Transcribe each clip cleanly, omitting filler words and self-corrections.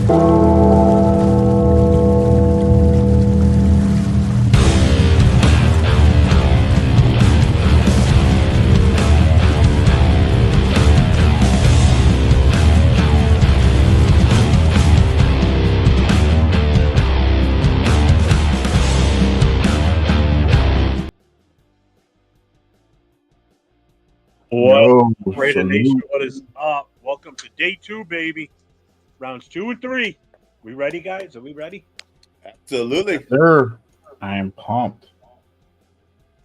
What? Yo, Raider Nation, salute. what is up? Welcome to day 2, baby. Rounds 2 and 3. We ready, guys? Are we ready? Absolutely. Sir, I am pumped.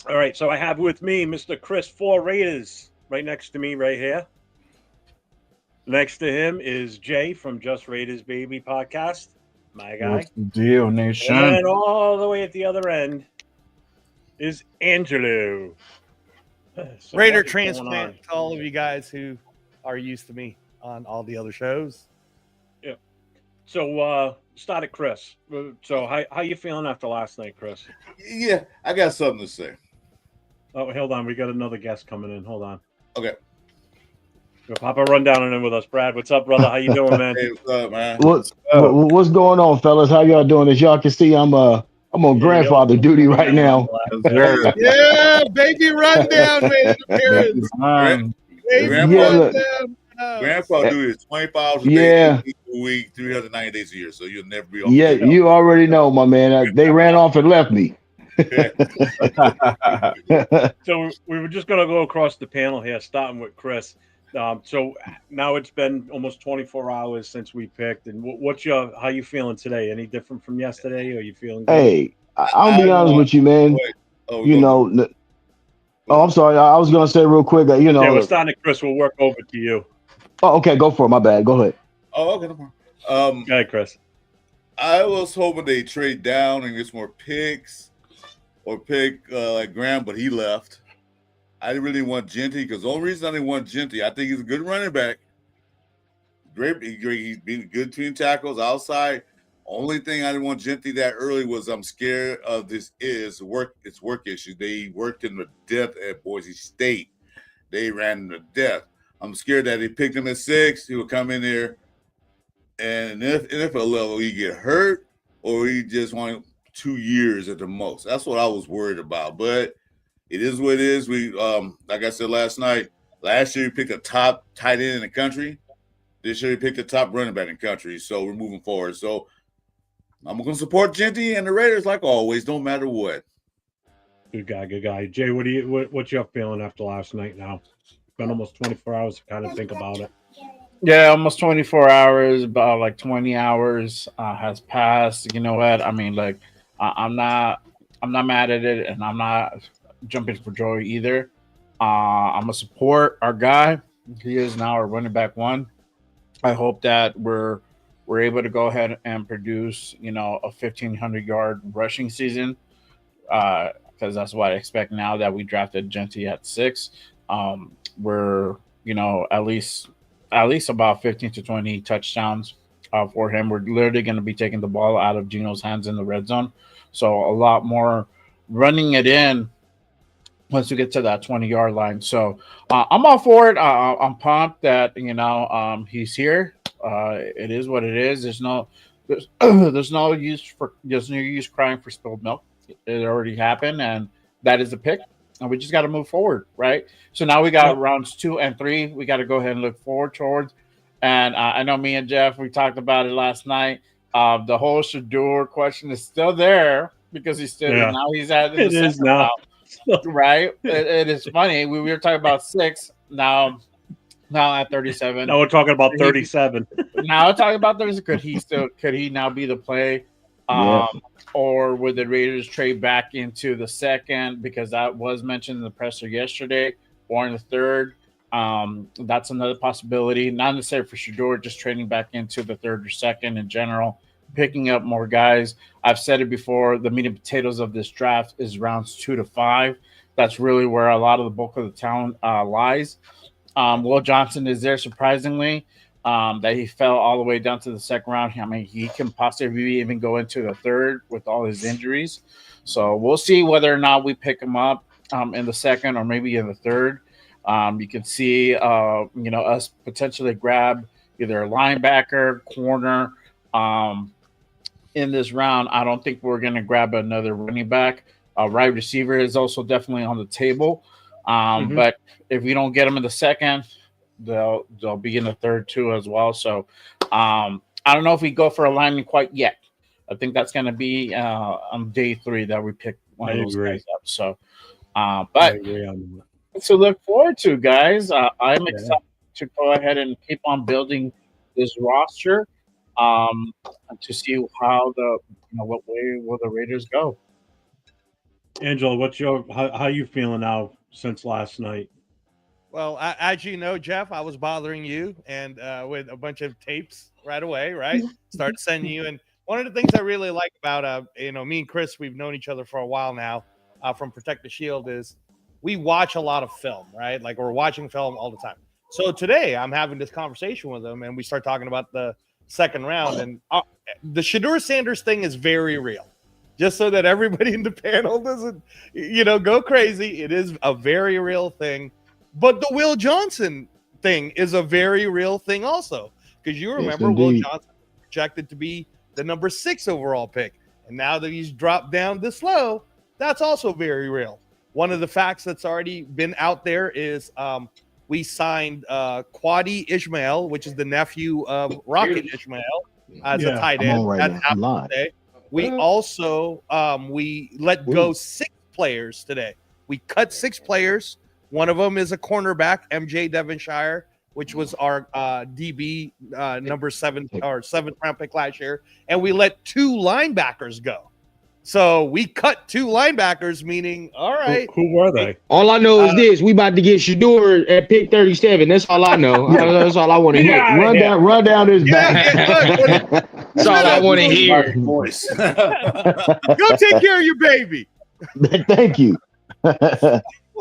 All right, so I have with me Mr. Chris 4 Raiders right next to me, right here. Next to him is Jay from Just Raiders Baby podcast, my guy. What's the deal, nation? And all the way at the other end is Angelo. So Raider what is going on? transplant to all of you guys who are used to me on all the other shows. Yeah. So start at Chris. So how you feeling after last night, Chris? Yeah, I got something to say. Oh, hold on. We got another guest coming in. Hold on. Okay. We'll pop a rundown in with us, Brad. What's up, brother? How you doing, man? Hey, what's up, man? What's going on, fellas? How y'all doing? As y'all can see, I'm on grandfather duty right now. Sir. Yeah, baby rundown made an appearance. Baby Grandpa, rundown. Grandpa do it 24 hours a day, Yeah. 8 days a week, 390 days a year, so you'll never be off. Yeah, you already know, my man. They ran off and left me. So we were just gonna go across the panel here, starting with Chris. So now it's been almost 24 hours since we picked, and how you feeling today? Any different from yesterday, or you feeling good? Hey, I'll be honest with you, man. Oh, You know, I'm sorry. I was gonna say real quick. Okay, we're starting at Chris. We'll work over to you. Oh, okay, go for it. My bad. Go ahead. Oh, okay, no problem. Go ahead, Chris. I was hoping they trade down and get some more picks, or pick like Graham, but he left. I didn't really want Genty because the only reason I didn't want Genty, I think he's a good running back. Great, he's been good between tackles outside. Only thing I didn't want Genty that early was I'm scared of this is work. It's work issues. They worked him to death at Boise State. They ran him to death. I'm scared that they picked him at 6. He would come in there, and if NFL level he get hurt or he just want 2 years at the most. That's what I was worried about. But it is what it is. We like I said last night. Last year we picked a top tight end in the country. This year we picked a top running back in the country. So we're moving forward. So I'm going to support Genty and the Raiders like always, no matter what. Good guy. Jay, what's your feeling after last night? Now it's been almost 24 hours to kind of think about it. Yeah, almost 24 hours, about like 20 hours has passed. You know what? I mean, like, I'm not mad at it, and I'm not jumping for joy either. I'm gonna support our guy. He is now our running back 1. I hope that we're able to go ahead and produce, a 1,500-yard rushing season, because that's what I expect now that we drafted Genty at 6. We're at least about 15 to 20 touchdowns for him. We're literally going to be taking the ball out of Gino's hands in the red zone, so a lot more running it in once we get to that 20-yard line. So I'm all for it. I'm pumped that he's here. It is what it is. There's no use crying for spilled milk. It already happened, and that is the pick. And we just got to move forward, right? So now we got rounds 2 and 3. We got to go ahead and look forward towards. And I know me and Jeff, we talked about it last night. The whole Shador question is still there because he's still now he's at it is now. Right? It is funny. We were talking about 6 now at 37. Now we're talking about 37. Now we're talking about 37. Could he now be the play? Or would the Raiders trade back into the 2nd, because that was mentioned in the presser yesterday, or in the 3rd? That's another possibility. Not necessarily for Shador, just trading back into the 3rd or 2nd in general, picking up more guys. I've said it before, the meat and potatoes of this draft is rounds 2 to 5. That's really where a lot of the bulk of the talent lies. Will Johnson is there, surprisingly. That he fell all the way down to the 2nd round. I mean, he can possibly even go into the 3rd with all his injuries. So we'll see whether or not we pick him up in the 2nd or maybe in the 3rd. You can see, us potentially grab either a linebacker, corner, in this round. I don't think we're going to grab another running back. Right receiver is also definitely on the table. But if we don't get them in the second, they'll be in the third too as well. So I don't know if we go for a lineman quite yet. I think that's going to be on day 3 that we pick one of those guys up. So, but to look forward to, guys. I'm excited to go ahead and keep on building this roster to see how what way will the Raiders go. Angela, how you feeling now since last night? Well, as you know, Jeff, I was bothering you and with a bunch of tapes right away, right? Started sending you. And one of the things I really like about, me and Chris, we've known each other for a while now from Protect the Shield is we watch a lot of film, right? Like we're watching film all the time. So today I'm having this conversation with him and we start talking about the second round. And the Shedeur Sanders thing is very real. Just so that everybody in the panel doesn't, go crazy. It is a very real thing. But the Will Johnson thing is a very real thing also. Because you remember Will Johnson projected to be the number 6 overall pick. And now that he's dropped down this low, that's also very real. One of the facts that's already been out there is we signed Quadi Ishmael, which is the nephew of Rocket Ishmael, as a tight end. That happened today. We also we let go 6 players today. We cut 6 players. One of them is a cornerback, MJ Devonshire, which was our DB number 7 or 7th round pick last year, and we let 2 linebackers go. So we cut 2 linebackers, meaning all right. Who were they? All I know is this: we about to get Shedeur at pick 37. That's all I know. That's all I want to hear. Run down his back. That's all I want to hear. Voice. Go take care of your baby. Thank you.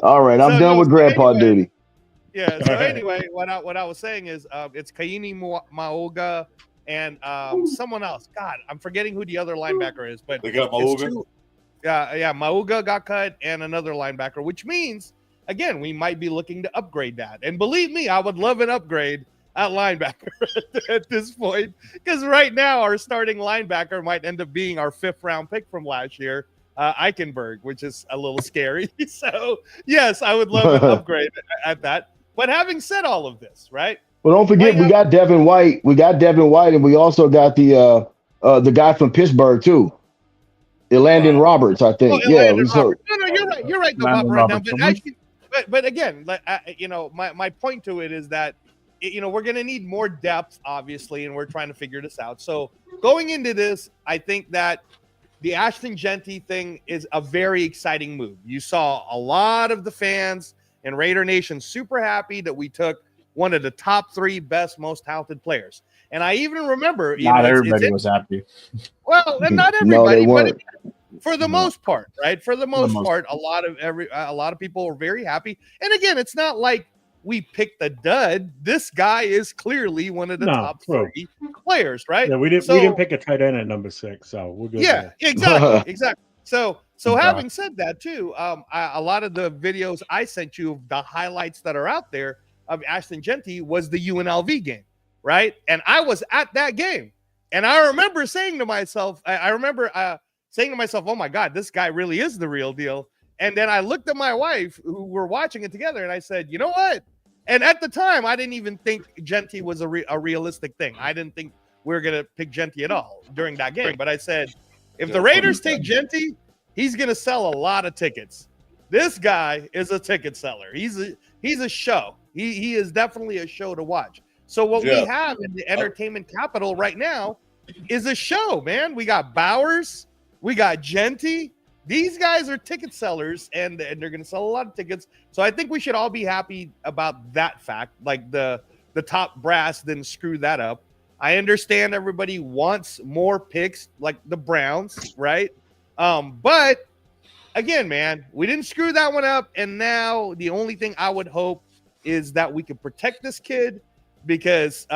All right, I'm done with grandpa duty. Yeah. So anyway, what I was saying is, it's Kaini Mauga and someone else. God, I'm forgetting who the other linebacker is, but they got Mauga. Mauga got cut, and another linebacker, which means again we might be looking to upgrade that. And believe me, I would love an upgrade at linebacker at this point, because right now our starting linebacker might end up being our 5th round pick from last year, Eichenberg, which is a little scary. So yes, I would love an upgrade at that. But having said all of this, right? Well, don't forget we got Devin White. We got Devin White, and we also got the guy from Pittsburgh too, Elandon Roberts, I think. No, you're right. You're right. Right now, but actually, but again, my point to it is that we're going to need more depth, obviously, and we're trying to figure this out. So going into this, I think that the Ashton Jeanty thing is a very exciting move. You saw a lot of the fans and Raider Nation super happy that we took one of the top 3 best, most talented players. And I even remember not everybody was happy. Well, and not everybody, but for the most part, right? For the most part, a lot of people were very happy. And again, it's not like we picked a dud. This guy is clearly one of the top 3 players, right? Yeah, we didn't pick a tight end at number 6, so we're good. Yeah, exactly. So having said that too, a lot of the videos I sent you, the highlights that are out there of Ashton Jeanty was the UNLV game, right? And I was at that game, and I remember saying to myself, oh my God, this guy really is the real deal. And then I looked at my wife, who were watching it together, and I said, you know what? And at the time, I didn't even think Jeanty was a realistic thing. I didn't think we were going to pick Jeanty at all during that game. But I said, if the Raiders take Jeanty, he's going to sell a lot of tickets. This guy is a ticket seller. He's a show. He is definitely a show to watch. So what we have in the entertainment capital right now is a show, man. We got Bowers. We got Jeanty. These guys are ticket sellers, and they're going to sell a lot of tickets. So I think we should all be happy about that fact. Like the top brass didn't screw that up. I understand everybody wants more picks, like the Browns, right? But again, man, we didn't screw that one up. And now the only thing I would hope is that we can protect this kid, because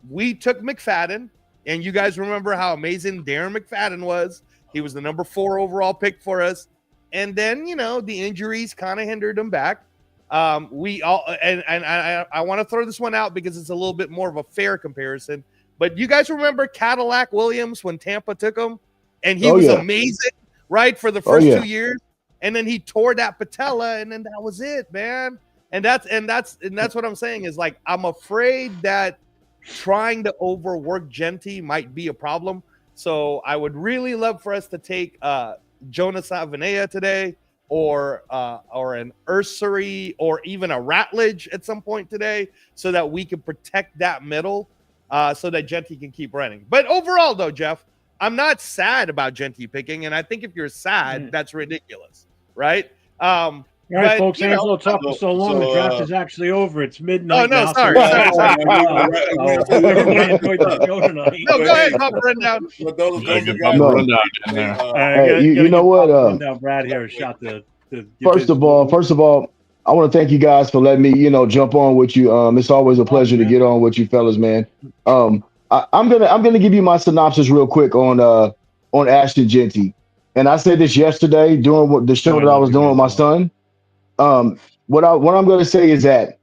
we took McFadden, and you guys remember how amazing Darren McFadden was. He was the number 4 overall pick for us. And then, the injuries kind of hindered him back. I want to throw this one out because it's a little bit more of a fair comparison. But you guys remember Cadillac Williams when Tampa took him, and he Oh, was yeah. amazing, right, for the Oh, first yeah. 2 years, and then he tore that patella, and then that was it, man. And that's what I'm saying is, like, I'm afraid that trying to overwork Genty might be a problem. So I would really love for us to take Jonas Avenea today, or an Ursary, or even a Ratledge at some point today, so that we can protect that middle, so that Genty can keep running. But overall, though, Jeff, I'm not sad about Genty picking, and I think if you're sad, that's ridiculous, right? All right, But, folks, you know, Angelo talked for so long. The draft is actually over. It's midnight. Oh, no, now, sorry. Everybody enjoyed the show tonight. No, go ahead, Pop Rundown. But those Yeah, guys, good rundown in there. Hey, you know what? Brad here a shot to First of all, I want to thank you guys for letting me, jump on with you. It's always a pleasure to get on with you fellas, man. I'm gonna give you my synopsis real quick on Ashton Genty. And I said this yesterday during the show that I was doing with my son. What I'm going to say is that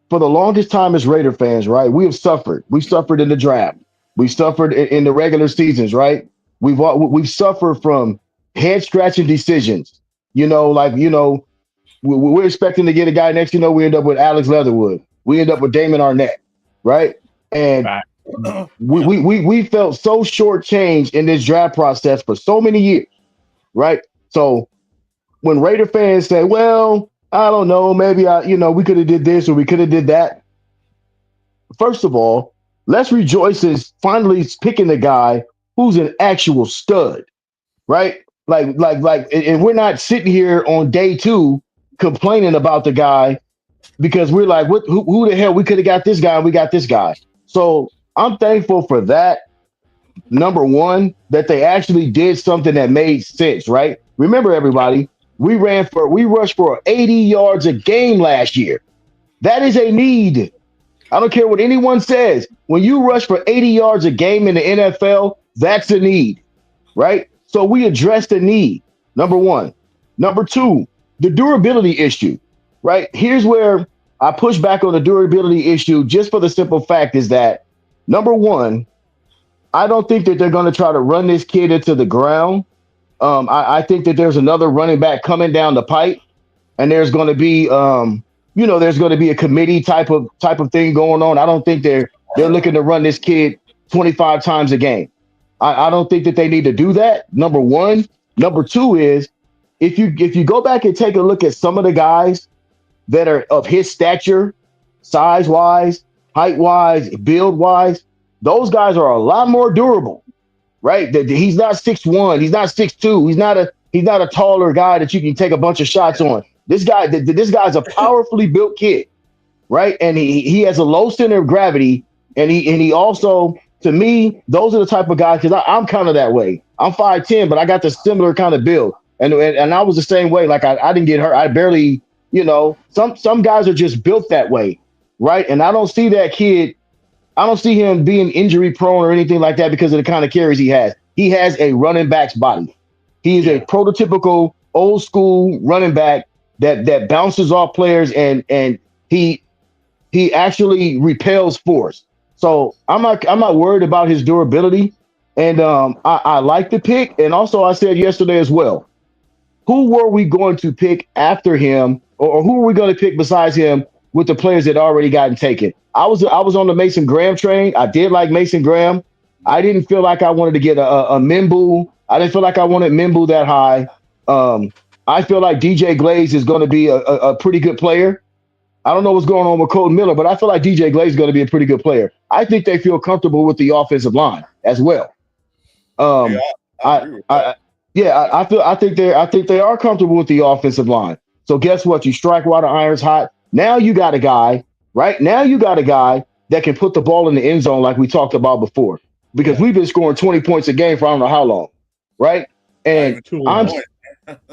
for the longest time as Raider fans, right, we have suffered. We suffered in the draft. We suffered in the regular seasons, right? We've suffered from head scratching decisions. We're expecting to get a guy next. We end up with Alex Leatherwood. We end up with Damon Arnett, right? And we felt so shortchanged in this draft process for so many years, right? So when Raider fans say, well, I don't know, maybe we could have did this or we could have did that. First of all, let's rejoice as finally picking the guy who's an actual stud, right? Like, and we're not sitting here on day 2 complaining about the guy because we're like, who the hell? We could have got this guy and we got this guy. So I'm thankful for that. Number one, that they actually did something that made sense, right? Remember, everybody, we rushed for 80 yards a game last year. That is a need. I don't care what anyone says. When you rush for 80 yards a game in the NFL, that's a need, right? So we addressed the need, number one. Number two, the durability issue, right? Here's where I push back on the durability issue just for the simple fact is that, number one, I don't think that they're going to try to run this kid into the ground. I think that there's another running back coming down the pipe, and there's going to be, there's going to be a committee type of thing going on. I don't think they're looking to run this kid 25 times a game. I don't think that they need to do that. Number one. Number two is if you go back and take a look at some of the guys that are of his stature, size wise, height wise, build wise, those guys are a lot more durable. Right? He's not 6'1", he's not 6'2", he's not a taller guy that you can take a bunch of shots on. This guy's a powerfully built kid, right? And he has a low center of gravity, and he also, to me, those are the type of guys, because I'm kind of that way. I'm 5'10", but I got the similar kind of build, and I was the same way. Like I didn't get hurt. I barely, some guys are just built that way, right? And I don't see that kid. I don't see him being injury prone or anything like that because of the kind of carries he has. He has a running back's body. He is a prototypical old school running back that bounces off players and he actually repels force. So I'm not worried about his durability. And I like the pick. And also I said yesterday as well, who were we going to pick after him, or who were we going to pick besides him with the players that already gotten taken? I was on the Mason Graham train. I did like Mason Graham. I didn't feel like I wanted to get a Mimbu. I didn't feel like I wanted Mimbu that high. I feel like DJ Glaze is going to be a pretty good player. I don't know what's going on with Colton Miller, but I feel like DJ Glaze is going to be a pretty good player. I think they feel comfortable with the offensive line as well. I think they are comfortable with the offensive line. So guess what? You strike while the iron's hot. Now you got a guy. Right now, you got a guy that can put the ball in the end zone like we talked about before, because we've been scoring 20 points a game for I don't know how long, right? And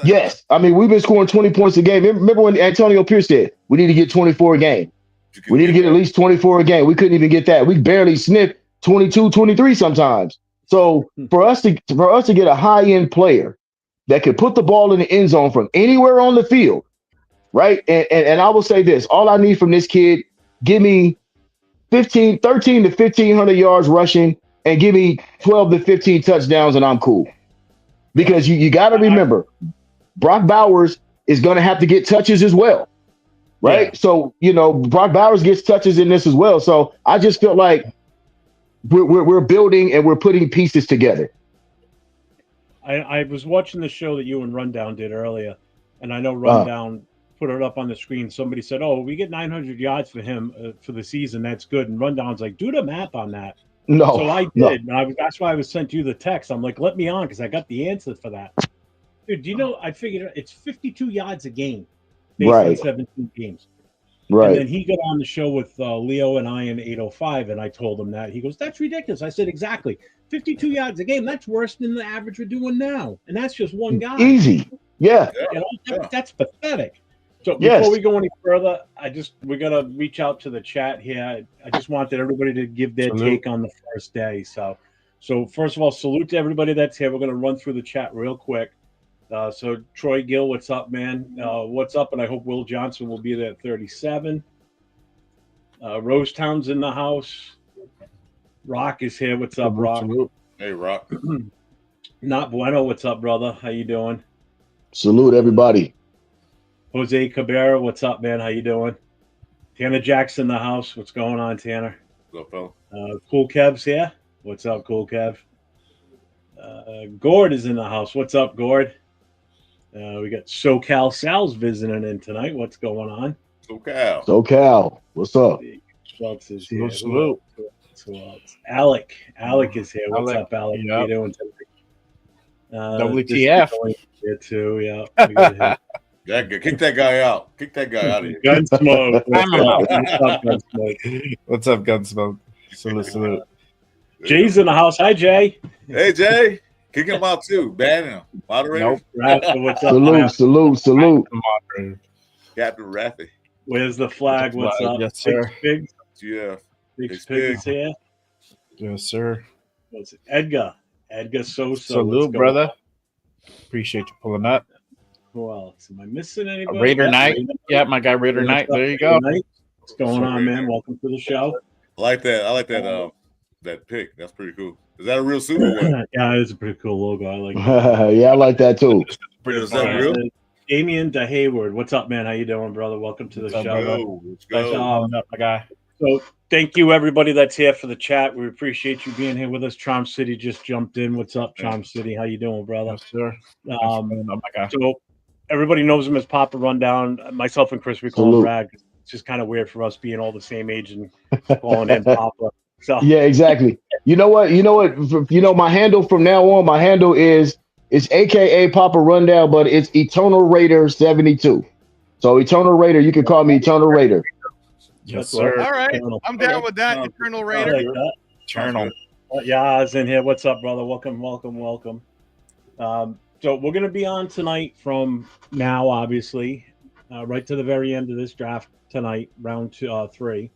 yes, I mean, we've been scoring 20 points a game. Remember when Antonio Pierce said we need to get 24 a game? We need to get at least 24 a game. We couldn't even get that. We barely sniffed 22, 23 sometimes. So for us to get a high-end player that can put the ball in the end zone from anywhere on the field, right? And I will say this: all I need from this kid, give me 13 to 1,500 yards rushing and give me 12 to 15 touchdowns, and I'm cool. Because you got to remember, Brock Bowers is going to have to get touches as well, right? Yeah. So, Brock Bowers gets touches in this as well. So I just feel like we're building and we're putting pieces together. I was watching the show that you and Rundown did earlier, and I know Rundown put it up on the screen. Somebody said, "Oh, we get 900 yards for him for the season. That's good." And Rundown's like, "Do the math on that." No, so I no. did. And that's why I was sent you the text. I'm like, "Let me on," because I got the answer for that. Dude, do you know? I figured it's 52 yards a game based on 17 games. Right. And then he got on the show with Leo and I in 805, and I told him that. He goes, "That's ridiculous." I said, "Exactly. 52 yards a game. That's worse than the average we're doing now. And that's just one guy. Easy. Yeah. That's pathetic." So before we go any further, we're going to reach out to the chat here. I just wanted everybody to give their take on the first day. So first of all, salute to everybody that's here. We're going to run through the chat real quick. So Troy Gill, what's up, man? What's up? And I hope Will Johnson will be there at 37. Rosetown's in the house. Rock is here. What's up, Rock? Hey, Rock. Not Bueno. What's up, brother? How you doing? Salute everybody. Jose Cabrera, what's up, man? How you doing? Tanner Jackson in the house. What's going on, Tanner? What's up, fella? Cool Kev's here. What's up, Cool Kev? Gord is in the house. What's up, Gord? We got SoCal Sal's visiting in tonight. What's going on? SoCal. What's up? Who else is here? Who else? Alec is here. What's up, Alec? Yep. How you doing tonight? WTF. Here too. Yeah. We got him. Yeah, kick that guy out. Kick that guy out of here. Gunsmoke. What's up, Gunsmoke? Salute. Jay's in the house. Hi, Jay. Hey, Jay. Kick him out too. Ban him. Moderator. Nope. What's up, Salute. Captain Raffy. Where's the flag? What's up? Yes, sir. Big Yeah. Pig is here. Yes, sir. What's it? Edgar Sosa. Salute, brother. Appreciate you pulling up. Who else? Am I missing anybody? Raider Knight. Yeah, my guy Raider Knight. There you go. What's going on, man? Welcome to the show. I like that. That pick. That's pretty cool. Is that a real suit or what? Yeah, it's a pretty cool logo. I like that. Yeah, I like that too. Is that real? Damian DeHayward. What's up, man? How you doing, brother? Welcome to the show. Let's go. My guy. So thank you, everybody that's here for the chat. We appreciate you being here with us. Charm City just jumped in. What's up, Charm City? How you doing, brother? Yes, sir. My guy. So everybody knows him as Papa Rundown. Myself and Chris, we call him Brad. It's just kind of weird for us being all the same age and calling him Papa. So yeah, exactly. You know what? My handle from now on, it's AKA Papa Rundown, but it's Eternal Raider 72. So Eternal Raider, you can call me Eternal Raider. Yes, sir. All right. I'm down with that. Eternal Raider. Eternal. Yeah, I was in here. What's up, brother? Welcome. So we're going to be on tonight from now, obviously, right to the very end of this draft tonight, round 3.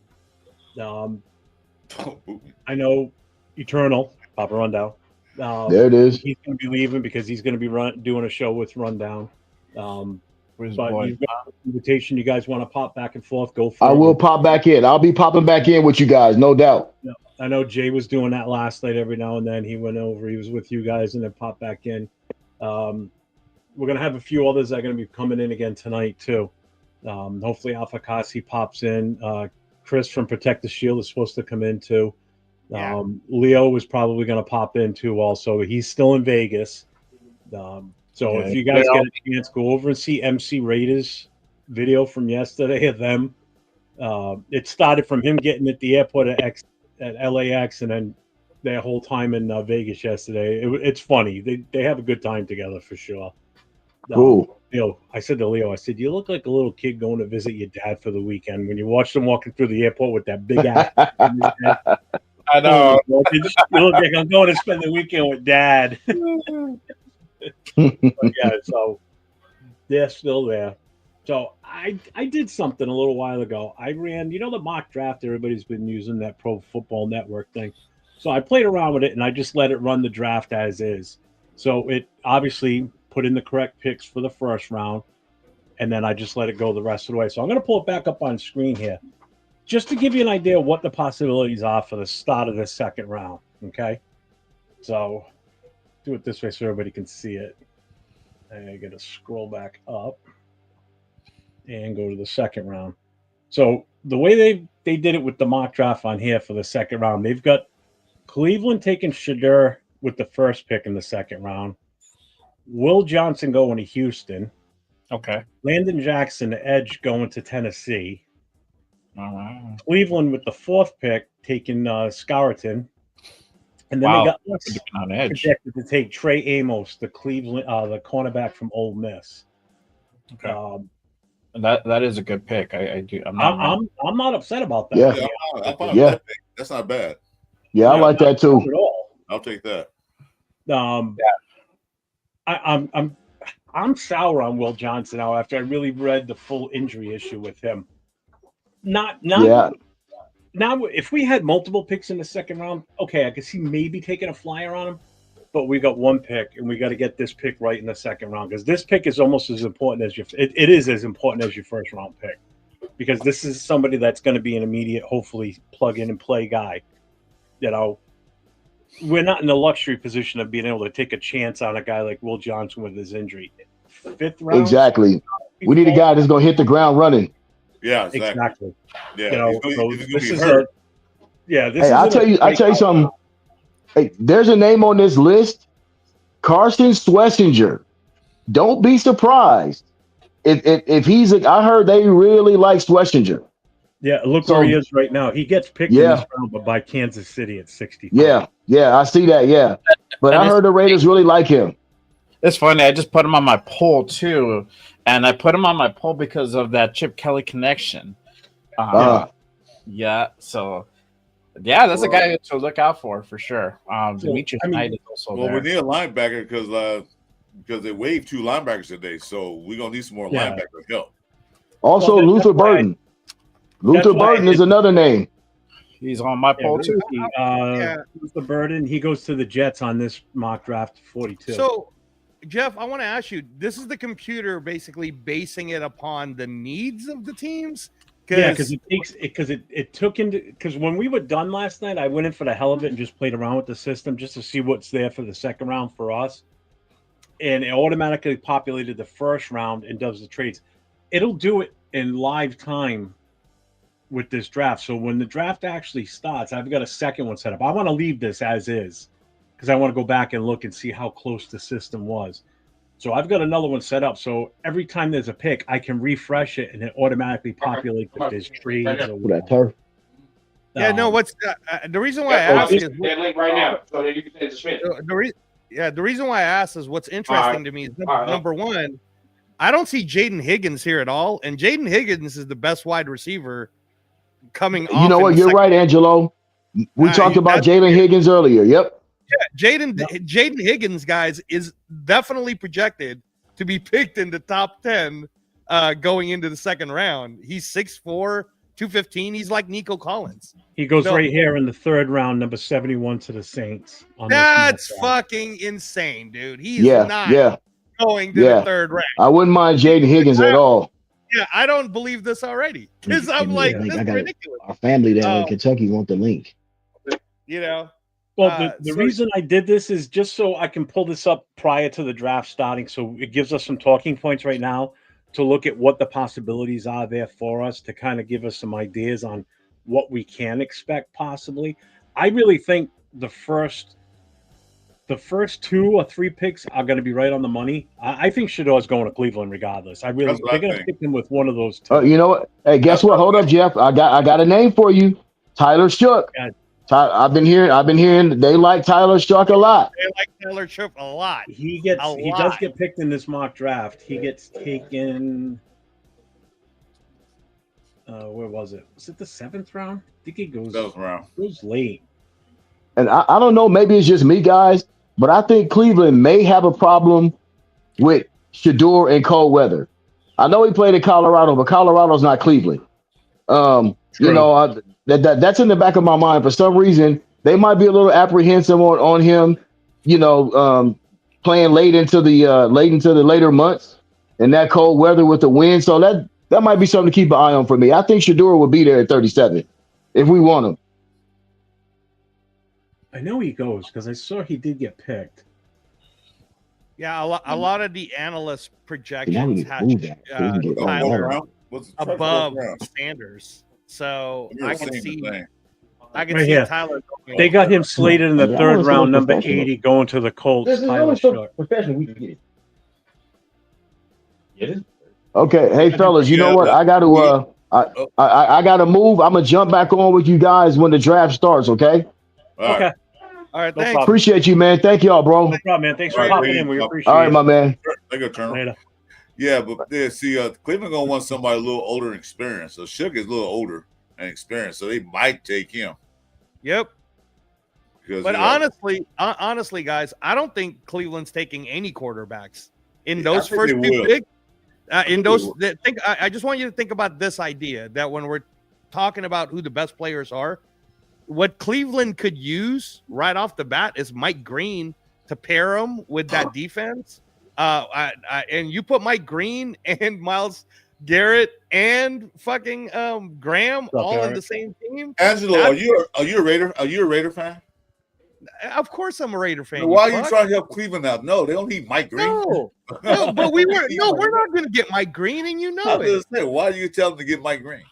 I know Eternal, Papa Rundown. There it is. He's going to be leaving because he's going to be doing a show with Rundown. But you've got an invitation. You guys want to pop back and forth? Go for it. I will pop back in. I'll be popping back in with you guys, no doubt. Yeah. I know Jay was doing that last night every now and then. He went over. He was with you guys and then popped back in. We're going to have a few others that are going to be coming in again tonight, too. Hopefully Alpha Kasi pops in. Chris from Protect the Shield is supposed to come in, too. Yeah. Leo was probably going to pop in, too, also. He's still in Vegas. If you guys get a chance, go over and see MC Raiders' video from yesterday of them. It started from him getting at the airport at LAX and then their whole time in Vegas yesterday. It's funny. They have a good time together for sure. Cool. I said to Leo, you look like a little kid going to visit your dad for the weekend when you watch them walking through the airport with that big ass. I know. You look like I'm going to spend the weekend with Dad. So they're still there. So I did something a little while ago. I ran, the mock draft everybody's been using, that Pro Football Network thing. So I played around with it and I just let it run the draft as is. So it obviously put in the correct picks for the first round, and then I just let it go the rest of the way. So I'm going to pull it back up on screen here. just to give you an idea of what the possibilities are for the start of the second round. Okay, so do it this way so everybody can see it. I got to scroll back up and go to the second round. So the way they did it with the mock draft on here for the second round, they've got Cleveland taking Shadur with the first pick in the second round. Will Johnson going to Houston. Okay. Landon Jackson, the edge, going to Tennessee. All right. Cleveland with the fourth pick taking Scarleton. And then Wow. they got us On edge. projected to take Trey Amos, the Cleveland, the cornerback from Ole Miss. Okay. That is a good pick. I do. I'm not upset about that. Yeah. I'm fine with that pick. That's not bad. Yeah, I like that too. At all. I'll take that. I'm sour on Will Johnson now after I really read the full injury issue with him. Now, if we had multiple picks in the second round, okay, I could see maybe taking a flyer on him. But we got one pick, and we got to get this pick right in the second round because this pick is almost as important as it is as important as your first round pick because this is somebody that's going to be an immediate, hopefully, plug in and play guy. You know, we're not in the luxury position of being able to take a chance on a guy like Will Johnson with his injury. Fifth round, exactly. We need a guy that's going to hit the ground running. Yeah, exactly. Yeah, you know, this is a. Yeah, this. Hey, I'll tell you something. Hey, there's a name on this list, Carson Schlesinger. Don't be surprised if he's. I heard they really like Schlesinger. Yeah, look where he is right now. He gets picked in this round, but by Kansas City at 60. Yeah, I see that. Yeah, but I heard the Raiders really like him. It's funny. I just put him on my poll too, and I put him on my poll because of that Chip Kelly connection. Yeah, so. Yeah, that's a guy to look out for sure. Demetrius Knight is also there. We need a linebacker because they waived 2 linebackers today, so we're gonna need some more linebacker help. Also, Luther Burton. Luther Burton is another name. He's on my poll too. Luther Burton. He goes to the Jets on this mock draft 42. So, Jeff, I want to ask you: this is the computer basically basing it upon the needs of the teams. Yeah, because it took into because when we were done last night, I went in for the hell of it and just played around with the system just to see what's there for the second round for us, and it automatically populated the first round and does the trades. It'll do it in live time with this draft. So when the draft actually starts, I've got a second one set up. I want to leave this as is because I want to go back and look and see how close the system was. So I've got another one set up. So every time there's a pick, I can refresh it and it automatically populates if there's trades or whatever. Yeah, no. What's the reason why I asked is link right now, so that you can say it's Schmidt. The reason why I asked is what's interesting to me is number one, I don't see Jaden Higgins here at all, and Jaden Higgins is the best wide receiver coming. You know what? You're right, Angelo. We talked about Jalen Higgins earlier. Yep. Yeah, Jaden Higgins, guys, is definitely projected to be picked in the top 10 going into the second round. He's 6'4", 215. He's like Nico Collins. He goes right here in the third round, number 71 to the Saints. That's fucking insane, dude. He's not going to the third round. I wouldn't mind Jaden Higgins at all. Yeah, I don't believe this already. Because I'm like, this is ridiculous. Our family down in Kentucky want the link. You know? Well, the reason I did this is just so I can pull this up prior to the draft starting. So it gives us some talking points right now to look at what the possibilities are there for us to kind of give us some ideas on what we can expect possibly. I really think the first 2 or 3 picks are going to be right on the money. I think Shador's going to Cleveland regardless. They're going to pick him with one of those 2. You know what? Hey, guess what? Hold up, Jeff. I got a name for you. Tyler Shook. Yeah. I've been hearing they like Tyler Shook a lot. They like Tyler Shook a lot. He does get picked in this mock draft. He gets taken. Where was it? Was it the 7th round? I think he goes. 7th round. Goes late. And I don't know. Maybe it's just me, guys, but I think Cleveland may have a problem with Shador and cold weather. I know he played in Colorado, but Colorado's not Cleveland. You know, that's in the back of my mind. For some reason, they might be a little apprehensive on him. You know, playing late into the later months and that cold weather with the wind. So That might be something to keep an eye on for me. I think Shador will be there at 37 if we want him. I know he goes because I saw he did get picked. Yeah, a lot of the analyst Now we projections need to had move that so we can get Tyler What's above Sanders. So I can see Right here. Tyler. They got him slated in the I third wanna see round, those number professionals. 80, going to the Colts. This is Tyler only so Shook. professional we can get. Okay, hey fellas, you know what? I got to I got to move. I'm gonna jump back on with you guys when the draft starts. Okay. Okay. All right, No thanks. problem. Appreciate you, man. Thank y'all, bro. No problem, man. Thanks for All right, popping Lee. in. We All appreciate All right, it. my man. They go turn. Later. Yeah, but yeah, see, Cleveland gonna want somebody a little older and experienced. So Shook is a little older and experienced, so they might take him. Yep. Because, But honestly, guys, I don't think Cleveland's taking any quarterbacks in Yeah, those I think first they two will. picks. think they will. I just want you to think about this idea that when we're talking about who the best players are, what Cleveland could use right off the bat is Mike Green to pair him with that defense. And you put Mike Green and Myles Garrett and fucking Graham all in Eric? the same team. Angelo, are you a Raider? Are you a Raider fan? Of course, I'm a Raider fan. Then why are you fuck. trying to help Cleveland out? No, they don't need Mike Green. No, but we're not going to get Mike Green, and you know I it. was saying, why do you tell them to get Mike Green?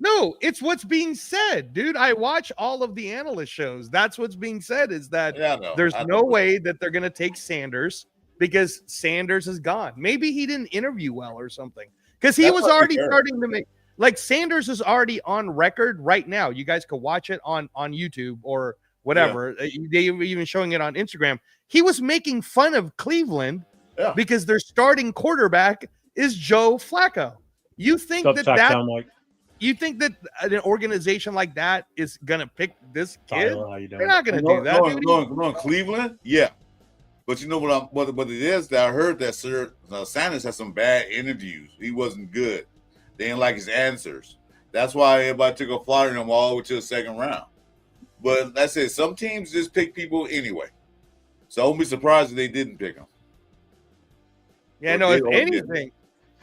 No, it's what's being said, dude. I watch all of the analyst shows. That's what's being said is that Yeah, I know. there's I no know. way that they're going to take Sanders because Sanders is gone. Maybe he didn't interview well or something because he That's was what already we heard. starting to make like Sanders is already on record right now. You guys could watch it on YouTube or whatever. They were even showing it on Instagram. He was making fun of Cleveland because their starting quarterback is Joe Flacco. You think you think that an organization like that is gonna pick this kid? Tyler, how you doing? They're not gonna do that. dude. No, Cleveland, yeah. But you know what it is that I heard that Sanders had some bad interviews. He wasn't good. They didn't like his answers. That's why everybody took a flyer on him all the way to the second round. But that's it. Some teams just pick people anyway. So I won't be surprised if they didn't pick him. Yeah, Or no. did If or anything,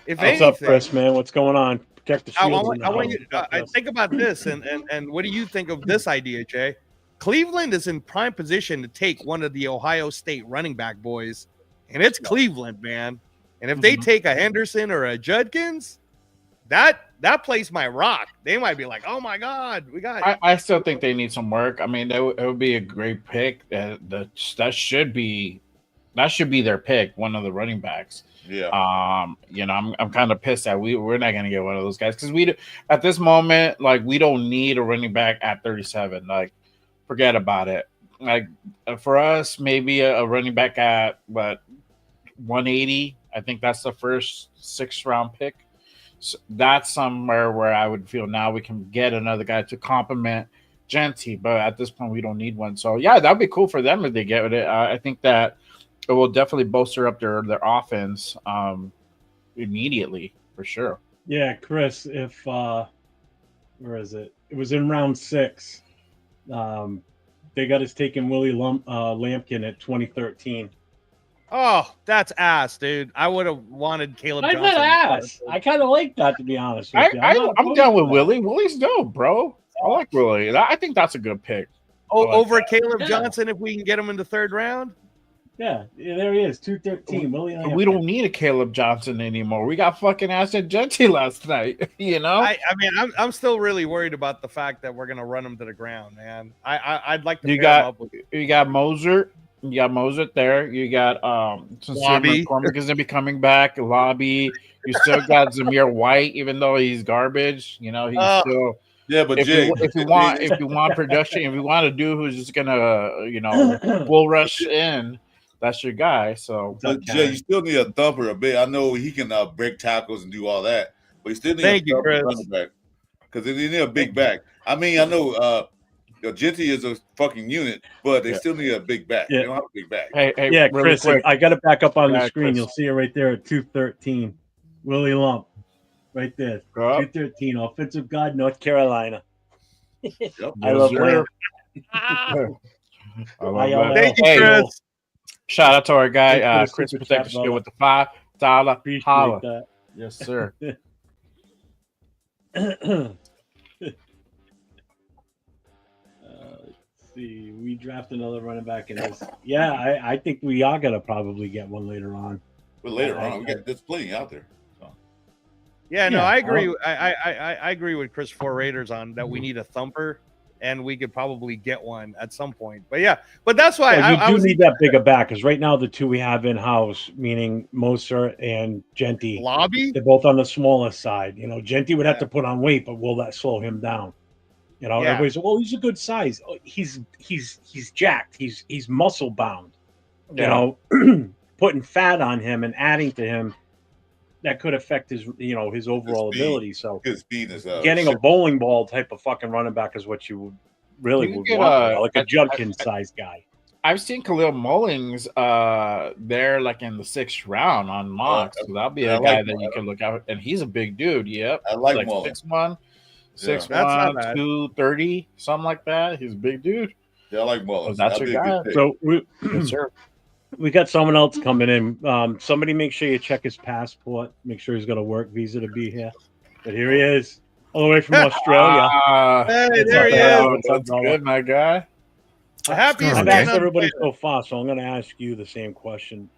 What's up, Chris, man? What's going on? Protect the I shields. want you. I think about this, and what do you think of this idea, Jay? Cleveland is in prime position to take one of the Ohio State running back boys, and it's Cleveland, man. And if they take a Henderson or a Judkins, that place might rock. They might be like, "Oh my God, we got." I still think they need some work. I mean, it would be a great pick. That should be their pick. One of the running backs. Yeah. You know, I'm kind of pissed that we're not gonna get one of those guys because at this moment, like, we don't need a running back at 37. Like, forget about it. Like, for us, maybe a running back at 180. I think that's the first 6th round pick. So that's somewhere where I would feel now we can get another guy to complement Genty, but at this point we don't need one. So yeah, that'd be cool for them if they get it. I think that it will definitely bolster up their offense immediately for sure. Yeah, Chris, if where is it? It was in round 6. They got us taking Willie Lampkin at 2013. Oh, that's ass, dude. I would have wanted Caleb I Johnson. said ass. I kind of like that, to be honest with you. I'm down with Willie. Willie's dope, bro. I like Willie. I think that's a good pick. Over Caleb Johnson if we can get him in the 3rd round. Yeah, there he is, 213. Willie Lampkin. We don't need a Caleb Johnson anymore. We got fucking Ashton Genty last night. You know. I mean, I'm still really worried about the fact that we're gonna run him to the ground, man. I'd like to. You got Moser. You got Mozart there. You got Lobby. McCormick is gonna be coming back. Lobby. You still got Zamir White, even though he's garbage. You know, he's still. Yeah, but if you want production, if you want a dude who's just gonna bull rush in, that's your guy. So, but Jay, you still need a thumper a bit. I know he can break tackles and do all that, but you still need a thumper running back because they need a big back. I mean, I know. Genty is a fucking unit, but they still need a big back. Yeah. They don't have a big back. Hey, yeah, really Chris, quick. I got it back up on the screen. Chris. You'll see it right there at 213. Willie Lump, right there. 213, offensive guard, North Carolina. Yep. I love Lamp. Thank you, Chris. Shout out to our guy, Hey, Chris super Protector chat, Skill with the $5 Appreciate holla. that. Yes, sir. Let's see. We draft another running back in this. Yeah, I think we are gonna probably get one later on. But later on, we got there's plenty out there. So. Yeah, no, Yeah, I agree. I agree with Chris for Raiders on that. We need a thumper, and we could probably get one at some point. But yeah, but that's why Well, I you was do need that bigger back because right now the two we have in house, meaning Moser and Genty, lobby. they're both on the smaller side. You know, Genty would have to put on weight, but will that slow him down? You know, Yeah. everybody's well, he's a good size. Oh, he's jacked. He's muscle bound. You know, putting fat on him and adding to him that could affect his his overall ability. So his speed is getting a bowling ball type of fucking running back is what you really You would get want, like a Judkins size guy. I've seen Khalil Mullings there like in the 6th round on mocks. So that'll be a guy that you can look out, and he's a big dude. Yep. I like Mullings. 6'1", 6'1", 230, something like that. He's a big dude. Yeah, I like Mullins. So that's your guy. So yes, sir. We got someone else coming in. Somebody make sure you check his passport. Make sure he's got a work visa to be here. But here he is, all the way from Australia. Hey, there he is. What's up, brother? Good, my guy. Happiest I've man asked on everybody planet. so far, so I'm going to ask you the same question.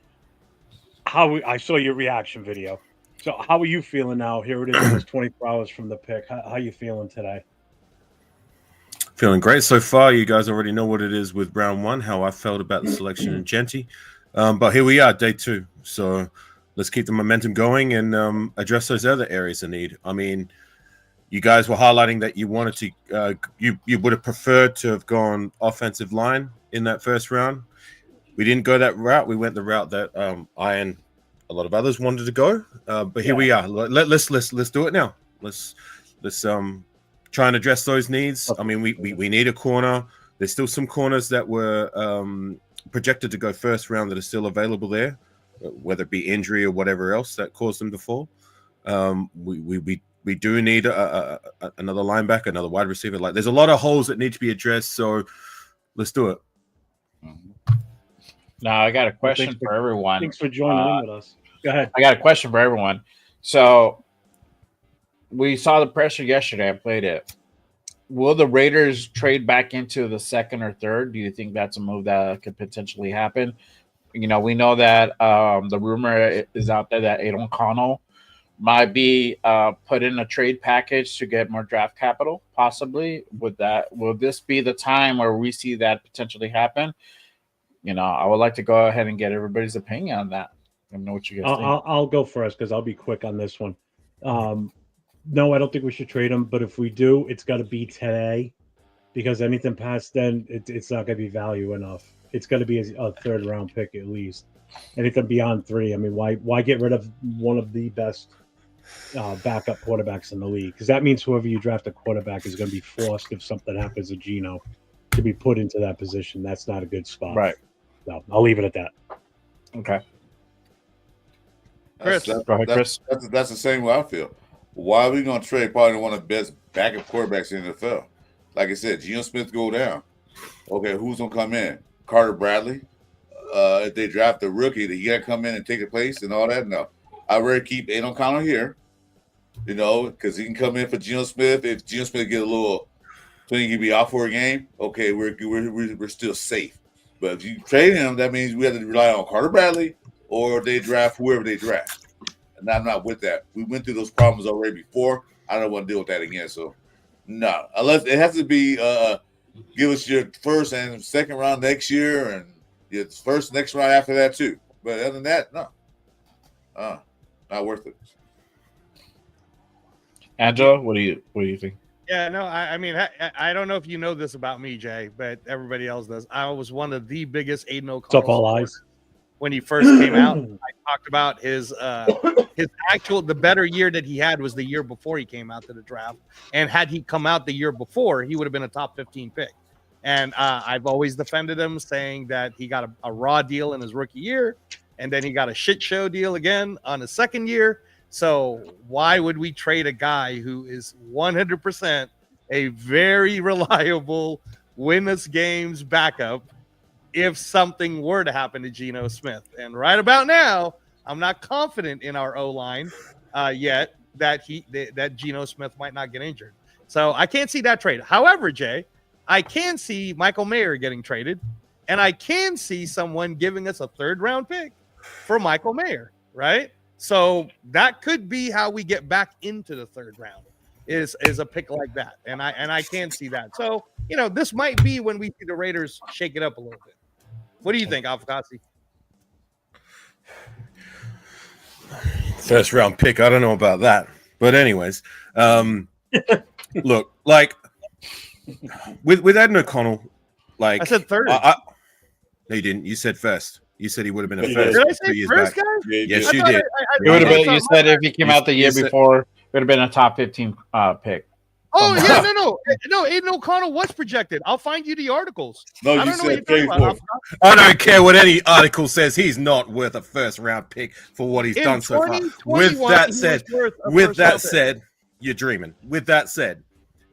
I saw your reaction video. So how are you feeling now? Here it is, almost 24 hours from the pick. How are you feeling today? Feeling great so far. You guys already know what it is with round one, how I felt about the selection in Genty. But here we are, day 2. So let's keep the momentum going and address those other areas of need. I mean, you guys were highlighting that you wanted to, you would have preferred to have gone offensive line in that first round. We didn't go that route. We went the route that I and a lot of others wanted to go. But here we are. Let's do it now. Let's try and address those needs. I mean, we need a corner. There's still some corners that were projected to go first round that are still available there, whether it be injury or whatever else that caused them to fall. We do need another linebacker, another wide receiver. Like, there's a lot of holes that need to be addressed. So let's do it. Now I got a question for everyone. Thanks for joining in with us. Go ahead. I got a question for everyone. So we saw the pressure yesterday. I played it. Will the Raiders trade back into the 2nd or 3rd? Do you think that's a move that could potentially happen? You know, we know that the rumor is out there that Aiden O'Connell might be put in a trade package to get more draft capital, possibly. Will this be the time where we see that potentially happen? You know, I would like to go ahead and get everybody's opinion on that. I don't know what you guys think. I'll go first because I'll be quick on this one. No, I don't think we should trade him. But if we do, it's got to be today, because anything past then, it's not going to be value enough. It's going to be a 3rd round pick at least. Anything beyond 3, I mean, why get rid of one of the best backup quarterbacks in the league? Because that means whoever you draft a quarterback is going to be forced, if something happens to Geno, to be put into that position. That's not a good spot. Right. No, I'll leave it at that. Okay. Chris. Go ahead, Chris. That's the same way I feel. Why are we going to trade probably one of the best backup quarterbacks in the NFL? Like I said, Geno Smith go down. Okay, who's going to come in? Carter Bradley. If they draft a rookie, he got to come in and take a place and all that. No, I'd rather keep Aiden O'Connell here, you know, because he can come in for Geno Smith. If Geno Smith get a little, so he can be out for a game, okay, we're still safe. But if you trade him, that means we have to rely on Carter Bradley, or they draft whoever they draft. And I'm not with that. We went through those problems already before. I don't want to deal with that again. So, no, unless it has to be give us your 1st and 2nd round next year, and your 1st next round after that too. But other than that, no, not worth it. Angela, what do you think? Yeah, no, I mean, I don't know if you know this about me, Jay, but everybody else does. I was one of the biggest Aiden O'Connell. What's up, all eyes? When he first came out, I talked about his actual, the better year that he had was the year before he came out to the draft. And had he come out the year before, he would have been a top 15 pick. And I've always defended him, saying that he got a raw deal in his rookie year, and then he got a shit show deal again on his 2nd year. So why would we trade a guy who is 100% a very reliable, win us games backup if something were to happen to Geno Smith? And right about now, I'm not confident in our O-line yet, that that Geno Smith might not get injured. So I can't see that trade. However, Jay, I can see Michael Mayer getting traded, and I can see someone giving us a 3rd round pick for Michael Mayer, right? So that could be how we get back into the 3rd round is a pick like that. And I can see that. So, this might be when we see the Raiders shake it up a little bit. What do you think, Alfakasi? 1st round pick. I don't know about that. But anyways, look, like with Aidan O'Connell, like I said 3rd. No, you didn't. You said 1st. You said he would have been a Did 1st Did I say 2 years 1st, back. guys? Yes, you did. It would have been. You said if he came out the year you said- before, it would have been a top 15 pick. Oh, yeah, no. Aiden O'Connell was projected. I'll find you the articles. No, I you don't know what said you're talking about. Alfakasi. I don't care what any article says. He's not worth a 1st round pick for what he's In done so far. 2021, With he that was said, worth a first round pick. you're dreaming. With that said,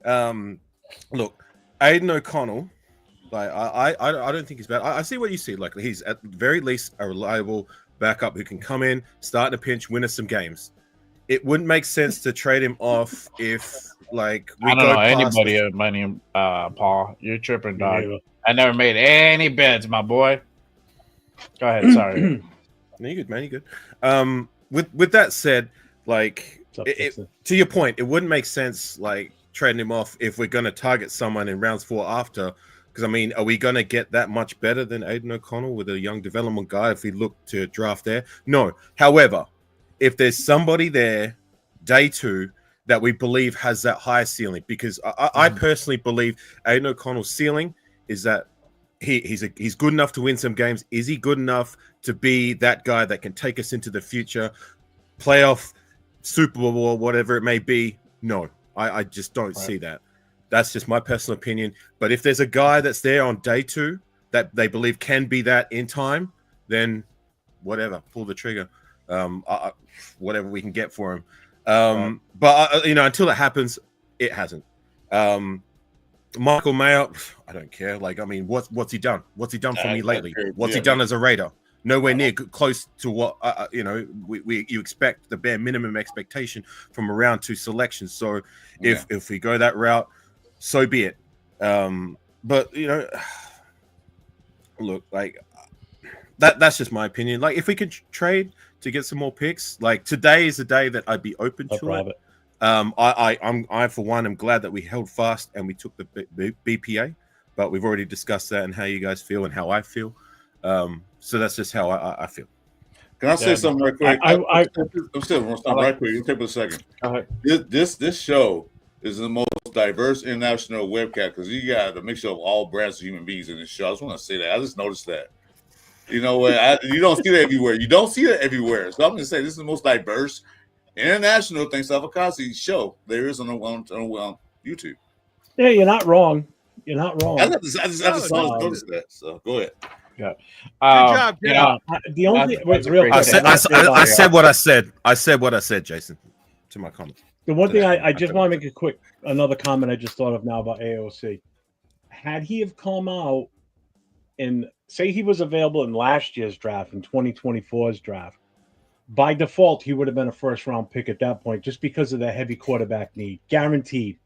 look, Aidan O'Connell, like I don't think he's bad. I see what you see. Like he's at the very least a reliable backup who can come in, start in a pinch, win us some games. It wouldn't make sense to trade him off if like we I don't go know past anybody the- of money, Paul. You're tripping, dog. Yeah. I never made any bets, my boy. Go ahead. Sorry. No, you're good, man. You're good. With that said, like to your point, it wouldn't make sense like trading him off if we're going to target someone in rounds 4 after. Because I mean, are we going to get that much better than Aidan O'Connell with a young development guy if we look to draft there? No. However, if there's somebody there day 2 that we believe has that higher ceiling, because I personally believe Aidan O'Connell's ceiling is that he's good enough to win some games. Is he good enough to be that guy that can take us into the future, playoff, Super Bowl, whatever it may be? No, I just don't see that. That's just my personal opinion. But if there's a guy that's there on day 2 that they believe can be that in time, then whatever, pull the trigger. Whatever we can get for him. But until that happens, it hasn't. Michael Mayer, I don't care. Like, I mean, what's he done? What's he done for me lately? What's he done as a Raider? Nowhere near close to what you expect, the bare minimum expectation from a round 2 selection. So if we go that route, so be it. But look, like that's just my opinion. Like, if we could trade to get some more picks, like today is the day that I'd be open to it. I for one am glad that we held fast and we took the BPA, but we've already discussed that and how you guys feel and how I feel. So that's just how I feel. Can I say something right quick? I'm still going to stop right quick. You take a second. This show is the most diverse international webcast because you got a mixture of all brands of human beings in this show. I just want to say that. I just noticed that. You know what? You don't see that everywhere. You don't see that everywhere. So I'm going to say this is the most diverse international things Alfakasi show there is on YouTube. Yeah, you're not wrong. You're not wrong. I just noticed that. So go ahead. Yeah. Good job. The only real quick, I said what I said. I said what I said, Jason, to my comments. The one thing I just want to make another comment I just thought of now about AOC. Had he have come out and say he was available in last year's draft, in 2024's draft, by default, he would have been a first-round pick at that point just because of the heavy quarterback need. Guaranteed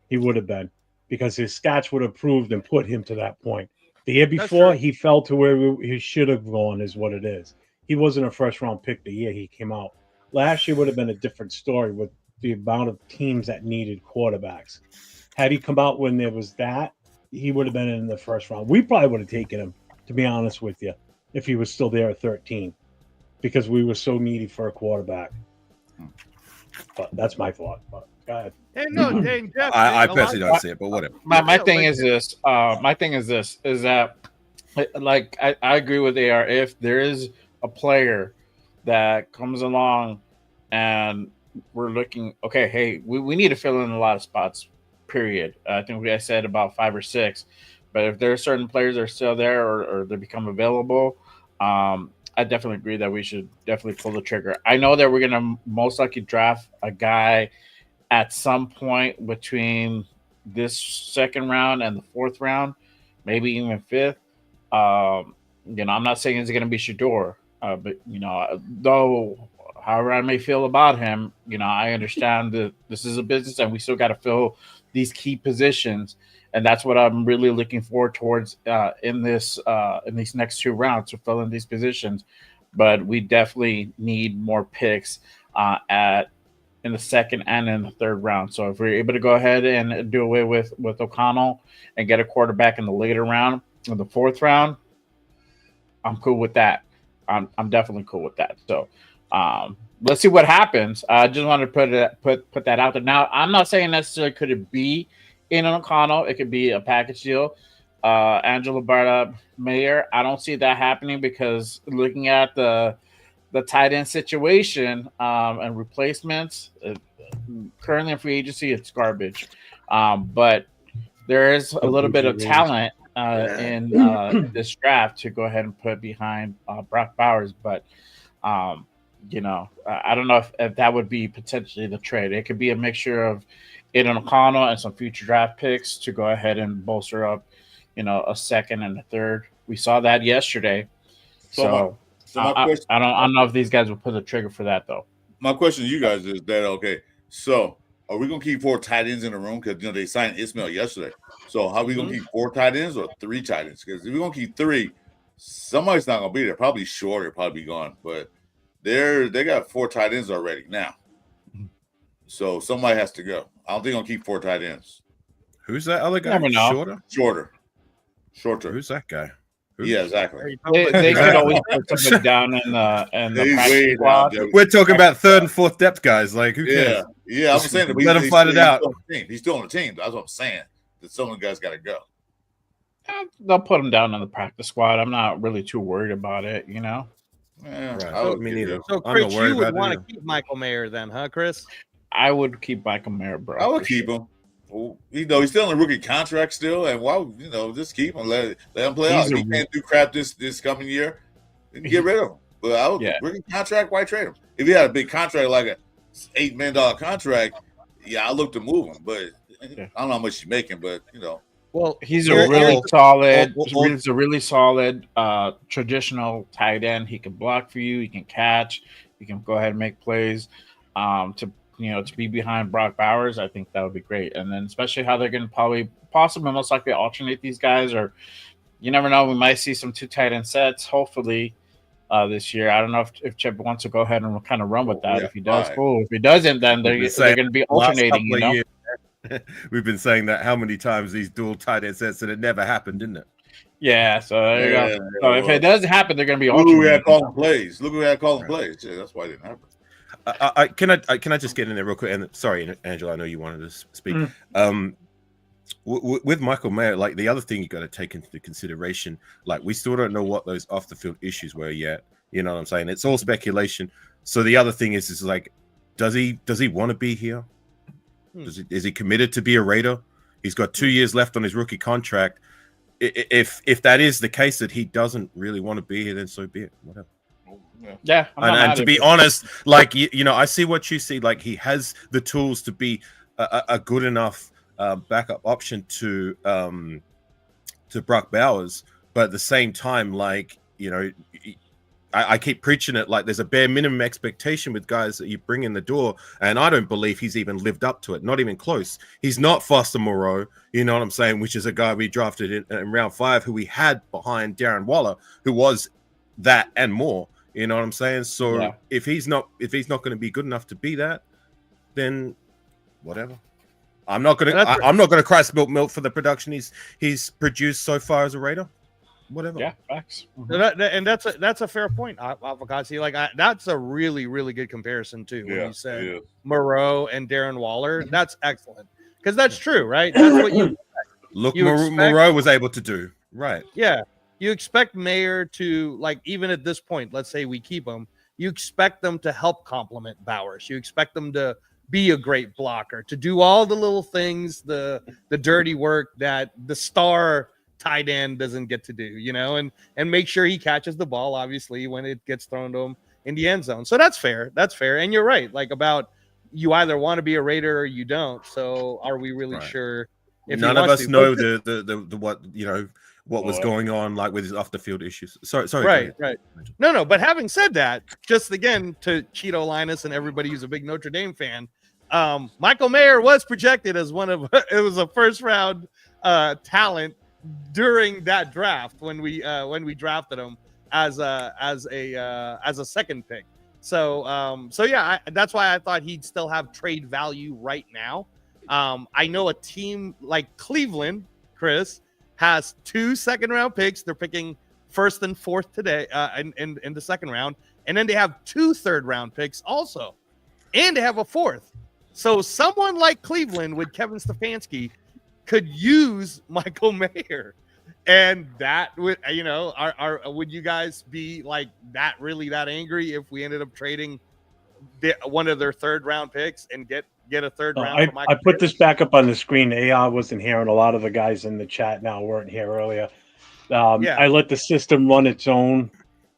he would have been because his stats would have proved and put him to that point. The year before, he fell to where he should have gone is what it is. He wasn't a first-round pick the year he came out. Last year would have been a different story with the amount of teams that needed quarterbacks. Had he come out when there was that, he would have been in the first round. We probably would have taken him, to be honest with you, if he was still there at 13, because we were so needy for a quarterback. But that's my thought. But go ahead. Hey, no, dang, Jeff, I personally don't see it, but whatever. My thing is this. Is that like I agree with AR. If there is a player that comes along and we're looking, okay, hey, we need to fill in a lot of spots, period. I think I said about 5 or 6. But if there are certain players that are still there or they become available, I definitely agree that we should definitely pull the trigger. I know that we're going to most likely draft a guy at some point between this second round and the 4th round, maybe even 5th. I'm not saying it's going to be Shador, but though however I may feel about him, I understand that this is a business and we still got to fill these key positions, and that's what I'm really looking forward towards in these next 2 rounds to fill in these positions. But we definitely need more picks in the second and in the third round. So if we're able to go ahead and do away with O'Connell and get a quarterback in the later round, in the 4th round, I'm cool with that. I'm definitely cool with that. So let's see what happens. I just wanted to put that out there. Now, I'm not saying necessarily could it be in an O'Connell. It could be a package deal. Angela brought up Mayer. I don't see that happening because looking at the tight end situation and replacements, currently in free agency, it's garbage. But there is a little bit of talent in this draft to go ahead and put behind Brock Bowers. But, I don't know if that would be potentially the trade. It could be a mixture of Aiden O'Connell and some future draft picks to go ahead and bolster up, a second and a third. We saw that yesterday. So I don't know if these guys will pull the trigger for that, though. My question to you guys is that, okay, so are we going to keep 4 tight ends in the room? Because, they signed Ismail yesterday. So how are we going to keep 4 tight ends or 3 tight ends? Because if we're going to keep 3, somebody's not going to be there. Probably Short, probably be gone. But they got 4 tight ends already now. So somebody has to go. I don't think I'm going to keep 4 tight ends. Who's that other guy? Shorter. Who's that guy? Yeah, exactly. They could always put somebody down in the practice squad. We're talking about 3rd and 4th depth guys. Like, who cares? Yeah. I'm saying let him fight it out. He's still on the team. That's what I'm saying. That some of the guys got to go. They'll put him down in the practice squad. I'm not really too worried about it. Yeah, right. Me neither. So, Chris, you would want to keep Michael Mayer then, huh, Chris? I would keep Michael Mayer, bro. I would keep him. Well, he's still in a rookie contract still, and why just keep him, let him play out. If he can't do crap this coming year, get rid of him. But I would rookie contract, why trade him? If he had a big contract like a $8 million contract, I look to move him. But I don't know how much he's making, but well, he's a really solid. He's a really solid traditional tight end. He can block for you. He can catch. He can go ahead and make plays. To be behind Brock Bowers, I think that would be great. And then especially how they're going to possibly most likely alternate these guys, or you never know, we might see some 2 tight end sets, hopefully, this year. I don't know if Chip wants to go ahead and kind of run with that. If he does, cool. If he doesn't, then they're going to be alternating, We've been saying that how many times, these dual tight end sets, and it never happened, didn't it? Yeah, so there you go. So if it doesn't happen, they're going to be alternating. Look who we had calling plays. Yeah, that's why it didn't happen. Can I just get in there real quick? And sorry, Angela, I know you wanted to speak. With Michael Mayer, like the other thing you got to take into consideration, like we still don't know what those off the field issues were yet. You know what I'm saying? It's all speculation. So the other thing is like, does he want to be here? Is he committed to be a Raider? He's got 2 years left on his rookie contract. If that is the case, that he doesn't really want to be here, then so be it. Whatever. Yeah, and to be honest, like I see what you see. Like he has the tools to be a good enough backup option to Brock Bowers, but at the same time, like I keep preaching it. Like there's a bare minimum expectation with guys that you bring in the door, and I don't believe he's even lived up to it. Not even close. He's not Foster Moreau. You know what I'm saying? Which is a guy we drafted in round 5, who we had behind Darren Waller, who was that and more. You know what I'm saying? So if he's not going to be good enough to be that, then whatever. I'm not going to cry spilt milk for the production he's produced so far as a Raider. Whatever. Yeah, facts. And that's a fair point, Avocado. Like that's a really, really good comparison too. When you said Moreau and Darren Waller, that's excellent because that's true, right? That's what Moreau was able to do, right? Yeah. You expect Mayer to, like, even at this point, let's say we keep him, you expect them to help complement Bowers. You expect them to be a great blocker, to do all the little things, the dirty work that the star tight end doesn't get to do, and make sure he catches the ball, obviously, when it gets thrown to him in the end zone. So that's fair. That's fair. And you're right, like about you either want to be a Raider or you don't. So are we really sure? None of us know the what what was going on, like with his off the field issues. Sorry. Right. No. But having said that, just again to Cheeto Linus and everybody who's a big Notre Dame fan, Michael Mayer was projected as it was a first round talent during that draft when we drafted him as a second pick. So yeah, that's why I thought he'd still have trade value right now. I know a team like Cleveland, Chris, has 2 second-round picks. They're picking first and fourth today in the second round. And then they have 2 third-round picks also. And they have a fourth. So someone like Cleveland with Kevin Stefanski could use Michael Mayer. And that would, would you guys be like that angry if we ended up trading one of their third-round picks and get a third round? I put this back up on the screen. AR wasn't here, and a lot of the guys in the chat now weren't here earlier. I let the system run its own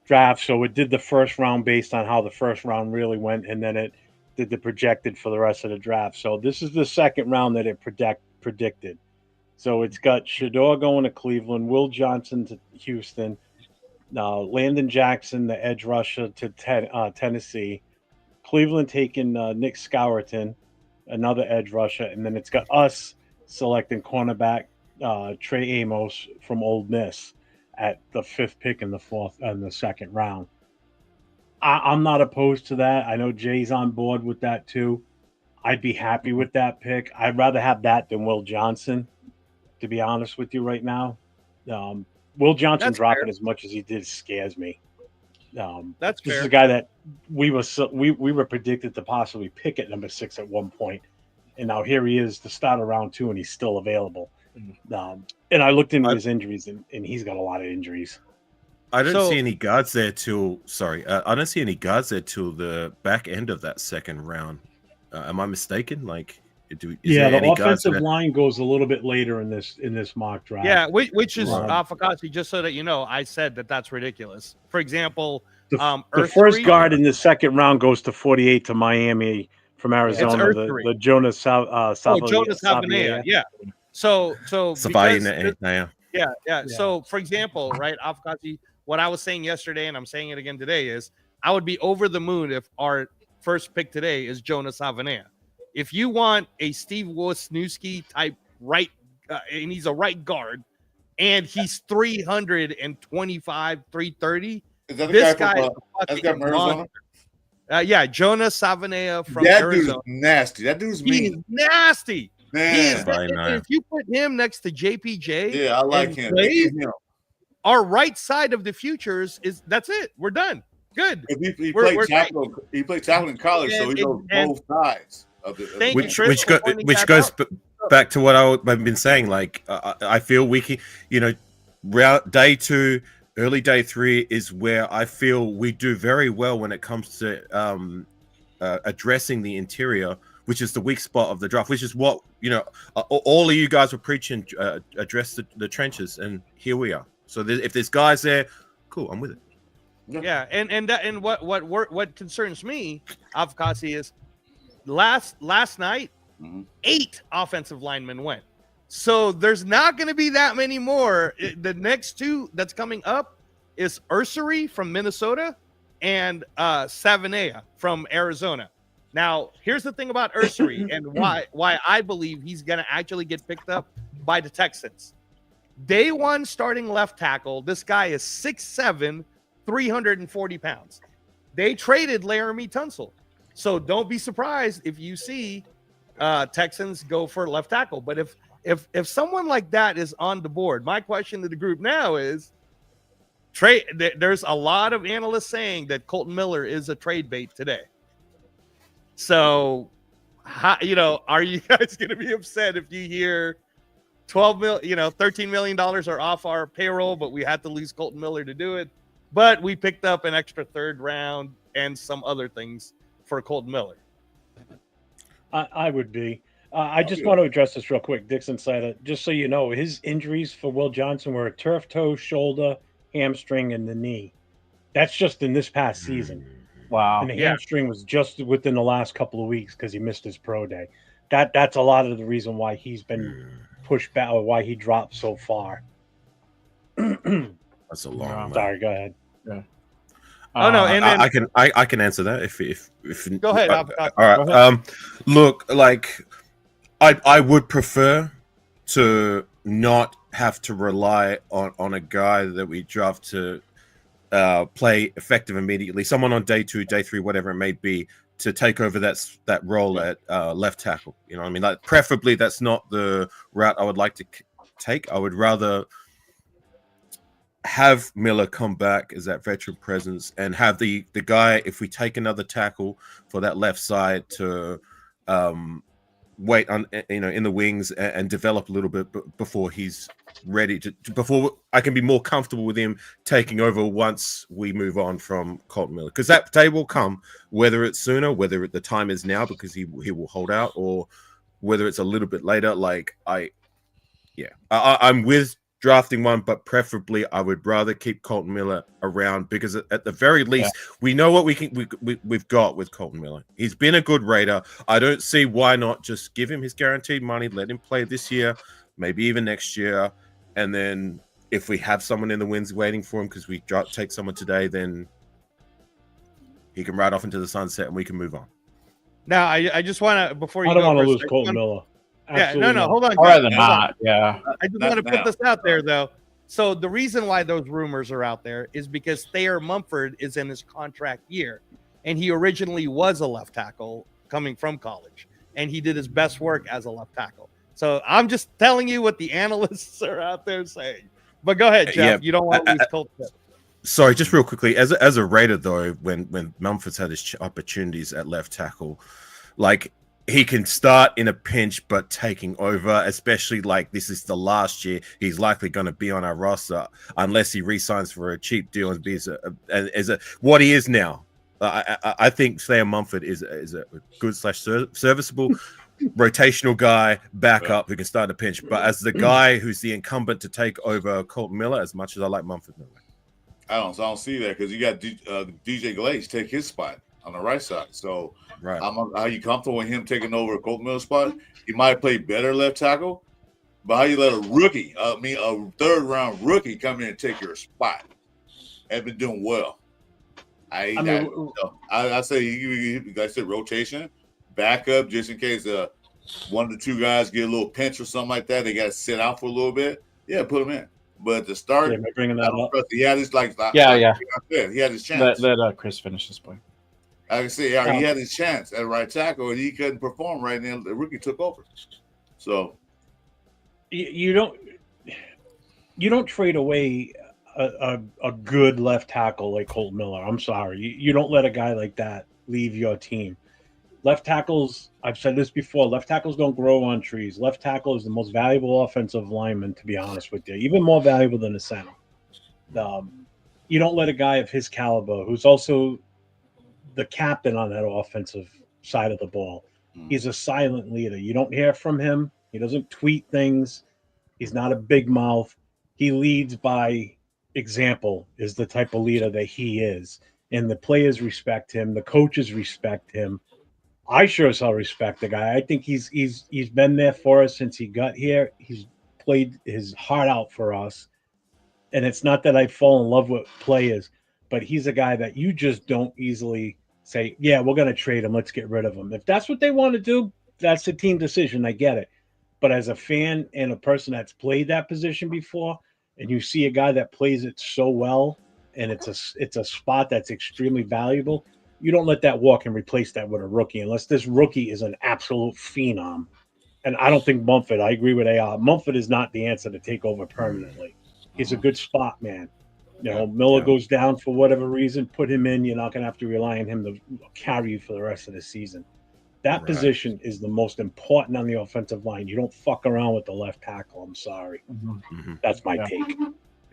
draft, so it did the first round based on how the first round really went, and then it did the projected for the rest of the draft. So this is the second round that it predicted. So it's got Shedeur going to Cleveland, Will Johnson to Houston, Landon Jackson, the edge rusher, to Tennessee, Cleveland taking Nick Scourton, another edge rusher, and then it's got us selecting cornerback Trey Amos from Ole Miss at the 5th pick in the second round. I'm not opposed to that. I know Jay's on board with that too. I'd be happy with that pick. I'd rather have that than Will Johnson, to be honest with you right now. Will Johnson dropping as much as he did scares me. That's this fair. is a guy that we were predicted to possibly pick at number 6 at one point, and now here he is to start round 2, and he's still available. And I looked into his injuries, and he's got a lot of injuries. I don't see any guards there till I don't see any guards there till the back end of that second round. Am I mistaken? The offensive line goes a little bit later in this mock draft. Yeah, which is Fakasi, just so that you know, I said that's ridiculous. For example, the first guard in the second round goes to 48 to Miami from Arizona. The Jonas Savania. Yeah. So yeah. So for example, right, Fakasi, what I was saying yesterday, and I'm saying it again today, is I would be over the moon if our first pick today is Jonas Savania. If you want a Steve Wisniewski type right, and he's a right guard, and he's 325, 330, this guy is a fucking monster. Jonas Savania from Arizona. Dude is nasty. That dude's mean. He's nasty. Man. If you put him next to JPJ, I like him. Our right side of the futures that's it. We're done. Good. He played tackle in college, so he knows both sides. Which goes back to what I've been saying. Like, I feel we can, day 2, early day 3 is where I feel we do very well when it comes to addressing the interior, which is the weak spot of the draft, which is what all of you guys were preaching. Address the trenches, and here we are. So if there's guys there, cool, I'm with it. Yeah, and what concerns me, Avkasi, is last night, 8 offensive linemen went. So there's not going to be that many more. The next 2 that's coming up is Ursary from Minnesota and Savania from Arizona. Now, here's the thing about Ursary and why I believe he's going to actually get picked up by the Texans. Day 1 starting left tackle, this guy is 6'7", 340 pounds. They traded Laramie Tunsil. So don't be surprised if you see Texans go for left tackle. But if someone like that is on the board, my question to the group now is, there's a lot of analysts saying that Colton Miller is a trade bait today. So, are you guys going to be upset if you hear $13 million are off our payroll, but we had to lose Colton Miller to do it? But we picked up an extra third round and some other things for Colton Miller. I would be. I just want to address this real quick. Dixon Sider, just so you know, his injuries for Will Johnson were a turf toe, shoulder, hamstring, and the knee. That's just in this past season. Wow. And the hamstring was just within the last couple of weeks because he missed his pro day. That's a lot of the reason why he's been pushed back or why he dropped so far. That's a long. Sorry, go ahead. Yeah. Oh no, and then I can answer that if go ahead. all right. Look, like I would prefer to not have to rely on a guy that we draft to play effective immediately. Someone on day 2, day 3, whatever it may be, to take over that role at left tackle. You know what I mean? Like, preferably that's not the route I would like to take. I would rather have Miller come back as that veteran presence and have the guy, if we take another tackle for that left side, to wait on, in the wings and develop a little bit before he's ready before I can be more comfortable with him taking over once we move on from Colton Miller, because that day will come, whether it's sooner, whether the time is now because he will hold out, or whether it's a little bit later. Like I'm with drafting one, but preferably I would rather keep Colton Miller around, because at the very least we know what we've got with Colton Miller. He's been a good Raider. I don't see why not just give him his guaranteed money, let him play this year, maybe even next year, and then if we have someone in the wings waiting for him because we take someone today, then he can ride off into the sunset and we can move on. Now I just want to, before you I don't go, want to Chris, lose Colton Miller. Absolutely no, hold on. I'd rather not. Yeah. I just want to put this out there, though. So the reason why those rumors are out there is because Thayer Mumford is in his contract year, and he originally was a left tackle coming from college, and he did his best work as a left tackle. So I'm just telling you what the analysts are out there saying. But go ahead, Jeff. Yeah, you don't want to lose Colton. Sorry, just real quickly, as a Raider though, when Mumford's had his opportunities at left tackle, like, he can start in a pinch, but taking over, especially like this is the last year he's likely going to be on our roster unless he re-signs for a cheap deal and be as what he is now. I think Thayer Mumford is a good / serviceable rotational guy, backup who can start in a pinch. But as the guy who's the incumbent to take over Colton Miller, as much as I like Mumford, I don't see that, because you got DJ Glaze take his spot on the right side. So right. Are you comfortable with him taking over Colton Miller's spot? He might play better left tackle, but how you let a rookie, a 3rd round rookie, come in and take your spot? Have been doing well. I say, like I said, rotation, backup, just in case one of the 2 guys get a little pinch or something like that. They got to sit out for a little bit. Yeah, put him in. But to start, bringing that up. He had his he had his chance. Let Chris finish this point. I can say, he had his chance at right tackle, and he couldn't perform right now. The rookie took over. So you don't trade away a good left tackle like Colton Miller. I'm sorry, you don't let a guy like that leave your team. Left tackles, I've said this before, left tackles don't grow on trees. Left tackle is the most valuable offensive lineman, to be honest with you, even more valuable than a center. You don't let a guy of his caliber, who's also the captain on that offensive side of the ball. He's a silent leader. You don't hear from him. He doesn't tweet things. He's not a big mouth. He leads by example, is the type of leader that he is. And the players respect him. The coaches respect him. I sure as hell respect the guy. I think he's been there for us since he got here. He's played his heart out for us. And it's not that I fall in love with players, but he's a guy that you just don't easily say, yeah, we're going to trade him. Let's get rid of him. If that's what they want to do, that's a team decision. I get it. But as a fan and a person that's played that position before, and you see a guy that plays it so well, and it's a spot that's extremely valuable, you don't let that walk and replace that with a rookie unless this rookie is an absolute phenom. And I don't think Mumford, I agree with AR, Mumford is not the answer to take over permanently. He's a good spot man. Miller goes down for whatever reason, put him in. You're not going to have to rely on him to carry you for the rest of the season. That position is the most important on the offensive line. You don't fuck around with the left tackle. I'm sorry. That's my take.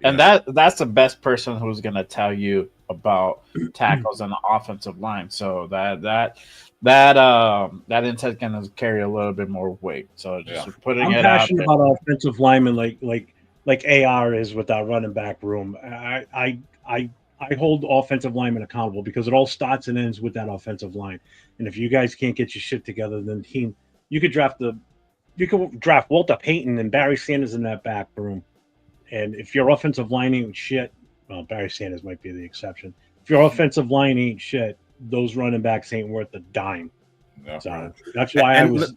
And that's the best person who's going to tell you about tackles on the offensive line. So that intent can carry a little bit more weight. So just putting I'm it out passionate there. about offensive linemen like AR is with our running back room. I hold offensive linemen accountable because it all starts and ends with that offensive line. And if you guys can't get your shit together, then you could draft Walter Payton and Barry Sanders in that back room, And if your offensive line ain't shit, well, Barry Sanders might be the exception. If your offensive line ain't shit, those running backs ain't worth a dime. No, So right. that's why I And was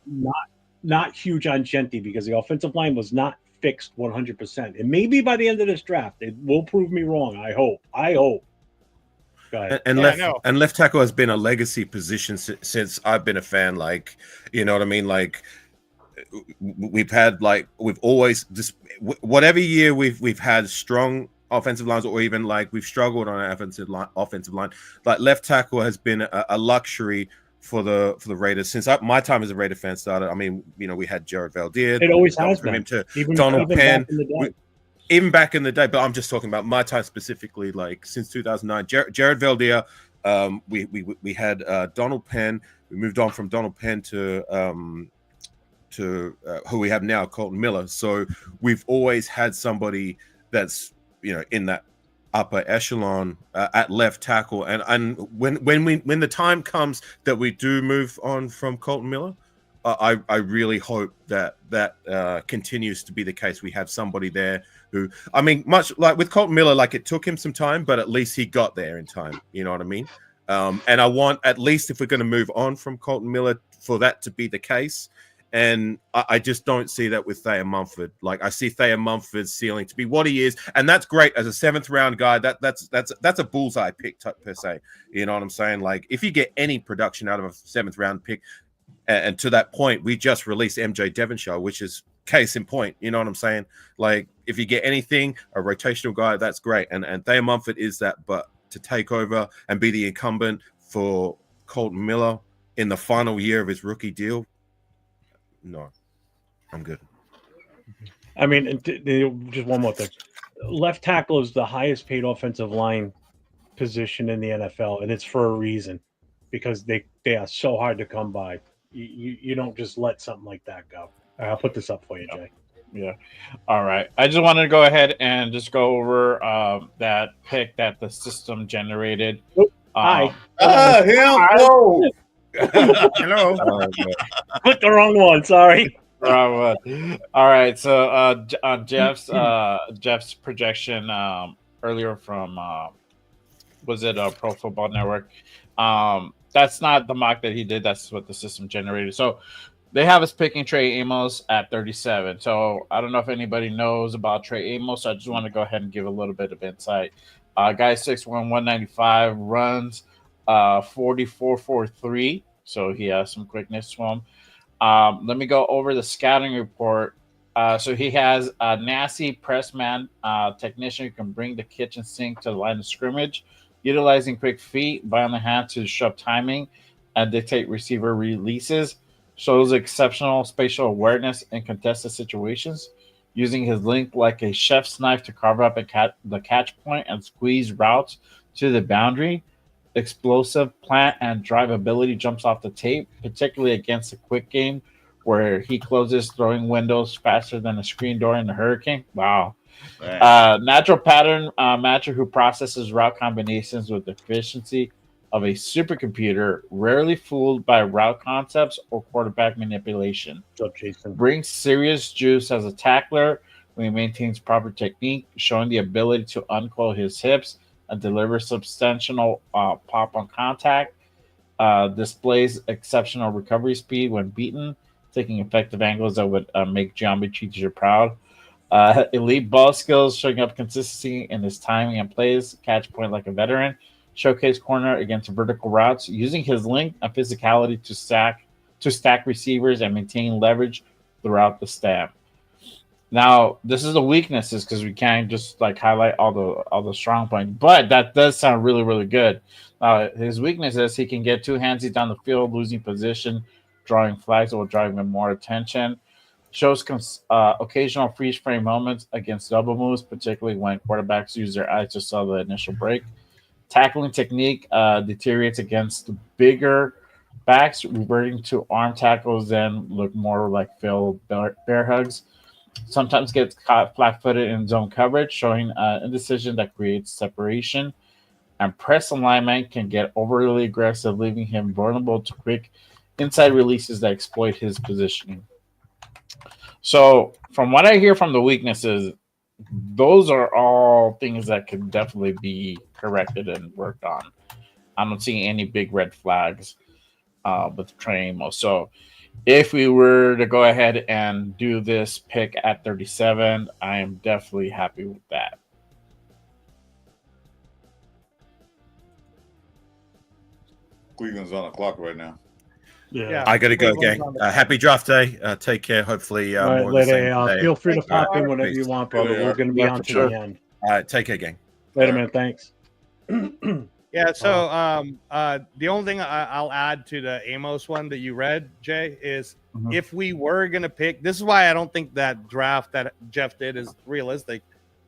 not huge on Genti, because the offensive line was not fixed 100%. And maybe by the end of this draft, it will prove me wrong. I hope. Go ahead. And left tackle has been a legacy position since I've been a fan. Like, you know what I mean? Like, we've always just whatever year we've had strong offensive lines, or even like we've struggled on an offensive line. Like left tackle has been a luxury for the Raiders since my time as a Raider fan started. I mean, you know, we had Jared Valdir. It always has from been. him to Even Donald Penn. back in the day. Even back in the day, but I'm just talking about my time specifically, like since 2009. Jared Valdir, we had Donald Penn. We moved on from Donald Penn to who we have now, Colton Miller. So we've always had somebody that's, you know, in that upper echelon at left tackle. And when the time comes that we do move on from Colton Miller, I really hope that continues to be the case. We have somebody there who, I mean, much like with Colton Miller, like it took him some time, but at least he got there in time. You know what I mean? And I want, at least if we're going to move on from Colton Miller, for that to be the case. And I just don't see that with Thayer Mumford. Like I see Thayer Mumford's ceiling to be what he is, and that's great as a 7th round guy. That's a bullseye pick per se. You know what I'm saying? Like if you get any production out of a 7th round pick, and to that point, we just released MJ Devonshire, which is case in point. You know what I'm saying? Like if you get anything, a rotational guy, that's great. And Thayer Mumford is that. But to take over and be the incumbent for Colton Miller in the final year of his rookie deal, no, I'm good. I mean, just one more thing. Left tackle is the highest paid offensive line position in the NFL, and it's for a reason, because they are so hard to come by. You don't just let something like that go. I'll put this up for you, Jay. Yeah. All right. I just wanted to go ahead and just go over that pick that the system generated. Hi. Him. Whoa. Hello. Click the wrong one. Sorry. Wrong one. All right. So on Jeff's projection earlier from was it Pro Football Network? That's not the mock that he did. That's what the system generated. So they have us picking Trey Amos at 37. So I don't know if anybody knows about Trey Amos. So I just want to go ahead and give a little bit of insight. Guy 6'1", 195, runs 44.43. So he has some quickness to him. Let me go over the scouting report. So he has a nasty press man technician who can bring the kitchen sink to the line of scrimmage, utilizing quick feet, violent hand to disrupt timing and dictate receiver releases. Shows exceptional spatial awareness in contested situations, using his length like a chef's knife to carve up the catch point and squeeze routes to the boundary. Explosive plant and drive ability jumps off the tape, particularly against a quick game where he closes throwing windows faster than a screen door in a hurricane. Wow. Natural pattern matcher who processes route combinations with the efficiency of a supercomputer, rarely fooled by route concepts or quarterback manipulation. Brings serious juice as a tackler when he maintains proper technique, showing the ability to uncoil his hips and deliver substantial pop on contact. Displays exceptional recovery speed when beaten, taking effective angles that would make geometry teacher proud. Elite ball skills, showing up consistency in his timing and plays, catch point like a veteran. Showcase corner against vertical routes, using his length and physicality to stack receivers and maintain leverage throughout the staff. Now, this is the weaknesses because we can't just like highlight all the strong points, but that does sound really, really good. His weakness is he can get too handsy down the field, losing position, drawing flags that will drive him more attention. Shows occasional freeze frame moments against double moves, particularly when quarterbacks use their eyes to sell the initial break. Tackling technique deteriorates against the bigger backs, reverting to arm tackles, then look more like failed bear hugs. Sometimes gets caught flat-footed in zone coverage, showing indecision that creates separation. And press alignment can get overly aggressive, leaving him vulnerable to quick inside releases that exploit his positioning. So, from what I hear from the weaknesses, those are all things that can definitely be corrected and worked on. I don't see any big red flags with Trey Amos. So if we were to go ahead and do this pick at 37, I am definitely happy with that. Cleveland's on the clock right now. Yeah. I got to go, Cleveland's gang. on the Happy draft day. Take care. Hopefully, All right, more of the same later. today. Feel free to Thank you. pop in whenever you Peace. want, brother. Yeah, We're going to be yeah, on for to sure. the end. All right, take care, gang. Later, man. Thanks. Yeah. So the only thing I'll add to the Amos one that you read, Jay, is Mhm. if we were gonna pick, this is why I don't think that draft that Jeff did is realistic.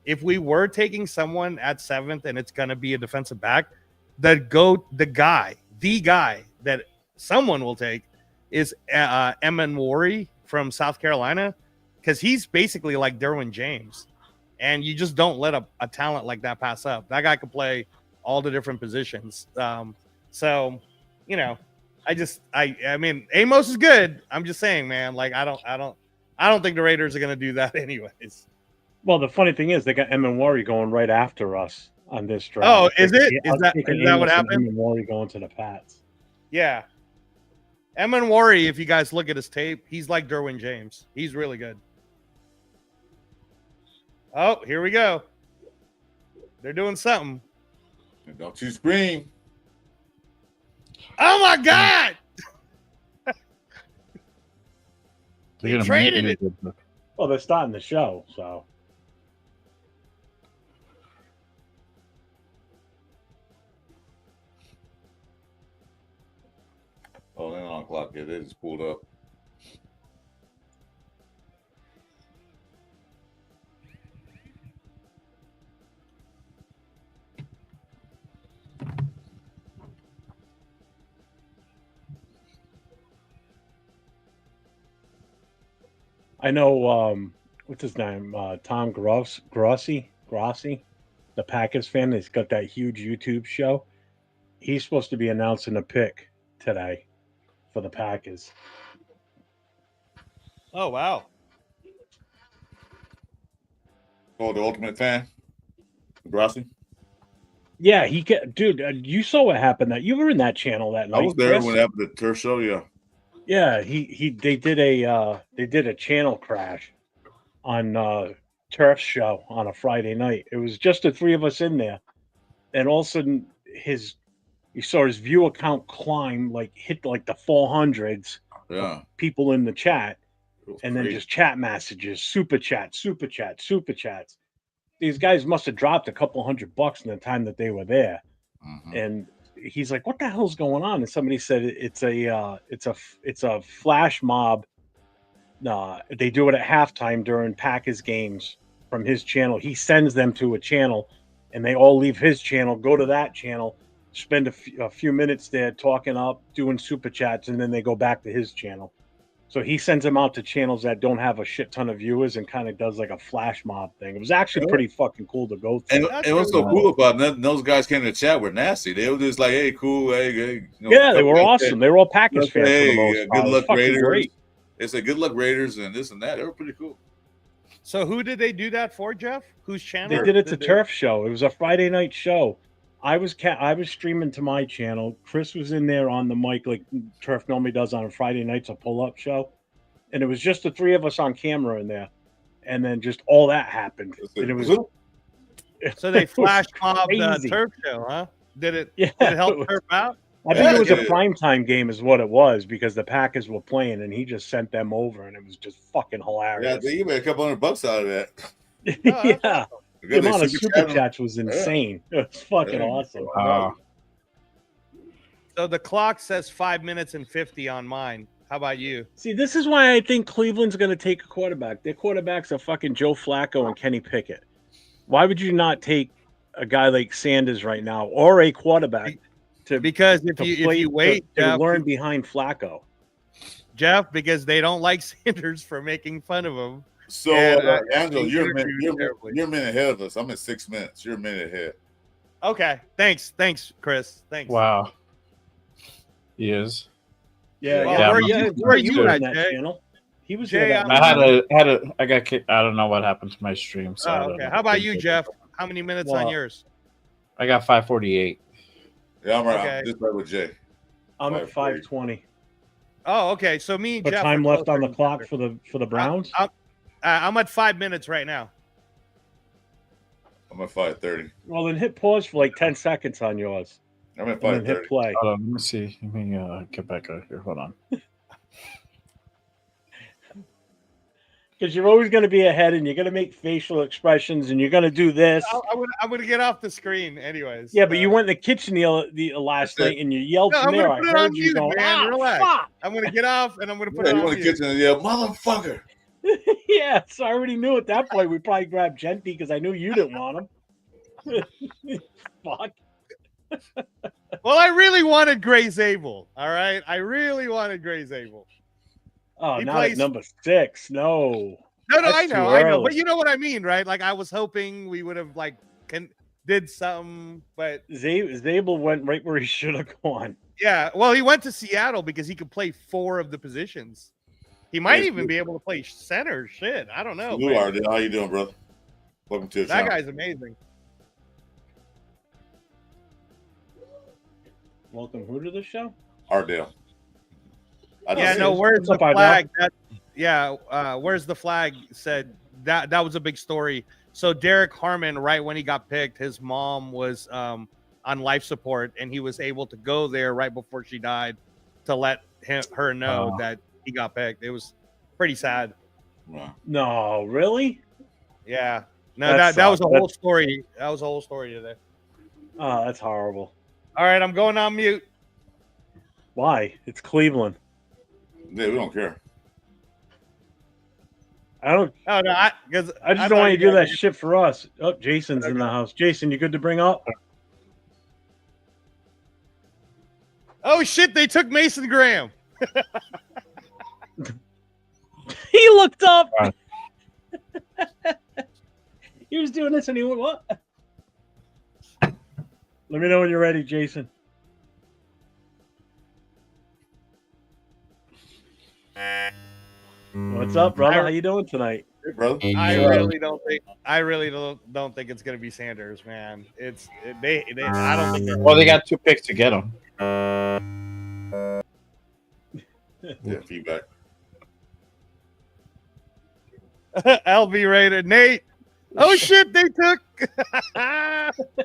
If we were taking someone at 7th and it's gonna be a defensive back, the guy that someone will take is Emin Wari from South Carolina, because he's basically like Derwin James, and you just don't let a talent like that pass up. That guy could play all the different positions. So, you know, I mean, Amos is good. I'm just saying, man. Like, I don't think the Raiders are gonna do that anyways. Well, the funny thing is, they got Emin Wari going right after us on this draft. Oh, is it? I was Is taking that what Amos and happened? Emin Wari going to the Pats. Yeah. Emin Wari, if you guys look at his tape, he's like Derwin James. He's really good. Oh, here we go. They're doing something. And don't you scream. Oh my God! They're They gonna traded mute it. me. Well, they're starting the show, so. Oh, they're on the clock. Yeah, they just pulled up. I know, what's his name? Tom Grossi, the Packers fan. He's got that huge YouTube show. He's supposed to be announcing a pick today for the Packers. Oh wow! Oh, the Ultimate Fan. Grassi. Yeah, dude. You saw what happened. That you were in that channel that night. I was there Chris. when it happened at the Turf Show. Yeah. Yeah, they did a channel crash on Turf's show on a Friday night. It was just the three of us in there, and all of a sudden you saw his view account climb, like hit like the 400s. Yeah. People in the chat, It was and then crazy. just chat messages, super chats. These guys must have dropped a couple $100 in the time that they were there, Mhm. and he's like, "What the hell's going on?" And somebody said it's a flash mob. They do it at halftime during Packers games from his channel. He sends them to a channel, and they all leave his channel, go to that channel, spend a few minutes there talking up, doing super chats, and then they go back to his channel. So he sends them out to channels that don't have a shit ton of viewers and kind of does like a flash mob thing. It was actually pretty fucking cool to go through. And what's so cool about it, those guys came to chat were nasty. They were just like, "Hey, cool, hey." Yeah, they were awesome. They were all Packers fans for the Hey, most good part. It was luck fucking Raiders. great. They said, "Good luck Raiders," and this and that. They were pretty cool. So who did they do that for, Jeff? Whose channel? They did it to Turf Show. It was a Friday night show. I was streaming to my channel. Chris was in there on the mic like Turf normally does on Friday nights, a pull-up show. And it was just the three of us on camera in there. And then just all that happened. And it was So they flash mobbed the crazy. Turf Show, huh? Did it Yeah, help it was- Turf out? I think it was a Yeah. primetime game is what it was because the Packers were playing and he just sent them over and it was just fucking Yeah, hilarious. you made a couple $100 out of that. Yeah. The Good, they amount of super super chat chats was insane. It was fucking Yeah. awesome. So the clock says 5 minutes and 50 on mine. How about you? See, this is why I think Cleveland's going to take a quarterback. Their quarterbacks are fucking Joe Flacco and Kenny Pickett. Why would you not take a guy like Sanders right now or a quarterback Because if you wait, to Jeff, learn behind Flacco? because they don't like Sanders for making fun of him. So, And, Angelo, he you're a interviewed minute, terribly. you're a minute ahead of us. I'm at 6 minutes. You're a minute ahead. Okay, thanks, Chris. Thanks. Wow. He is. Yeah, Well, Yeah, where I'm- are you at, in that Jay? channel. He was Jay, there. I got kicked. I don't know what happened to my stream. So I don't okay. know. How about you, Jeff? How many minutes on yours? I got 548. Yeah, I'm right. Okay. I'm just right with Jay. I'm at 520. Oh, okay. So me and But Jeff. time are left on the closer. clock for the Browns. I'm at 5 minutes right now. I'm at 5:30. Well, then hit pause for like 10 seconds on yours. I'm at And then hit 5:30. play. Hold on, let me see. Let me get back out here. Hold on. Because you're always going to be ahead, and you're going to make facial expressions, and you're going to do this. I'm gonna get off the screen, anyways. Yeah, but you went in the kitchen the last night, and you yelled No, from I'm there. gonna I put it on heard you mute, going, man. Relax. fuck. I'm gonna get off, and I'm gonna put Yeah, it you on in the mute. kitchen and yell, motherfucker. Yeah, so I already knew at that point we probably grabbed Genty because I knew you didn't want him. Fuck. Well, I really wanted Gray Zabel. All right, I really wanted Gray Zabel. Oh, He not plays- at number 6. No. No, That's I too know, early. but you know what I mean, right? Like I was hoping we would have did something, but Zabel went right where he should have gone. yeah. Well, he went to Seattle because he could play 4 of the positions. He might Hey, even be able to play center. Shit, I don't know. Blue but Ardell, how you doing, brother? Welcome to the that channel. guy's amazing. Welcome who to the show? Ardell. Yeah, no. Where's What's the up, Ardell? flag? Where's the flag? Said that was a big story. So Derek Harmon, right when he got picked, his mom was on life support, and he was able to go there right before she died to let her know that he got picked. It was pretty sad. Wow. No, really? Yeah. No, That that was a sucks. whole story. That was a whole story today. Oh, that's horrible. All right, I'm going on mute. Why? It's Cleveland. Yeah, we don't care. I don't. Oh no, I just don't want you to do that shit for us. Oh, Jason's in the house. Jason, you good to bring up? Oh shit! They took Mason Graham. He looked up. He was doing this, and he went, "What?" Let me know when you're ready, Jason. What's up, brother? How you doing tonight? Hey, brother. I really don't think it's gonna be Sanders, man. They I don't think they're Well, they got 2 picks to get him. Yeah, feedback. LV Raider. Nate. Oh shit, they took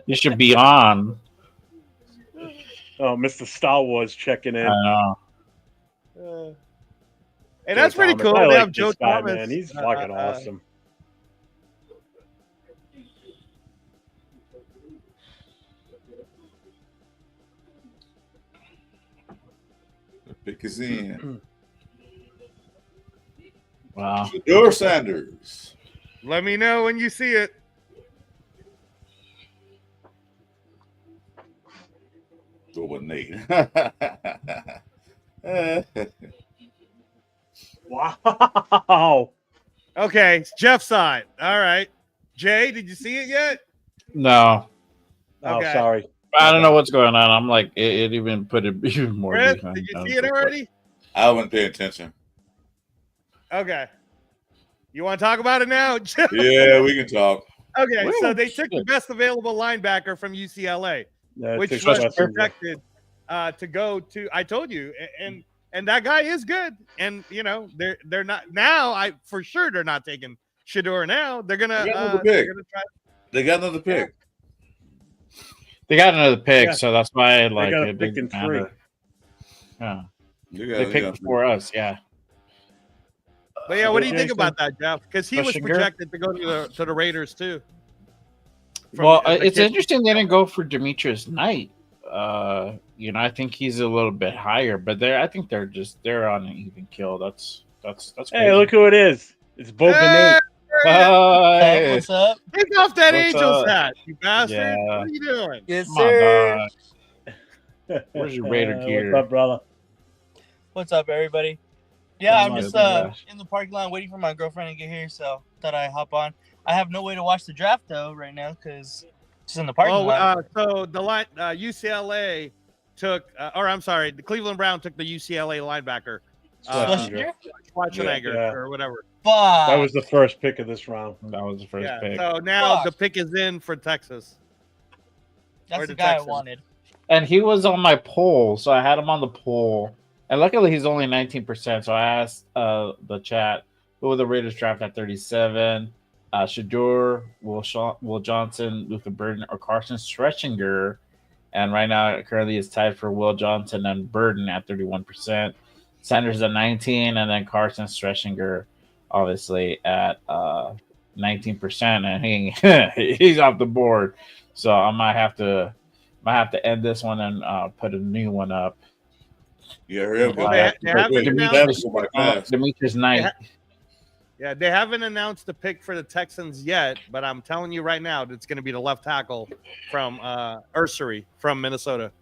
You should be on. Oh, Mr. Star Wars checking in. I know. and that's pretty Thomas. cool. I They like have Joe this guy, Thomas. man. He's fucking awesome. The pick is in. Wow. Shador Sanders. Let me know when you see it. Go with Nate. Wow. Okay, it's Jeff's side. All right. Jay, did you see it yet? No. Oh, Okay. sorry. I don't know what's going on. I'm like, it even put it even more. Chris, behind. did you see it already? I wasn't paying attention. Okay. You want to talk about it now? Yeah, we can talk. Okay, Whoa, so they took the shit. best available linebacker from UCLA, Yeah, which it's was expressive. projected to go to. I told you, and that guy is good. And you know, they're not now. I for sure they're not taking Shador now. They're gonna. They got another They're pick. gonna try. They got another pick. They got another pick, Yeah. so that's why like got a it pick in didn't 3. matter. Yeah, They they picked before us. Yeah. But yeah, what do you think Jason? about that, Jeff? Because he was Question, Garrett? projected to go to the Raiders too. From Well, the it's kid- interesting they didn't go for Demetrius Knight. You know, I think he's a little bit higher, but I think they're on an even kill. That's crazy. Hey, look who it is. It's Bo Hey, Hey, Hey, what's up? take off that What's Angels up? hat, you bastard! Yeah. What are you doing? Yes, come on, sir. dog. Where's your Raider gear? What's up, brother? What's up, everybody? Yeah, Come I'm on, just gosh. in the parking lot waiting for my girlfriend to get here, so thought I'd hop on. I have no way to watch the draft though right now because just in the parking lot. So the line UCLA took, or I'm sorry, the Cleveland Brown took the UCLA linebacker Schwarzenegger Yeah. or whatever. That was the first pick of this round. That was the first pick. So now the pick is in for Texas. That's the guy I wanted. And he was on my poll, so I had him on the poll. And luckily, he's only 19%. So I asked the chat, who will the Raiders draft at 37? Shador, Will Johnson, Luther Burden, or Carson Stretchinger? And right now, currently, it's tied for Will Johnson and Burden at 31%. Sanders at 19, and then Carson Stretchinger, obviously, at 19%. And he's off the board. So I might have to end this one and put a new one up. Yeah, Demetrius Knight. Yeah, they haven't announced the pick for the Texans yet, but I'm telling you right now, it's going to be the left tackle from Ursery from Minnesota.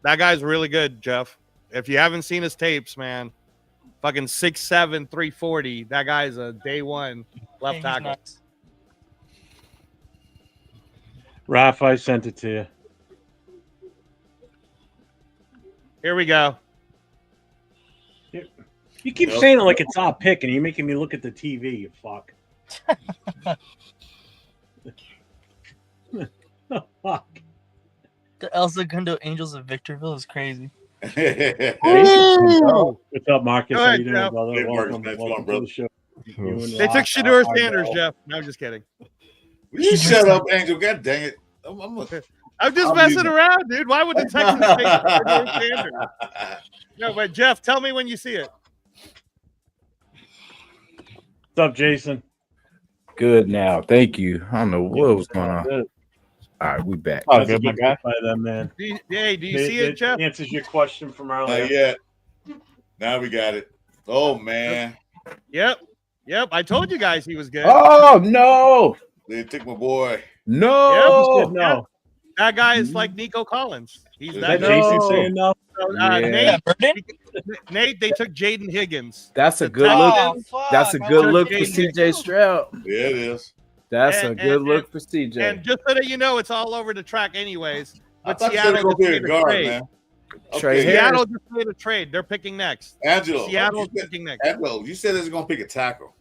That guy's really good, Jeff. If you haven't seen his tapes, man, fucking 6'7", 340. That guy's a day one left tackle. Nuts. Raph, I sent it to you. Here we go. You keep saying it like it's our pick, and you're making me look at the TV, you fuck. Oh, fuck. The El Segundo Angels of Victorville is crazy. What's up, Marcus? How you doing, brother? Hey, Marcus, Welcome brother. to the show. They took Shador Sanders, Jeff. No, I'm just kidding. You shut up, Angel. God dang it. I'm just messing around, dude. Why would the Texans take Shador Sanders? No, but Jeff, tell me when you see it. What's up, Jason? Good now. Thank you. I don't know what was going on. Good. All right, we back. Oh, good, my guy. By them, man. Do you see it, Jeff? Answers your question from earlier. Not yet. Now we got it. Oh, man. Yep. I told you guys he was good. Oh, no. They took my boy. No. Yep. No. That guy is like Nico Collins. He's Is that that good. Jason saying no? So, Yeah. Nate, they took Jaden Higgins. That's a The good Texans- look. That's a good look for CJ Stroud. Yeah, it is. That's a And- good and- look for CJ. And just so that you know, it's all over the track anyways. I But thought you said Seattle going to just be a made a guard, trade. man. Trey Okay. Harris. Seattle just made a trade. They're picking next. Angelo, Seattle's you said, picking next. Angelo, you said it's going to pick a tackle.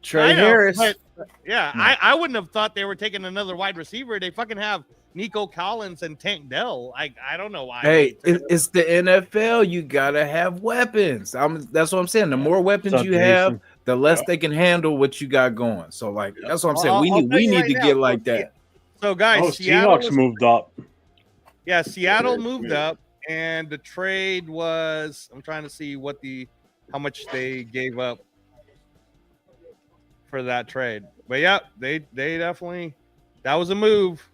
Trey I know, Harris. but, yeah, I wouldn't have thought they were taking another wide receiver. They fucking have Nico Collins and Tank Dell. I don't know why. Hey, it's the NFL. You gotta have weapons. That's what I'm saying. The more weapons What's up, you have, Jason? the less they can handle what you got going. So, like, that's what I'm saying. I'll We tell you need right to now, get like that. So, guys, Oh, Seattle Seahawks moved up. Yeah, Seattle Yeah, moved yeah. up, and the trade was. I'm trying to see how much they gave up for that trade. But yeah, they definitely that was a move.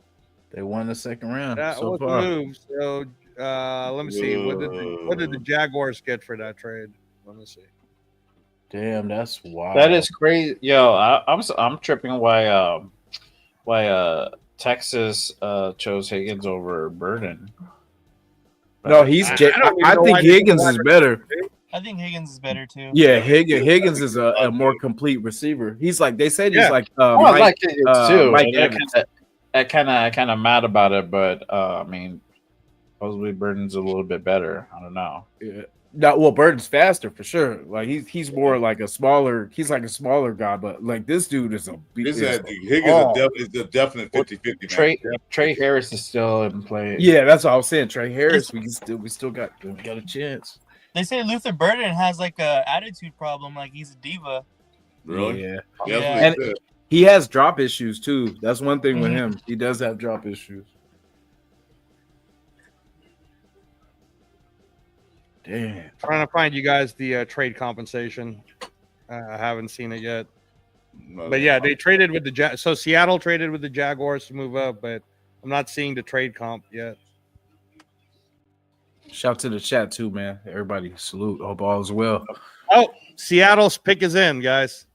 They won the second round That so was far. a move. So let me see. What did the Jaguars get for that trade? Let me see. Damn, that's wild. That is crazy. Yo, I'm tripping why Texas chose Higgins over Burden. No, he's. I don't even I know think why they Higgins did is that. better. I think Higgins is better too. Yeah, Higgins is a more complete receiver. He's like they said. He's Yeah. like Oh, I Mike, like Higgins too. Mike I Evans. kind of mad about it, but I mean, supposedly Burden's a little bit better. I don't know. Yeah. No, well, Burden's faster for sure. Like he's more like a smaller. He's like a smaller guy, but like this dude is a. Higgins is is a definite 50-50, man. Trey Harris is still in play. Yeah, that's what I was saying. Trey Harris, we still got a chance. They say Luther Burden has like a attitude problem, like he's a diva. Really? Yeah. Yeah. And he has drop issues too. That's one thing with him. He does have drop issues. Damn. Trying to find you guys the trade compensation. I haven't seen it yet. But yeah, they traded with the so Seattle traded with the Jaguars to move up, but I'm not seeing the trade comp yet. Shout to the chat too, man. Everybody salute. Hope all is well. Oh, Seattle's pick is in, guys.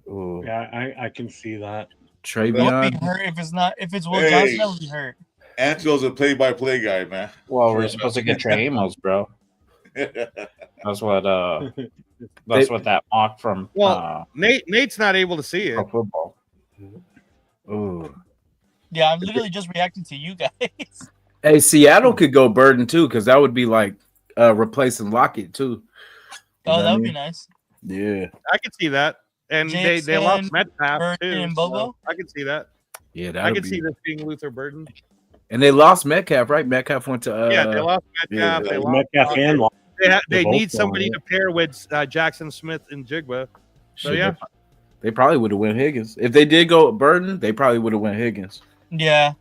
Ooh. Yeah, I can see that. Trey That would Beyond. be hurt if it's Will Hey. Johnson. That would be hurt. Angelo's a play-by-play guy, man. Well, we're supposed to get Trey Amos, bro. That's what that mock from Well, Nate's not able to see it. Pro Football. Ooh. Yeah, I'm literally just reacting to you guys. Hey, Seattle could go Burden too, because that would be like replacing Lockett too. Oh, that would be nice. Yeah, I can see that. And they lost Metcalf Burton, too. and Bobo. So I can see that. yeah, I can see this being Luther Burden. And they lost Metcalf, right? Metcalf went to Yeah, they lost Metcalf. Yeah, they lost Metcalf and Lockett. They both need gone, somebody yeah. to pair with Jackson Smith and Jigba. So Shit, yeah, they probably would have went Higgins. If they did go Burton, they probably would have went Higgins. Yeah.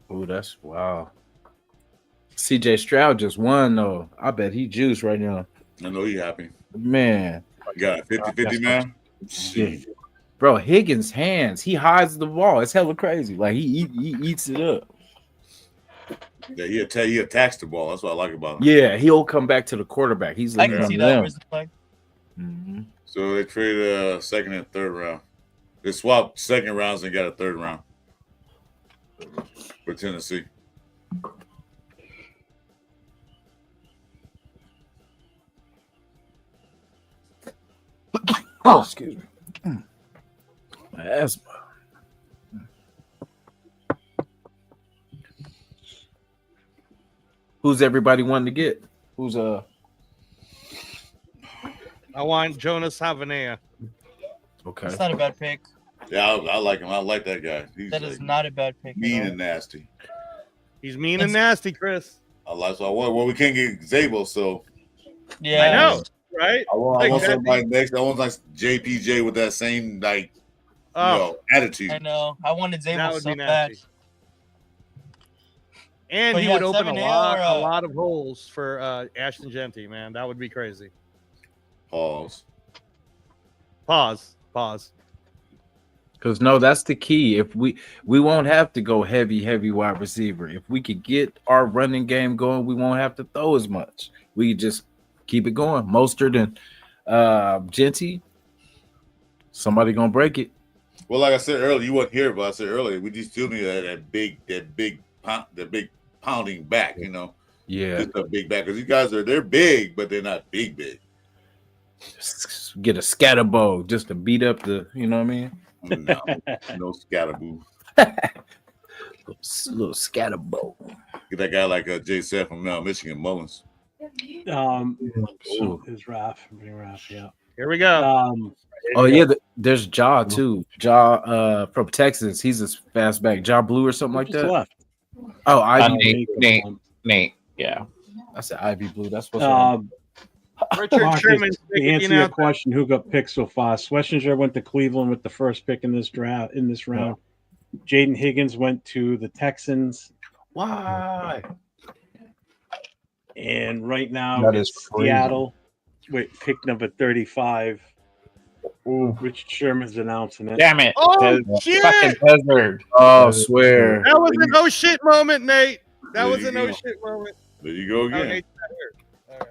Oh, that's wow. CJ Stroud just won though. I bet he juiced right now. I know you happy. Man. I got 50-50 now. Yeah. Bro, Higgins' hands, he hides the ball. It's hella crazy. Like he eats it up. Yeah, he attacks the ball. That's what I like about him. Yeah, he'll come back to the quarterback. He's I can see that. Where's the flag? Mm-hmm. So they traded second and third round. They swapped second rounds and got a third round for Tennessee. Oh, excuse me. My asthma. Who's everybody wanting to get? Who's I want Jonas Havanea. Okay. That's not a bad pick. Yeah, I like him. I like that guy. He's That is not a bad pick. mean and nasty. He's mean and nasty, Chris. I like. So well, we can't get Zabel, so Yeah. I know, right? I want Like, somebody next. I want like JPJ with that same like attitude. I know. I wanted That Zabel would so be bad. nasty. And But he yeah, would open 7A a or, lot of holes for Ashton Genty, man. That would be crazy. Pause. Pause. Because no, that's the key. If we won't have to go heavy wide receiver. If we could get our running game going, we won't have to throw as much. We just keep it going. Mostert and Genty, somebody gonna break it. Well, like I said earlier, you wasn't here, but I said earlier, we just still need that big pounding back. You know, Yeah, just a big back because these guys they're big, but they're not big. just get a scatterbo just to beat up the. You know what I mean? No scatterboo. Little scatterbo. Get that guy like Jay said from Michigan Mullins. Is Raf? Yeah. Here we go. Oh yeah, there's Ja too. Ja from Texas. He's a fast back. Ja Blue or something like that. Left. Oh, Ivy Nate. Yeah. I said Ivy Blue. That's what's Richard Marcus, Sherman. to answer your question, who got picked so far? Schlesinger went to Cleveland with the first pick in this draft. In this round, Jaden Higgins went to the Texans. Why? And right now, That is it's crazy. Seattle. Wait, pick number 35. Richard Sherman's announcing it. Damn it. Oh, Des- shit! Fucking Desert. Oh, swear. That was an oh shit moment, Nate. That There was you an oh go. shit moment. There you go Oh, again. Nate's not here. All right.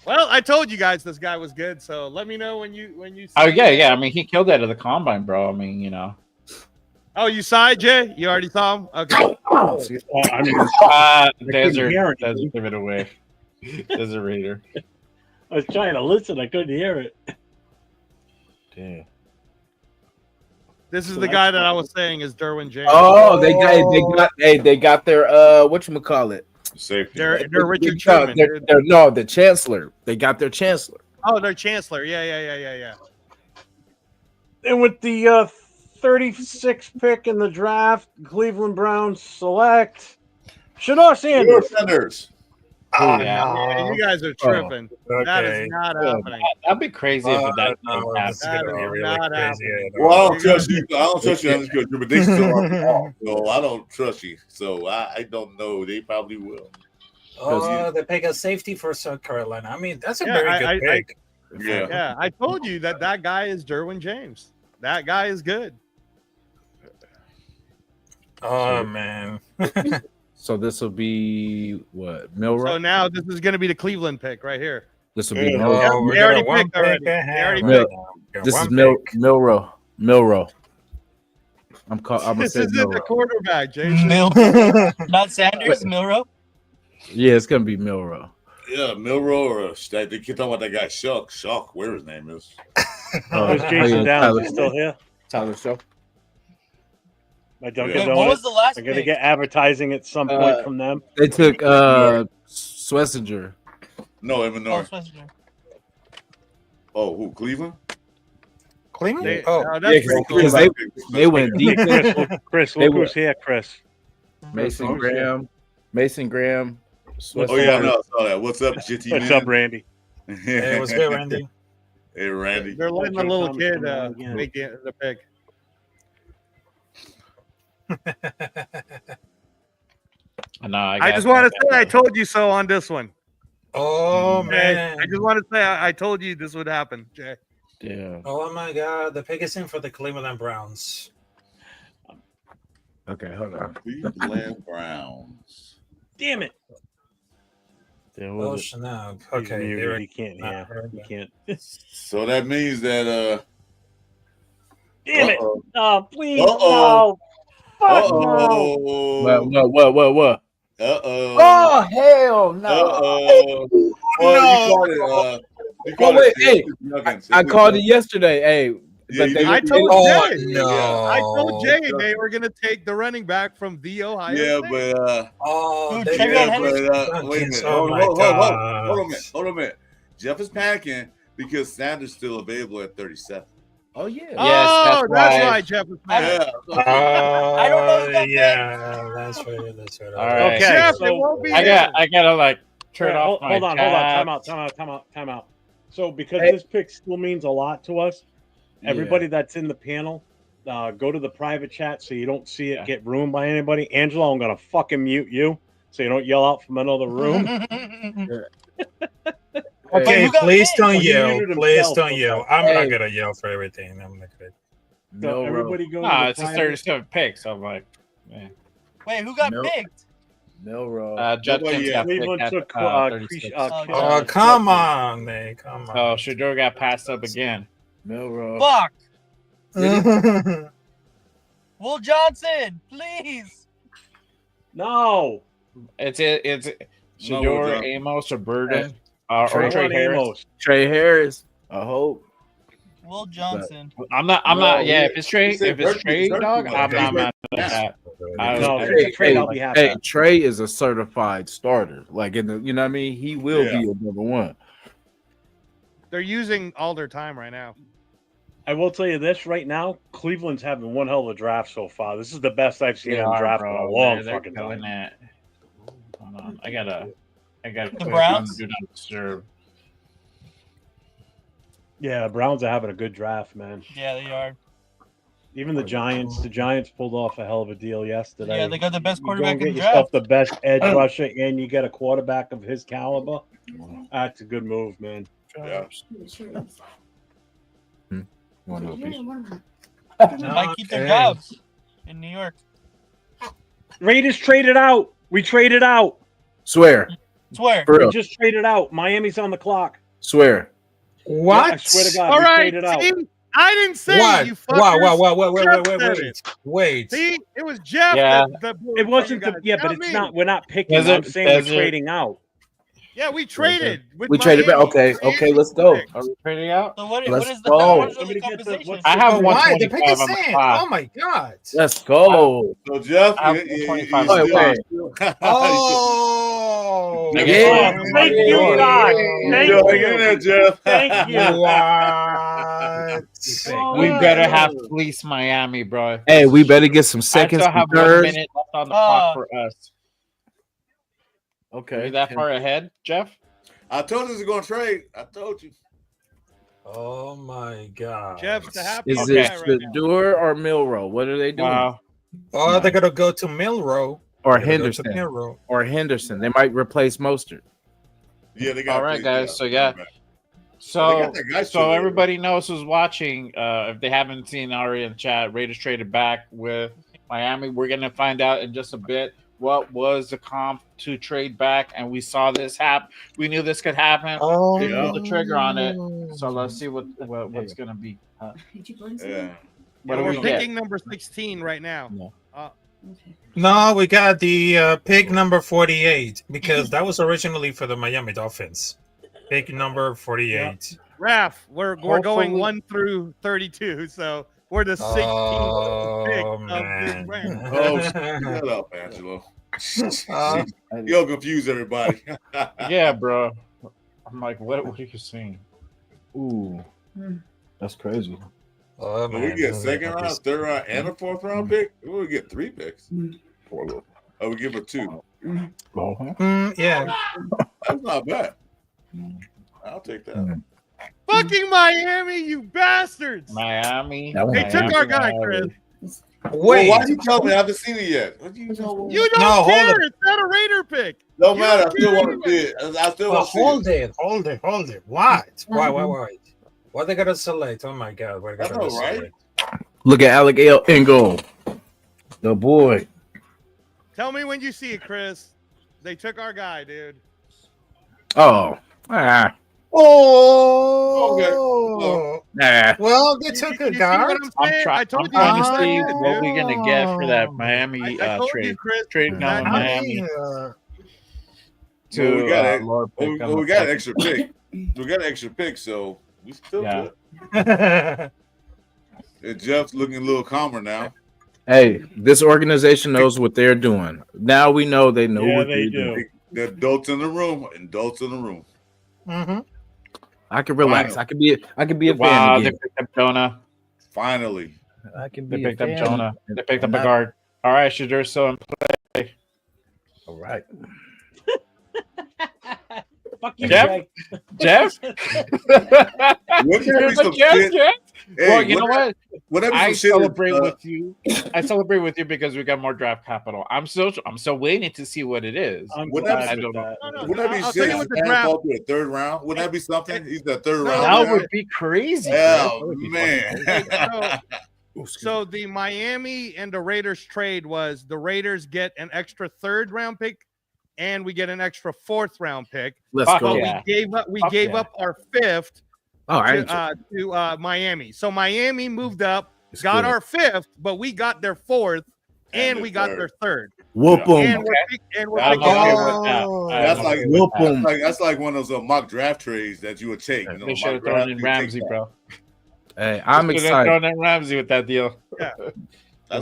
Well, I told you guys this guy was good, so let me know when you see Oh yeah. I mean, he killed that at the combine, bro. I mean, you know. Oh, you saw it, Jay? You already saw him? Okay. I mean, Desert. hear Desert, anything. give it away. Desert Raider. I was trying to listen. I couldn't hear it. Damn. This is the guy that I was saying is Derwin James. Oh, they got their whatchamacallit. Safety. They're Richard No, Sherman. dude. the chancellor. They got their chancellor. Oh, they're Chancellor. Yeah. And with the 36th pick in the draft, Cleveland Browns select Shador Sanders. Sanders. Oh, Yeah, you guys are tripping. That is not happening. That'd be crazy if that no, didn't this is happen. gonna be is really not crazy. happening. Well, I don't trust you. I don't trust you because your predictions are wrong. So I don't trust you. So I don't know. They probably will. Oh, they pick a safety for South Carolina. I mean, that's a Yeah, very good pick. Yeah. Yeah, I told you that guy is Derwin James. That guy is good. Oh man. So this will be what So Milrow. now this is going to be the Cleveland pick right here. This will be Oh, Milrow. we they got already a one picked already. pick They ahead already right picked. now. Got This one is pick. Milrow. I'm gonna This say isn't the Milrow. quarterback, Jason. Not Sanders, Milrow. Yeah, it's gonna be Milrow. Yeah, Milrow or they keep talking about that guy Shuck, whatever his name is. Where's Jason Downs? He's still here? Tyler Show. My Dunkin' Yeah. Donuts. What was the last I'm gonna pick? get advertising at some point from them. They took Schlesinger. No, Oh, Eminor. Schlesinger. Oh, who? Cleveland? Cleveland? They, Oh, that's Yeah, pretty cool. because they went deep. Chris, They look were- who's here, Chris. Mason Who's here? Graham. Oh Schlesinger. yeah, no, I saw that. What's up, Jitty What's man? up, Randy? hey, what's good, Randy? Hey, Randy. They're letting the Jay little Thomas kid coming out again. make the pick. No, I just want to say I told you so on this one. Oh, Jay, man. I just want to say I told you this would happen, Jay. Yeah. Oh, my God. The pick is in for the Cleveland Browns. Okay, hold on. Cleveland Browns. Damn it! Oh, snap. He's Okay. muted. there He can't not hear. heard He that. can't. So that means that Damn it! uh-oh. Oh, please, Uh-oh. no! Fuck no! What? Uh-oh. Oh hell no! Uh-oh. Well, you called it. You called wait, it. hey, I called it yesterday. Hey, Yeah, but I told Oh, Jay. no. I told Jay they were going to take the running back from the Ohio Yeah, State. but Oh, Dude, they Trayvon yeah, Henderson. but wait a minute. Oh, Hold my on God. a minute. Jeff is panicking because Sanders still available at 37. oh yeah. Yes, Oh, that's right. right, Jeff was mad. Yeah. I don't know who got yeah, that's right. All right. Okay, Jeff, so it won't be I gotta like turn Yeah, off my hold on. Time out. So because Hey. this pick still means a lot to us, everybody that's in the panel, go to the private chat so you don't see it get ruined by anybody. Angelo, I'm gonna fucking mute you so you don't yell out from another room. Okay, who got please picked? don't Well, he yell. muted Please himself, don't okay. yell. I'm Hey. not gonna yell for everything. I'm not gonna. So No, everybody go to No, the it's just private. 37 picks. I'm like, man. Wait, who got Nope. picked? Milrow. Judkins got picked Cleveland at took 36. Oh, come on, man. Come So on. Shador got passed up again. Milrow. Fuck. Will Johnson, please. No, It's No, Shador, we're done. Amos, or Burden, or I Trey want Harris. Amos. Trey Harris. I hope. Will Johnson. I'm not. No, Yeah, he- if it's Trey, he said Burton- dog, Burton- I'm Burton- not mad Burton- at that. No, I- if it's a trade, I'll be happy. Hey, Trey is a certified starter. Like in the, you know what I mean? He will Yeah. be a number one. They're using all their time right now. I will tell you this right now: Cleveland's having one hell of a draft so far. This is the best I've seen them draft in a long They're fucking killing time. it. Hold on, I gotta. The Browns? Do not disturb. Yeah, Browns are having a good draft, man. Yeah, they are. Even the Giants pulled off a hell of a deal yesterday. Yeah, they got the best You go and quarterback in get the yourself draft. the best edge rusher, and you get a quarterback of his caliber. That's a good move, man. Yeah. They might keep their jobs in New York. Raiders traded out. We traded out. Swear. Swear. For We real. just traded out. Miami's on the clock. Swear. What? I swear to God, All we right, traded out. see, I didn't say What? you fuckers. Wait. See, it was Jeff. Yeah. that It wasn't you the guys, but it's me. not. We're not picking. Desert- I'm saying we're Desert. trading out. Yeah, we traded. With We traded back. Miami. Okay, let's go. Are we trading out? So what Let's is the go. what is the Somebody get the- compensation? what's I have But why? The pick 125 is on the in. clock. Oh my God. Let's go. So Jeff, I have you 25 Wait, wait. Oh. I Yeah. guess- Thank you, Yeah. God. Thank Yo, you. get in there, Jeff. Thank you. What? We better have fleece Miami, bro. Hey, we better get some I seconds still and have 1 thirds. minute left on the clock for us. Are Okay. we that far ahead, Jeff? I told you it was going to trade. I told you. Oh my God. Jeff's the happy Is guy it right now. Shador or Milrow? What are they doing? Wow. Oh, they're gonna go to Milrow. Or They're gonna go to Henderson. Milrow. Or Henderson. They might replace Mostert. Yeah, they got. All right, guys. So, yeah. They So, got that guy so still there. everybody knows who's watching. If they haven't seen already in the chat, Raiders traded back with Miami. We're gonna find out in just a bit what was the comp to trade back, and we saw this happen. We knew this could happen. Oh, We pulled the trigger on it. So let's see what's gonna be. Yeah. What And do we're we get? picking number 16 right now. No. No, we got the pick number 48 because that was originally for the Miami Dolphins. Pick number 48. Raph, we're going Hopefully- 1 through 32. So for the 16th pick Oh, of this man. round. Oh, shut up, Angelo. You'll confuse everybody. Yeah, bro. I'm like, what are you saying? Ooh, that's crazy. Oh, But we man. get second round, third round, and a fourth round pick. We get 3 picks. Oh, we give her 2. Yeah. That's not bad. I'll take that. Fucking Miami, you bastards! Miami. They took our guy, Chris. Well, why you tell me? I haven't seen it yet. What do you know? You don't No, hold care. it. It's not a Raider pick. Don't You matter. I don't still care want to see it. I still Well, want to see hold it. it. What? Why? What they gotta select? Oh my God! What they I gotta know, select? right? Look at Alec Engel, the boy. Tell me when you see it, Chris. They took our guy, dude. Oh, Oh, nah. well, they took a You see guard. what I'm saying? I I'm told you trying it's to that see good, what dude. we're gonna get for that Miami I told trade. you, Chris. Trade it's down that to good. Miami Well, to we got it. Lord pick on We the got an second. extra pick. We got an extra pick, so we still Yeah. good. And Jeff's looking a little calmer now. Hey, this organization knows what they're doing. Now we know they know Yeah, what they they're do. doing. The adults in the room. Adults in the room. Mm-hmm. I can relax. Finally. I can be a fan Wow, they again. picked up Jonah. Finally. I can They be a picked up fan. Jonah. They picked up a Not- guard. All right, Shadur, so in play. All right. Fuck you, Jeff? Jay. Jeff? Wouldn't that be You're some the Jeff, shit? Jeff? Hey, Well, you know what? Wouldn't that be I some shit? celebrate with you. I celebrate with you because we got more draft capital. I'm still waiting to see what it is. I'm Wouldn't glad that I with don't know. that. No, no, Wouldn't that be I'll tell shit? you what the If draft. fall to a third round. Wouldn't that be something? He's the third No, round. That now. would be crazy. Chris. That Oh would be man. fucking So the Miami and the Raiders trade was the Raiders get an extra 3rd round pick, and we get an extra 4th round pick. Let's Fuck go. yeah. We Fuck gave yeah. up our 5th All right. to Miami. So Miami moved up, It's got good. our 5th, but we got their 4th, and And we the got third. their 3rd. Whoop Yeah. them. And we're I'm picking okay up. with that. That's I'm like okay with Whoop that. 'em. that's like one of those mock draft trades that you would take. You know, They should mock have thrown draft, in you take Ramsey, that. bro. Hey, I'm They should have excited. thrown in Ramsey with that deal. That's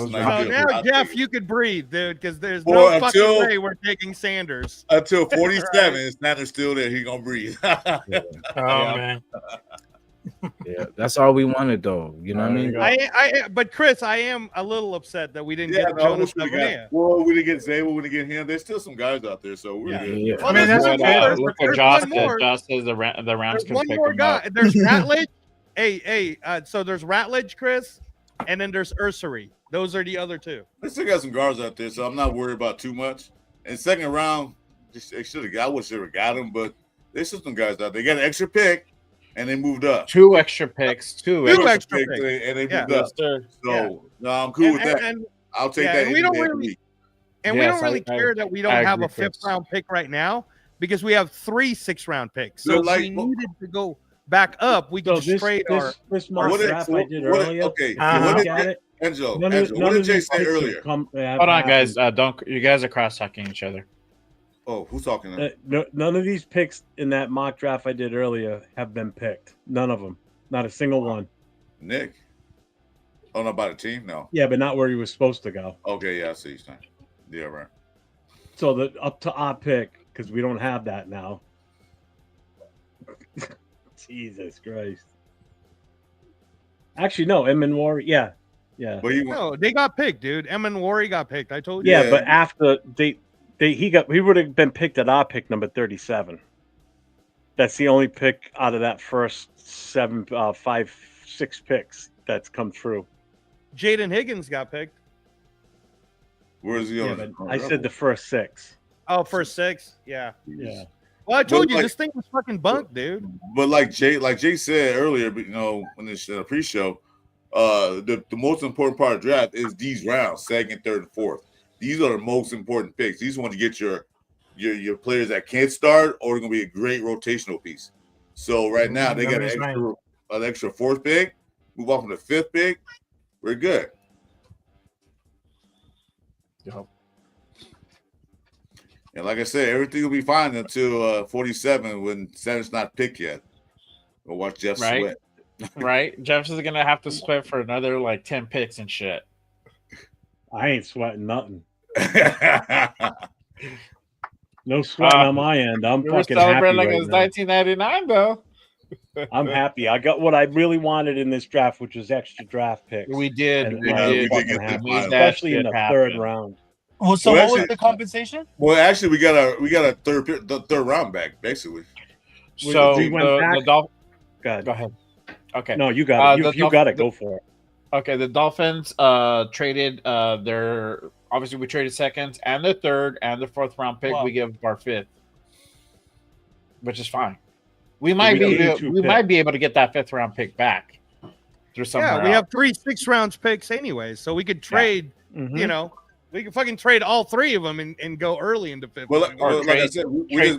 Those a So nice deal. now, I'll Jeff, take it. you could breathe, dude, because there's Or no until- fucking way we're taking Sanders. Until 47, Sanders still there. He gonna breathe. Oh Yeah. man. Yeah, that's all we wanted, though. You know what I mean? But Chris, I am a little upset that we didn't Yeah, get no, Jonas we Lavinia. well, we didn't get Zabel, we didn't get him. There's still some guys out there, so we're good. Yeah. Well, I mean, there's that's one okay. more. Look There's what Josh one says. more. Josh says the Rams There's can one pick more him guy. up. There's Ratledge. So there's Ratledge, Chris, and then there's Ursery. Those are the other 2. They still got some guards out there, so I'm not worried about too much. And second round, they should have got. I would have got him, but there's still some guys out there. They got an extra pick, and they moved up. 2 extra picks. Two extra extra picks. and they Yeah. moved up. sir. So no, I'm cool with that. And I'll take yeah, that. and we any don't day of the really- week. we Yes, don't really I care that we don't I have a agree, 5th Chris. round pick right now because we have 3 6th-round picks. So They're if like- we needed to go back up, we So could just trade our. this mock What did- draft I did what- earlier. okay, if you Uh-huh. what look did- at it, Angelo, none what of did Jay these say picks have earlier? Hold on, guys. Don't you guys are cross talking each other? Oh, who's talking now? None of these picks in that mock draft I did earlier have been picked. None of them. Not a single one. Nick. Oh, not by the team? No. Yeah, but not where he was supposed to go. Okay, yeah, I see you saying. Yeah, right. So the up to our pick, because we don't have that now. Jesus Christ. Actually, no, Emin War, yeah. But he went, No, they got picked, dude. Emin Wari got picked. I told you. Yeah, Yeah. but after he would have been picked at our pick number 37. That's the only pick out of that first 6 picks that's come through. Jaden Higgins got picked. where is he Yeah, on? but I said the first 6. Oh, first 6. Yeah. Yeah. Well, I told But you like- this thing was fucking bunk, dude. But like Jay said earlier, but you know, in this pre-show, the most important part of draft is these rounds, 2nd, 3rd, and 4th. These are the most important picks. These want to get your players that can't start or are going to be a great rotational piece. So right now they got an extra 4th pick. Move on from the 5th pick. We're good. Yep. And like I said, everything will be fine until 47 when Saturday's not picked yet. We'll watch Jeff Right. sweat. right? Jefferson's gonna have to sweat for another like 10 picks and shit. I ain't sweating nothing. No sweating on my end. I'm You were fucking happy celebrating like right it was now. 1999, though. I'm happy. I got what I really wanted in this draft, which was extra draft picks. We did. And We I'm did. we did fucking get happy, that especially in shit the happen. third round. Well, so Well, what was actually- the compensation? Well, actually, we got a third round back basically. So We went back. the Dolphins. Go Go ahead. Okay. No, you got it. You got it. the- Go for it. Okay, the Dolphins traded their obviously we traded seconds and the third and the fourth round pick. Wow. We give our fifth, which is fine. We might we be gave you two we might be able to get that fifth round pick back through somewhere. Yeah, we else. have 3 6-round picks anyway, so we could trade. Mhm. You know, we could fucking trade all 3 of them and go early into fifth. Well, if we want. like I said, we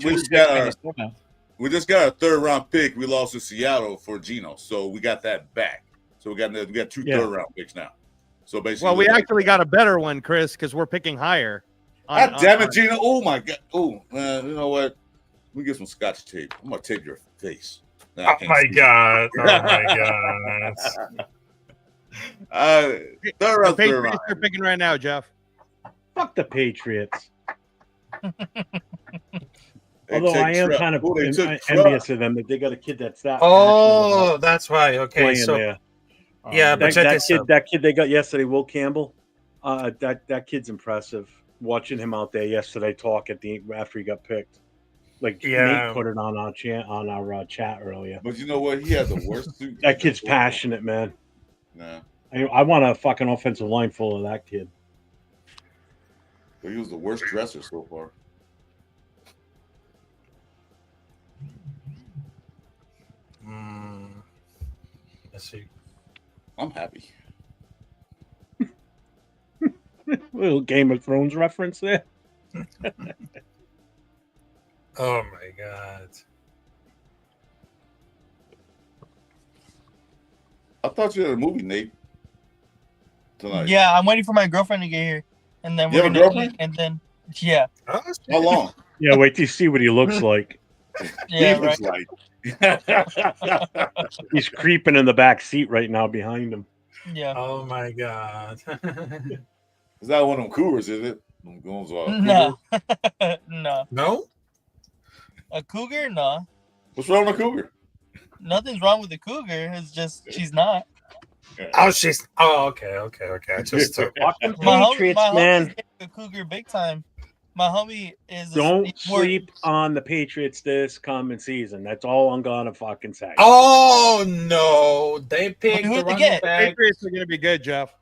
just got our third round pick. We lost to Seattle for Geno, so we got that back. So we got 2 Yeah. third round picks now. So basically, Well, we actually got a better one, Chris, because we're picking higher. God damn it, Gino! Oh my god! Oh man, you know what? Let me get some Scotch tape. I'm gonna tape your face. Nah, I Oh can't my see. god! Oh my god! Third The round, third Patriots round. are picking right now, Jeff. Fuck the Patriots. They Although took I am Trump. kind of Oh, they took envious Trump. of them that they got a kid that's that. Oh, that's right. Okay, playing so there. yeah, but check this out. That kid they got yesterday, Will Campbell. That kid's impressive. Watching him out there yesterday talk after he got picked, like Yeah. Nate put it on our chat earlier. But you know what? He had the worst suit. That kid's passionate, man. Nah, I want a fucking offensive line full of that kid. but he was the worst dresser so far. Let's see. I'm happy. Little Game of Thrones reference there. Oh my god! I thought you had a movie, Nate. Tonight. Yeah, I'm waiting for my girlfriend to get here, and then You we're have a gonna girlfriend? eat, and then yeah, Oh, How long? Yeah, wait till you see what he looks like. yeah, He right. looks like. He's creeping in the back seat right now behind him. Yeah. Oh my god! Is that one of them cougars? Is it? Them goons are No, cougar? no, No. a cougar? No, What's wrong with a cougar? nothing's wrong with the cougar. It's just she's not. Oh, she's. Oh, okay. I just took. Fucking My Patriots, homie's man. getting a cougar big time. My homie is. Don't he's more- sleep on the Patriots this coming season. That's all I'm gonna fucking say. Oh no! They picked who'd the they running get? back. Patriots are going to be good, Jeff.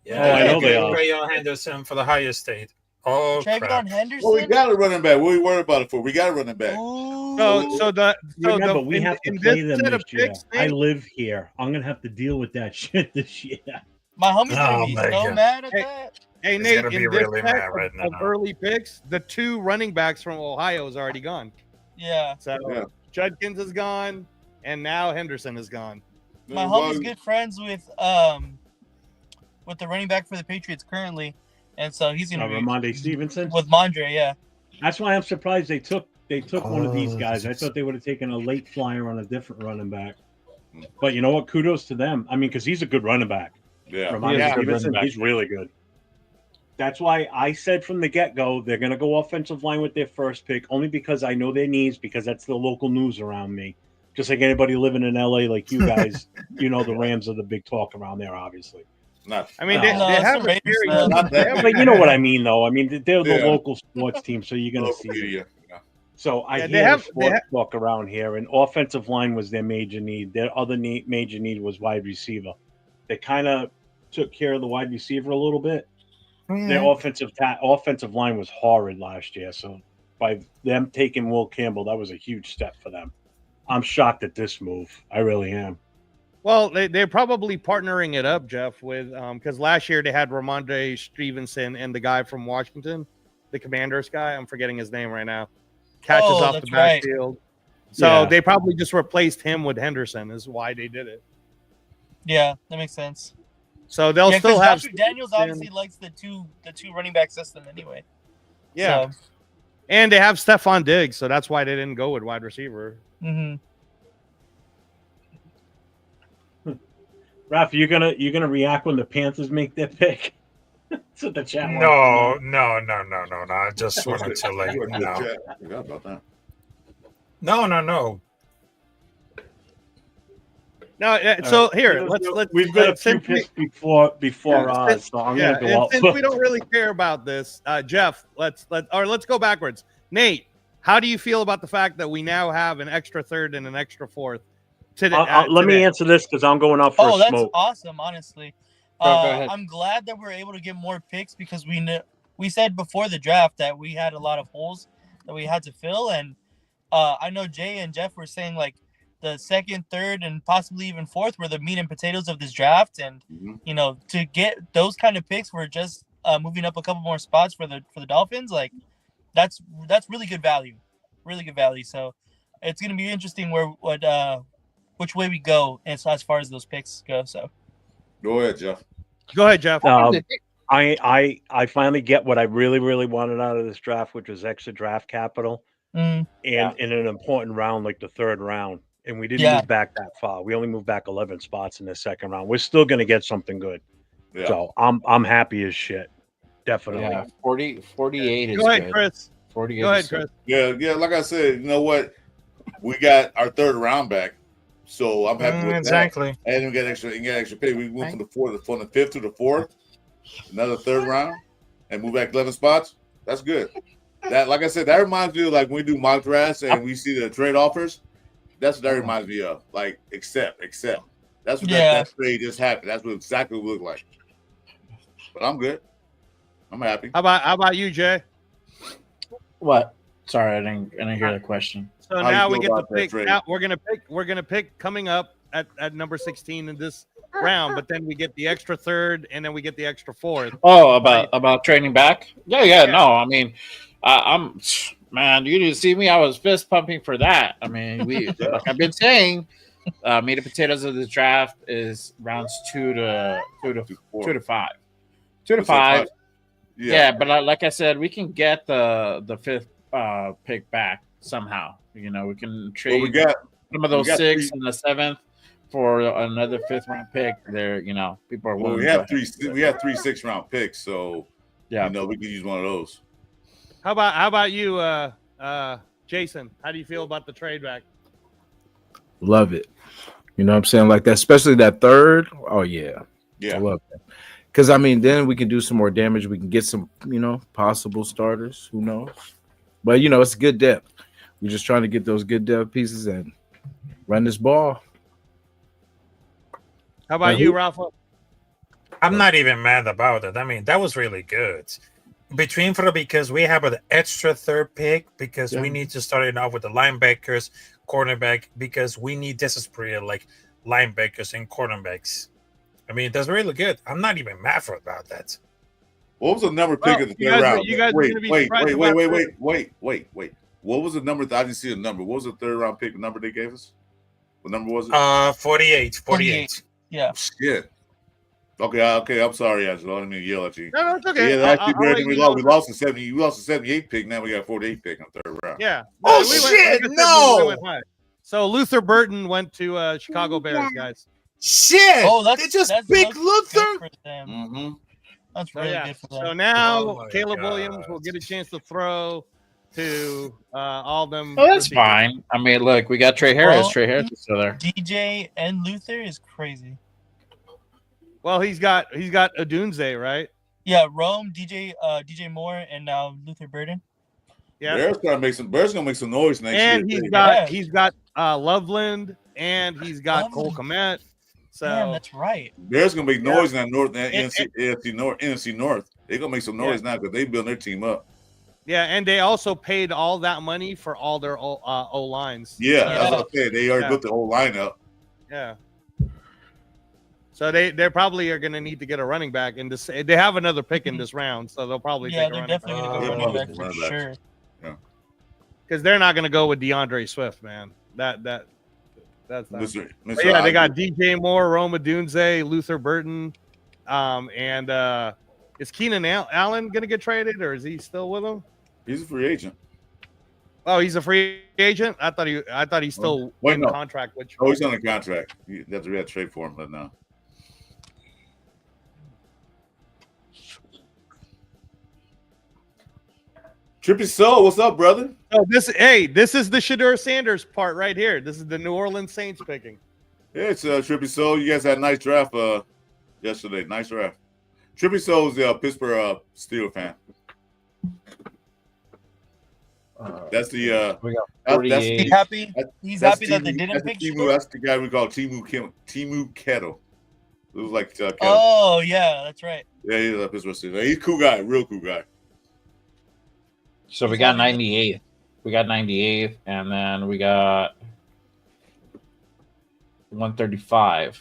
Yeah, Oh, I know they they picked are. Rayon Henderson for the Ohio State. Oh Travion crap! Henderson. Well, we got a running back. What are we worried about it for? We got a running back. Ooh. Remember, we have to play them set of this year. picks, I Nate, live here. I'm gonna have to deal with that shit this year. My homie's Oh gonna be my so God. mad at Hey, that. Hey, He's Nate, gonna be in this really set mad right of now. early picks, the 2 running backs from Ohio is already gone. Yeah. So Yeah. Judkins is gone, and now Henderson is gone. My Well, homie's good friends with the running back for the Patriots currently, and so he's gonna be Ramondre Stevenson. with Mondre. Yeah. That's why I'm surprised they took one of these guys. I thought they would have taken a late flyer on a different running back. But you know what? Kudos to them. I mean, because he's a good running back. Yeah. Ramondre Yeah. Stevenson, he's really good. That's why I said from the get-go they're going to go offensive line with their first pick, only because I know their needs, because that's the local news around me. Just like anybody living in LA, like you guys, you know the Rams are the big talk around there, obviously. Not. I mean, No. they No, have it's a the Raiders, very man. Not that. But you know what I mean, though. I mean, they're the Yeah. local sports team, so you're going to Local see it. media. Yeah. So I Yeah, they hear have- the sports talk around here, and offensive line was their major need. Their other major need was wide receiver. They kind of took care of the wide receiver a little bit. Their offensive line was horrid last year, so by them taking Will Campbell, that was a huge step for them. I'm shocked at this move. I really am. Well, they're probably partnering it up, Jeff, with because last year they had Ramondre Stevenson and the guy from Washington, the Commanders guy. I'm forgetting his name right now. Catches Oh, off the that's right. backfield. So Yeah. they probably just replaced him with Henderson. Is why they did it. Yeah, that makes sense. So they'll Yeah, still 'cause have Josh Daniels Stevenson. obviously likes the two running back system anyway. Yeah, and they have Stephon Diggs, so that's why they didn't go with wide receiver. So, Raph, you gonna react when the Panthers make their pick? That's what the chat wants to No, know. no. I just wanted to let you know. I forgot about that. No. No, so here, we've got a few since picks before ours, so I'm gonna go and out. since we don't really care about this, Jeff, let's go backwards. Nate, how do you feel about the fact that we now have an extra third and an extra fourth today? Let me answer this because I'm going out for a that's smoke. awesome, honestly. Go ahead. I'm glad that we're able to get more picks because we said before the draft that we had a lot of holes that we had to fill, and I know Jay and Jeff were saying like the second, third, and possibly even fourth were the meat and potatoes of this draft, and you know, to get those kind of picks, we're just moving up a couple more spots for the Dolphins. Like that's really good value, So it's gonna be interesting which way we go as far as those picks go. So Go ahead, Jeff. I finally get what I really wanted out of this draft, which was extra draft capital, and in an important round like the third round. And we didn't move back that far. We only moved back 11 spots in the second round. We're still going to get something good. Yeah. So I'm happy as shit. Definitely. Yeah, 48 is Go ahead, good. Chris. 48 Go ahead, is good. Chris. Yeah. Like I said, you know what? We got our third round back, so I'm happy with exactly. that. And we got extra pay. We went from the fifth to the fourth, another third round, and move back 11 spots. That's good. That, like I said, that reminds me of like when we do mock drafts and we see the trade offers. That's what that reminds me of. Like, accept. That's what that trade just happened. That's what exactly what it looked like. But I'm good. I'm happy. How about you, Jay? What? Sorry, I didn't hear the question. So now we get the pick. Now we're gonna pick coming up at number 16 in this round, but then we get the extra third and then we get the extra fourth. Oh, about trading back? Yeah. No, I mean, I'm. Man, you didn't see me. I was fist pumping for that. I mean, like I've been saying, meat and potatoes of the draft is rounds 2 to 5. 2 to 5. Yeah, but like I said, we can get the fifth pick back somehow. You know, we can trade some of those 6 and the 7th for another 5th round pick. There, you know, people are willing. We have 3 6th round picks, so yeah, you know, we can use one of those. How about you, Jason? How do you feel about the trade back? Love it. You know what I'm saying? Like that, especially that third. Oh yeah. I love that. Because I mean, then we can do some more damage. We can get some, you know, possible starters. Who knows? But you know, it's good depth. We're just trying to get those good depth pieces and run this ball. How about you, Rafa? I'm not even mad about it. I mean, that was really good. Because we have an extra third pick because we need to start it off with the linebackers, cornerback, because we need desperately like linebackers and cornerbacks. I mean, that's really good. I'm not even mad about that. What was the number pick in the third round? Wait. What was the number? I didn't see a number. What was the third round pick number they gave us? What number was it? 48. Yeah. Shit. Okay. I'm sorry, Angelo. I didn't mean to yell at you. No, it's okay. Yeah, actually, Brandon, we lost the 70. We lost the 78 pick. Now we got 48 pick on third round. Yeah. No. So Luther Burton went to Chicago Bears, guys. Shit. Oh, they just picked Luther. That's really good for them. So now Caleb Williams will get a chance to throw to all them. Oh, that's fine. I mean, look, we got Trey Harris. Trey Harris is still there. DJ and Luther is crazy. Well, he's got Odunze, right? Yeah, Rome, DJ Moore, and now Luther Burden. Yeah, Bears gonna make some noise next year. And he's got Loveland, and he's got Cole Kmet. So that's right. Bears gonna make noise in that North and NFC North. They're gonna make some noise now because they build their team up. Yeah, and they also paid all that money for all their O lines. Yeah, that's what I'm saying. They already built the whole lineup. Yeah. So they probably are going to need to get a running back in this. They have another pick in this round, so they'll probably take a running back. Definitely going to go running back for sure. Yeah. Because they're not going to go with DeAndre Swift, man. That's not. Mr. Yeah, they got DJ Moore, Rome Odunze, Luther Burton, and is Keenan Allen going to get traded, or is he still with them? He's a free agent. Oh, he's a free agent. I thought he's still in contract. He's on a contract. That's we had to trade for him, but no. Trippy Soul, what's up, brother? Oh, this is the Shedeur Sanders part right here. This is the New Orleans Saints picking. Yeah, it's Trippy Soul. You guys had a nice draft yesterday. Nice draft. Trippy Soul's the Pittsburgh Steelers fan. That's the We got that's 48. He's happy. He's happy that they Timu- didn't pick Timu, Shedeur. that's the guy we call Timu Kettle. It was like Kettle. Oh yeah, that's right. Yeah, he's a Pittsburgh Steelers. He's a cool guy, real cool guy. So we got 98. We got 98, and then we got 135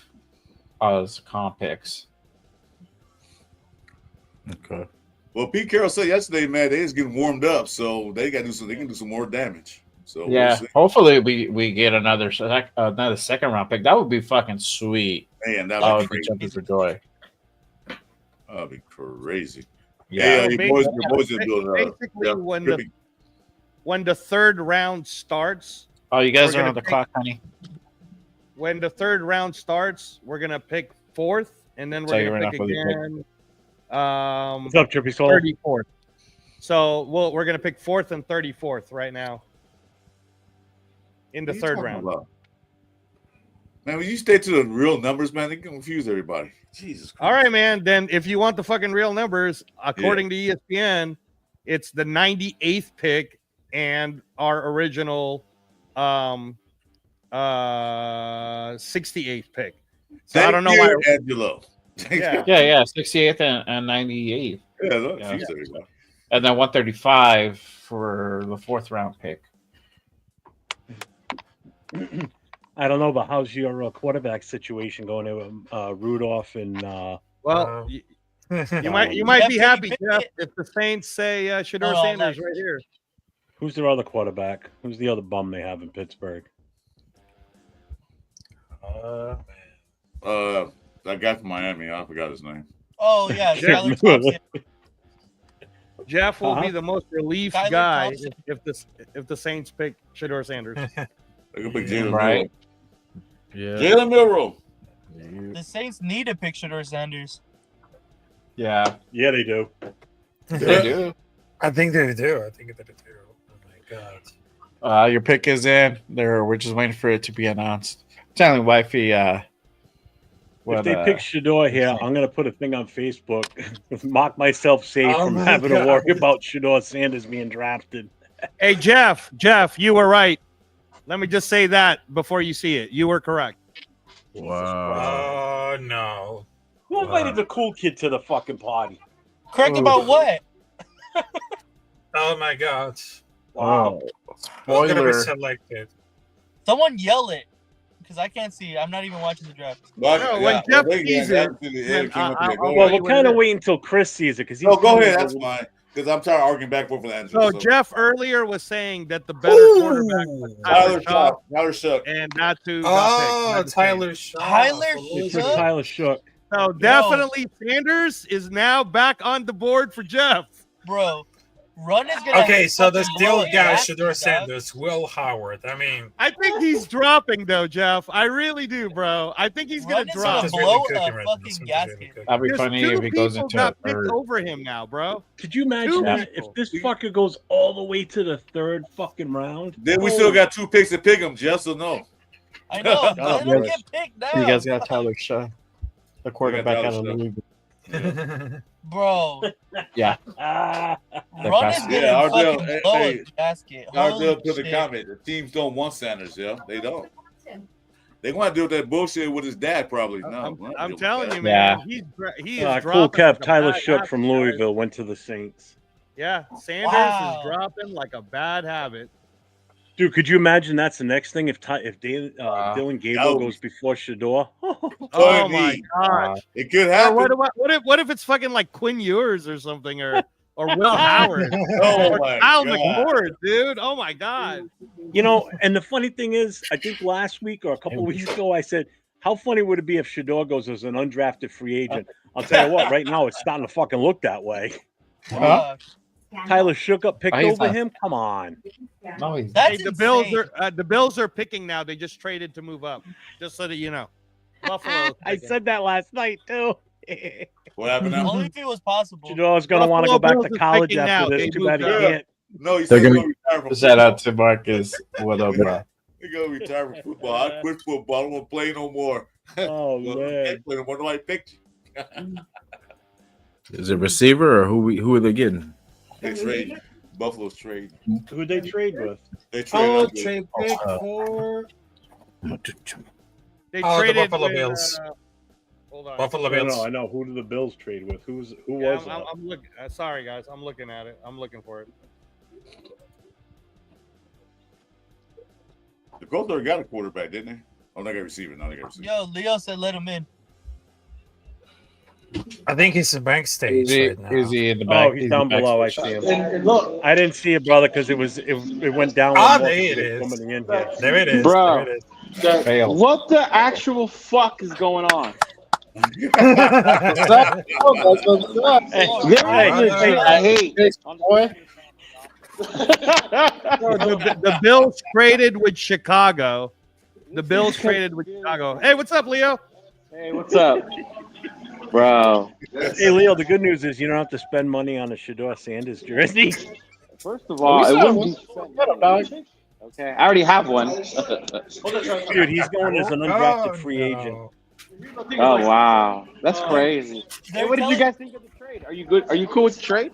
as comp picks. Okay. Well, Pete Carroll said yesterday, man, they just getting warmed up, so they got to do some. They can do some more damage. So Yeah, we'll see. hopefully we get another second round pick. That would be fucking sweet. Man, I that would would be be jumping for joy. that'd be crazy. Yeah, Yeah, your boys just building Basically, when the third round starts, Oh, you guys We're are gonna on the pick- clock, honey. when the third round starts, we're gonna pick 4th, and then Tell you we're right gonna pick now for the pick. again. What's up, Trippy Soul? 34th. So we're gonna pick 4th and 34th right now in the What are you third talking round. about? Man, when you stay to the real numbers, man, they can confuse everybody. Jesus Christ. All right, man. Then if you want the fucking real numbers, according to ESPN, it's the 98th pick and our original 68th pick. So I don't know why. Angelo. Yeah. Yeah, 68th and 98th. Yeah, look, Yeah. confuse everybody. And then 135 for the 4th round pick. I don't know, but how's your quarterback situation going with Rudolph and Well, you might Yeah, be pick- happy, pick Jeff, it. if the Saints say Shedeur Oh, Sanders nice. right here. who's their other quarterback? Who's the other bum they have in Pittsburgh? That guy from Miami, I forgot his name. Oh yeah, Yeah. Tyler Thompson. Jeff will be Uh-huh. the most relieved Tyler guy Thompson. if the Saints pick Shedeur Sanders. They can pick Jalen Right. Milroe. Yeah. Jalen Milroe. The Saints need to pick Shedeur Sanders. Yeah, Yeah, they do. they do. I think they do. Oh my god. Your pick is in. We're just waiting for it to be announced. Telling wifey, If they pick Shedeur here, I'm gonna put a thing on Facebook. Mark myself safe Oh from my having to God. worry about Shedeur Sanders being drafted. Hey, Jeff, you were right. Let me just say that before you see it. You were correct. Wow. Oh no. Who invited the cool kid to the fucking party? Correct about what? Oh my god. wow, Who's gonna be spoiler. selected? Someone yell it, because I can't see. I'm not even watching the draft. No, when Jeff sees it, then I'll I'll- Well, you we'll what kind it of is. wait until Chris sees it because he's. No, go kinda- ahead. That's fine. Because I'm tired of arguing back and forth with Andrew. So Jeff earlier was saying that the better quarterback was Tyler Tyler Shuck. and that's who got picked by Oh, the Tyler Shaw. Tyler They took Shook? Tyler Shook. Saints. So definitely Sanders is now back on the board for Jeff. Bro, Run is gonna. Okay, so the fucking still blow guy, his Shedeur ass, dog. Sanders, Will Howard. I mean, I think he's dropping though, Jeff. I really do, bro. I think he's Run gonna is drop. gonna Something's really blow cooking a right now. fucking Something's gasket. really cooking. That'd be There's funny two if he goes people into got a picked third. over him now, bro. Could you imagine Two that people. if this fucker goes all the way to the third fucking round? Then we still got 2 picks to pick him, Jess or no? I know. Shut Let up, him Rich. get picked now. You guys got Tyler Shaw, the quarterback out of Tyler Shaw. Louisville. Bro, Yeah, Ah, Run is bastard. gonna Yeah, fucking Ardell, blow hey, a gasket. Ardell Holy put the shit. comment. The teams don't want Sanders, yeah. They don't. They want to deal with that bullshit with his dad, probably. No, I'm telling you, Yeah. man. He is cool dropping. Kev. like a Tyler bad Shook habit, from guys. Louisville went to the Saints. Yeah, Sanders Wow. is dropping like a bad habit. Dude, could you imagine that's the next thing if Dylan Gabriel No. goes before Shedeur? Oh my god! It could Or happen. what if it's fucking like Quinn Ewers or something, or Will Howard, Oh or my Kyle God. McCord, dude? Oh my god! You know, and the funny thing is, I think last week or a couple weeks ago, I said, how funny would it be if Shedeur goes as an undrafted free agent? I'll tell you what, right now it's starting to fucking look that way. Fuck. Tyler Shook up picked He's over not- him? Come on. no, he's That's Hey, the insane. Bills are picking now. They just traded to move up, just so that you know. Buffalo. is I picking. said that last night, too. What happened now? Only if it was possible. Shedeur's going to want to go Buffalo back Bills to is college picking now. after They this. Too bad he moved up. can't. No, he said They're he's gonna going to retire from shout football. out to Marcus. What up, bro? He's going to retire from football. I quit football. I don't want to play no more. Oh Well, man. I can't play no more. Nobody picked you. Is it receiver or who are they getting? They trade. Buffalo's trade. Who'd they trade with? They traded. Trade pick for They the traded Buffalo with, Bills. Hold on. Buffalo No, Bills. I know. Who did the Bills trade with? Who was Yeah, that? I'm looking. Sorry, guys. I'm looking at it. I'm looking for it. The Colts already got a quarterback, didn't they? Oh, they got a receiver. No, they got a receiver. Yo, Leo said let him in. I think he's in bank stage right now. Is he in the back? Oh, he's down below. I see him. I didn't see it, brother, because it went down. Ah, when there it Morpheus is. was coming in here. There it is. Bro. There it Fail. What the actual fuck is going on? Hey, There is legit hate. The Bills traded with Chicago. The Bills traded with Chicago. Hey, what's up, Leo? Hey, what's up? Bro. Hey, Leo, the good news is you don't have to spend money on a Shador Sanders jersey. First of all, it wouldn't be okay. I already have one. Dude, he's going as an undrafted free agent. Oh wow, that's crazy. Hey, They're what did you telling- guys think of the trade? Are you good? Are you cool with the trade?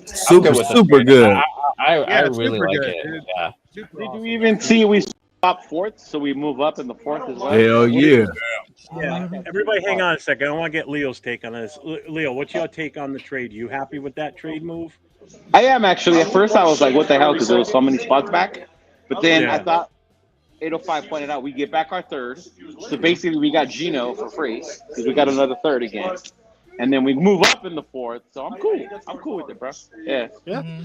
Super, super good. I Yeah, really super like good, it. dude. Yeah. Super Did awesome. you even see we swap fourths, so we move up in the fourth as well? Hell yeah. Yeah, everybody hang on a second. I want to get Leo's take on this. Leo, what's your take on the trade? You happy with that trade move? I am actually. At first, I was like, "What the hell?" Because there was so many spots back. But then Yeah. I thought 805 pointed out we get back our third, so basically we got Gino for free because we got another third again, and then we move up in the fourth. So I'm cool. I'm cool with it, bro. Yeah. Yeah.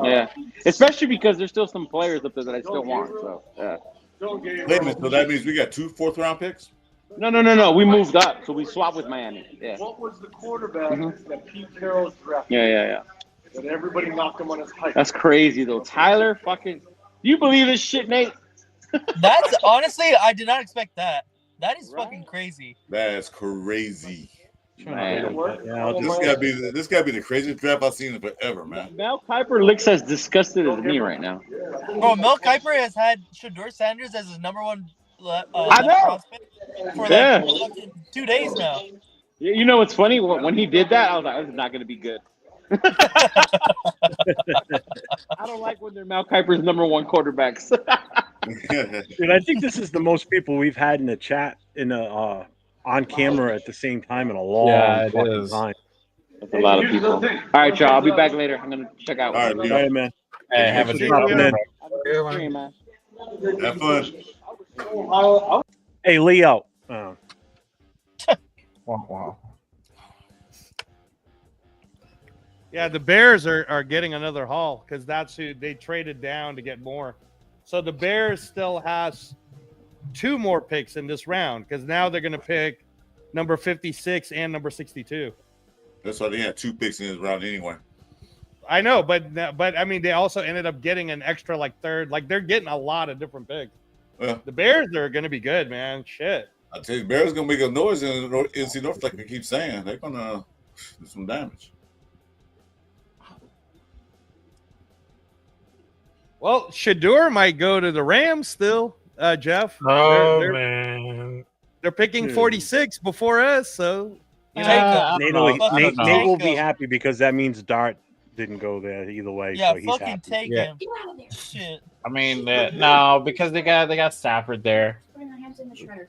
Yeah. Especially because there's still some players up there that I still want. So yeah. Wait a minute. So that means we got 2 4th-round picks? No. We moved up, so we swapped with Miami. Yeah. What was the quarterback that Pete Carroll drafted? Yeah. That everybody knocked him on his height. That's crazy though. Tyler fucking. Do you believe this shit, Nate? That's honestly, I did not expect that. That is fucking crazy. That's crazy. Man. Yeah, This gotta be the craziest draft I've seen in forever, man. Mel Kiper looks as disgusted as me right now. Bro, Mel Kiper has had Shador Sanders as his number one I know. prospect for Yeah. like fucking 2 days now. You know what's funny? When he did that, I was like, "This is not going to be good." I don't like when they're Mel Kiper's number one quarterbacks. Dude, I think this is the most people we've had in the chat in a on camera at the same time in a long fucking time. That's a lot of people. All right, y'all. I'll be back later. I'm gonna check out. All right, All right, man. Hey, have a Thanks for good dropping in. Stream, man. Have fun. Hey, Leo. Wow. Yeah, the Bears are getting another haul because that's who they traded down to get more. So the Bears still has 2 more picks in this round because now they're going to pick number 56 and number 62. That's why they had 2 picks in this round anyway. I know, but I mean, they also ended up getting an extra like third. Like they're getting a lot of different picks. Yeah. The Bears are going to be good, man. Shit. I tell you, Bears gonna make a noise in NC North, like I keep saying. They're gonna do some damage. Well, Shador might go to the Rams still, Jeff. Oh, they're, man. They're picking 46 before us, so you know. Nate will be happy because that means Dart didn't go there either way. Yeah, so he's fucking happy. take him. Shit. I mean, no, because they got Stafford there.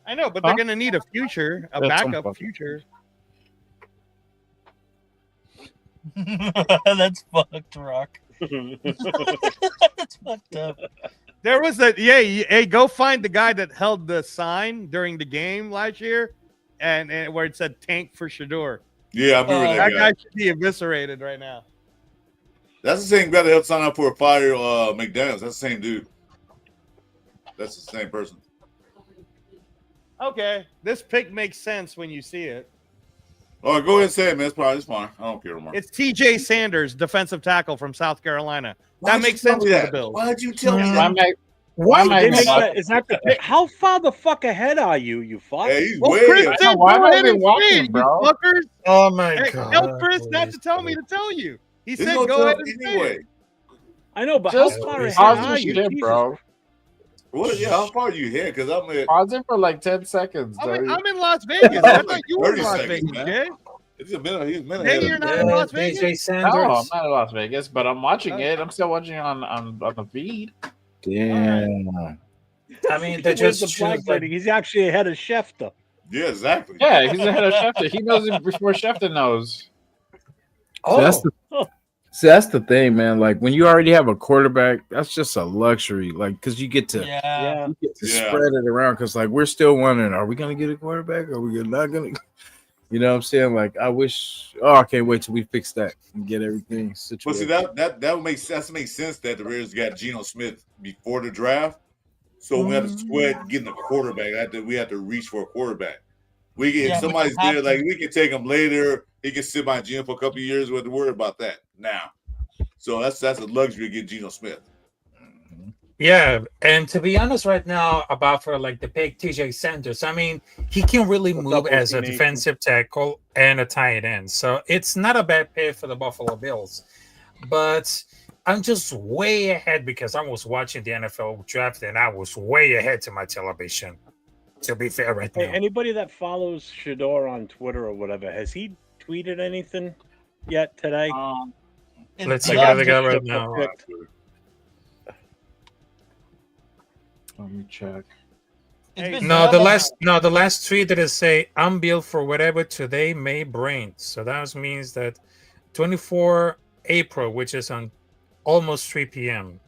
I know, but they're gonna need a future, a That's some backup fucking- future. That's fucked, Rock. That's fucked up. There was that. Yeah, hey, go find the guy that held the sign during the game last year, and where it said "Tank for Shador." Yeah, I remember That guy should be eviscerated right now. That's the same guy that helped sign up for a fire McDaniels. That's the same dude. That's the same person. Okay, this pick makes sense when you see it. All right, go ahead and say it, man. It's fine. I don't care no more. It's T.J. Sanders, defensive tackle from South Carolina. Why'd That you makes tell sense me for that? the Bills. Why'd you tell me Why that? am I? Why am I they make even that, is that the pick? How far the fuck ahead are you? You fuck. Hey, he's Well, way Chris up. said Why am go I ahead even and walking, say it, bro? you fuckers. Oh, my Hey, God. tell Chris not to tell me to tell you. He He's said gonna go tell ahead us and say anyway. it. I know, but Just how far ahead pause are your you, shit, Jesus? bro. What? Yeah, how far are you here? Because I'm at. Pause it for like 10 seconds. I'm in Las Vegas. I thought you were in Las Vegas, man. Jay. It's a minute. He's a minute Jay, ahead of you're me. not in Las DJ Vegas? No, I'm Sanders. not in Las Vegas, but I'm watching it. I'm still watching on the feed. Damn. I mean, they Where's just the black choose like lady? He's actually ahead of Schefter. Yeah, exactly. Yeah, he's ahead of Schefter. He knows it before Schefter knows. So that's the thing, man. Like when you already have a quarterback, that's just a luxury. Like because you get to Yeah. spread it around. Because like we're still wondering, are we gonna get a quarterback? Are we not gonna? You know what I'm saying? Like I wish. Oh, I can't wait till we fix that and get everything But situated. see that makes sense that the Raiders got Geno Smith before the draft, so we had to sweat getting a quarterback. We had to reach for a quarterback. We get if somebody's there, like we can take him later. He can sit by Geno for a couple of years. We have to worry about that now. So that's a luxury to get Geno Smith. Yeah, and to be honest, right now about for like the pick TJ Sanders, I mean he can really move as a defensive tackle and a tight end, so it's not a bad pick for the Buffalo Bills. But I'm just way ahead because I was watching the NFL draft and I was way ahead to my television. To be fair, right now. Anybody that follows Shador on Twitter or whatever, has he tweeted anything yet today? Let's see what they got right now. Let me check. The last tweet that is say I'm built for whatever today may bring. So that means that 24 April, which is on almost 3 p.m.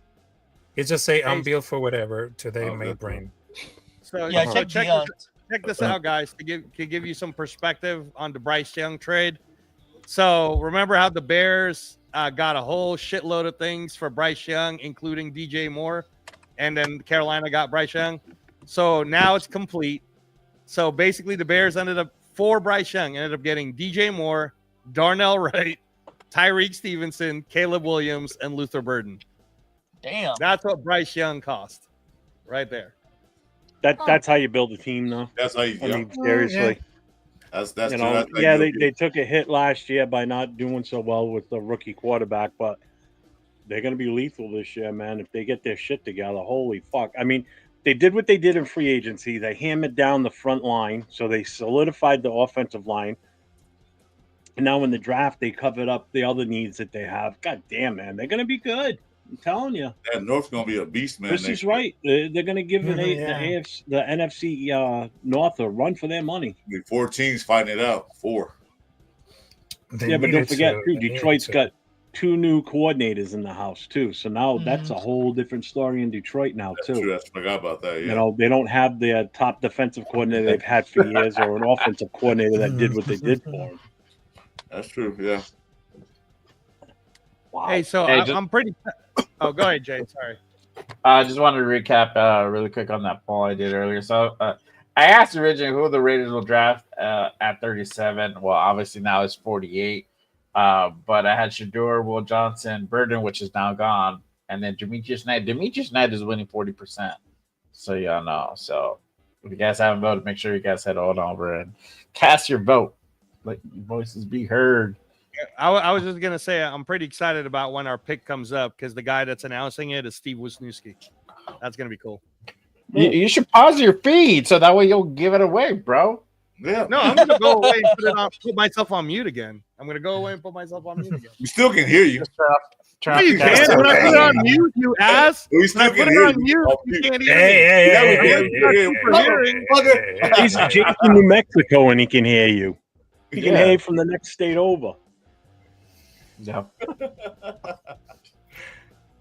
It just say I'm built for whatever today may bring. So check this out, guys, to give you some perspective on the Bryce Young trade. So remember how the Bears got a whole shitload of things for Bryce Young, including DJ Moore, and then Carolina got Bryce Young. So now it's complete. So basically the Bears ended up getting DJ Moore, Darnell Wright, Tyreek Stevenson, Caleb Williams, and Luther Burden. Damn. That's what Bryce Young cost right there. That's how you build a team, though. That's how you. I mean, seriously. That's they took a hit last year by not doing so well with the rookie quarterback, but they're going to be lethal this year, man. If they get their shit together, holy fuck! I mean, they did what they did in free agency. They hammered down the front line, so they solidified the offensive line. And now in the draft, they covered up the other needs that they have. God damn, man, they're going to be good. I'm telling you. That North's going to be a beast, man. This is right. They're going to give the NFC North a run for their money. 4 teams fighting it out. 4. But don't forget, too, Detroit's got 2 new coordinators in the house, too. So now that's a whole different story in Detroit now, too. True. I forgot about that, yeah. You know, they don't have their top defensive coordinator they've had for years or an offensive coordinator that did what they did for them. That's true, yeah. Wow. Hey, so I'm pretty... Oh, go ahead, Jay. Sorry. I just wanted to recap really quick on that poll I did earlier. So I asked originally who the Raiders will draft at 37. Well, obviously now it's 48. But I had Shador, Will Johnson, Burden, which is now gone, and then Demetrius Knight. Demetrius Knight is winning 40%. So y'all know. So if you guys haven't voted, make sure you guys head on over and cast your vote. Let your voices be heard. I was just gonna say I'm pretty excited about when our pick comes up because the guy that's announcing it is Steve Wisniewski. That's gonna be cool. You should pause your feed so that way you'll give it away, bro. Yeah. No, I'm gonna go away and put myself on mute again. I'm gonna go away and put myself on mute again. We still can hear you. No, you can't. When I put it on mute, you ass. We still when I put it on mute, you can't hear me. He's in New Mexico and he can hear you. He can hear you from the next state over. Yeah.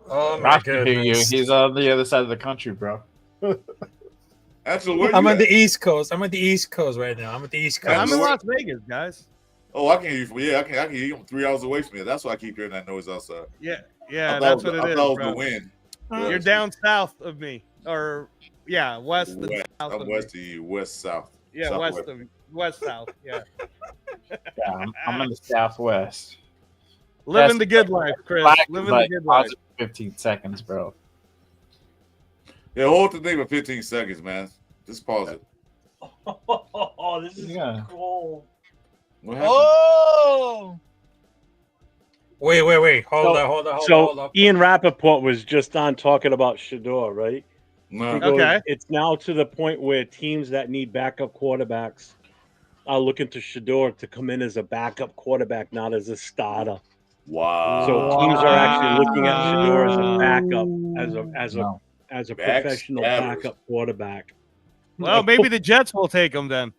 Oh my goodness. He's on the other side of the country, bro. Actually, I'm on the East Coast. I'm at the East Coast right now. I'm at the East Coast. I'm in Las Vegas, guys. Oh, I can hear you. Yeah, I can hear you. I'm 3 hours away from you. That's why I keep hearing that noise outside. Yeah, that's what it is. I thought it was bro. the wind. You're down south of me, or west. I'm west of you, west south. Yeah, west south. Yeah. Yeah, I'm in the southwest. Living the good life, Chris. Living the good life. 15 seconds, bro. Yeah, hold the thing for 15 seconds, man. Just pause it. Oh, this is cool. What happened? Oh! Wait. Hold on. So Ian Rappaport was just on talking about Shador, right? No. He goes, Okay. it's now to the point where teams that need backup quarterbacks are looking to Shador to come in as a backup quarterback, not as a starter. Wow. So teams are actually looking at Shador as a backup, No. as a professional Backstabbers. backup quarterback. Well, maybe the Jets will take him then.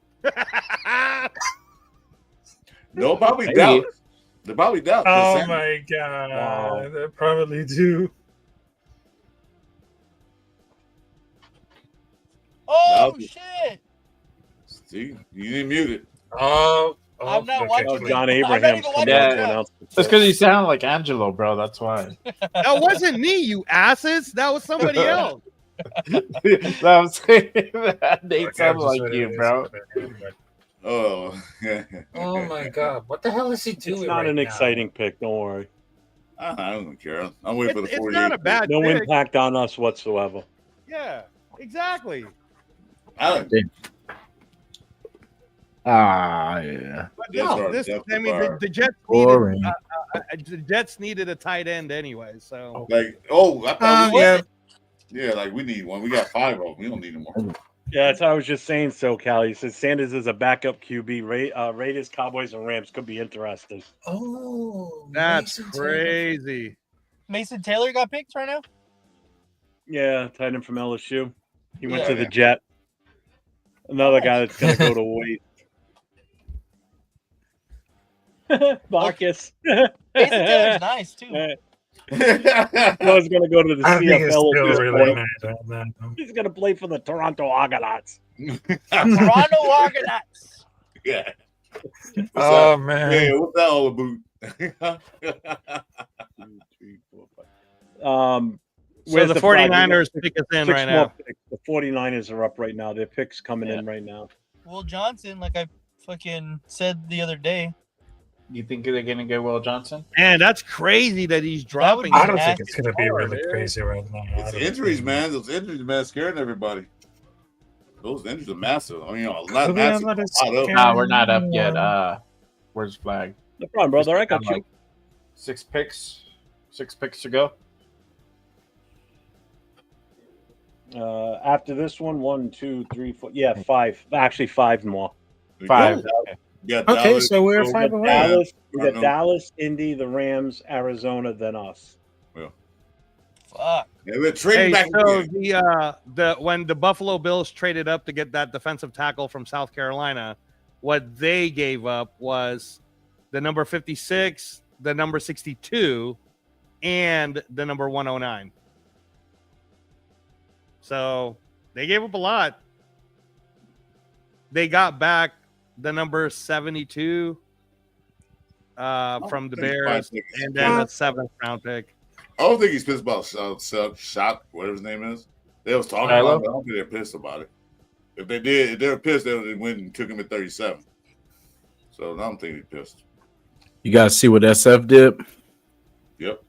No, probably Hey. Dallas. They probably Dallas. Oh my god! Wow. They probably do. Oh No. shit! See, you didn't mute it. Oh, I'm not okay. watching. Oh, John I'm not Abraham's even coming watching out the to draft. announce the That's because you sound like Angelo, bro. That's why. That wasn't me, you asses. That was somebody else. I'm saying that they Okay, sound I'm just like ready you, to bro. listen. Oh. Oh my god! What the hell is he doing? It's not right an now? exciting pick. Don't worry. I don't care. I'm waiting for the It's 48. not a bad No pick. impact on us whatsoever. Yeah, exactly. Yeah. But Jets are this, depth I mean, of the Jets Boring. needed the Jets needed a tight end anyway. So Like, I thought yeah. Yeah, like we need one. We got 5 of them. We don't need no more. Yeah, that's what I was just saying. So, Callie, he says Sanders is a backup QB. Raiders, Cowboys, and Rams could be interested. Oh, that's Mason crazy. Mason Taylor got picked right now. Yeah, tight end from LSU. He went Yeah. to the Jet. Another guy that's going to go to waste. Marcus. Mason Taylor's nice too. I was going to go to the I think it's CFL still at this really point. nice. He's going to play for the Toronto Argonauts. Toronto Argonauts. Yeah. Oh man. Hey, what's that all about? So the 49ers pick us in 6 right more now. picks. The 49ers are up right now. Their picks coming in right now. Will Johnson, like I fucking said the other day. You think they're gonna get Will Johnson? Man, that's crazy that he's dropping. I don't think it's gonna be really crazy right now. It's injuries, man. Those injuries, man, scaring everybody. Those injuries are massive. I mean, not massive. Nah, we're not up yet. Where's flag? No problem, brother. I got you. Like 6 picks. 6 picks to go. After this one, 1, 2, 3, 4. Yeah, 5. Actually, 5 more. 5. Okay. Yeah, Okay, so we're 5 away. Dallas, we got Dallas, Indy, the Rams, Arizona, then us. Well, fuck. Yeah, we're trading back so again. when the Buffalo Bills traded up to get that defensive tackle from South Carolina, what they gave up was the number 56, the number 62, and the number 109. So they gave up a lot. They got back the number 72 from the Bears, and then a 7th round pick. I don't think he's pissed about shot, whatever his name is. They was talking about it. I don't think they're pissed about it. If they were pissed, they would went and took him at 37. So I don't think he's pissed. You guys see what SF did? Yep.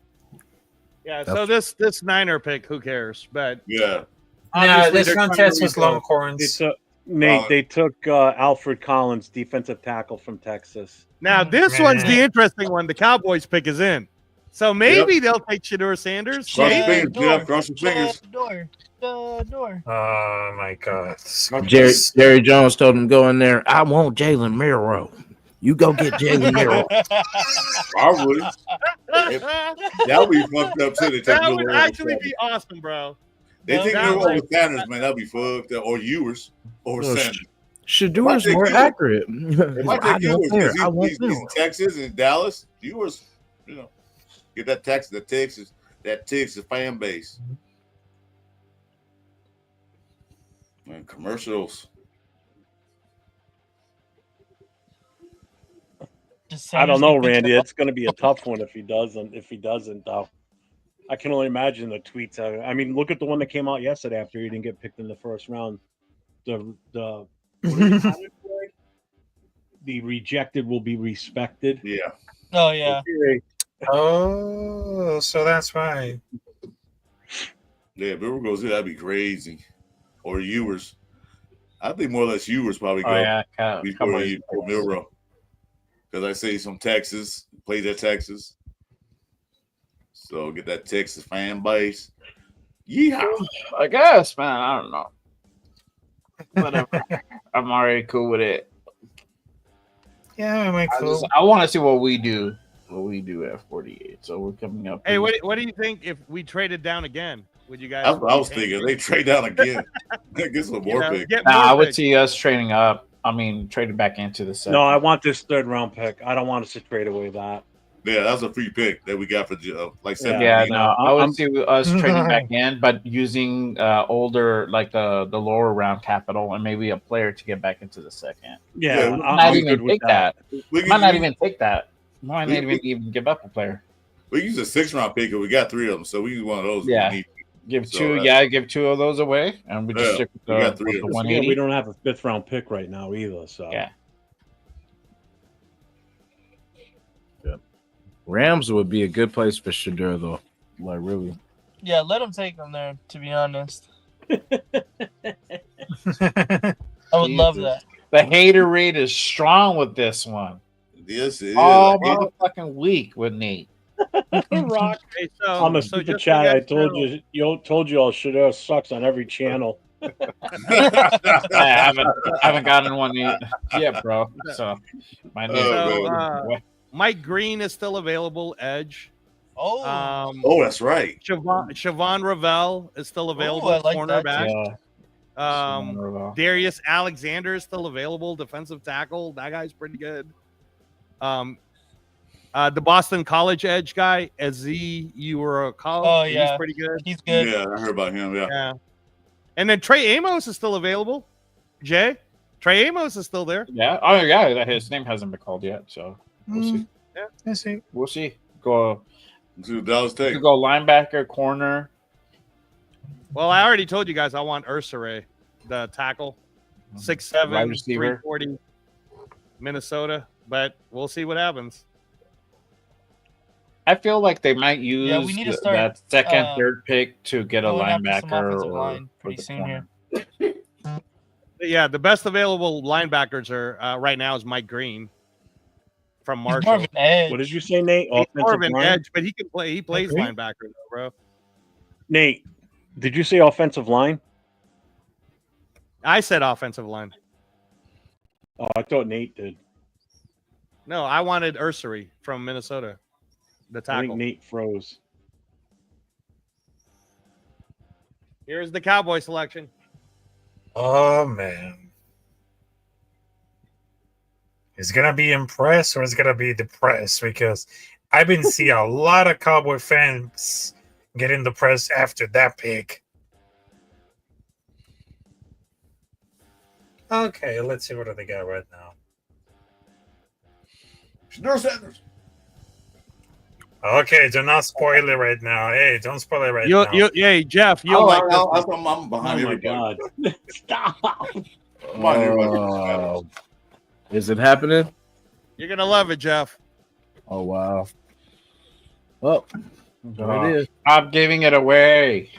Yeah. So this Niner pick, who cares? But yeah. Nah, this they're one trying test to was rebuild. Longhorns. Nate, they took Alfred Collins, defensive tackle from Texas. Now this one's the interesting one. The Cowboys pick is in, so maybe they'll take Shador Sanders. Cross your Maybe. fingers, Jeff. Cross your fingers. Door. Oh my god. Jerry Jones told him go in there. I want Jalen Miro. You go get Jalen Miro. I would. That would be fucked up too. They take That Miller would over actually Sanders. be awesome, bro. They take that Miller would- over Sanders, man. That'd be fucked up. Or Ewers over Well, Sanders. Shador's Why more take accurate. It might I take don't Ewers care. because I want he's Miro. in Texas and Dallas. Ewers, get that Texas fan base. Man, commercials. I don't know, Randy. It's going to be a tough one if he doesn't. Though, I can only imagine the tweets. I mean, look at the one that came out yesterday after he didn't get picked in the first round. The the rejected will be respected. Yeah. Oh yeah. Oh, so that's why. Yeah, if Miller goes in, that'd be crazy. Or Ewers. I think more or less Ewers probably go before Miro. Because I say some Texas, plays at Texas. So get that Texas fan base. Yeehaw! I guess, man. I don't know. Whatever. I'm already cool with it. Yeah, I want to see what we do. What we do at 48. So we're coming up. Hey, what do you think if we traded down again? Would you guys? I was thinking they trade down again. Get some more picks. I would see us trading up. I mean, trading back into the second. No, I want this 3rd round pick. I don't want us to trade away that. Yeah, that's a free pick that we got for like 17. Yeah, no, I would see us trading back in, but using older, like the lower round capital, and maybe a player to get back into the second. Yeah, might not even take that. Might not even take that. Might not even give up a player. We use a 6th round pick, and we got 3 of them, so we use one of those. Yeah, give 2 of those away, and we just stick with the 180. We don't have a 5th round pick right now either. So yeah. Rams would be a good place for Shedeur, though. Like, really. Yeah, let him take him there, to be honest. I would love that. The hater rate is strong with this one. Yes, it is. All motherfucking week with Nate. Rock. Hey, I'm a super chat. I told you all Shedeur sucks on every channel. I haven't gotten one yet, bro. So my name. Mike Green is still available. Edge. Oh, that's right. Siobhan Ravel is still available. Cornerback. Darius Alexander is still available. Defensive tackle. That guy's pretty good. The Boston College edge guy, Azie Urakal. Oh yeah, he's pretty good. He's good. Yeah, I heard about him. Yeah. And then Trey Amos is still available. Jay, Trey Amos is still there. Yeah. Oh yeah. His name hasn't been called yet, so we'll see. Yeah, we'll see. Go. Dallas Tech. Go linebacker, corner. Well, I already told you guys I want Ursare, the tackle, 6'7", 340, Minnesota. But we'll see what happens. I feel like they might use we need to start, that second, third pick to get a linebacker line pretty soon here. Yeah, the best available linebackers are right now is Mike Green from Marshall. He's more of an edge. What did you say, Nate? He's more of an edge, but he can play. He plays linebacker, though, bro. Nate, did you say offensive line? I said offensive line. Oh, I thought Nate did. No, I wanted Ursary from Minnesota. The tackle. I think Nate froze. Here's the Cowboy selection. Oh man, is gonna be impressed or is gonna be depressed? Because I've been seeing a lot of Cowboy fans getting depressed after that pick. Okay, let's see what do they got right now. Shedeur Sanders. Okay, do not spoil it right now. Hey, don't spoil it now. Hey, Jeff, you'll like this. I'm behind my God. Stop. Is it happening? You're going to love it, Jeff. Oh, wow. Well, there it is. Stop giving it away.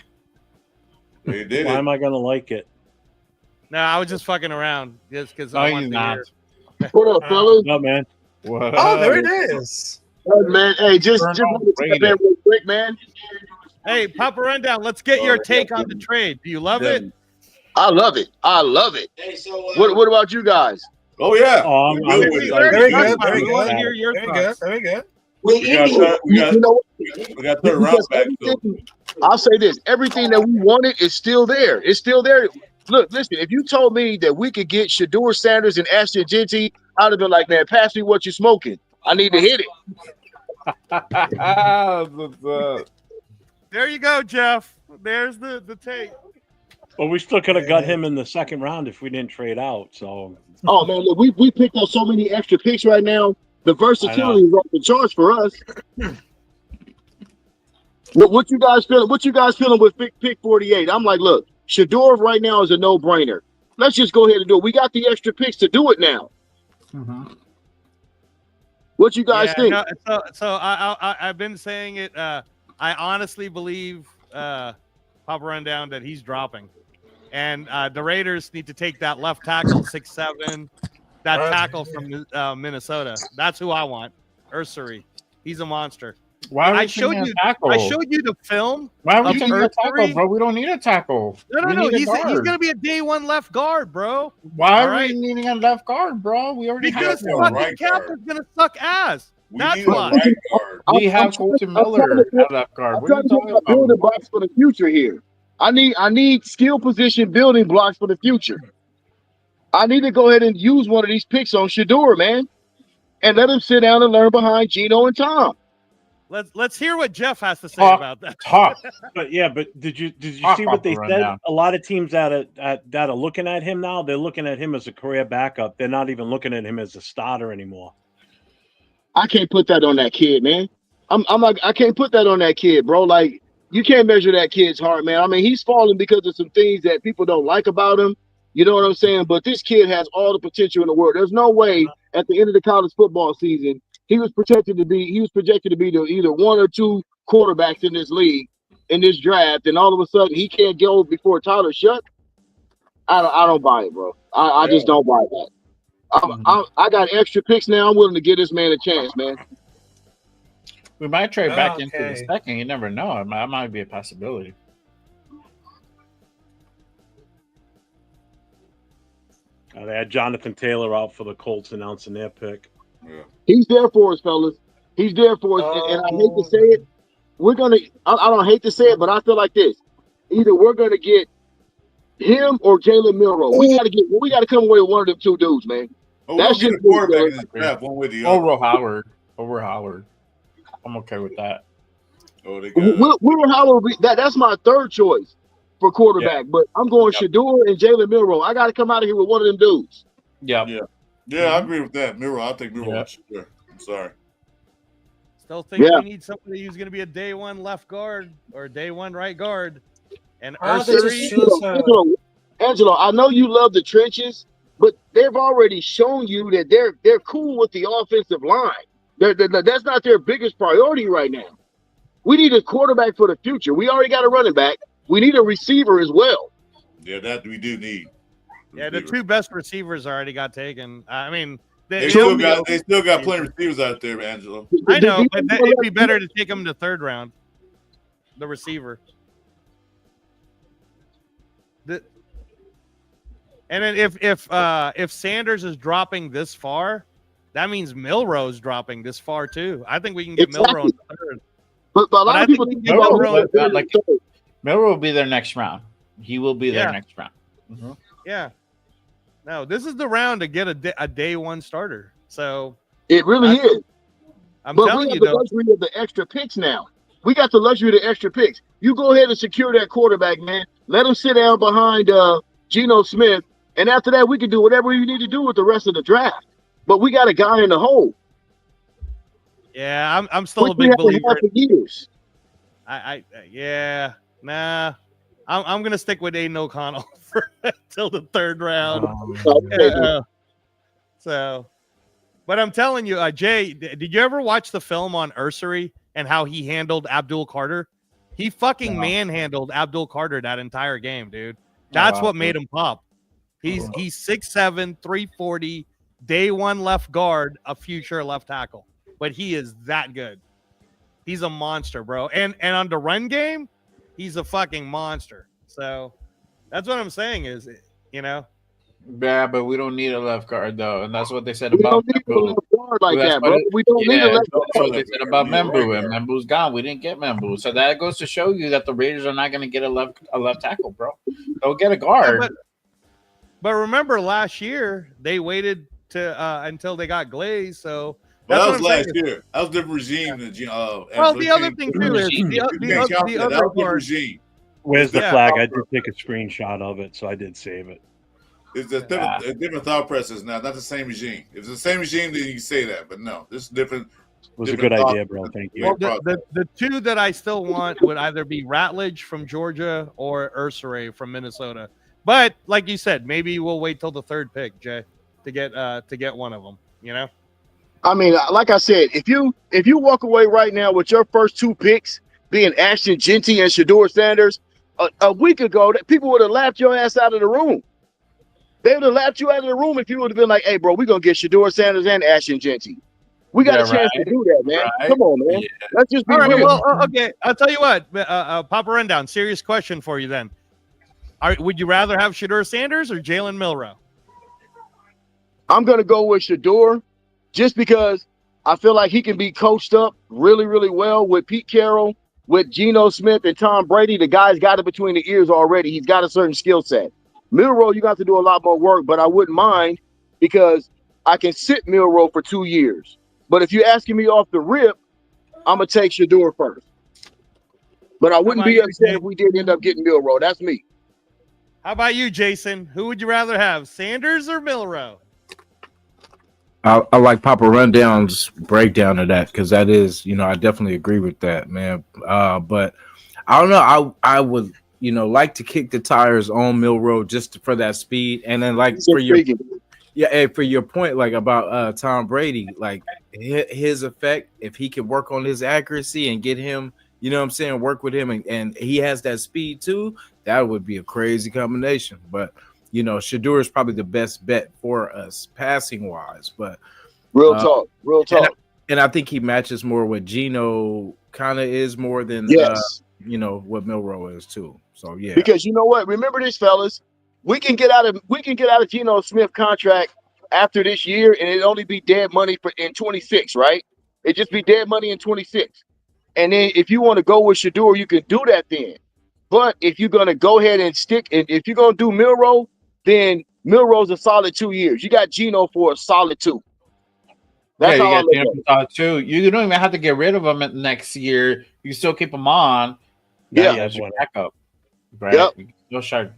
They did Why it. am I going to like it? No, I was just fucking around. Just because No, I you're wanted to not. hear. What up, fellas? No, man. What? Oh, there it is. Hey, man, hey, just want to step in real quick, man. Hey, Papa Rundown, let's get your take on the trade. Do you love it? I love it. I love it. Hey, so What about you guys? Oh yeah. Oh, I'm Good good with it. Very good. We Very want to good. hear your Very thoughts. good. Very good. We got third round back. So. I'll say this: everything that we wanted is still there. It's still there. Look, listen. If you told me that we could get Shedeur Sanders and Ashton Jeanty, I'd have been like, man, pass me what you're smoking. I need to hit it. There you go, Jeff. There's the take. Well, we still could have got him in the second round if we didn't trade out. So, Oh man, look, we picked up so many extra picks right now. The versatility is off the charts for us. What you guys feeling? What you guys feeling with pick 48? I'm like, look, Shedeur right now is a no-brainer. Let's just go ahead and do it. We got the extra picks to do it now. Mm-hmm. What you guys think? No, so I've been saying it. I honestly believe Papa Rundown that he's dropping, and the Raiders need to take that left tackle 6'7", that tackle from Minnesota. That's who I want. Ursary, he's a monster. Why are we I showed taking you. a tackle? I showed you the film. Why are we of taking a tackle, Ursery. bro? We don't need a tackle. No. We need a He's guard. going to be a day one left guard, bro. Why All are right? we needing a left guard, bro? We already Because have one. fucking Cap is going to suck ass. That's why. We have Colton Miller at left guard. I'm What are trying you to talking get my about? building blocks for the future here. I need skill position building blocks for the future. I need to go ahead and use one of these picks on Shador, man, and let him sit down and learn behind Gino and Tom. Let's hear what Jeff has to say about that. But did you Talk see off what they the said? rundown. A lot of teams that are looking at him now, they're looking at him as a career backup. They're not even looking at him as a starter anymore. I can't put that on that kid, man. I'm like, I can't put that on that kid, bro. Like, you can't measure that kid's heart, man. I mean, he's falling because of some things that people don't like about him. You know what I'm saying? But this kid has all the potential in the world. There's no way at the end of the college football season he was projected to be the either one or two quarterbacks in this league in this draft, and all of a sudden he can't go before Tyler Shutt. I don't buy it, bro. I just don't buy that. I got extra picks now. I'm willing to give this man a chance, man. We might trade back into the second. You never know. That might be a possibility. They had Jonathan Taylor out for the Colts announcing their pick. Yeah. He's there for us, fellas. He's there for us, and I hate to say it. We're gonna. I don't hate to say it, but I feel like this: either we're gonna get him or Jalen Milroe. We got to come away with one of them two dudes, man. Oh, we'll get a quarterback in this draft, one way or the other. Over Howard. I'm okay with that. Oh, they got Will Howard. That's my third choice for quarterback, but I'm going Shador and Jalen Milroe. I got to come out of here with one of them dudes. Yeah, I agree with that. Milroe, I'll take Milroe. Sure. I'm sorry. Still think we need somebody who's going to be a day one left guard or day one right guard. And Angelo, I know you love the trenches, but they've already shown you that they're cool with the offensive line. That's not their biggest priority right now. We need a quarterback for the future. We already got a running back. We need a receiver as well. Yeah, that we do need. Yeah, the two best receivers already got taken. I mean, they still got plenty of receivers out there, Angelo. I know, but it'd be better to take them in the third round. The receiver. And then if Sanders is dropping this far, that means Milroe's dropping this far too. I think we can get Milroe in the third. But a lot of people think Milroe will be their next round. He will be their next round. Mm-hmm. Yeah. No, this is the round to get a day one starter. So it really is. I'm but telling we have you, the though. luxury of the extra picks now. We got the luxury of the extra picks. You go ahead and secure that quarterback, man. Let him sit down behind Geno Smith, and after that, we can do whatever we need to do with the rest of the draft. But we got a guy in the hole. Yeah, I'm still a big believer. Years. I'm gonna stick with Aiden O'Connell till the third round. But I'm telling you, Jay, did you ever watch the film on Ursery and how he handled Abdul Carter? He fucking manhandled Abdul Carter that entire game, dude. That's what made him pop. He's 6'7", 340, day one left guard, a future left tackle. But he is that good. He's a monster, bro. And on the run game, he's a fucking monster. So that's what I'm saying is, Yeah, but we don't need a left guard though, and that's what they said about Membu. We don't need a left guard. That's what they said about Membu, and Membu's gone. We didn't get Membu, so that goes to show you that the Raiders are not going to get a left tackle, bro. They'll get a guard. But remember, last year they waited to until they got Glaze. So that was last year. That was a different regime. Well, the other thing too is the other part. Regime. Where's the flag? I did take a screenshot of it, so I did save it. It's a different thought process now, not the same regime. If it's the same regime, then you can say that. But no, this is different. It was a good idea, bro. Thank you. Well, the two that I still want would either be Ratledge from Georgia or Urseray from Minnesota. But like you said, maybe we'll wait till the third pick, Jay, to get one of them. You know. I mean, like I said, if you walk away right now with your first two picks being Ashton Genty and Shador Sanders, a week ago, that people would have laughed your ass out of the room. They would have laughed you out of the room if you would have been like, "Hey, bro, we're gonna get Shador Sanders and Ashton Genty." We got Yeah, a chance to right. do that, man. Right. Come on, man. Yeah. Let's just be All right. real. Well, okay. I'll tell you what. Papa Rundown. Serious question for you then. Would you rather have Shador Sanders or Jalen Milrow? I'm gonna go with Shador, just because I feel like he can be coached up really, really well with Pete Carroll, with Geno Smith and Tom Brady. The guy's got it between the ears already. He's got a certain skill set. Milrow, you got to do a lot more work, but I wouldn't mind because I can sit Milrow for 2 years. But if you're asking me off the rip, I'm gonna take Shador first. But I wouldn't be upset if we did end up getting Milrow. That's me. How about you, Jason? Who would you rather have, Sanders or Milrow? I like Papa Rundown's breakdown of that because that is, I definitely agree with that, man. But I don't know. I would, like to kick the tires on Milrow just for that speed, and then for your point, like about Tom Brady, like his effect, if he can work on his accuracy and get him, work with him, and he has that speed too, that would be a crazy combination. But Shador is probably the best bet for us passing wise. But real talk. And I think he matches more what Geno kind of is more than what Milrow is too. So yeah. Because you know what? Remember this, fellas. We can get out of Geno Smith contract after this year, and it'd only be dead money in 26, right? It'd just be dead money in 26. And then if you want to go with Shador, you can do that then. But if you're gonna go ahead and if you're gonna do Milrow, then Milrow's a solid 2 years. You got Geno for a solid 2. That's how I look at it. Solid 2. You don't even have to get rid of him next year. You still keep him on. Yeah, as your backup. Right. Yep. You start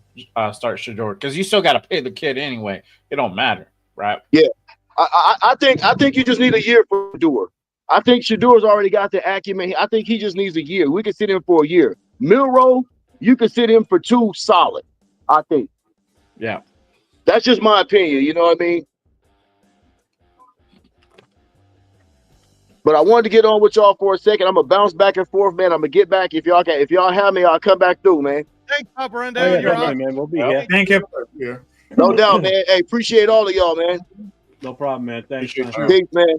Shador because you still got to pay the kid anyway. It don't matter, right? Yeah, I think you just need a year for Shador. I think Shador's already got the acumen. I think he just needs a year. We can sit him for a year. Milrow, you can sit him for 2 solid. I think. Yeah, that's just my opinion. You know what I mean? But I wanted to get on with y'all for a second. I'm gonna bounce back and forth, man. I'm gonna get back if y'all have me. I'll come back through, man. Thanks, Papa Rundown. You're on, man. We'll be here. Thank you. No doubt, man. Hey, appreciate all of y'all, man. No problem, man. Thanks, man. Thanks, man.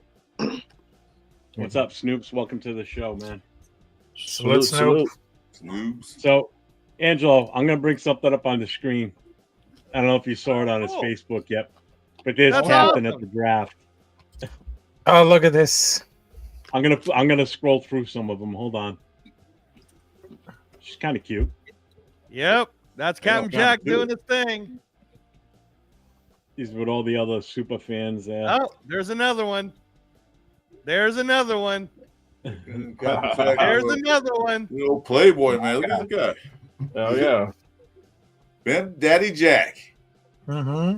What's up, Snoops? Welcome to the show, man. Salute. So, Angelo, I'm gonna bring something up on the screen. I don't know if you saw it on his Facebook yet, but there's Captain at the draft. Oh, look at this. I'm gonna scroll through some of them. Hold on. She's kind of cute. Yep, that's Captain Jack doing his thing. He's with all the other super fans there. Oh, there's another one. There's another one. There's another one. The old Playboy, man. Look at this guy. Oh yeah. Ben Daddy Jack. Mm-hmm.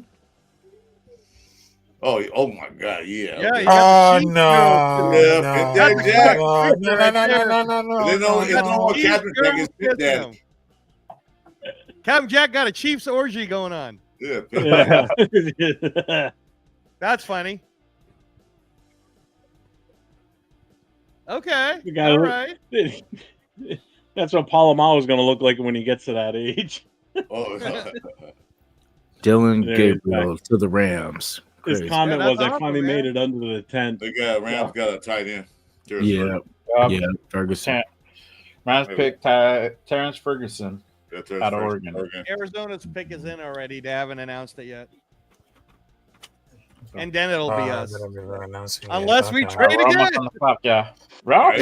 Oh my God, yeah. Yeah. Oh no. Yeah, No. Ben Daddy Jack. No. They know what Captain Jack is. Big Daddy. Captain Jack got a Chiefs orgy going on. Yeah. That's funny. Okay. All right. That's what Palomar is going to look like when he gets to that age. Dylan Gabriel to the Rams. His comment was, "I finally made it under the tent." They got Rams got a tight end. Yeah, Ferguson. Rams picked Terrence Ferguson out of Oregon. Arizona's pick is in already. They haven't announced it yet. And then it'll be us. Unless we trade again. On the clock, yeah. Right?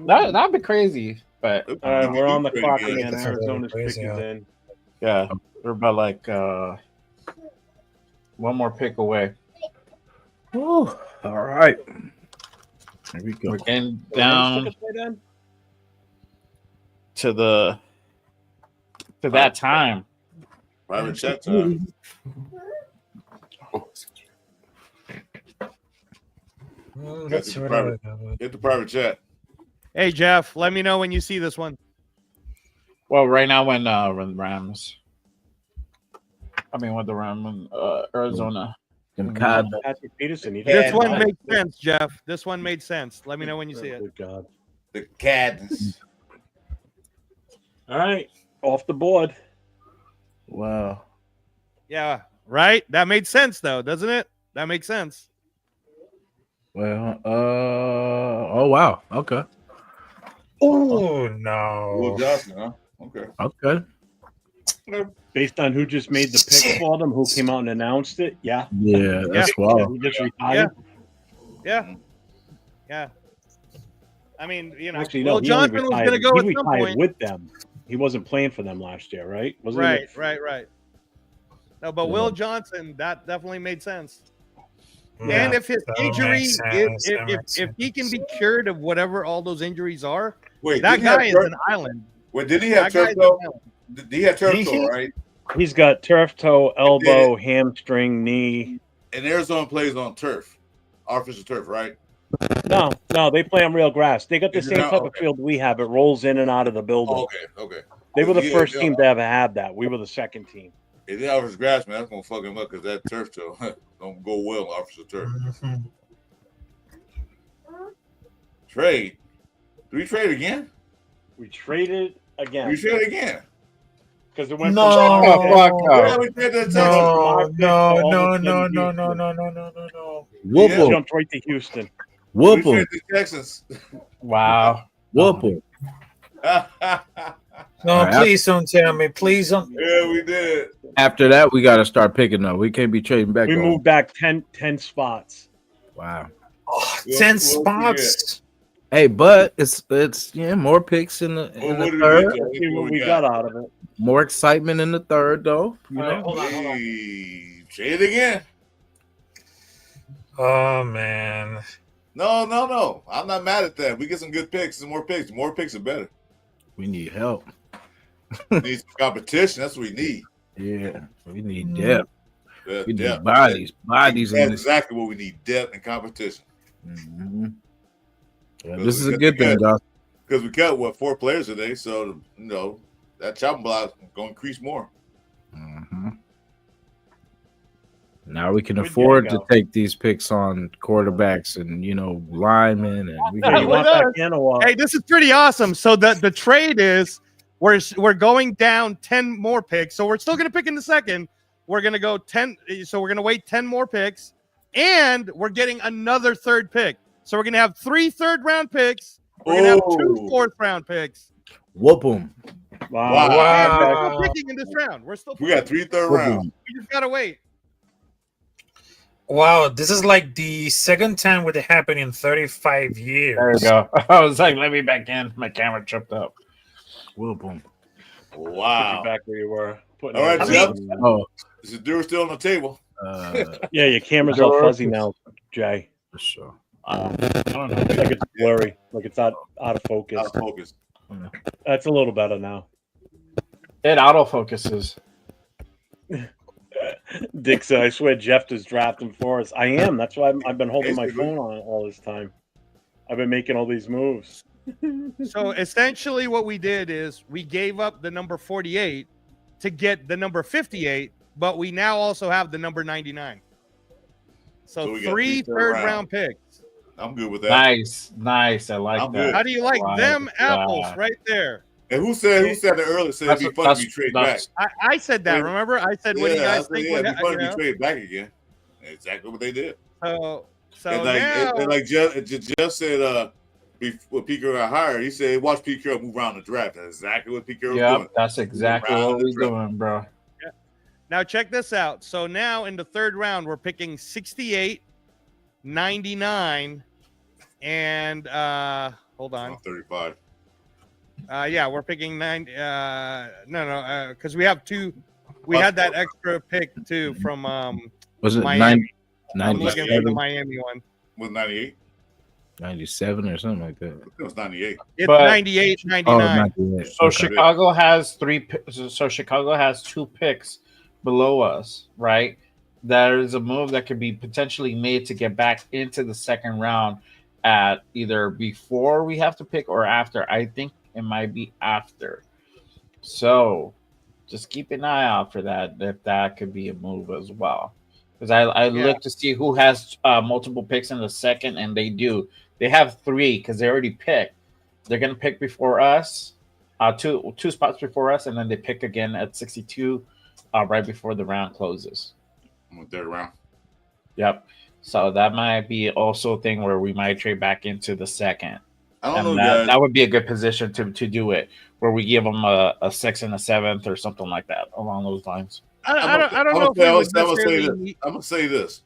That'd be crazy. But we're on the clock again. Arizona's pick is in. Yeah, we're about like one more pick away. Ooh, all right. There we go. We're getting down to that time. Private chat time. Get the private chat. Hey Jeff, let me know when you see this one. Well, right now when the Rams, with the Rams, Arizona. Patrick Peterson. This one made sense, Jeff. This one made sense. Let me know when you see it. Good God. The Cats. All right, off the board. Wow. Yeah, right. That made sense, though, doesn't it? That makes sense. Well, oh wow, okay, Oh Will no. Johnson, huh? Okay. okay, Based on who just made the pick for them, who came out and announced it. Yeah. yeah, Yeah. that's wild. He just Yeah. retired. Yeah. Yeah. I mean, Actually, no, Will he only Johnson was retired. going to go He at some retired point. with them. He wasn't playing for them last year, right? Wasn't Right, he? right. No, but Yeah. Will Johnson, that definitely made sense. Yeah, And if his that injury, makes sense. That if makes he can sense. be cured of whatever all those injuries are, Wait, that did he have guy is turf? an island. Wait, did he have That guy turf is an toe? island. Did he have turf Did toe, he? right? He's got turf toe, elbow, hamstring, knee. And Arizona plays on turf, artificial turf, right? No, they play on real grass. They got the Is it same not? type of Okay. field we have. It rolls in and out of the building. Oh, okay. They were the Yeah, first yeah. team to ever have that. We were the second team. If they artificial grass, man, that's gonna fuck him up because that turf toe don't go well on artificial turf. Mhm. Trade. Do we trade again? We traded again We trade again. because it went No. from Shut the fuck Yeah, up. we traded that Texas. No, no, all of no, a no, sudden no, no, Houston. no. Whoop Yeah. 'em. Jumped right to Houston. Whoop We 'em. traded the Texans. Wow. Whoop 'em. No, All right, please don't tell me. Please don't. Yeah, we did. After that, we got to start picking up. We can't be trading back. We on. moved back 10 spots. Wow. Oh, Well, 10 well, spots. Hey, but it's more picks in the Well, what did we third. get, Joe? See what What we got out of it. More excitement in the third, though. You All right, know. hold on. Hey, trade again. Oh man. No. I'm not mad at that. We get some good picks, some more picks. More picks are better. We need help. We need some competition. That's what we need. Yeah, we need depth. We need Depth. bodies in That's this. exactly what we need: depth and competition. Mhm. Yeah, 'Cause this is we a got- good thing, guys. Because we got 4 players today, so that chopping block is going to increase more. Mhm. Now we can Where'd afford Jay to go? take these picks on quarterbacks and linemen, and we Yeah, you can. want that can or what? Hey, this is pretty awesome. So the trade is we're going down 10 more picks. So we're still going to pick in the second. We're going to go 10. So we're going to wait 10 more picks, and we're getting another third pick. So we're going to have 3 third-round picks. We're going to have 2 fourth-round picks. Whoop them. Wow. And we're Wow. still picking in this round. We're still We got picking. 3 third rounds. We just got to wait. Wow, this is like the second time would it happen in 35 years. There we go. I was like, let me back in. My camera tripped up. Whoop them. Put Wow. you back where you were. Putting All right, it- Jeff. Oh, Is the deal still on the table? Yeah, your camera's all Sure. fuzzy now, Jay. for sure. I don't know. Like it's blurry. Like it's out of focus. Out of focus. That's a little better now. It autofocuses. Dick said, I swear Jeff is drafting for us. I am. That's why I've been holding my Basically. phone on all this time. I've been making all these moves. So essentially, what we did is we gave up the number 48 to get the number 58, but we now also have the number 99. So So we got 3 3 third-round picks. I'm good with that. Nice. I like I'm that. good. How do you like Wow. them apples Wow. right there? And who said it earlier? Said it'd be fun to be traded back. I said that. Remember, I said, "What do you I guys said, think?" yeah, it'd be fun you to be know? traded back again. Exactly what they did. So and now, like Jeff said, before Pete Carroll got hired, he said, "Watch Pete Carroll move around the draft." That's exactly what Pete Carroll's doing. Yep, that's exactly Around what the we're draft. doing, bro. now check this out. So now in the third round, we're picking 68, 99, and hold on. 35. Yeah, we're picking 9. Because we have 2. We had that extra pick too from Was it Miami. I'm 97? looking for the Miami one. Was 98? 97 or something like that. It was 98. It's But- 98, Oh, 99. 98. So Okay. Chicago has 3. So Chicago has 2 picks below us, right? There is a move that could be potentially made to get back into the second round at either before we have to pick or after. I think it might be after. So just keep an eye out for that. That could be a move as well. Because I look to see who has multiple picks in the second, and they do. They have 3 because they already picked. They're gonna pick before us, two spots before us, and then they pick again at 62, right before the round closes. I'm on third round. Yep. So that might be also a thing where we might trade back into the second. I don't And know, guys. that would be a good position to do it, where we give them a 6th and a 7th or something like that along those lines. I don't know if we would necessarily. I'm gonna say this.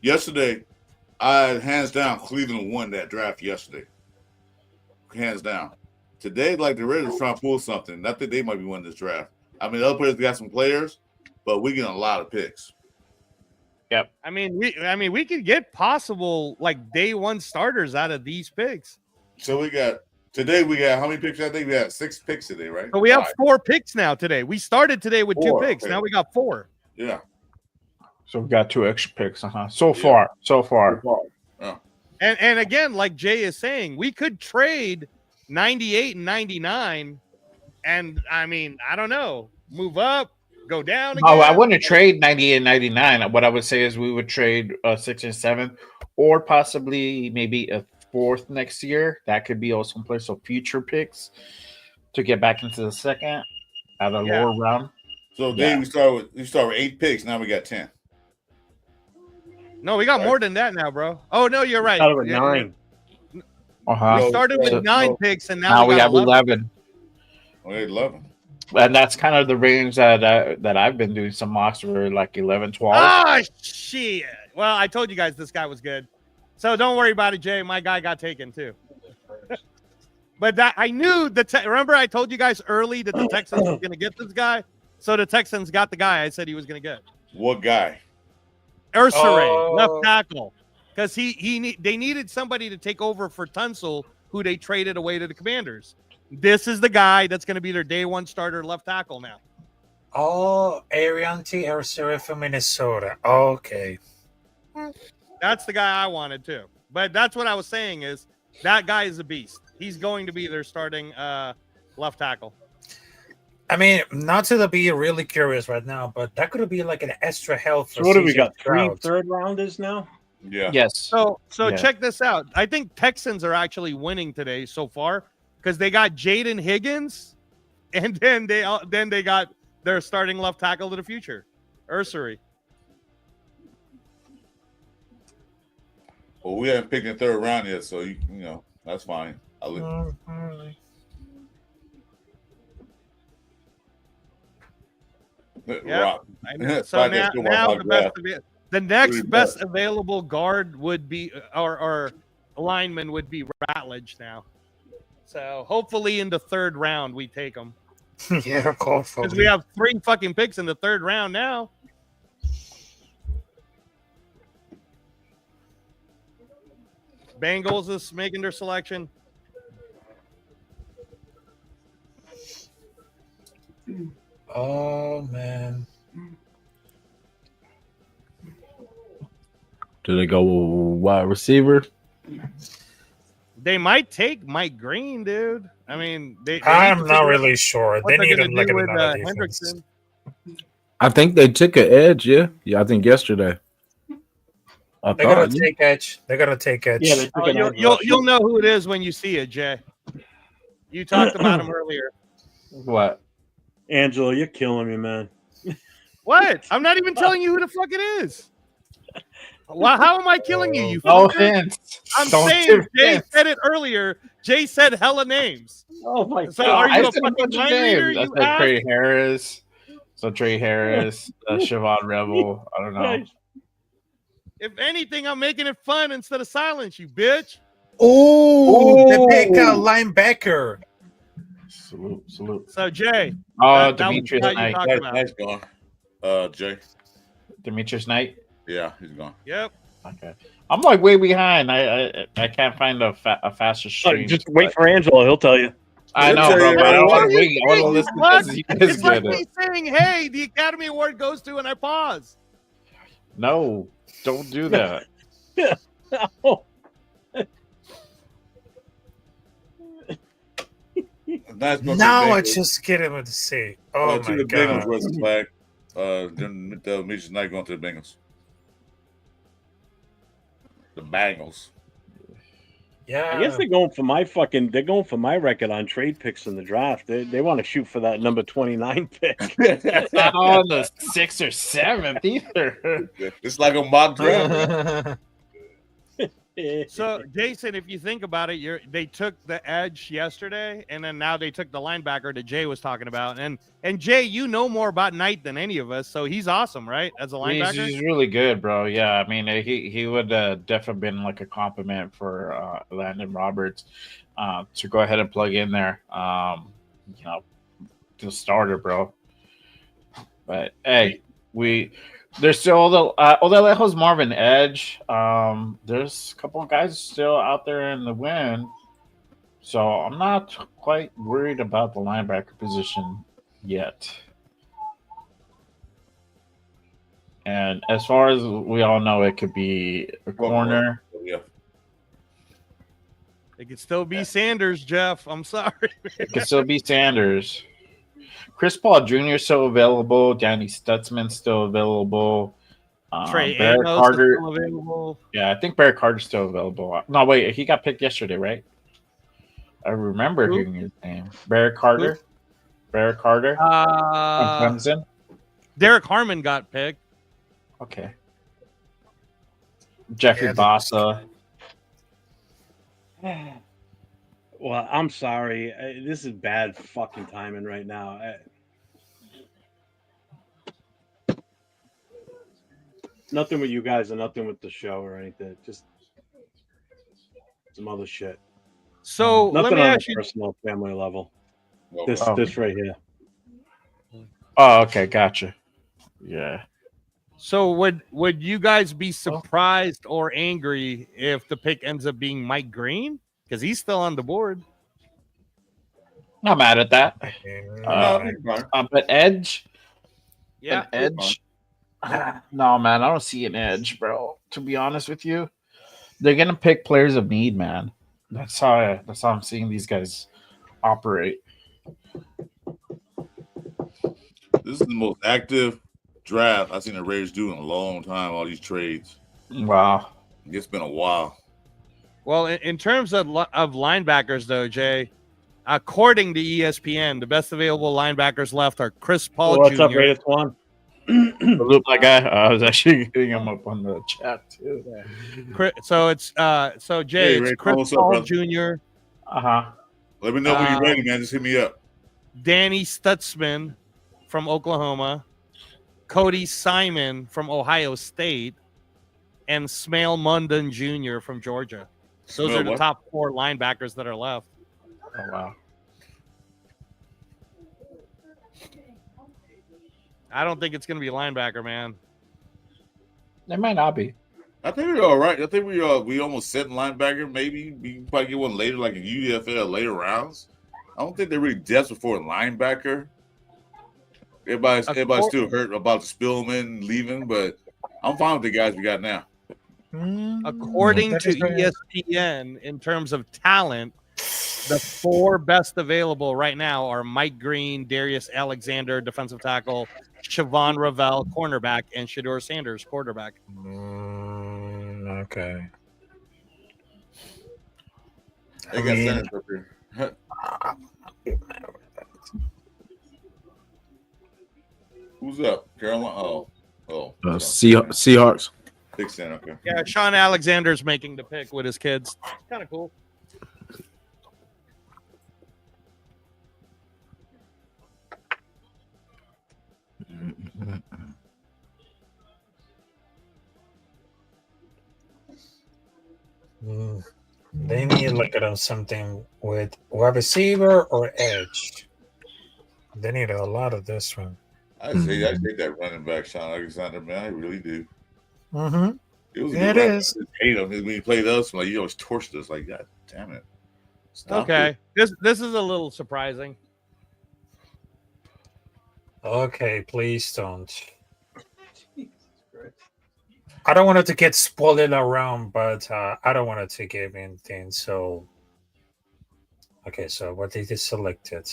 Yesterday, I hands down Cleveland won that draft yesterday. Hands down. Today, like the Raiders trying to pull something. I think they might be winning this draft. I mean, the other players got some players, but we get a lot of picks. Yep. I mean, we could get possible like day one starters out of these picks. So we got how many picks? I think we had 6 picks today, right? So we have 4 picks now today. We started today with 2 picks. Okay. Now we got 4. Yeah. So we got 2 extra picks. So far. Yeah. And again, like Jay is saying, we could trade 98 and 99, and I mean, I don't know, move up, go down again. Oh, I wouldn't trade 98 and 99. What I would say is we would trade a 6th and 7th, or possibly maybe a 4th next year. That could be also in place of future picks to get back into the second at a lower round. So then we start with 8 picks. Now we got 10. No, we got more than that now, bro. Oh no, you're right. Out of 9. We started with 9 picks, and now we got have 11. Okay, 11. And that's kind of the range that I've been doing some mocks were like 11, 12. Ah, shit. Well, I told you guys this guy was good. So don't worry about it, Jay. My guy got taken too. But that I knew remember I told you guys early that the Texans were going to get this guy. So the Texans got the guy I said he was going to get. What guy? Ursere, left tackle. Because they needed somebody to take over for Tunsil, who they traded away to the Commanders. This is the guy that's going to be their day one starter left tackle now. Oh, Arianti Ursere from Minnesota. Okay. That's the guy I wanted too. But that's what I was saying is that guy is a beast. He's going to be their starting left tackle. I mean, not to be really curious right now, but that could be like an extra help. So what do we got? 3 third-rounders now? Yeah. Yes. So check this out. I think Texans are actually winning today so far because they got Jaden Higgins, and then they got their starting left tackle of the future, Ursere. Well, we haven't picked in the 3rd round yet, so you know that's fine. Yeah, I know. So now the next best available guard would be, or lineman would be Ratledge now. So hopefully in the 3rd round we take him. Yeah, because we have 3 fucking picks in the 3rd round now. Bengals is making their selection. Oh man. Do they go wide receiver? They might take Mike Green, dude. I mean, I'm not really sure. They need to look at another Hendrickson. I think they took an edge. Yeah, I think yesterday. They gotta take edge. They gotta take edge. Yeah, you'll know who it is when you see it, Jay. You talked about him earlier. What? Angela, you're killing me, man. What? I'm not even telling you who the fuck it is. Well, how am I killing you? You no fucker? hints. I'm Don't saying Jay said it earlier. Jay said hella names. Oh my So god! are you I a said fucking bunch of mind reader? names. I You said ass? Trey Harris. So Trey Harris, Siobhan Rebel. I don't know. If anything, I'm making it fun instead of silence, you bitch. Oh, they pick a linebacker. Salute. So Jay. Oh, that was Demetrius what you Knight. talked about. That's gone. Jay. Demetrius Knight. Yeah, he's gone. Yep. Okay. I'm like way behind. I can't find a faster stream. Just wait for Angelo. He'll tell you. I know, bro, but I don't want to wait. I want to listen to this. You guys It's like get me it. saying, hey, the Academy Award goes to, and I pause. No, don't do that. No. Now I just get him to say, oh to my the Bengals god. was the flag. Then the Demetrius Knight going to the Bengals. The Bengals. Yeah. I guess they're going for my record on trade picks in the draft. They want to shoot for that number 29 pick. It's not on the 6th or 7th either. It's like a mock draft. So, Jason, if you think about it, they took the edge yesterday, and then now they took the linebacker that Jay was talking about. And Jay, you know more about Knight than any of us, so he's awesome, right? As a linebacker, He's really good, bro. Yeah, I mean, he would definitely been like a compliment for Landon Roberts to go ahead and plug in there. The starter, bro. But hey, there's still Odelejo's Marvin Edge. There's a couple of guys still out there in the win. So I'm not quite worried about the linebacker position yet. And as far as we all know, it could be a corner. Yeah. it could still be Sanders, Jeff. I'm sorry. It could still be Sanders. Chris Paul Jr. is still available. Danny Stutzman's still available. Trey Barrett Amos Carter. is still available. Yeah, I think Barrett Carter's still available. No, wait, he got picked yesterday, right? I remember hearing his name. Barrett Carter. Barrett Carter. From Clemson. Derek Harmon got picked. Okay. Jeffrey Bassa. Well, I'm sorry. This is bad fucking timing right now. Nothing with you guys and nothing with the show or anything. Just some other shit. So nothing let me on ask a you. personal family level. This Oh. this right here. Oh, okay, gotcha. Yeah. So would you guys be surprised or angry if the pick ends up being Mike Green? Because he's still on the board. Not mad at that. But Edge. Yeah. An Edge. No, man, I don't see an edge, bro. To be honest with you, they're gonna pick players of need, man. That's how I'm seeing these guys operate. This is the most active draft I've seen the Raiders do in a long time. All these trades. Wow, it's been a while. Well, in terms of linebackers, though, Jay, according to ESPN, the best available linebackers left are Chris Paul What's Jr. up, Raiders One? Salute my guy. I was actually getting him up on the chat too. So it's Jay, it's Ray, Chris what's up, Paul brother? Jr. Let me know when you're ready, man. Just hit me up. Danny Stutzman from Oklahoma, Cody Simon from Ohio State, and Smail Mundan Jr. from Georgia. Those are the top 4 linebackers that are left. Oh wow. I don't think it's going to be a linebacker, man. It might not be. I think we're all right. I think we almost set linebacker. Maybe we can probably get one later, like in UDFL later rounds. I don't think they're really desperate for a linebacker. Everybody's still hurt about Spillman leaving, but I'm fine with the guys we got now. According to ESPN, in terms of talent, the 4 best available right now are Mike Green, Darius Alexander, defensive tackle, Siobhan Ravel, cornerback, and Shedeur Sanders, quarterback. Okay. They got Sanders up here. Who's up? Carolina? Seahawks. Big Sand, okay. Yeah, Sean Alexander's making the pick with his kids. Kind of cool. They need to look at something with wide receiver or edge. They need a lot of this one. I say that running back, Sean Alexander, man. I really do. Mm-hmm. It was a It good run. is. I hate him. When he played us, like, you always torched us. Like, God damn it. Stop Okay. it. This is a little surprising. Okay, please don't. I don't want it to get spoiled around, but I don't want it to give anything. So, okay, so what they just selected?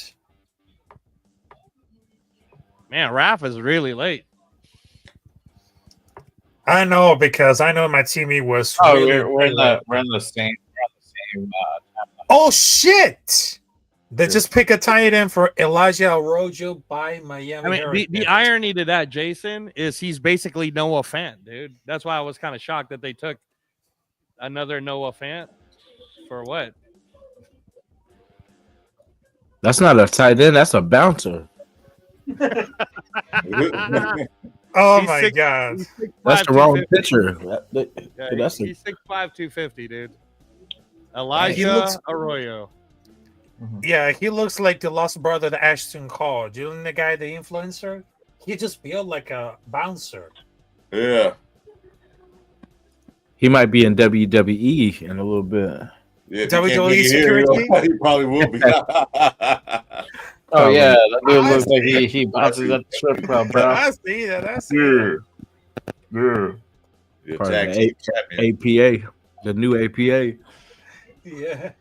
Man, Raph is really late. I know because I know my team was. Oh, really we're in the same Oh shit! They just pick a tight end for Elijah Arroyo by Miami. I mean, the Hurricanes. irony to that, Jason, is he's basically Noah Fant, dude. That's why I was kind of shocked that they took another Noah Fant for what? That's not a tight end. That's a bouncer. Oh He's my god! He's 6'5", That's the wrong 250. pitcher. Yeah, That's a, he's 6'5", 250, dude. Elijah looks- Arroyo. Yeah, he looks like the lost brother to Ashton Cole. Do you know the guy, the influencer? He just built like a bouncer. Yeah. he might be in WWE in a little bit. Yeah, if he can't WWE make it here, security? he probably will be. Oh yeah, that dude I looks like see. he bounces at the strip club, bro. I see that. I see that. Yeah. Yeah, Part of tag the team champion. APA, the new APA. Yeah.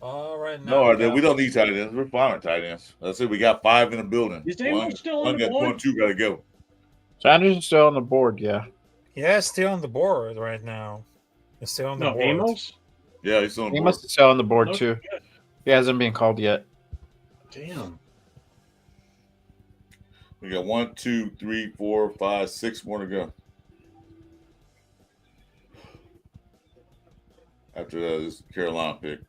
All right. Now No, we we got- don't need tight ends. We're fine with tight ends. That's it. We got 5 in the building. Is Amos still on One the got board? 1, 2 got to go. Sanders is still on the board. Yeah. Yeah, it's still on the board right now. It's still on the No, board. Amos. Yeah, he's on the He board. must be still on the board No too. shit. He hasn't been called yet. Damn. We got 1, 2, 3, 4, 5, 6 more to go. After this Carolina pick.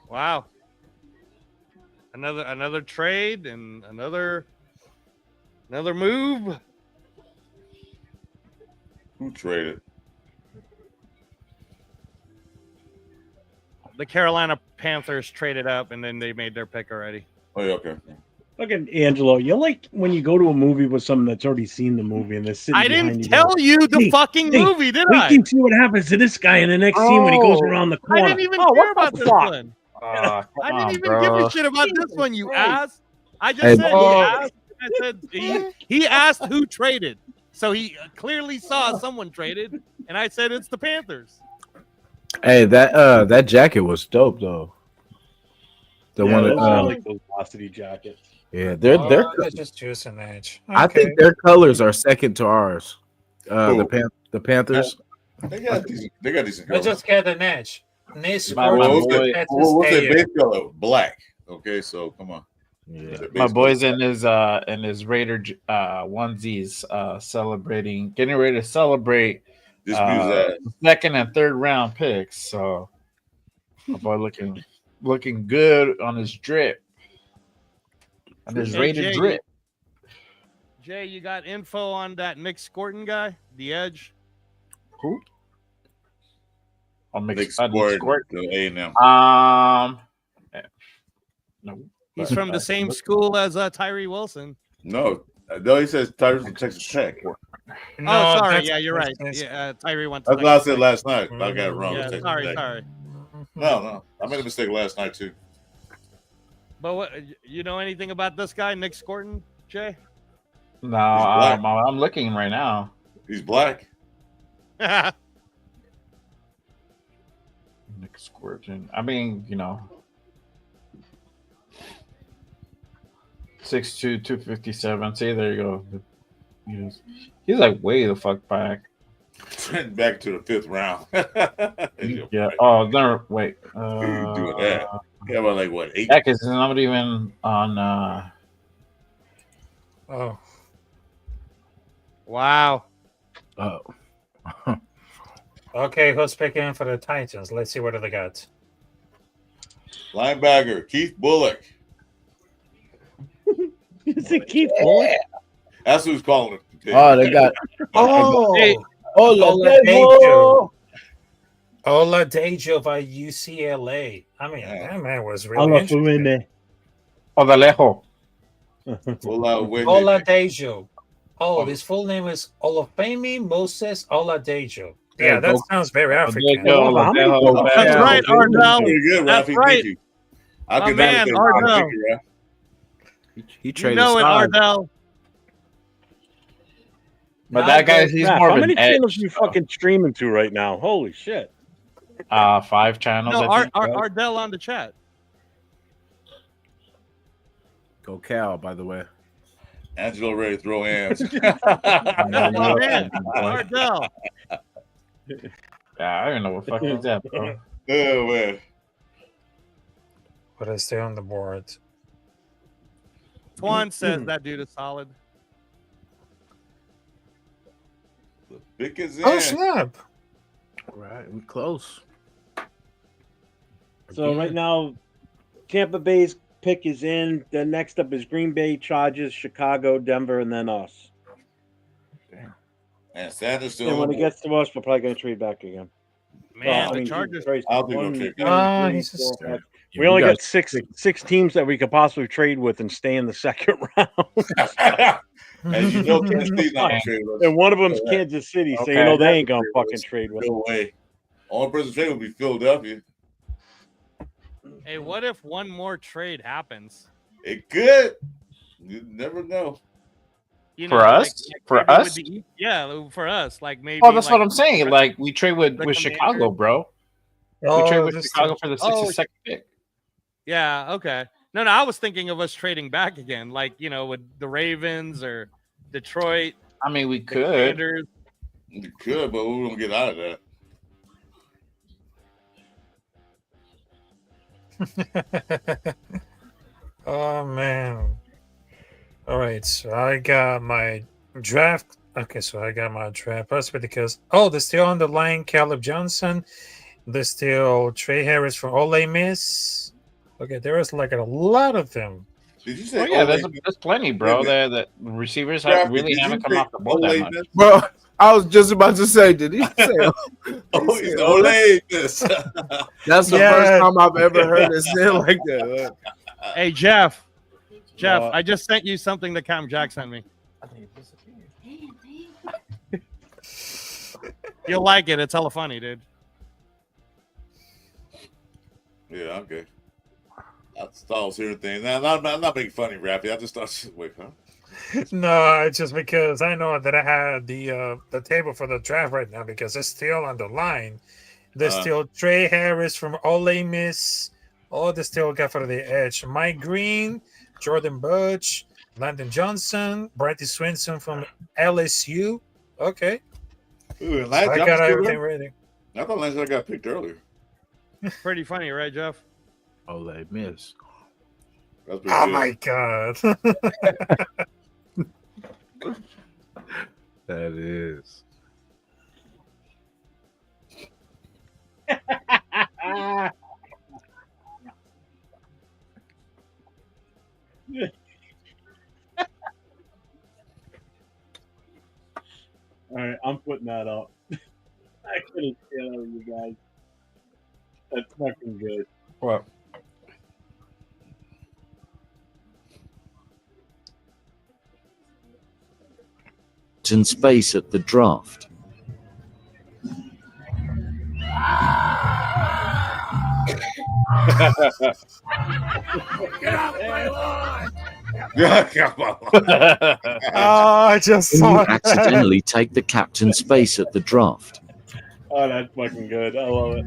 Wow. Another trade and another move. Who traded? The Carolina Panthers traded up and then they made their pick already. Oh, yeah, okay. Look at Angelo. You're like when you go to a movie with someone that's already seen the movie and they're sitting I behind didn't you tell going, you the "Hey, fucking hey, movie, did wait I? till you see what happens to this guy in the next scene when he goes around the corner. I didn't even Oh, care what about the this fuck? one. Come I didn't on, even bro. give a shit about this one, you ass. I just Hey, said bro. he asked. I said he asked who traded. So he clearly saw someone traded, and I said it's the Panthers. Hey, that jacket was dope though. The Yeah, one those that, are like those velocity jackets. yeah, they're let's just choose an edge. I Okay. think their colors are second to ours. Who? The Panthers. They got decent Let's colors. just get an edge. Nice My Well, scorching what's boy- that, Texas what's that AM. base color? Black. Okay, so come on. Yeah. That My base boy's color. in his Raider onesies, celebrating, getting ready to celebrate This music. the second and third round picks. So my boy looking good on his drip, on his Hey, Raider Jay, drip. Jay, you got info on that Nick Scorton guy, the Edge? Who? I'll make Nick squirt. Squirt, the A&M. No. He's from the same school as Tyree Wilson. No, he says Tyrus from Texas Tech. Oh, sorry. that's- Yeah, you're right. that's- Yeah, Tyree went to That's what I Texas said Tech. last night. I got it wrong. Yeah, It's Texas sorry, Tech. sorry. No, I made a mistake last night too. But what you know anything about this guy, Nick Scorton, Jay? No, black. I'm looking right now. He's black. Nick Squirtin. I mean, 6'2", 257. See, there you go. He's like way the fuck back. Trending back to the 5th round. Yeah. Oh, no, wait. Who's doing that? Yeah, about like what, 8? Yeah, because it's not even on. Oh, Wow. Oh. okay. Who's picking for the Titans? Let's see what they got. Linebacker Keith Bullock. Is it Keith Bullock? That's who's calling it. Oh, they got Hey, Oladejo. Oladejo by UCLA. I mean, that man was really Hola, interesting. Fumene. Odalejo. Oladejo. Oh, his full name is Olafemi Moses Oladejo. Yeah, that sounds very African. Oladejo. That's right, Arnell. Pretty good, That's Rafi. right. Thank you. I My could man, never say Arnell. Rafi. Thank you, Raf. He You traded know it, sides. Ardell. But that guy, he's Raph, more how of many an edge. channels are you fucking streaming to right now? Holy shit. 5 channels. No, I think. Ardell on the chat. Go Cal, by the way. Angelo ready to throw hands. That's my man, Ardell. Yeah, I don't know what fuck is that, bro. Oh man. But I stay on the board. Twan says that dude is solid. The pick is in. Oh snap! Right, we close. So right now, Tampa Bay's pick is in. The next up is Green Bay, Chargers, Chicago, Denver, and then us. And Sanders still. And when it gets to us, we're probably going to trade back again. Man, the Chargers. I'll be going to trade. We only got six teams that we could possibly trade with and stay in the second round. And you know, Tennessee's not going to trade with us. And one of them's Kansas City, so you know they ain't going to fucking trade with us. No way. Only person trade would be Philadelphia. Hey, what if one more trade happens? It could. You never know. You For us? For maybe us? with yeah, for us. Like maybe. Oh, that's like, what I'm saying. Like we trade with the Chicago, Commanders. bro. Oh, We trade with this Chicago is- for the Oh, 62nd pick. Yeah. Okay. No, I was thinking of us trading back again, like with the Ravens or Detroit. I mean, we the could. Commanders. You could, but we don't get out of that. Oh man. All right, so I got my draft. Okay, so I got my draft possibly because they're still on the line. Caleb Johnson. There's still Trey Harris from Ole Miss. Okay, there is like a lot of them. Did you say? Oh yeah, there's plenty, bro. Wait, The receivers Crafty, really did haven't you come say off the board that Ole much. Miss? Bro, I was just about to say, did he say? Oh, he's Ole Miss. That's the first time I've ever heard it said like that. Hey Jeff, I just sent you something that Cam Jack sent me. You'll like it. It's hella funny, dude. Yeah, okay. I thought I was hearing things. Now, I'm not making funny, Rappy. I just thought, wait, huh? No, it's just because I know that I had the table for the draft right now because it's still on the line. There's still Trey Harris from Ole Miss. Oh, they still got for the edge. Mike Green, Jordan Budge, Landon Johnson, Bradley Swinson from LSU. Okay. Ooh, So I got everything ready. I thought Lance got picked earlier. Pretty funny, right, Jeff? Ole Miss. That's pretty Oh good. my god. That is. All right, I'm putting that up. I couldn't stand out of you guys. That's fucking good. What? In space at the draft. Get off my lawn! I just saw that. Accidentally take the captain space at the draft. Oh, that's fucking good. I love it.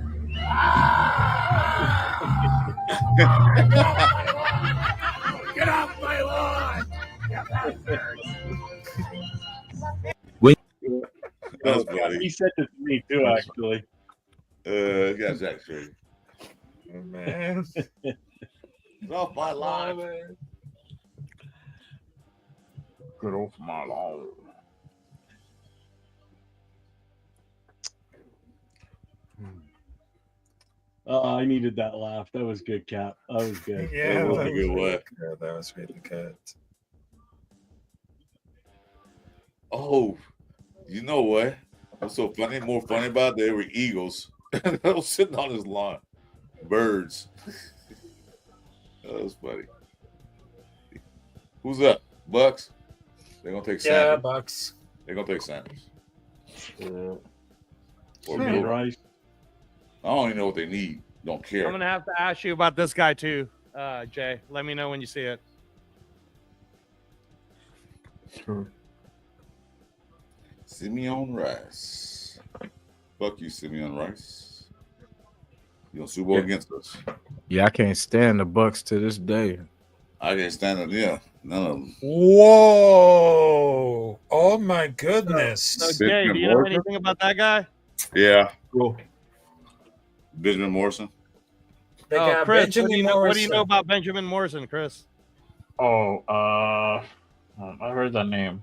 Get off my lawn! That's funny. He said this to me too, actually. Got Jack straight. Man. Get off my lawn. Get off my lawn. I needed that laugh. That was good, Cap. That was good. Yeah, That was a that good was one. really good. That was really good. Oh, you know what? What's so funny? More funny about it, they were eagles. They was sitting on his lawn. Birds. That was funny. Who's up? Bucks? They're gonna take Yeah, Sanders. Bucks. They're gonna take Sanders. Or Yeah, me. right. I don't even know what they need. Don't care. I'm gonna have to ask you about this guy too, Jay. Let me know when you see it. Simeon Rice. Fuck you, Simeon Rice. You on Super Bowl against us. Yeah, I can't stand the Bucks to this day. I can't stand it. Yeah, none of them. Whoa! Oh my goodness! So Jay, do you know anything about that guy? Yeah. Cool. Benjamin Morrison. They Oh, got Chris, Benjamin what do you know Morrison. about Benjamin Morrison, Chris? Oh, I heard that name.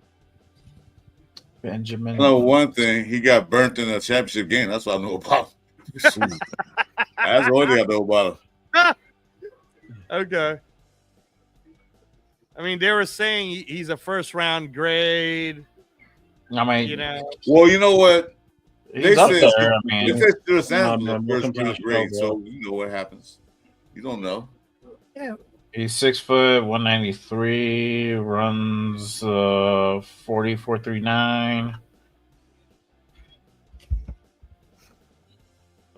Benjamin. I know one thing. He got burnt in a championship game. That's what I know about him. That's the only thing I know about him. Okay. I mean, they were saying he's a first round grade. I mean, you know. Well, you know what? He's up there. I mean, they said Stuart Sanders was a welcome first to the round show, grade, bro. so you know what happens. You don't know. Yeah. He's 6 foot, 193, runs 40.439.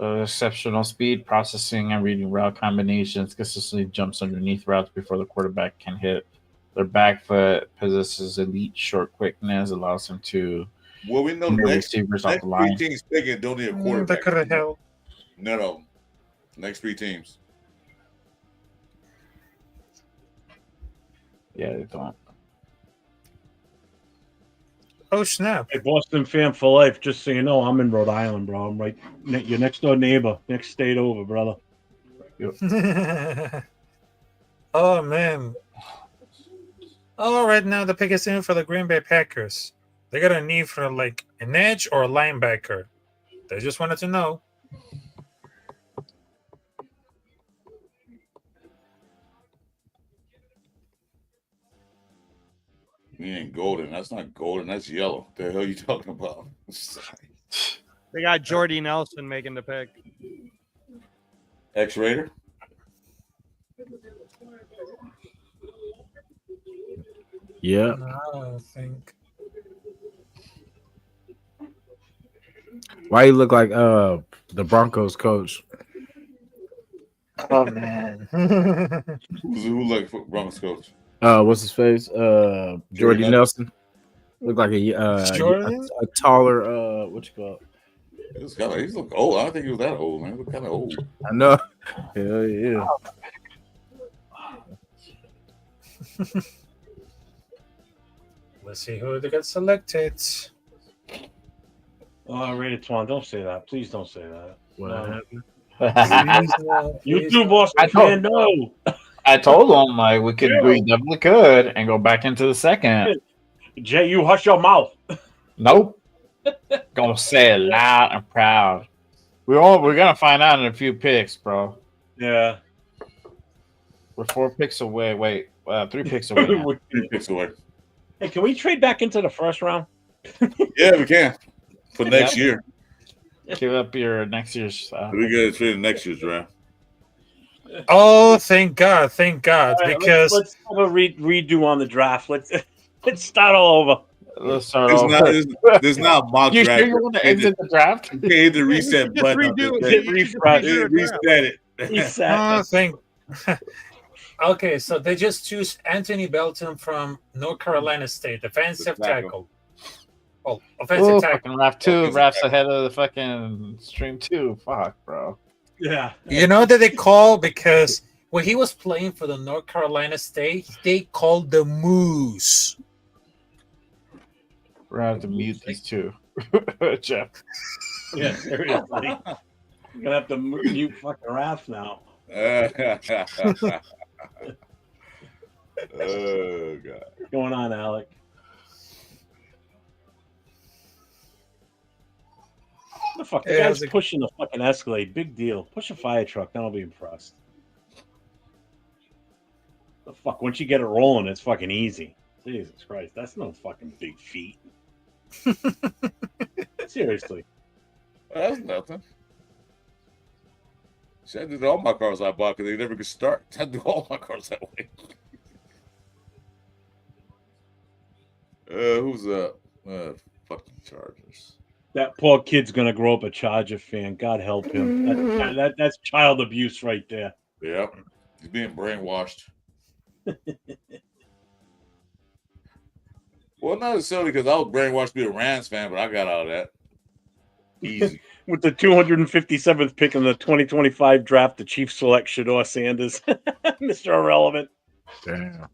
Exceptional speed, processing, and reading route combinations. Consistently jumps underneath routes before the quarterback can hit their back foot. Possesses elite short quickness, allows him to Well, we know near next receivers off three the line. teams picking don't need a quarterback. That could have helped. None of them. Next three teams. Yeah, they don't. Oh snap! Hey, Boston fan for life. Just so you know, I'm in Rhode Island, bro. I'm right your next door neighbor, next state over, brother. Oh man! Oh, right now the pick is in for the Green Bay Packers. They got a need for like an edge or a linebacker. They just wanted to know. We ain't golden. That's not golden. That's yellow. The hell you talking about? They got Jordy Nelson making the pick. X-Raider? Yeah. I think. Why you look like the Broncos coach? Oh man. Who like Broncos coach? What's his face? Jordy Nelson. Look like a taller what you call it? He's look old. I don't think he was that old, man. He look kind of old. I know. Hell yeah. Let's see who they got selected. Oh, Rated Twan, don't say that. Please don't say that. What happened? Please, You too, Boston fan. No. I told him like we definitely could and go back into the second. Jay, you hush your mouth. Nope. Gonna say it loud and proud. We're gonna find out in a few picks, bro. Yeah. We're 4 picks away. Wait, 3 picks away. Now. 3 picks away. Hey, can we trade back into the first round? Yeah, we can. For next year. Give up your next year's. We got to trade next year's draft. Oh, thank God, All right, because let's have a redo on the draft. Let's start all over. Let's start There's over. there's not a mock You draft. sure you want to exit the draft? You can't hit the reset Just button. redo it. Hit You just refresh. redo it. Reset it. Reset. oh, thank. Okay, so they just choose Anthony Belton from North Carolina State, defensive tackle. Oh, offensive Ooh, tackle. fucking Raf 2. Raf's ahead of the fucking stream 2. Fuck, bro. Yeah. You know that they call because when he was playing for the North Carolina State, they called the Moose. We're gonna have to mute these two. Jeff. Yeah, seriously. You're gonna have to mute fucking Raph now. Oh God. What's going on, Alec? What the fuck? The Yeah, guy's pushing the fucking Escalade. Big deal. Push a fire truck. Then I'll be impressed. The fuck? Once you get it rolling, it's fucking easy. Jesus Christ. That's no fucking big feat. Seriously. That's nothing. See, I did all my cars I bought because they never could start. I do all my cars that way. Who's up? Fucking Chargers. That poor kid's gonna grow up a Charger fan. God help him. That's child abuse right there. Yep. He's being brainwashed. Well, not necessarily because I was brainwashed to be a Rams fan, but I got out of that. Easy. With the 257th pick in the 2025 draft, the Chiefs select Shador Sanders. Mr. Irrelevant. Damn.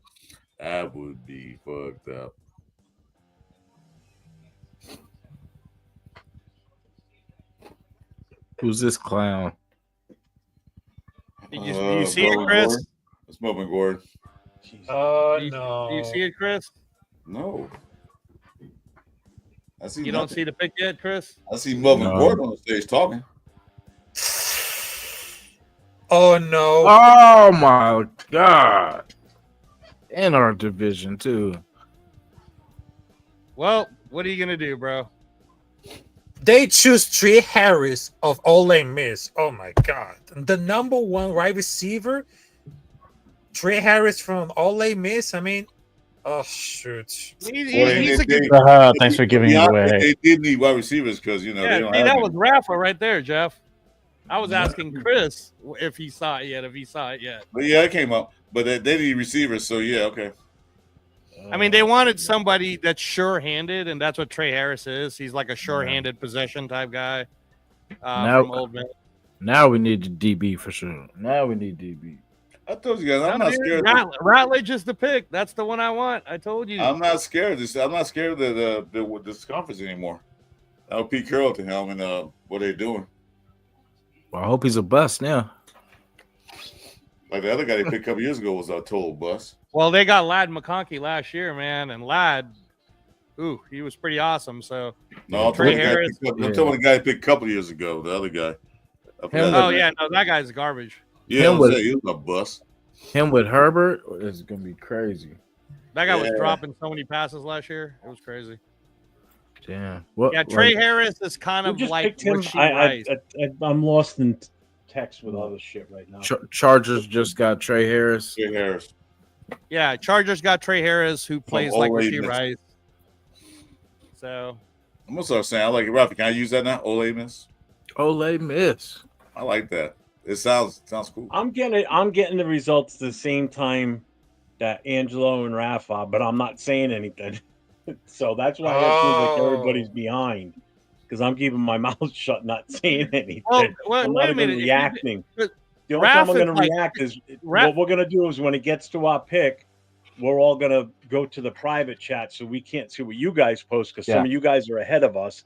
That would be fucked up. Who's this clown? Do you see it, Melvin Chris? Gordon. It's Melvin Gordon. Oh, Do you no. see it, Chris? No. I see You nothing. don't see the pick yet, Chris? I see Melvin No. Gordon on the stage talking. Oh, no. Oh my god. In our division too. Well, what are you gonna do, bro? They choose Trey Harris of Ole Miss. Oh my god. The number 1 wide receiver, Trey Harris from Ole Miss. I mean, oh shoot. He's a good. Thanks for giving To be it honest, away. They did need wide receivers because they Yeah, don't see, have that any. was Rafa right there, Jeff. I was asking Chris if he saw it yet. But yeah, it came up. But they need receivers, so yeah, okay. I mean, they wanted somebody that's sure-handed, and that's what Trey Harris is. He's like a sure-handed possession type guy from Old Man. Now we need the DB for sure. Now we need DB. I told you guys, I'm not scared. Ratledge is the pick. That's the one I want. I told you. I'm not scared of this. I'm not scared of this conference anymore. Now Pete Carroll to him and what they're doing. Well, I hope he's a bust now. Like the other guy they picked a couple years ago was a total bust. Well, they got Ladd McConkey last year, man, and Ladd, he was pretty awesome. So No, I'm Trey talking Harris. the guy they picked a couple years ago. The other guy. That guy's garbage. Yeah, Him with- he was a bust. Him with Herbert is gonna be crazy. That guy was dropping so many passes last year. It was crazy. Damn. What? Yeah, Trey Harris is kind of just like picked him. Rasheed Rice. I'm lost in text with other shit right now. Chargers just got Trey Harris. Trey Harris. Yeah, Chargers got Trey Harris, who plays like Ole Rasheed Miss. Rice. So I'm gonna start saying I like it. Rafi, can I use that now? Ole Miss. Ole Miss. I like that. It sounds cool. I'm getting the results the same time that Angelo and Rafa, but I'm not saying anything. So that's why it seems like everybody's behind. Because I'm keeping my mouth shut, not saying anything. I'm wait not a even minute. reacting. The only time I'm going to react is what we're going to do is when it gets to our pick, we're all going to go to the private chat so we can't see what you guys post because some of you guys are ahead of us.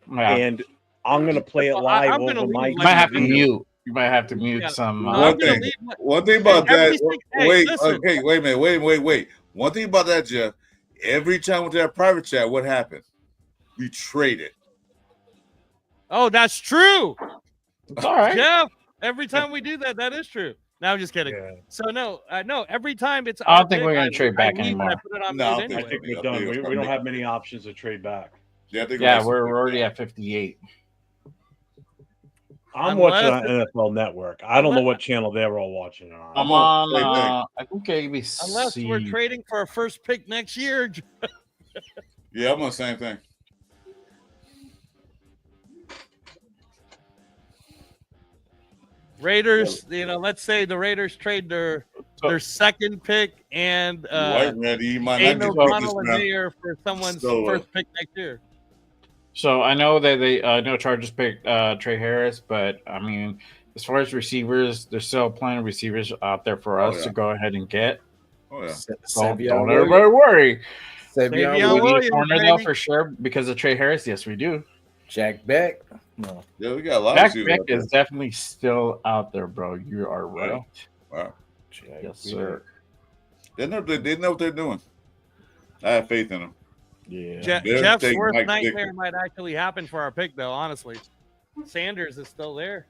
Yeah. And I'm going to play it live over my. You might have to mute. You might have to mute some. One thing about that. Wait a minute. Wait. One thing about that, Jeff. Every time with that private chat, what happened? We traded. Oh, that's true. It's all right. Jeff, every time we do that, that is true. No, I'm just kidding. Yeah. So no, every time it's. I don't think we're gonna trade back anymore. No, I think we're done. We don't have many options to trade back. Yeah, we're already at 58. I'm watching on NFL Network. I don't know what channel they're all watching on. I'm on. I think ABC. Unless we're trading for a first pick next year. Yeah, I'm on the same thing. Raiders, let's say the Raiders trade their second pick and Aiden O'Connell and Mayer for someone's first pick next year. So I know that I know Chargers picked Trey Harris, but I mean, as far as receivers, there's still plenty of receivers out there for us to go ahead and get. Oh yeah. Don't everybody worry. Savion We need a corner though for sure because of Trey Harris. Yes, we do. Jack Beck. No. Yeah, we got a lot Jack of Beck is definitely still out there, bro. You are right. Wow. Yes, sir. They know what they're doing. I have faith in them. Yeah. Jeff's worst nightmare might actually happen for our pick, though. Honestly, Sanders is still there.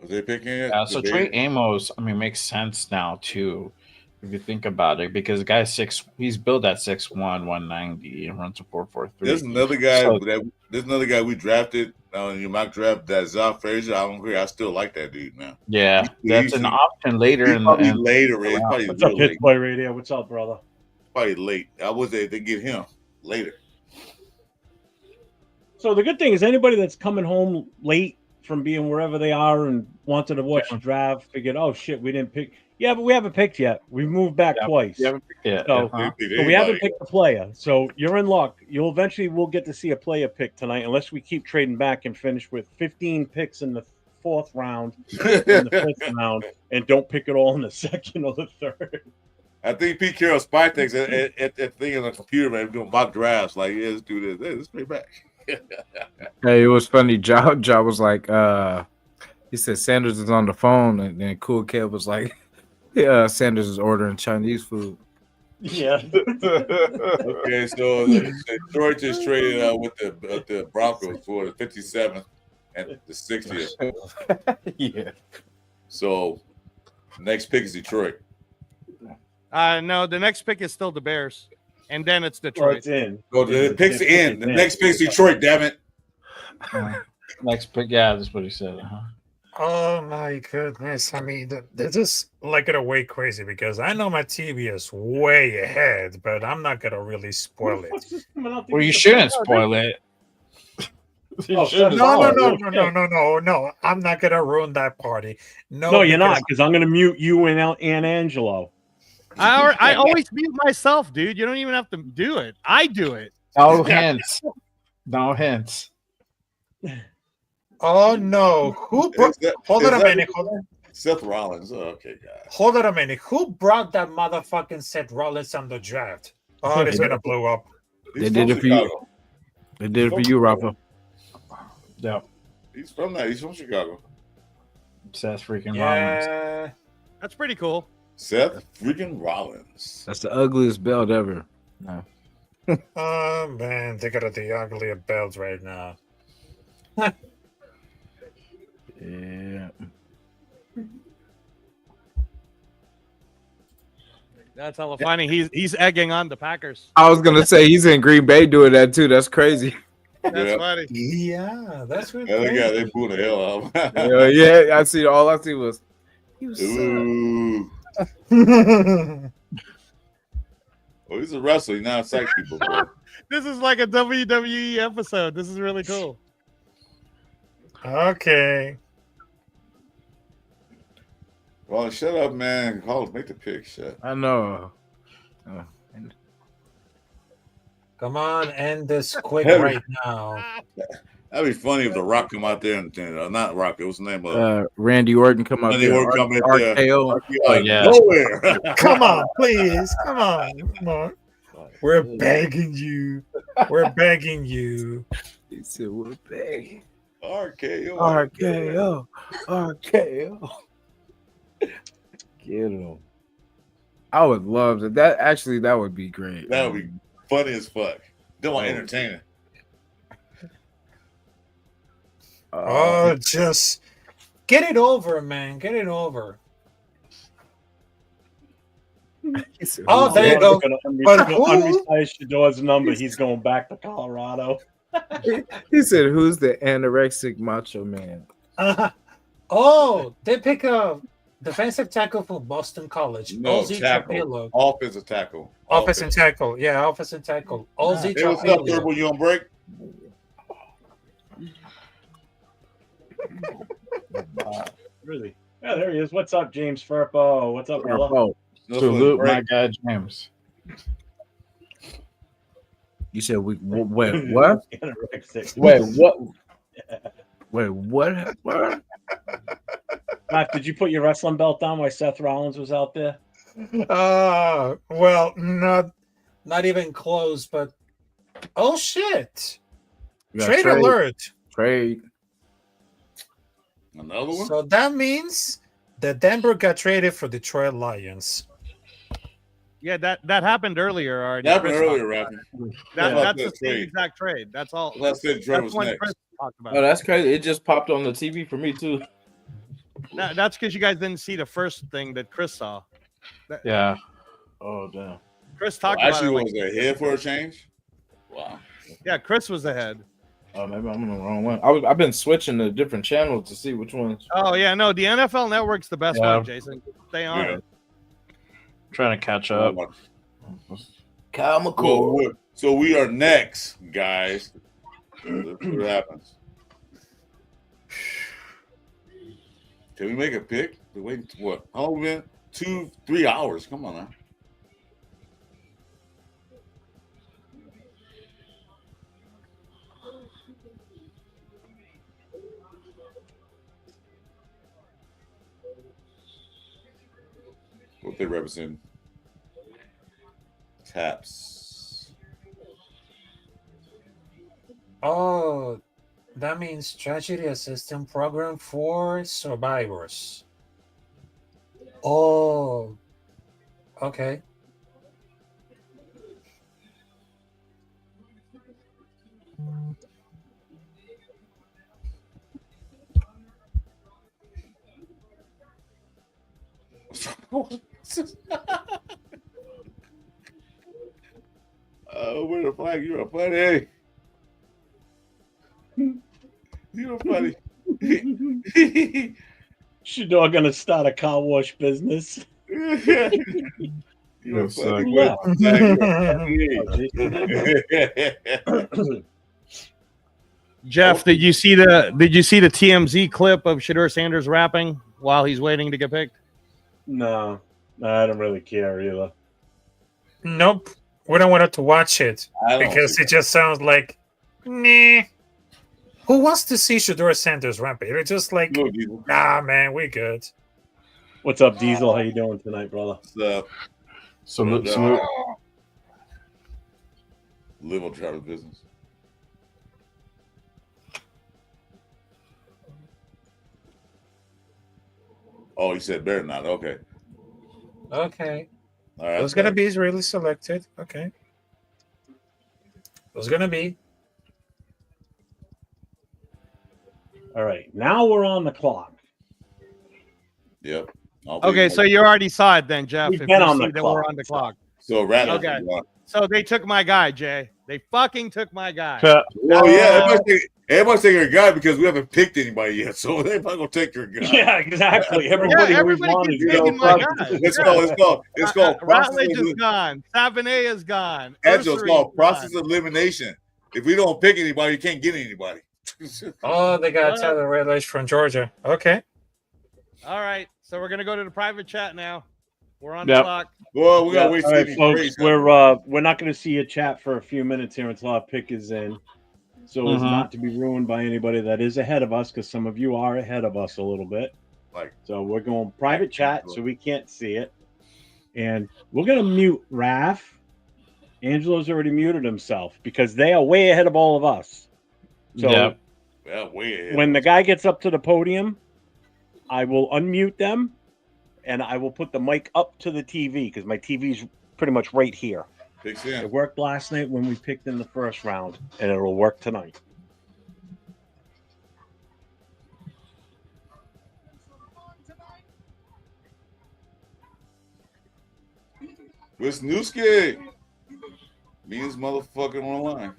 Are they picking it? So Trey Amos, I mean, makes sense now too, if you think about it, because the guy's he's built at 6'1", 190, and runs a 4.43. There's another guy we drafted in your mock draft, that Zach Frazier. I don't agree. I still like that dude, man. Yeah, that's an option later. He's probably later. What's up, Pitch Boy Radio? What's up, brother? Probably late. I was there to get him later. So the good thing is anybody that's coming home late from being wherever they are and wanted to watch the draft figured, oh shit, we didn't pick. Yeah, but we haven't picked yet. We've moved back twice. We haven't picked yet. So we haven't picked the player. So you're in luck. We'll get to see a player pick tonight unless we keep trading back and finish with 15 picks in the 4th round and the 5th round, and don't pick it all in the 2nd or the 3rd. I think Pete Carroll spy things at thing on the computer, man, doing mock drafts. Like, yeah, let's do this. Hey, let's pay back. Hey, it was funny. Ja was like, he said Sanders is on the phone, and then Cool Kev was like, yeah, Sanders is ordering Chinese food. Yeah. Okay, so Detroit just traded with the Broncos for the 57th and the 60th. Yeah. So next pick is Detroit. No, the next pick is still the Bears, and then it's Detroit. Oh, it's in. Go the pick's in. The next pick's Detroit. Damn it. Next pick, yeah, that's what he said. Oh my goodness! I mean, they're just like it way crazy because I know my TV is way ahead, but I'm not gonna really spoil it. Well, you shouldn't spoil it. No! I'm not gonna ruin that party. No, you're not, because I'm going to mute you and Angelo. I always mute myself, dude. You don't even have to do it. I do it. No hints. No hints. Oh no! Hold on a minute. Seth Rollins. Oh, okay, guys. Hold on a minute. Who brought that motherfucking Seth Rollins on the draft? Oh, it's gonna blow up. They did it for you. They did it for you, Rafa. Yeah. He's from that. He's from Chicago. Seth freaking Rollins. That's pretty cool. Seth freaking Rollins. That's the ugliest belt ever. No. Oh man, they got the uglier belt right now. Yeah. That's hella funny. He's egging on the Packers. I was gonna say he's in Green Bay doing that too. That's crazy. That's funny. Yeah, that's what. Yeah, they booed the hell out. Yeah, I see. All I see was. Ooh. Oh, he's a wrestler. He's not a psych people. Bro. This is like a WWE episode. This is really cool. Okay. Well, shut up, man. Call, make the pick. Shut. I know. Come on, end this quick right now. That'd be funny if The Rock come out there and not Rock. It was the name of Randy Orton come out Randy there. Orton come in there. RKO. Oh, yeah. Nowhere. Come on, please. Come on. We're begging you. We're begging you. He said we're begging. RKO. Get him. I would love that. That would be great. That would be funny as fuck. Don't want entertaining. Just get it over, man. Get it over. Oh, there you go. But unretire Shador's number. He's going back to Colorado. He said, "Who's the anorexic macho man?" Oh, they pick a defensive tackle from Boston College. No, Ozzy tackle. Trapilo. Offensive tackle. Offensive tackle. Yeah, offensive tackle. Ozzy Hey, what's up, Trapilo. Purple? You on break? Really? Yeah, there he is. What's up, James Furpo? What's up, brother? Oh, salute my guy James. You said wait, what? Wait, what? Wait, what? What? Matt, did you put your wrestling belt down while Seth Rollins was out there? Well, not even close, but oh shit. Trade alert. Trade. Another one? So that means that Denver got traded for Detroit Lions. Yeah, that happened earlier already. That happened earlier, Rapper. That's the same exact trade. That's all. That's it. Detroit was what next. Chris talked about. Oh, that's crazy. It just popped on the TV for me too. That's because you guys didn't see the first thing that Chris saw. Yeah. Oh damn. Chris talked about Actually, it. was ahead for a change? Wow. Yeah, Chris was ahead. Oh, maybe I'm on the wrong one. I've been switching to different channels to see which ones. Oh yeah, no, the NFL Network's the best one, Jason. Stay on it. Trying to catch up. Kyle McCord. So we are next, guys. Let's see what happens. Can we make a pick? Wait, what? How long we been? 2-3 hours. Come on now. What they represent? Taps. Oh, that means tragedy assistance program for survivors. Oh, okay. Oh, what a flag! You're funny. You're funny. Shador gonna start a car wash business. You're funny. Who What left? a flag. You're funny. Jeff, did you see the TMZ clip of Shedeur Sanders rapping while he's waiting to get picked? No, I don't really care either. Nope. We don't want to watch it I don't because see it just sounds like, nah. Who wants to see Shedeur Sanders ramping? It's just like, No, Diesel. nah, man, we good. What's up, Diesel? How you doing tonight, brother? What's up? Salute. Live on Travis business. Oh, you said better not. Okay. Okay. All right. Who's going to be really selected? Okay. Who's going to be? All right, now we're on the clock. Yep. Okay, so you already saw it then, Jeff. We've if been you on see the that clock. we're on the clock. So Rattler. Okay. So they took my guy, Jay. They fucking took my guy. Well, yeah, everybody's taking your guy because we haven't picked anybody yet, so they're probably gonna take your guy. Yeah, exactly. Everybody we've wanted keeps to go. taking my guy. It's called Routledge process is gone. Sabanea is gone. Angelo, it's Ursary called is process gone. elimination. If we don't pick anybody, you can't get anybody. Oh, they got Tyler Redledge from Georgia. Okay. All right, so we're gonna go to the private chat now. We're on the clock. Well, we gotta wait. All right, folks, we're not going to see a chat for a few minutes here until our pick is in, so as not to be ruined by anybody that is ahead of us, because some of you are ahead of us a little bit. So we're going private chat, so we can't see it, and we're going to mute Raph. Angelo's already muted himself because they are way ahead of all of us. So way ahead. when the guy gets up to the podium, I will unmute them. And I will put the mic up to the TV because my TV's pretty much right here. It worked last night when we picked in the first round, and it'll work tonight. Wisniewski. Me and his motherfucking online.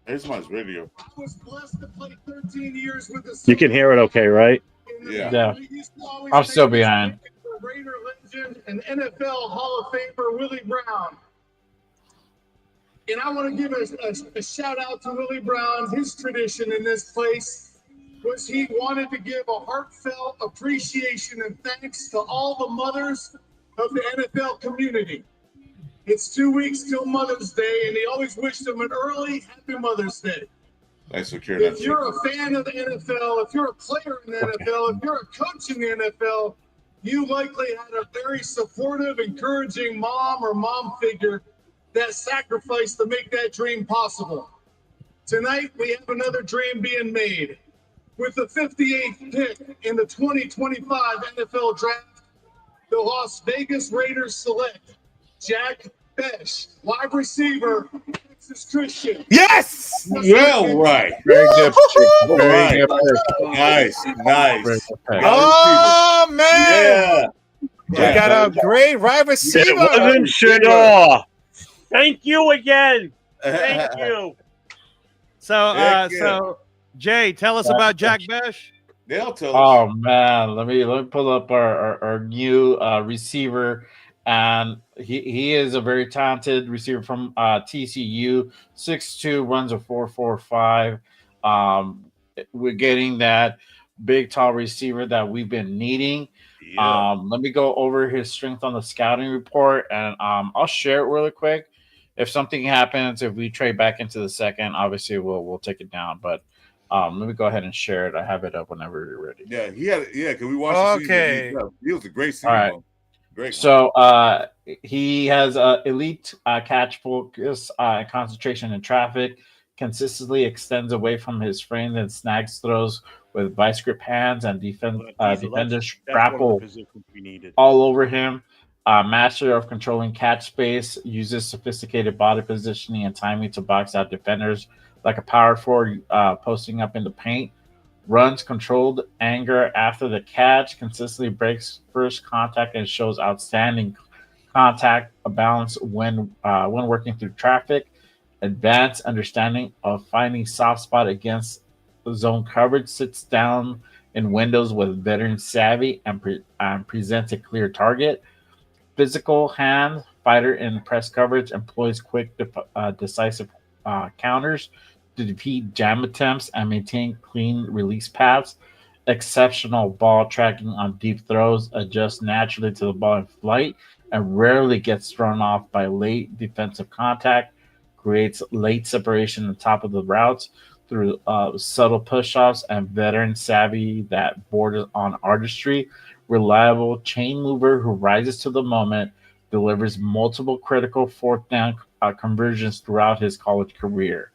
Here's my radio. You can hear it okay, right? Yeah. I'm still behind. Raider legend and NFL Hall of Famer Willie Brown. And I want to give a shout out to Willie Brown. His tradition in this place was he wanted to give a heartfelt appreciation and thanks to all the mothers of the NFL community. It's 2 weeks till Mother's Day, and he always wished them an early Happy Mother's Day. Thanks for carrying that. If you're a fan of the NFL, if you're a player in the NFL, if you're a coach in the NFL, you likely had a very supportive, encouraging mom or mom figure that sacrificed to make that dream possible. Tonight, we have another dream being made. With the 58th pick in the 2025 NFL Draft, the Las Vegas Raiders select Jack Besh, wide receiver, Texas Christian. Yes! Well, right. Very good. Very good. Nice. Oh, man. Yeah. We got a great wide receiver. It wasn't Shador. Thank you again. Thank you. So Jay, tell us about Jack Besh. They'll tell us. Oh man, let me pull up our new receiver, and he is a very talented receiver from TCU. 6'2", runs a 4.45. We're getting that big, tall receiver that we've been needing. Yeah. Let me go over his strength on the scouting report, and I'll share it really quick. If something happens, if we trade back into the second, obviously we'll take it down. But Let me go ahead and share it. I have it up whenever you're ready. Yeah, because we watched the season. He was a great season. All right. Great. So he has elite catch focus and concentration in traffic, consistently extends away from his friend and snags throws with vice grip hands, and defenders grapple we needed. all over him. Master of controlling catch space, uses sophisticated body positioning and timing to box out defenders like a power forward posting up in the paint. Runs controlled anger after the catch, consistently breaks first contact, and shows outstanding contact balance when working through traffic. Advanced understanding of finding soft spot against zone coverage, sits down in windows with veteran savvy and presents a clear target. Physical hand fighter in press coverage, employs quick, decisive counters to defeat jam attempts and maintain clean release paths. Exceptional ball tracking on deep throws, adjusts naturally to the ball in flight, and rarely gets thrown off by late defensive contact. Creates late separation on top of the routes through subtle push-offs and veteran savvy that borders on artistry. Reliable chain mover who rises to the moment, delivers multiple critical fourth down conversions throughout his college career.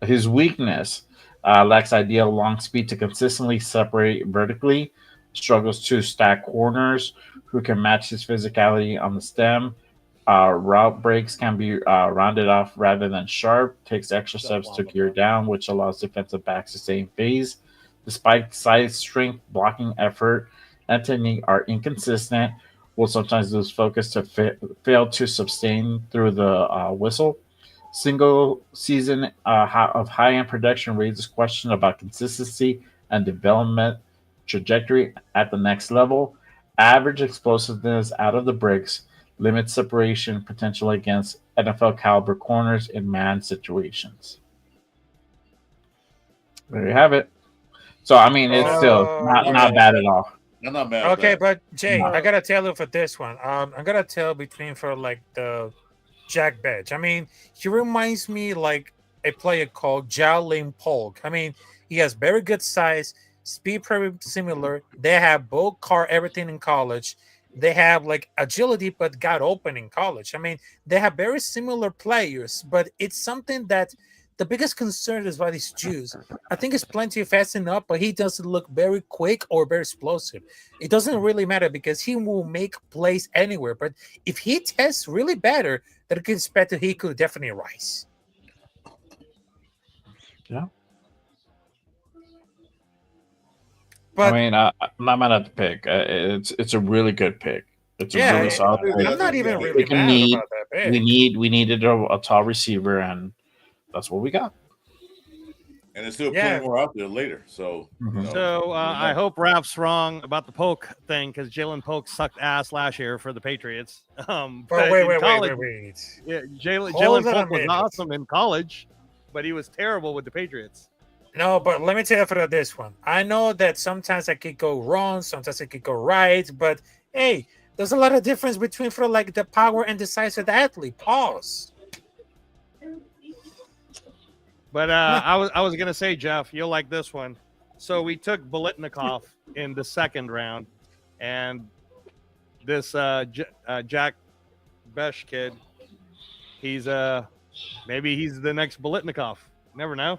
His weakness lacks ideal long speed to consistently separate vertically, struggles to stack corners who can match his physicality on the stem. Route breaks can be rounded off rather than sharp, takes extra steps to gear down, which allows defensive backs to stay in phase. Despite size, strength, blocking effort, and technique are inconsistent, will sometimes lose focus to fail to sustain through the whistle. Single season of high end production raises question about consistency and development trajectory at the next level. Average explosiveness out of the bricks limits separation potential against NFL caliber corners in man situations. There you have it. So I mean, it's still not bad at all. I'm not mad. Okay, but Jay, I gotta tell you for this one. I'm gonna tell between for like the Jack Bedge. I mean, he reminds me like a player called Jalen Polk. I mean, he has very good size, speed pretty similar. They have both car everything in college. They have like agility, but got open in college. I mean, they have very similar players, but it's something that the biggest concern is about these Jews. I think it's plenty fast enough, but he doesn't look very quick or very explosive. It doesn't really matter because he will make plays anywhere. But if he tests really better, then I can expect that he could definitely rise. Yeah. But, I mean, I'm not mad at the pick. It's a really good pick. It's a really solid pick. I'm not even really mad about that pick. We needed a tall receiver, and that's what we got. And there's still plenty more out there later. So, I hope Ralph's wrong about the Polk thing because Jalen Polk sucked ass last year for the Patriots. Wait. Yeah, Jalen Polk was awesome in college, but he was terrible with the Patriots. No, but let me tell you for this one. I know that sometimes I could go wrong, sometimes I could go right, but hey, there's a lot of difference between for like the power and the size of the athlete. Pause. But I was gonna say, Jeff, you'll like this one. So we took Bolitnikov in the second round, and this Jack Besh kid, he's maybe he's the next Bolitnikov. Never know.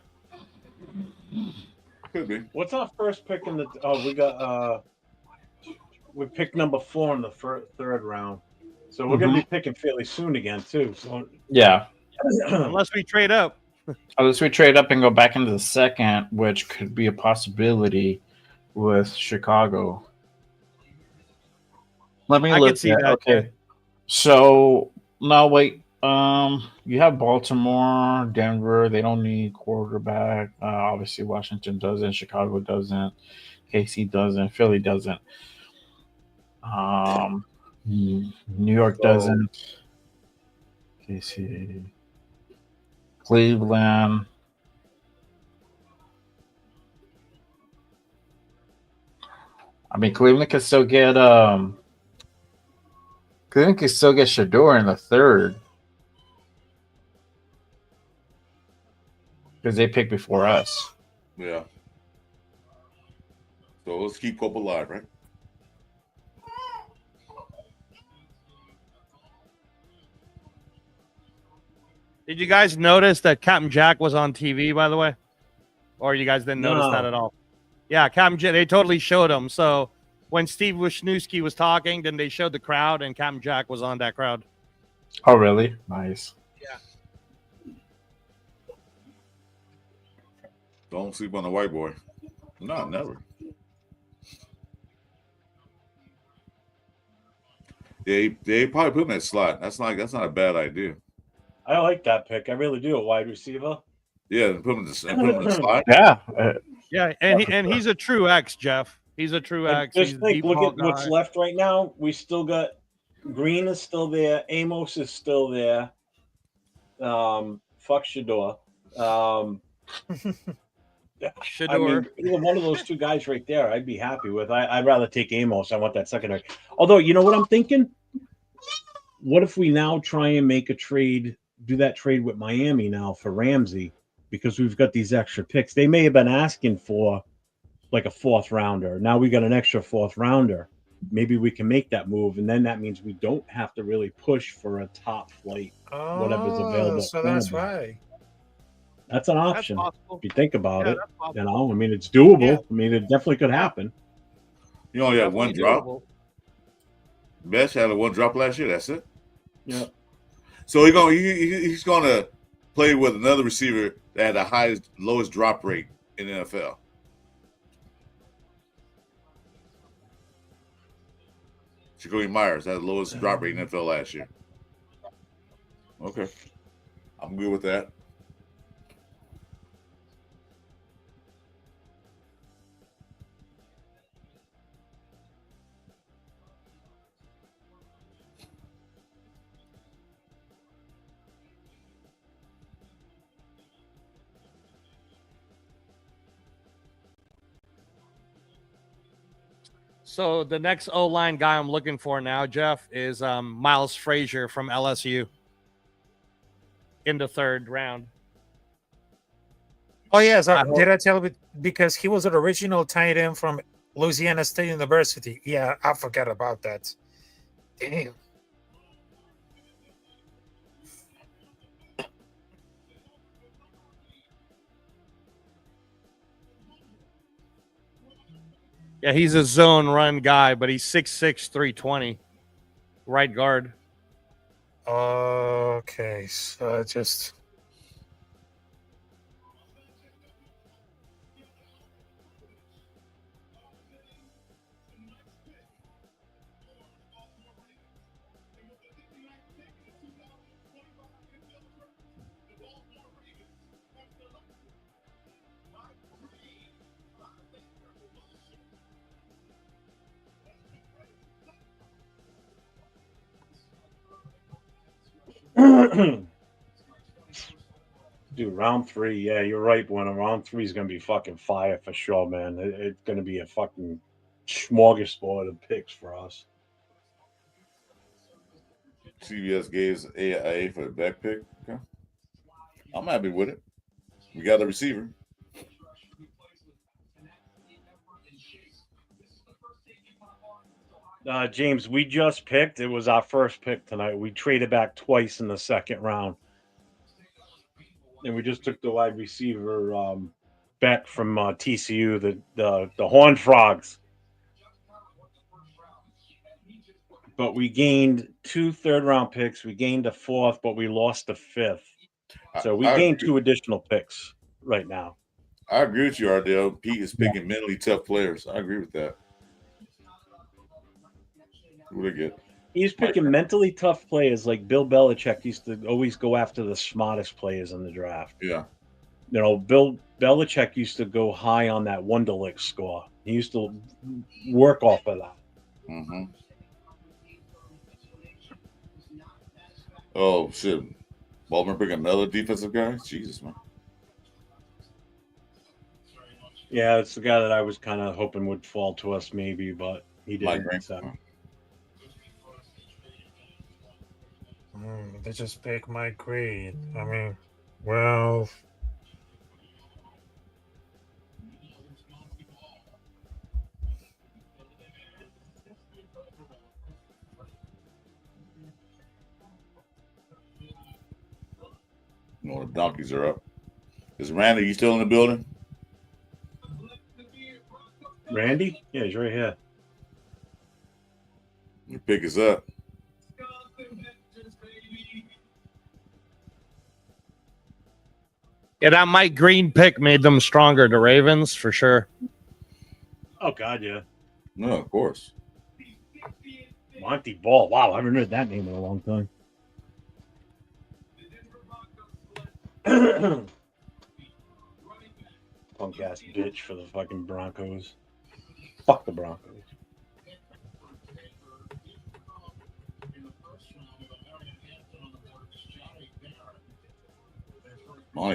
Could be. What's our first pick in the? Oh, we picked number 4 in the third round, so we're gonna be picking fairly soon again too. So yeah, unless we trade up. Unless we trade up and go back into the second, which could be a possibility with Chicago. Let me look. See that. Okay. So no, wait. You have Baltimore, Denver. They don't need quarterback. Obviously, Washington doesn't. Chicago doesn't. KC doesn't. Philly doesn't. New York doesn't. KC. Cleveland. I mean, Cleveland can still get Shador in the third because they picked before us. Yeah. So let's keep Cope alive, right? Did you guys notice that Captain Jack was on TV, by the way? Or you guys didn't notice that No. at all? Yeah, Captain Jack, they totally showed him. So when Steve Wisniewski was talking, then they showed the crowd, and Captain Jack was on that crowd. Oh, really? Nice. Don't sleep on the white boy. No, never. They probably put him in that slot. That's not a bad idea. I like that pick. I really do. A wide receiver. Yeah, put him in the slot. Yeah. Yeah, and he's a true X, Jeff. He's a true And X. He's just a think, deep look ball at what's guy. left right now. We still got Green is still there. Amos is still there. Fuck Shador. I mean, either one of those two guys right there, I'd be happy with. I'd rather take Amos. I want that secondary. Although, you know what I'm thinking? What if we now try and make a trade, do that trade with Miami now for Ramsey, because we've got these extra picks. They may have been asking for like a fourth rounder. Now we got an extra fourth rounder. Maybe we can make that move, and then that means we don't have to really push for a top flight, whatever's available. So that's right. That's an option if you think about it. that's possible. You know, I mean, it's doable. I mean, it definitely could happen. You only had one drop. doable. Mesh had a one drop last year. That's it. Yeah. So he's gonna play with another receiver that had the lowest drop rate in the NFL. Jacoby Myers had the lowest drop rate in the NFL last year. Okay, I'm good with that. So the next O-line guy I'm looking for now, Jeff, is Miles Frazier from LSU in the third round. Oh yes, did I tell you? Because he was an original tight end from Louisiana State University. Yeah, I forgot about that. Damn. Yeah, he's a zone run guy, but he's 6'6", 320, right guard. Okay, so just Dude, round 3, yeah, you're right, Bueno. Round 3 is gonna be fucking fire for sure, man. It's gonna be a fucking smorgasbord of picks for us. CBS gave us AIA for the back pick. Okay, I'm happy with it. We got a receiver. James, we just picked. It was our first pick tonight. We traded back twice in the second round, and we just took the wide receiver back from TCU, the Horned Frogs. But we gained 2 third-round picks. We gained a 4th, but we lost a 5th. So we gained 2 additional picks right now. I agree with you, Ardell. Pete is picking mentally tough players. I agree with that. Really good. He's picking mentally tough players like Bill Belichick used to always go after the smartest players in the draft. Yeah. You know, Bill Belichick used to go high on that Wonderlic score. He used to work off of that. Mm-hmm. Oh, shit. Baltimore pick another defensive guy? Jesus, man. Yeah, it's the guy that I was kind of hoping would fall to us maybe, but he didn't. So. They just pick Mike Green. I mean, well, No, the donkeys are up. Is Randy, you still in the building? Randy? Yeah, he's right here. Your pick is up. Yeah, that Mike Green pick made them stronger, the Ravens, for sure. Oh, God, yeah. No, of course. Monty Ball. Wow, I haven't heard that name in a long time. Punk ass bitch for the fucking Broncos. Fuck the Broncos.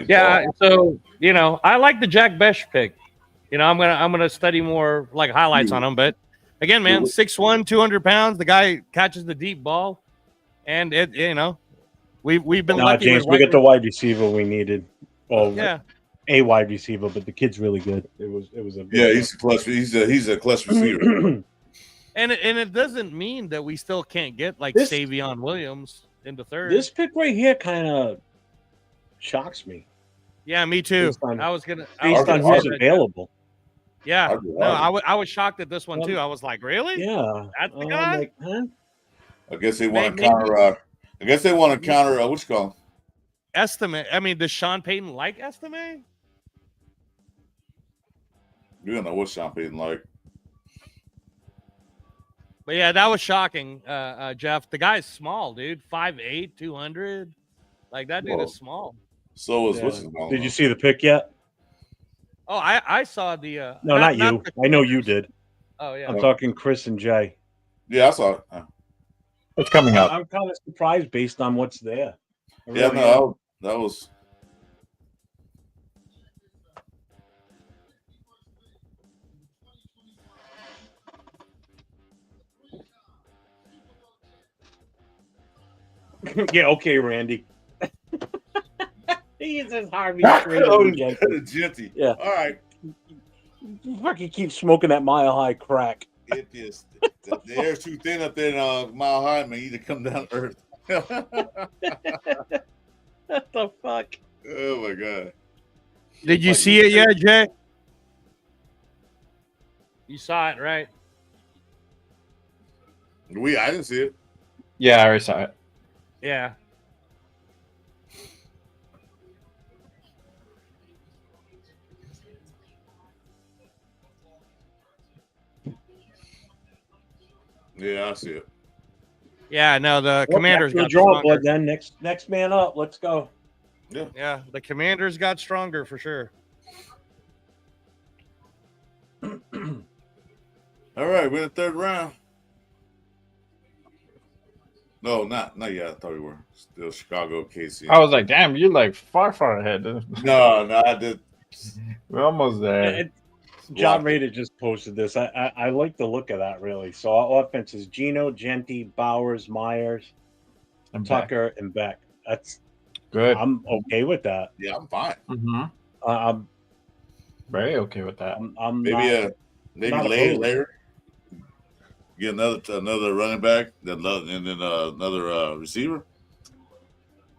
Yeah, so I like the Jack Besh pick. I'm gonna study more like highlights on him. But again, man, 6'1", 200 pounds. The guy catches the deep ball, and we've been lucky. James, we got the wide receiver we needed. Well, yeah, a wide receiver, but the kid's really good. It was a Yeah, he's a clutch. He's a clutch receiver. and it doesn't mean that we still can't get like Savion Williams into third. This pick right here kind of shocks me. Yeah, me too. Based on who's available. Yeah, no, I was shocked at this one too. I was like, really? Yeah, that's the guy. Like, huh? I guess they want to counter. I guess they want to counter. What you call him? Estimate. I mean, does Sean Payton like Estimate? You don't know what Sean Payton like. But yeah, that was shocking, Jeff. The guy's small, dude. 5'8", 200. Like that dude is small. So is what's his name? Did you see the pick yet? Oh, I saw the. No, not you. I know you did. Oh yeah. I'm talking Chris and Jay. Yeah, I saw it. It's coming up. I'm kind of surprised based on what's there. Yeah, no, that was. Yeah, okay, Randy. He is Harvey Genty. Yeah. All right. You fucking keep smoking that Mile High crack. It is. The air's too thin up there in Mile High, man. You need to come down to earth. What the fuck? Oh my god. Did you see it yet, Jay? You saw it, right? I didn't see it. Yeah, I already saw it. Yeah. Yeah, I see it. Yeah, no, the Commanders got draw, stronger. then next man up. Let's go. Yeah, the Commanders got stronger for sure. All right, we're in the third round. No, not yet. I thought we were still Chicago, KC. I was like, damn, you're like far ahead. No, I did. We're almost there. John Rader just posted this. I like the look of that, really. So our offense is Gino, Genty, Bowers, Myers, and Tucker, and Beck. That's good. I'm okay with that. Yeah, I'm fine. Mm-hmm. I'm very okay with that. I'm maybe not later. Get another running back, and then another receiver.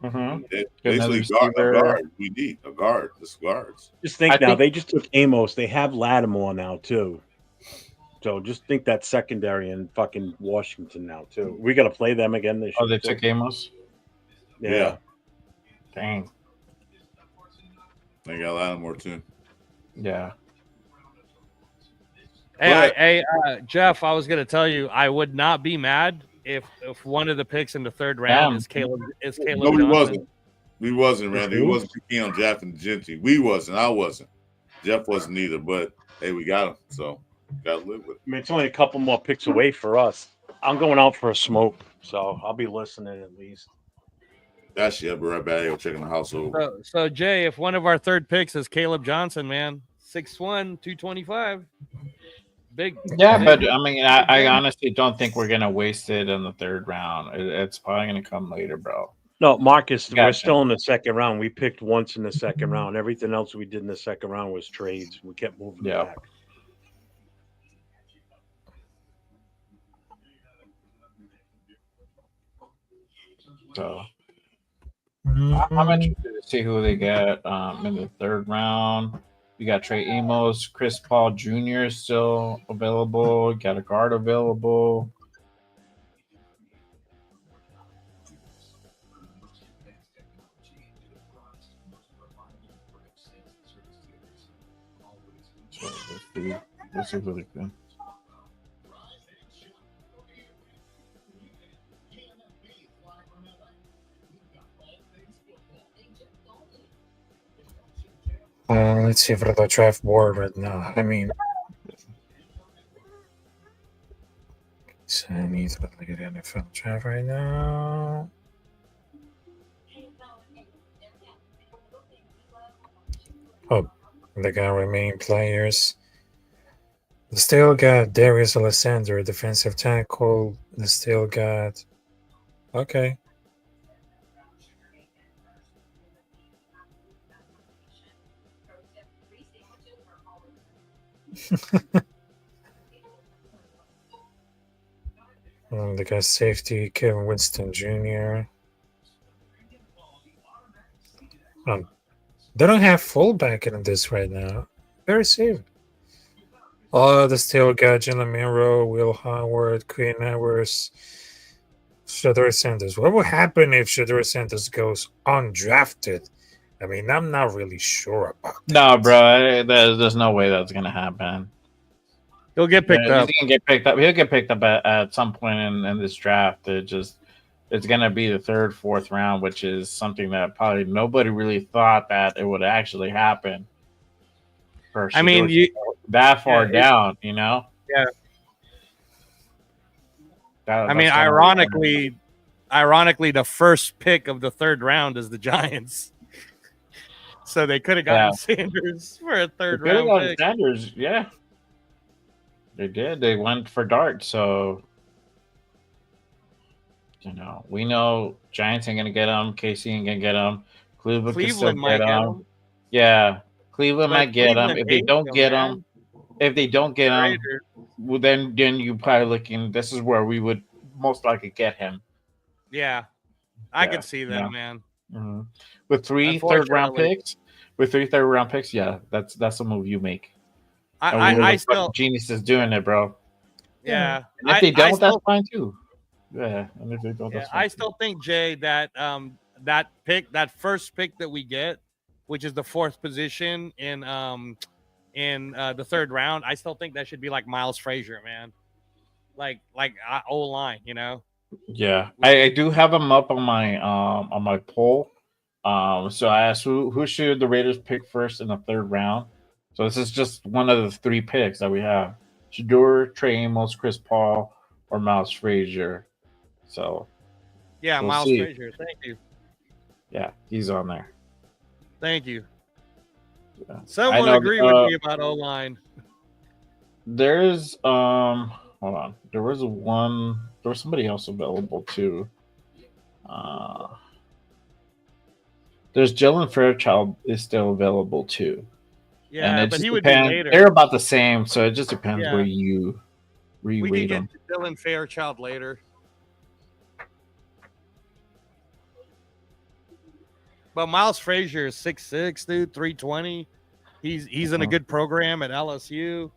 Mm-hmm. Basically, a guard. We need a guard. Just guards. Just think they just took Amos. They have Lattimore now too. So just think that secondary in fucking Washington now too. We got to play them again this year. Oh, they took Amos. Yeah. Dang. They got Lattimore too. Yeah. Hey, Jeff, I was gonna tell you, I would not be mad if one of the picks in the third round is Caleb. No, we wasn't. We wasn't, Randy. We wasn't picking on Jeff and Genty. We wasn't. I wasn't. Jeff wasn't either. But hey, we got him, so gotta live with it. I mean, it's only a couple more picks away for us. I'm going out for a smoke, so I'll be listening at least. Actually, I'll be right back here checking the household. So Jay, if one of our third picks is Caleb Johnson, man, 6'1", 225. Big. Yeah, but I mean, I honestly don't think we're gonna waste it in the third round. It's probably gonna come later, bro. No, Marcus, we're still in the second round. We picked once in the second round. Everything else we did in the second round was trades. We kept moving back. So I'm interested to Let's see who they get in the third round. We got Trey Amos, Chris Paul Jr. still available. Got a guard available. So let's see who they get. Let's see for the draft board right now. I mean, so I need to look at the NFL draft right now. Oh, they got remaining players. They still got Darius Alexander, defensive tackle. They still got. Okay. They got safety Kevin Winston Jr. They don't have fullback in this right now. Very safe. Oh, they still got Jalen Monroe, Will Howard, Quinn Ewers, Shador Sanders. What will happen if Shador Sanders goes undrafted? I mean, I'm not really sure about that. No, bro. There's no way that's gonna happen. He'll get picked up. He's gonna get picked up. He'll get picked up at some point in this draft. It's gonna be the third, fourth round, which is something that probably nobody really thought that it would actually happen. I mean, that far down, you know? Yeah. I mean, ironically, the first pick of the third round is the Giants. So they could have gotten Sanders for a third round pick. Sanders, yeah. They did. They went for Dart. So, you know, we know Giants ain't going to get him. KC ain't going to get him. Cleveland might get him. Yeah. Cleveland might get him. If they don't get him, well, then you probably looking. This is where we would most likely get him. Yeah, I can see that, man. Mm-hmm. With three third round picks, yeah, that's a move you make. I still genius is doing it, bro. Yeah, and if they don't, that's fine too. Yeah, and if they don't, that's fine. I still think, Jay, that that first pick that we get, which is the fourth position in the third round, I still think that should be like Miles Frazier, man. Like O-line, you know. Yeah, I do have him up on my poll. So I asked who should the Raiders pick first in the third round. So this is just one of the three picks that we have: Shador, Trey Amos, Chris Paul, or Miles Frazier. So yeah, we'll Miles see. Frazier. Thank you. Yeah, he's on there. Thank you. Yeah. Someone agree with me about O-line. There's hold on. There was somebody else available too. There's Jalen Fairchild is still available too. Yeah, but he would be later. They're about the same, so it just depends where you we rate can them. get Dylan Fairchild later. But Miles Frazier is 6'6", dude, 320. He's in a good program at LSU.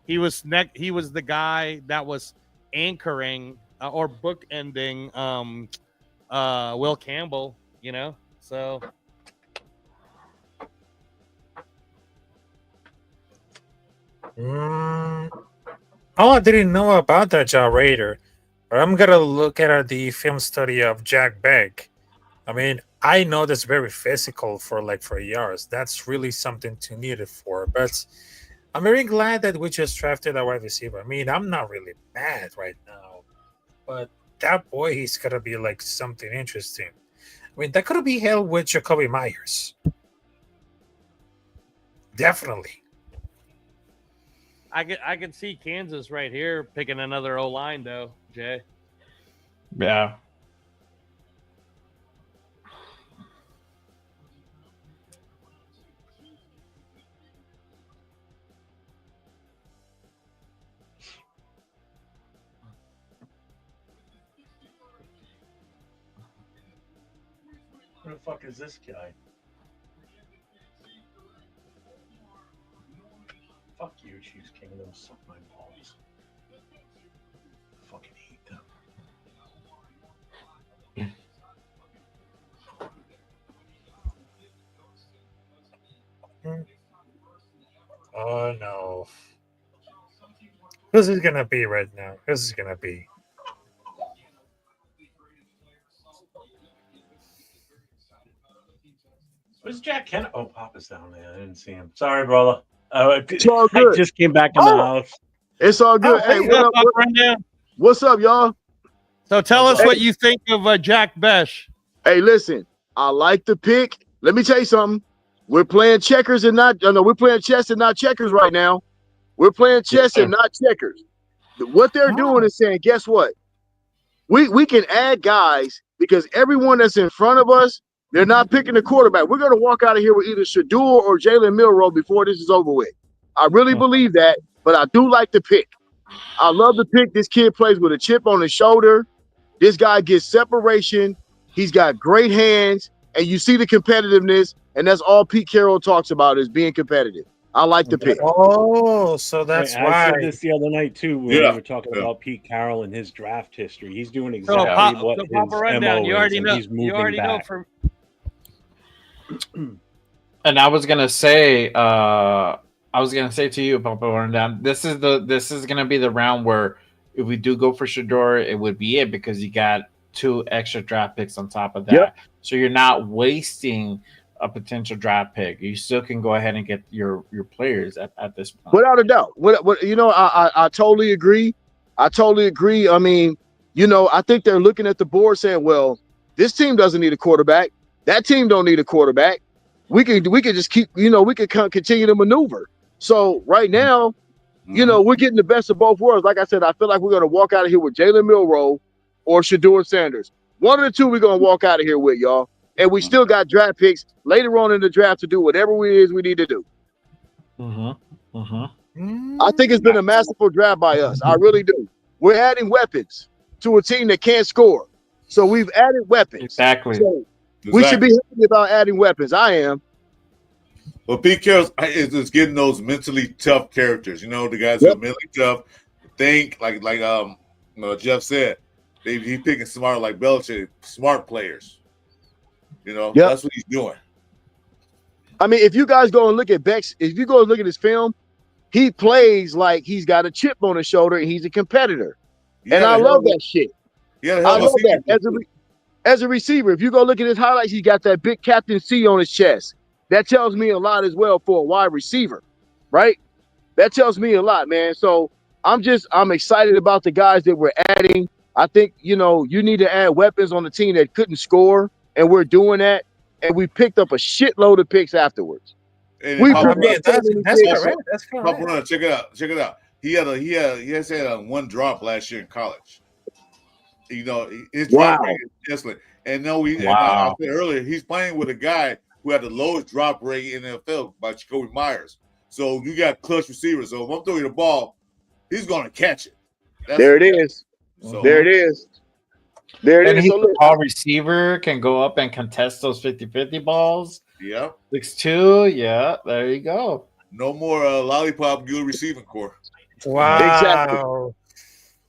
He was the guy that was anchoring or bookending Will Campbell, you know. So I didn't know about that Jaw Raider, but I'm gonna look at the film study of Jack Beck. I mean, I know that's very physical for yards. That's really something to need it for. But I'm very glad that we just drafted a wide receiver. I mean, I'm not really mad right now, but that boy, he's gonna be like something interesting. I mean, that could be held with Jacoby Myers. Definitely. I can see Kansas right here picking another O-line though, Jay. Yeah. Who the fuck is this guy? Chiefs Kingdom suck my balls. Fucking hate them. Oh no. Who's it gonna be right now? Who's it gonna be? Where's Jack Kennedy? Oh, Papa's down there. I didn't see him. Sorry, brother. It's all I good. just came back in the Oh, house. it's all good. Hey, what up? What's up, y'all? So tell us what you think of Jack Besh. Hey, listen, I like the pick. Let me tell you something. We're playing checkers and not. No, we're playing chess and not checkers right now. We're playing chess and not checkers. What they're doing is saying, guess what? We can add guys because everyone that's in front of us, they're not picking the quarterback. We're going to walk out of here with either Shador or Jalen Milroe before this is over with. I really believe that, but I do like the pick. I love the pick. This kid plays with a chip on his shoulder. This guy gets separation. He's got great hands, and you see the competitiveness, and that's all Pete Carroll talks about is being competitive. I like the pick. Oh, so that's Hey, why. I said this the other night too when we were talking about Pete Carroll and his draft history. He's doing exactly what his MO you is, already and know. he's moving You already know back. from. And I was gonna say to you, Papa Rundown, this is gonna be the round where if we do go for Shador, it would be it because you got 2 extra draft picks on top of that. Yep. So you're not wasting a potential draft pick. You still can go ahead and get your players at this point. Without a doubt. What you know, I totally agree. I totally agree. I mean, you know, I think they're looking at the board saying, well, this team doesn't need a quarterback. That team don't need a quarterback. We can just keep, you know, we can continue to maneuver. So right now, you know, we're getting the best of both worlds. Like I said, I feel like we're going to walk out of here with Jalen Milroe or Shador Sanders. One of the two we're going to walk out of here with, y'all. And we still got draft picks later on in the draft to do whatever it is we need to do. I think it's been a masterful draft by us. I really do. We're adding weapons to a team that can't score. So we've added weapons. Exactly. So we should be happy about adding weapons. I am. Well, Pete Carroll is just getting those mentally tough characters. You know, the guys who are mentally tough, think like Jeff said, he's picking smart like Belichick, smart players. You know, that's what he's doing. I mean, if you guys go and look at Beck's, if you go and look at his film, he plays like he's got a chip on his shoulder and he's a competitor. And I love that shit. I love that. As a receiver, if you go look at his highlights, he got that big Captain C on his chest. That tells me a lot as well for a wide receiver, right? That tells me a lot, man. So I'm excited about the guys that we're adding. I think, you know, you need to add weapons on the team that couldn't score, and we're doing that. And we picked up a shitload of picks afterwards. And We that's correct. That's correct. Runner, check it out. He has had one drop last year in college. You know, his drop rate is excellent. And I said earlier, he's playing with a guy who had the lowest drop rate in the NFL by Jacoby Myers. So you got clutch receivers. So if I'm throwing the ball, he's going to catch it. There it is. There it is. And he's a tall receiver, can go up and contest those 50-50 balls. Yeah. 6'2". Yeah, there you go. No more lollipop good receiving core. Wow.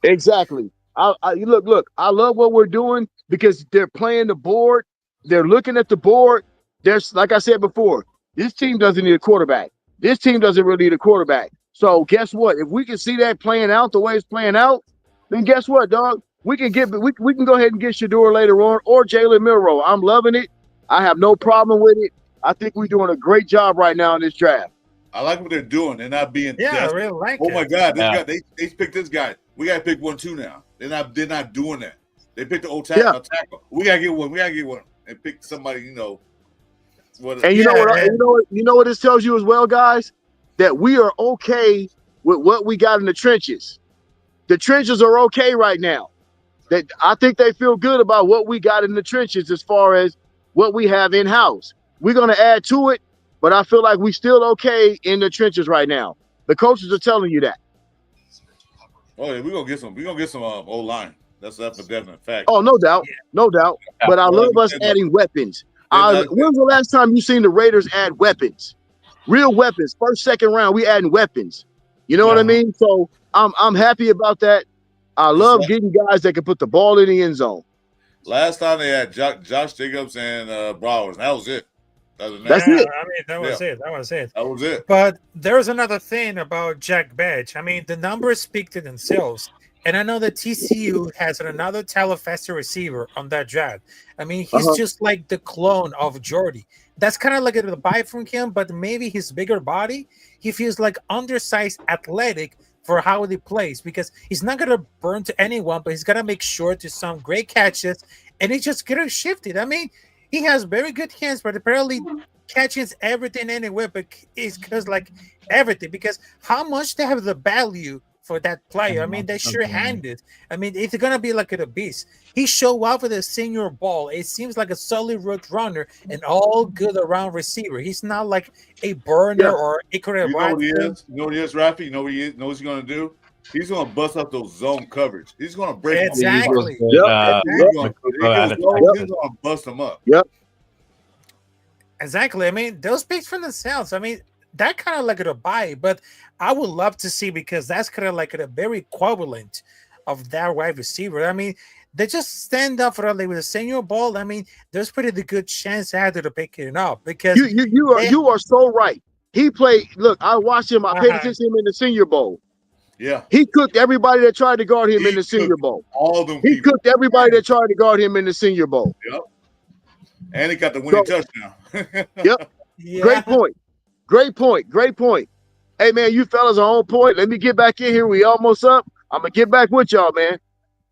Exactly. Look, I love what we're doing because they're playing the board. They're looking at the board. There's, like I said before, this team doesn't need a quarterback. This team doesn't really need a quarterback. So guess what? If we can see that playing out the way it's playing out, then guess what, dog? We can go ahead and get Shador later on or Jalen Milroe. I'm loving it. I have no problem with it. I think we're doing a great job right now in this draft. I like what they're doing. They're not being I really like it. it. My God, this guy, they picked this guy. We gotta pick 1-2 now. They're not doing that. They picked the old tackle. We gotta get one. And pick somebody, you know. You know what this tells you as well, guys? That we are okay with what we got in the trenches. The trenches are okay right now. That I think they feel good about what we got in the trenches as far as what we have in-house. We're going to add to it, but I feel like we still okay in the trenches right now. The coaches are telling you that. Oh yeah, we're gonna get some O-line. That's a definite fact. Oh, no doubt. No doubt. But I love us adding weapons. When was the last time you seen the Raiders add weapons? Real weapons. First, second round, we adding weapons. You know what I mean? So I'm happy about that. I love getting guys that can put the ball in the end zone. Last time they had Josh Jacobs and Browers. That was it. That's it. I mean, that was it. That was it. That was it. But there's another thing about Jack Badge. I mean, the numbers speak to themselves. And I know that TCU has another talented receiver on that draft. I mean, he's just like the clone of Jordy. That's kind of like a buy from him, but maybe his bigger body, he feels like undersized athletic for how he plays, because he's not going to burn to anyone, but he's going to make sure to some great catches, and he's just going to shift it. I mean, he has very good hands, but apparently catches everything anywhere, but it's because like everything, because how much they have the value for that player. I mean, they're sure-handed. I mean, it's gonna be like a beast. He showed up with a senior ball. It seems like a solid road runner and all good around receiver. He's not like a burner or a career. You know what he is? You know what he is, Rafi? You know what he is? Know what he's gonna do? He's gonna bust up those zone coverage. He's gonna break exactly. them. He's gonna bust them up. Yep. Exactly. I mean, those picks from themselves. I mean, that kind of like a buy, but I would love to see, because that's kind of like a very equivalent of that wide receiver. I mean, they just stand up for with a senior ball. I mean, there's pretty good chance after to pick it up, because you are so right. He played. Look, I watched him. I paid attention to him in the Senior Bowl. Yeah, he cooked everybody that tried to guard him in the Senior Bowl. All of them. He cooked everybody that tried to guard him in the Senior Bowl. Yep. And he got the winning touchdown. Yep. Yeah. Great point. Great point. Great point. Hey, man, you fellas are on point. Let me get back in here. We almost up. I'm going to get back with y'all, man.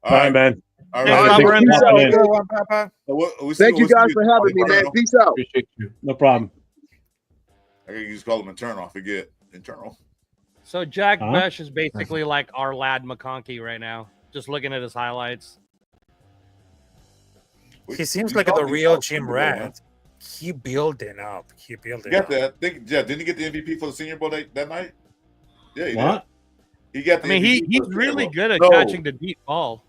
All right, man. All right. Thank you guys for having me, man. Peace out. Appreciate you. No problem. I can just call them internal. Forget internal. So Jack Besh is basically like our lad McConkey right now. Just looking at his highlights. He seems like the real Jim Rat. He building up. He building up. That. Didn't he get the MVP for the Senior Bowl that night? Yeah, he did. He got the MVP he's really good at catching the deep ball.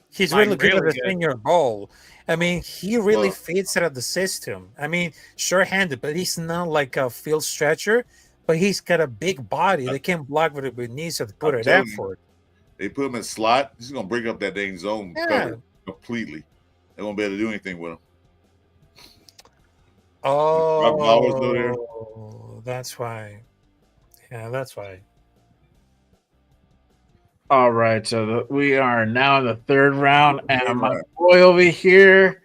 He's really good at the Senior Bowl. I mean, he really fits out of the system. I mean, sure-handed, but he's not like a field stretcher, but he's got a big body. They can block with it with knees to put it effort. They put him in slot. He's going to break up that dang zone cover completely. They won't be able to do anything with him. Oh, that's why. Yeah, that's why. All right, so we are now in the third round, and my boy over here,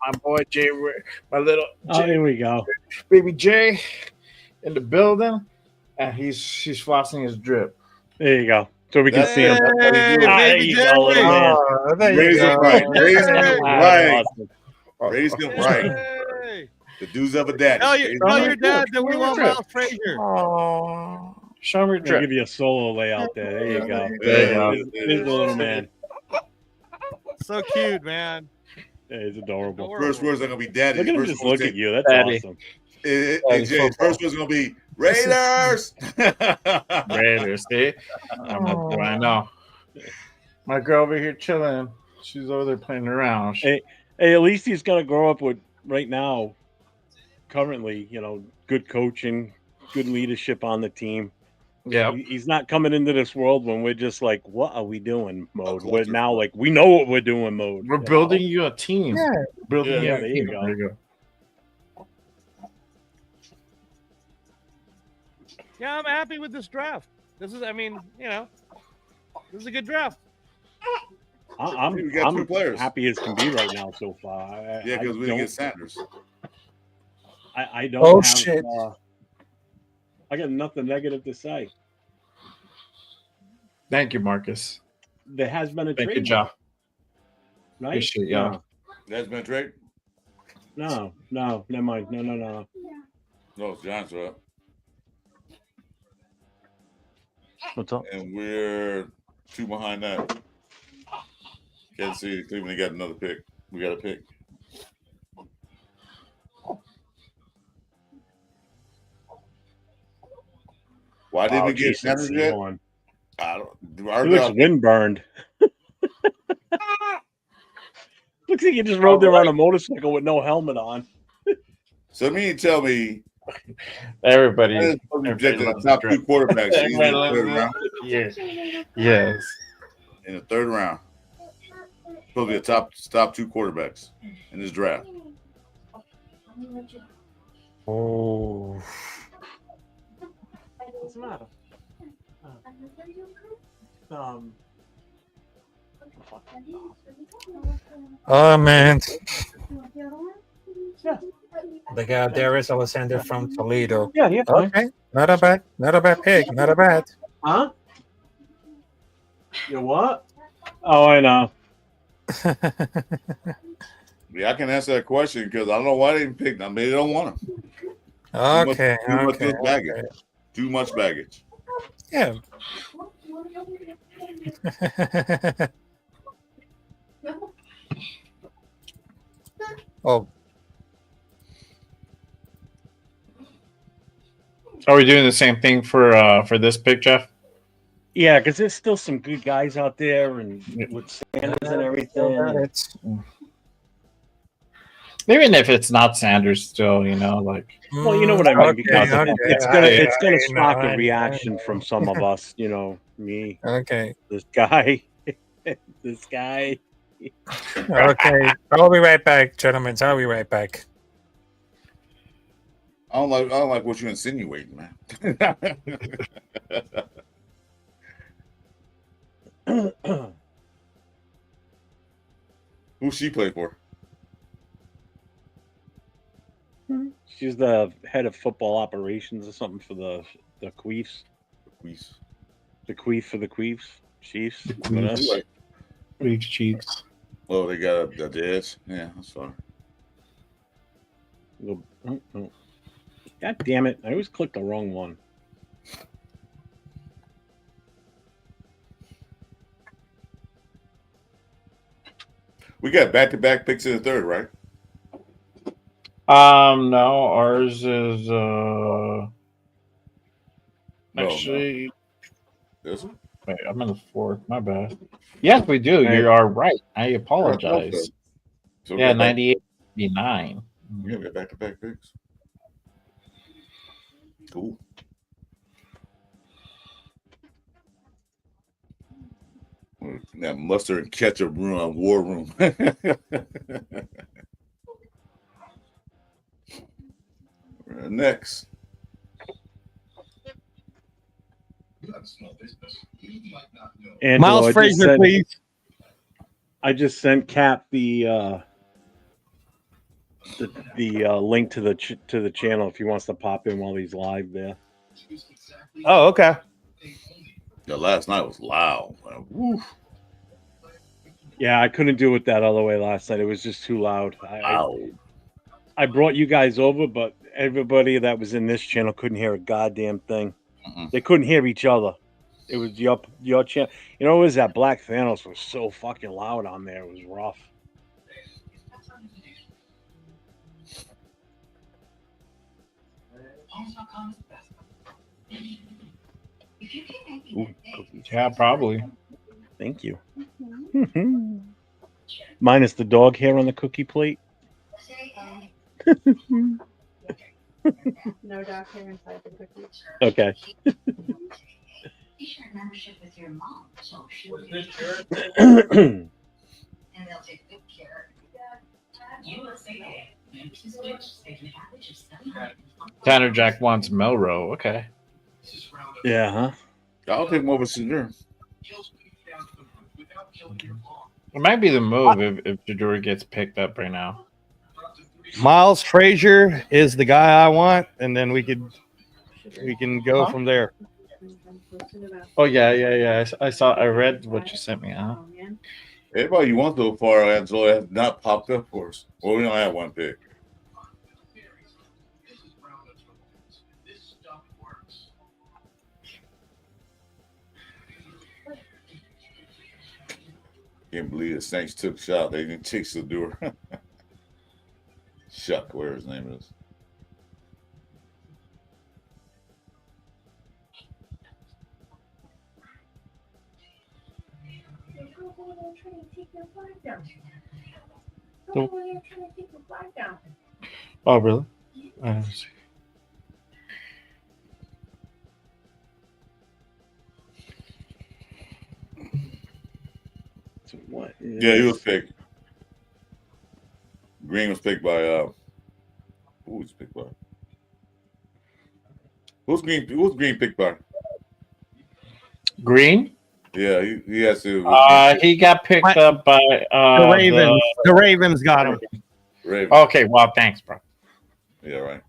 my boy Jay, my little Jay, here we go, baby Jay, in the building, and he's flossing his drip. There you go, so we can see him. There you go. Raise him right. Raise him right. Raise him right. The dudes of a daddy. Tell your dad that we want Miles Frazier. Oh. Show me I'll give you a solo layout there. There you go. There's the little man. So cute, man. Yeah, he's adorable. First words are gonna be daddy. Look at him just look at you. That's awesome. First words gonna be Raiders. Raiders. See, I know. My girl over here chilling. She's over there playing around. Hey, at least he's gonna grow up with right now. Currently, good coaching, good leadership on the team. Yeah, he's not coming into this world when we're just like, what are we doing mode. We're now like, we know what we're doing mode. We're building you a team. Yeah, building you a there team. you go. There you go. Yeah, I'm happy with this draft. This is a good draft. I'm happy as can be right now so far. Yeah, because we didn't get Sanders. I don't have. Shit. I got nothing negative to say. Thank you, Marcus. There has been a trade. Good job. Right? Appreciate you. Yeah. There's been a trade? No, never mind. No. No, it's Giants, right? What's up? And we're 2 behind that. Kansas City, Cleveland got another pick. We got a pick. Why didn't we get Sanders yet? I don't. He looks windburned. Looks like he just rode there on a motorcycle with no helmet on. So me and tell me, Everybody projected the loves top Drake. two quarterbacks easily in the Everybody third loves round. Yeah. Yes. In the third round, supposed to be the top two quarterbacks in this draft. Oh. What's the matter? Oh man. Yeah. They got Darius Alexander from Toledo. Yeah, yeah, fine. Okay. Not a bad pick. Not a bad. Huh? You what? Oh, I know. Yeah, I can answer that question because I don't know why they didn't pick them. Maybe they don't want him. Okay. Too much baggage. Too much baggage. Yeah. Oh. Are we doing the same thing for this pick, Jeff? Yeah, because there's still some good guys out there, and with Sanders and everything. Even if it's not Sanders, still, like. Well, you know what I mean, because it's gonna I spark know, a reaction from some of us. Me. Okay. This guy. This guy. Okay. I'll be right back, gentlemen. I'll be right back. I don't like what you're insinuating, man. Who's she play for? She's the head of football operations or something for the Queefs. The Queef for the Queefs. Chiefs. Queefs Chiefs. Oh, they got the Jets. Yeah, that's fine. God damn it. I always clicked the wrong one. We got back-to-back picks in the third, right? No, ours is actually. This one? Wait, I'm in the fourth. My bad. Yes, we do. You are right. I apologize. So yeah, 98, 99. We got back-to-back picks. Cool. That mustard and ketchup room, war room. Next. And Miles Frazier, please. I just sent Cap the link to the channel if he wants to pop in while he's live there. Oh, okay. Yeah, last night was loud. Woo. Yeah, I couldn't do it that other way last night. It was just too loud. I brought you guys over, but everybody that was in this channel couldn't hear a goddamn thing. They couldn't hear each other. It was your channel. You know, it was that Black Thanos was so fucking loud on there. It was rough. Ooh, yeah, probably. Thank you. Minus the dog hair on the cookie plate. No dog hair inside the cookie. Okay. You share membership with your mom, so she will this yours? yours? And they'll take good care. Tanner Jack wants Melrose. Okay. Yeah, huh? I'll take him over Senior. It might be the move if Jador gets picked up right now. Miles Frazier is the guy I want, and then we can go from there. Oh yeah. I read what you sent me. Huh? Everybody you want so far, Angelo, has not popped up for us. Well, we don't have one pick. Can't believe the Saints took shot. They didn't chase the door. Shuck, where his name is. Oh, really? So what? Yeah, he was picked. Green was picked by who was picked by? Who's Green picked by? Green. Yeah, he has to. He got picked up by the Ravens. The Ravens got him. Ravens. Okay, well, thanks, bro. Yeah, right.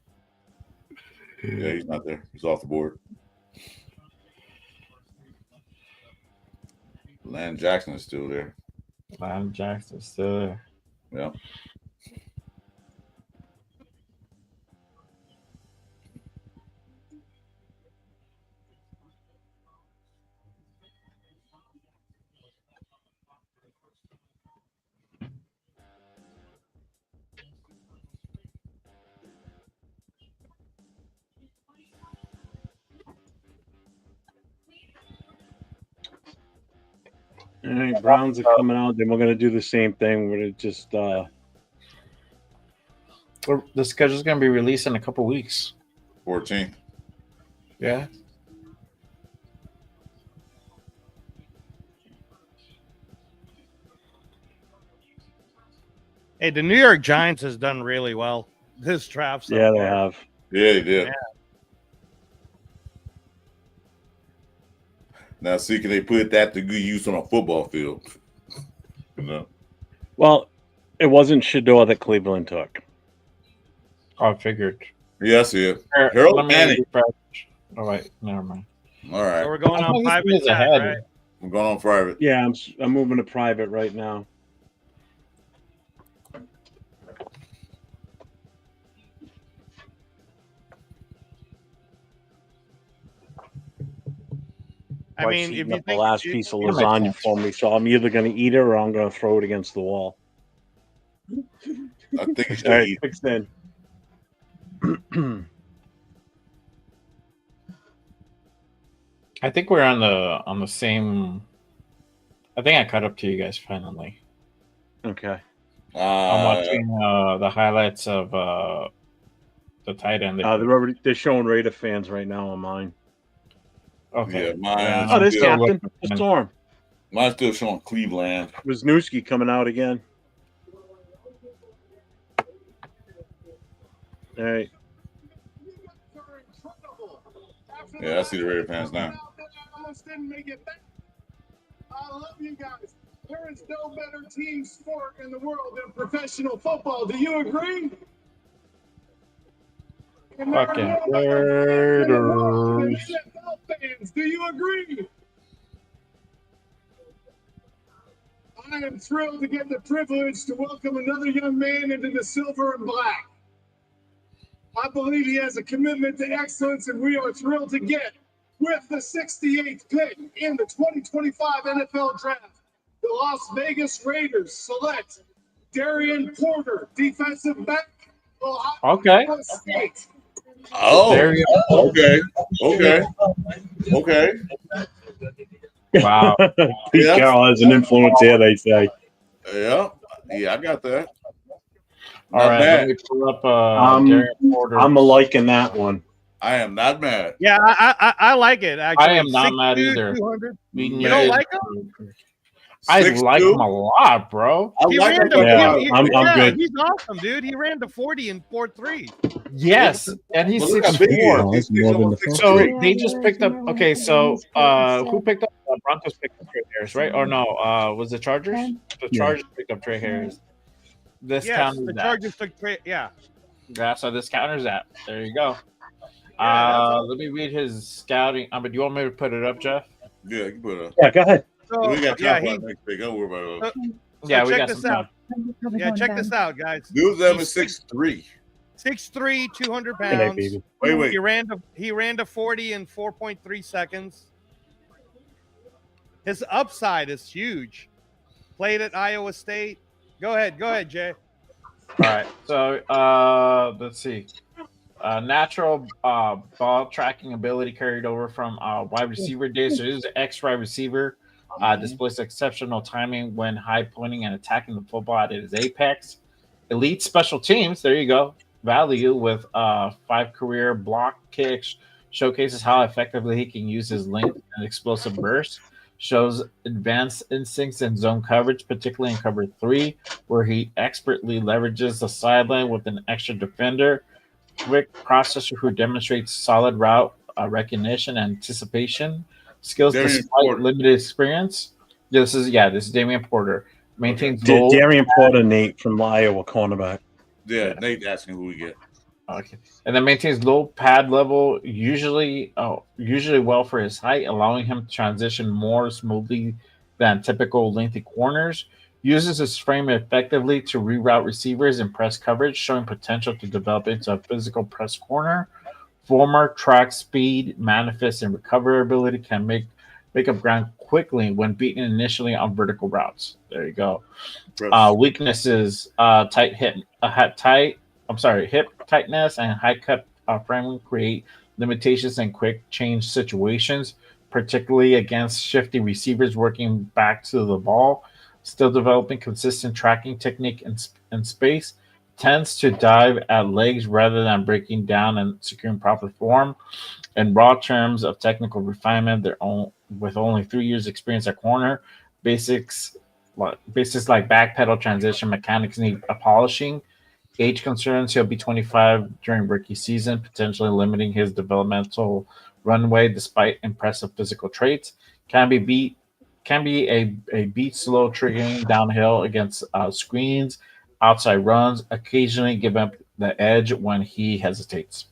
Yeah, he's not there. He's off the board. Landon Jackson is still there. Landon Jackson's still there. Yeah. All right, Browns are coming out. Then we're gonna do the same thing. We're gonna just the schedule's gonna be released in a couple weeks. 14. Yeah. Hey, the New York Giants has done really well this draft. So yeah, they far. have. Yeah, they did. Yeah. Now, see, can they put that to good use on a football field? You know? Well, it wasn't Shador that Cleveland took. I figured. Yeah, I see it. Let Harold me Manning. refresh. Oh wait, never mind. All right. So we're going I on think private he's chat, ahead. right? I'm going on private. Yeah, I'm moving to private right now. I mean, Wife's if eating you up the think last piece of That makes lasagna sense. for me, so I'm either going to eat it or I'm going to throw it against the wall. I think you should All right, eat. fixed in. I think we're on the same. I think I caught up to you guys finally. Okay. I'm watching the highlights of the tight end. They're showing Raider fans right now on mine. Okay. Yeah, mine's Oh, there's still, Captain the Storm. mine's still showing Cleveland. Wisniewski coming out again. All right. Yeah, I see the Raider fans now. Almost didn't make it back. I love you guys. There is no better team sport in the world than professional football. Do you agree? And there are Fucking no better fans in the world than Raiders. NFL fans. Do you agree? I am thrilled to get the privilege to welcome another young man into the silver and black. I believe he has a commitment to excellence, and we are thrilled to get, with the 68th pick in the 2025 NFL Draft, the Las Vegas Raiders select Darian Porter, defensive back, Ohio Okay. State. Oh, Darian okay. Okay. Wow. Pete Yeah. Carroll has an influence here, they say. Yeah, I got that. All Not right, bad. let me pull up Darian Porter. I'm liking that one. I am not mad. Yeah, I like it. Actually, I am not mad 6'2", either. 200. You You don't like him? I 6'2"? like him a lot, bro. I He like ran him. the, Yeah, he- I'm yeah, good. He's awesome, dude. He ran the 40 in 4.3. Yes, and he's But look how big he 6'4". is. He's more than 6'4", the So 6'3". they just picked up. Okay, so who picked up? Broncos picked up Trey Harris, right? Or no? Was it Chargers? The Yeah. Chargers picked up Trey Harris. This Yes, counters the that. Chargers took trade. Yeah. Yeah, so this counters that. There you go. Yeah, Let me read his scouting. But do you want me to put it up, Jeff? Yeah, you can put it up. Yeah, go ahead. So, We got yeah, time for he, the next pick. Don't worry about it. Yeah, we check got this some out. time. Yeah, check this out, guys. Dude's having 6'3". 6'3", 200 Hey, pounds. baby. Wait. He ran to 40 in 4.3 seconds. His upside is huge. Played at Iowa State. Go ahead, Jay. All right. So let's see. Natural ball tracking ability carried over from wide receiver days. So this is an ex-wide receiver. Displays exceptional timing when high pointing and attacking the football at its apex. Elite special teams. There you go. Value with 5 career block kicks. Showcases how effectively he can use his length and explosive burst. shows advanced instincts in zone coverage, particularly in cover 3, where he expertly leverages the sideline with an extra defender. Quick processor who demonstrates solid route recognition and anticipation skills Darian despite Porter. limited experience. This is Damian Porter. Maintains Darian Porter, Nate from Iowa cornerback. Yeah, Nate asking who we get. Okay, and then maintains low pad level, usually well for his height, allowing him to transition more smoothly than typical lengthy corners. Uses his frame effectively to reroute receivers and press coverage, showing potential to develop into a physical press corner. Former track speed, manifest, and recovery ability can make up ground quickly when beaten initially on vertical routes. There you go. Weaknesses: hip tightness and high cut framing create limitations in quick change situations, particularly against shifty receivers working back to the ball. Still developing consistent tracking technique in space, tends to dive at legs rather than breaking down and securing proper form. In raw terms of technical refinement, with only 3 years experience at corner, basics like backpedal transition mechanics need a polishing. Age concerns: he'll be 25 during rookie season, potentially limiting his developmental runway despite impressive physical traits. Can be a beat slow, triggering downhill against screens, outside runs, occasionally give up the edge when he hesitates.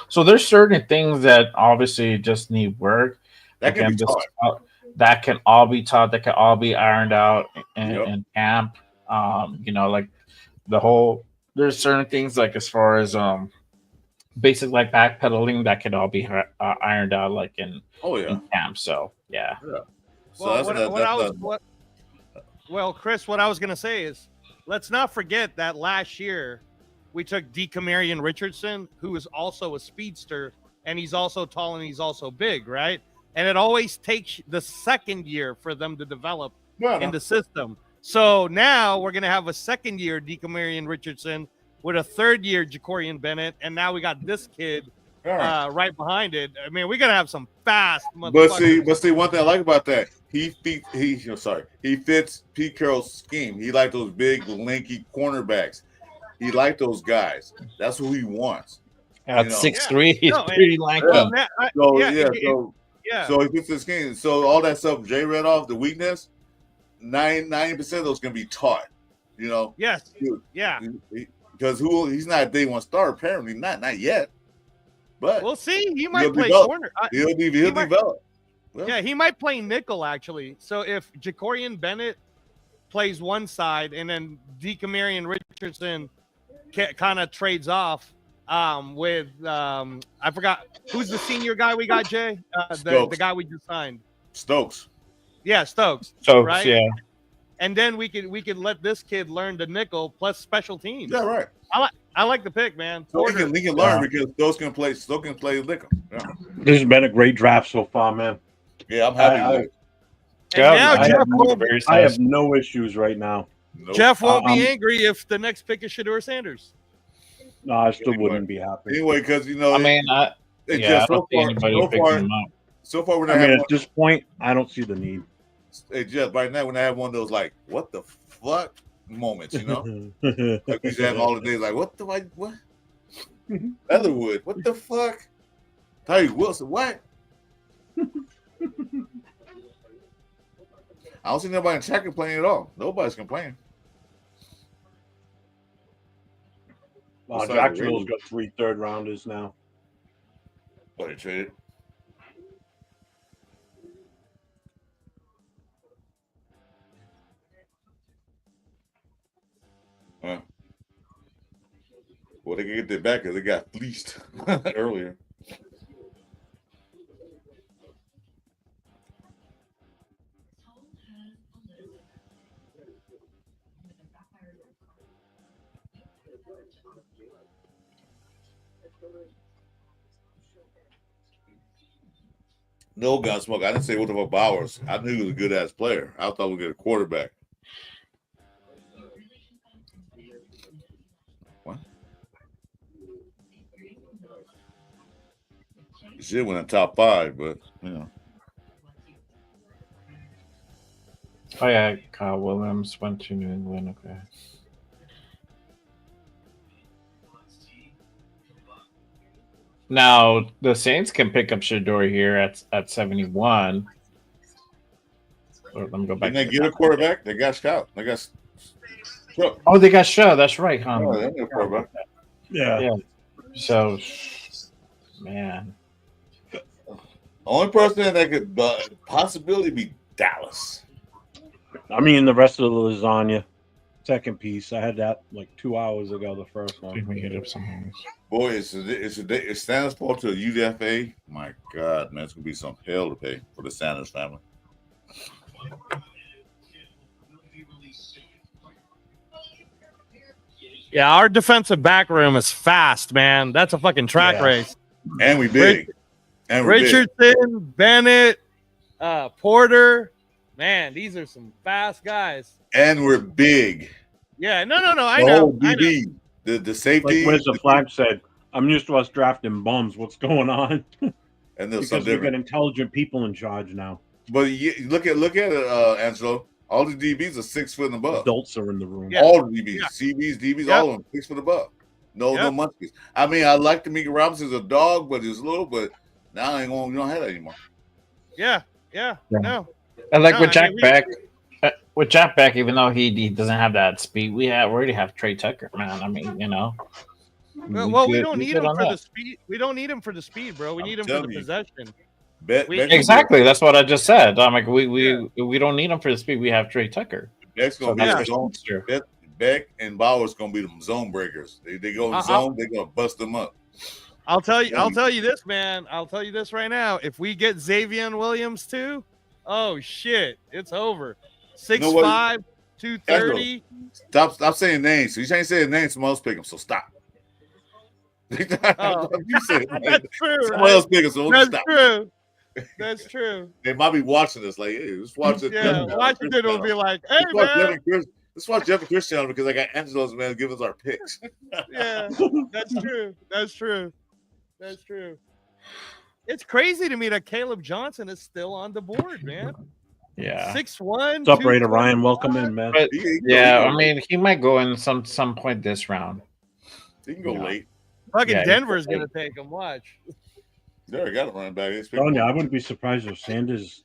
So there's certain things that obviously just need work. That can be taught. That can all be taught. That can all be ironed out in camp. Like the whole. There's certain things like as far as basic like backpedaling that can all be ironed out like in camp. So yeah. Well, Chris, what I was going to say is, let's not forget that last year we took DeCamarion Richardson, who is also a speedster, and he's also tall and he's also big, right? And it always takes the second year for them to develop in the system. So now we're going to have a second year DeCamarion Richardson with a third year Jacorian Bennett, and now we got this kid right behind it. I mean, we're going to have some fast motherfuckers. But see, one thing I like about that, he fits Pete Carroll's scheme. He liked those big, lanky cornerbacks. He liked those guys. That's who he wants. At 6'3", he's pretty lanky. So he fits the scheme. So all that stuff Jay read off, the weakness, 90% of those can be taught. Yes. Yeah. Because he's not a day one star, apparently not yet. But we'll see. He might play corner. He'll develop. Well, yeah, he might play nickel actually. So if Jacorian Bennett plays one side and then DeCamarion Richardson kind of trades off with I forgot who's the senior guy we got, Jay. The guy we just signed. Stokes. Yeah, Stokes. Right? Yeah. And then we could let this kid learn the nickel plus special teams. Yeah, right. I like the pick, man. So he can learn because Stokes can play nickel. Yeah. This has been a great draft so far, man. Yeah, I'm happy with it. I have no issues right now. Nope. Jeff won't be angry if the next pick is Shedeur Sanders. No, I still wouldn't be happy. Anyway, because so far we're not. At this point, I don't see the need. Hey Jeff, right now when I have one of those like, what the fuck moments, like we used to have all the days, like what? Leatherwood, what the fuck? Tyree Wilson, what? I don't see nobody in chat complaining at all. Nobody's complaining. Well, Jacksonville's got 3 third-rounders now. What, they traded? Well, they can get their back because they got fleeced earlier. No, Gunsmoke. I didn't say what about Bowers. I knew he was a good ass player. I thought we'd get a quarterback. What? He should win in top 5, but Oh yeah, Kyle Williams went to New England. Okay. Now the Saints can pick up Shador here at 71. Let me go back. Didn't they to get a quarterback? They got Scout. They got. Oh, they got Shaw. That's right, huh? Oh, they got a quarterback. Yeah. So, man, The only person that could possibility be Dallas. I mean, the rest of the lasagna, second piece. I had that like 2 hours ago. The first one. let me hit up something. Boy, it's Santa's fault to a UDFA. My God, man, it's gonna be some hell to pay for the Sanders family. Yeah, our defensive back room is fast, man. That's a fucking track race. And we big. And we're Richardson, big. Bennett, Porter. Man, these are some fast guys. And we're big. Yeah, no. I The know. whole DB, the safety. Like where's the flag said? I'm used to us drafting bums. What's going on? And there's because some we got different. intelligent people in charge now. But look at it, Angelo. All the DBs are 6 foot and above. Adults are in the room. Yeah. All the DBs, Yeah. CBs, DBs, Yep. all of them 6 foot above. No Yep. munchies. I mean, I like Tamika Robinson as a dog, but he's little. But now I ain't gonna. We don't have that anymore. Yeah. No. And like No, with I Jack mean, Beck, even though he doesn't have that speed, we already have Trey Tucker, man. I mean, you know. Well, we don't need good him on for that. the speed. We don't need him for the speed, bro. We need him for the telling you. possession. Bet, We- Beck's Exactly. That's what I just said. I'm like, we don't need him for the speed. We have Trey Tucker. Beck's gonna So be that's a our zone. speedster. Beck and Bauer's gonna be the zone breakers. They go in zone. They're gonna bust them up. I'll tell you this, man. I'll tell you this right now. If we get Xavier Williams too, oh shit, it's over. 6'5", 230. Stop saying names. So you ain't saying names. Someone else pick them. So stop. Oh, You said that's true. someone Right? else pick them. So That's stop. true. That's true. They might be watching us. Like, hey, let's watch it. Yeah, Washington will be like, "Hey, man." Let's watch Jeff and Christian because I got Angelo's man give us our picks. Yeah, that's true. That's true. That's true. It's crazy to me that Caleb Johnson is still on the board, man. Yeah. 6'1". What's up, Raider Ryan? Welcome in, man. But yeah, I mean, he might go in some point this round. He can go late. Fucking Yeah, Denver's gonna take him. Watch. They already got a running back. Telling you, I wouldn't be surprised if Sanders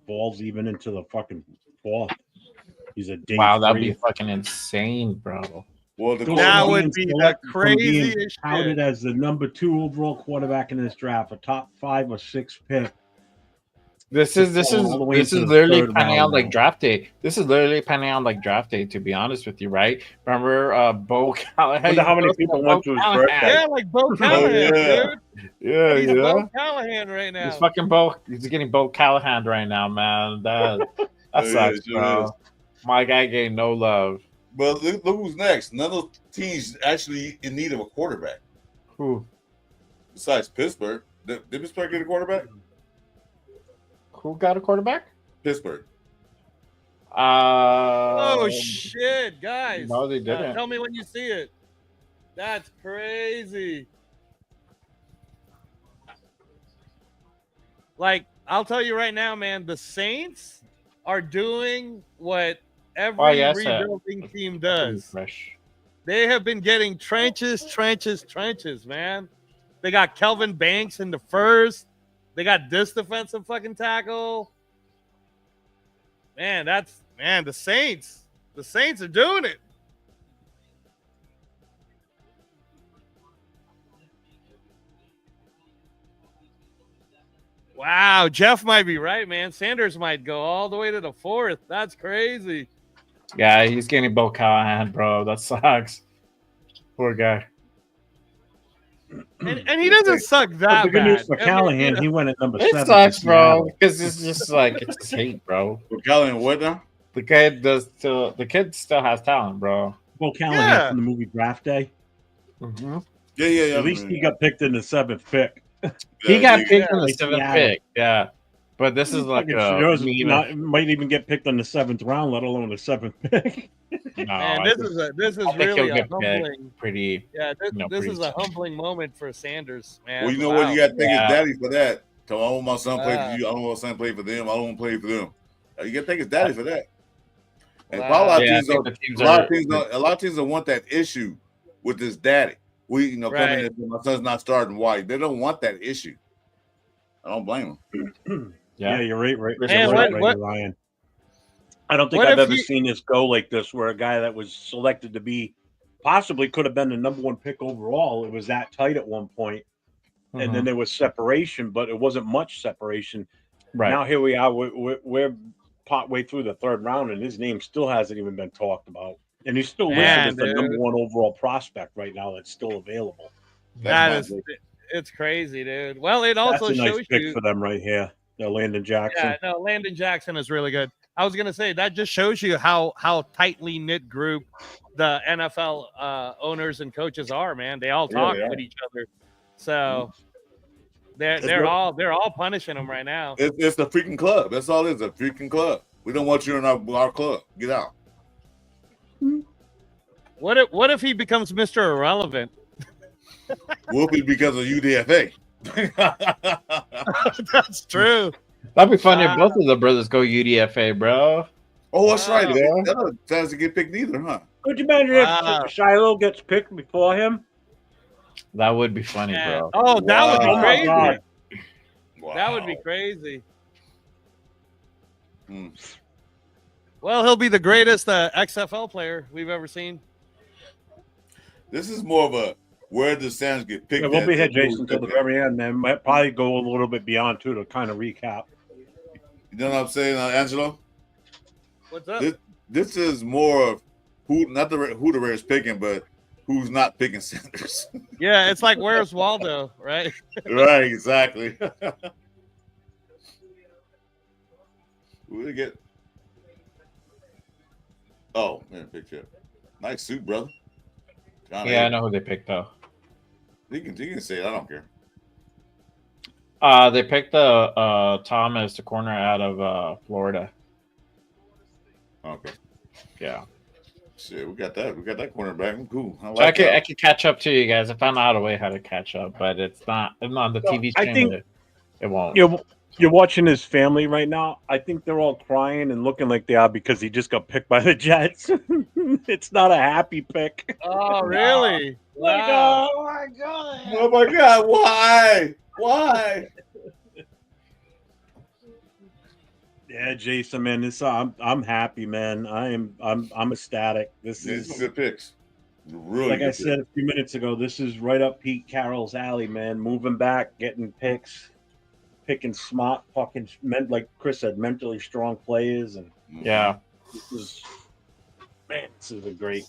falls even into the fucking fourth. He's a day Wow, that'd three. be fucking insane, bro. Well, That would be the craziest touted shit. as the number 2 overall quarterback in this draft, a top 5 or 6 pick. This is literally panning out like draft day. This is literally panning out like draft day. To be honest with you, right? Remember, Bo Callahan. Wonder how many people went to his birthday. Yeah, like Bo Callahan, dude. Yeah, He's a yeah. Bo Callahan right now. He's fucking Bo. He's getting Bo Callahan right now, man. That sucks, bro. My guy getting no love. But look who's next. None of those teams actually in need of a quarterback. Who? Besides Pittsburgh. Did Pittsburgh get a quarterback? Who got a quarterback? Pittsburgh. Oh shit, guys! No, they didn't. Tell me when you see it. That's crazy. Like, I'll tell you right now, man. The Saints are doing what every rebuilding team does. They have been getting trenches, man. They got Kelvin Banks in the first. They got this defensive fucking tackle. Man, the Saints. The Saints are doing it. Wow, Jeff might be right, man. Sanders might go all the way to the fourth. That's crazy. Yeah, he's getting Bo Callahan, bro. That sucks. Poor guy. And he doesn't suck But that the good news bad. for Callahan, he went at number 7. It sucks, bro, because it's just like it's hate, bro. Callahan, what now? The kid still has talent, bro. Bo Callahan from the movie Draft Day. Mm-hmm. Yeah. At least he got picked in the 7th pick. He got picked in the 7th pick, yeah. But this is like might even get picked in the 7th round, let alone the 7th pick. Man, this is really a humbling. Pretty. Yeah, this pretty is a humbling moment for Sanders, man. Well, you know what? You got to thank his Yeah. daddy for that. So I don't want my son play for you. I don't want my son play for them. I don't want to play for them. You got to thank his daddy for that. And probably Yeah, I a think the teams lot of are. teams don't, a lot of teams don't want that issue with this daddy. We come in Right. and my son's not starting white. They don't want that issue. I don't blame them. Yeah, you're right. Man, You're what right, Ryan. I don't think what I've if ever he? seen this go like this, where a guy that was selected to be possibly could have been the number one pick overall. It was that tight at one point, and then there was separation, but it wasn't much separation. Right. Now here we are. We're partway through the third round, and his name still hasn't even been talked about, and he's still listed Man, as the number dude. one overall prospect right now. That's still available. It's crazy, dude. Well, it That's also a nice shows pick you. for them right here. Landon Jackson. Yeah, no, Landon Jackson is really good. I was gonna say that just shows you how tightly knit group the NFL owners and coaches are. Man, they all talk with each other, so they're all punishing them right now. It's the freaking club. That's all it is. A freaking club. We don't want you in our club. Get out. What if he becomes Mr. Irrelevant? Will be because of UDFA. That's true. That'd be funny if both of the brothers go UDFA, bro. Oh, that's right. Yeah. That doesn't get picked neither, huh? Could you imagine if Shiloh gets picked before him? That would be funny, bro. Oh, that would be crazy. God. That would be crazy. Hmm. Well, he'll be the greatest XFL player we've ever seen. This is more of a where the Sands get picked. It won't be here, Jason, until the very end, man. Might probably go a little bit beyond too to kind of recap. You know what I'm saying, Angelo? What's up? This is more of who the Raiders picking, but who's not picking Sanders. Yeah, it's like where's Waldo, right? Right, exactly. Who did they get? Oh, man, picture. Nice suit, brother. I know who they picked though. You can say it. I don't care. They picked the Thomas, the corner out of Florida. Okay. Yeah. Shit, we got that. We got that cornerback. I'm cool. So I could catch up to you guys. I found out a way how to catch up, but it's not on the TV I channel. think it won't. You're watching his family right now. I think they're all crying and looking like they are because he just got picked by the Jets. It's not a happy pick. Oh, really? Wow. Oh my god! Oh my god! Why? Why? Yeah, Jason, man, this I'm happy, man. I'm ecstatic. This is some good picks. Really, like I good said a few minutes ago. This is right up Pete Carroll's alley, man. Moving back, getting picks, picking smart, fucking like Chris said, mentally strong players, and yeah, this is a great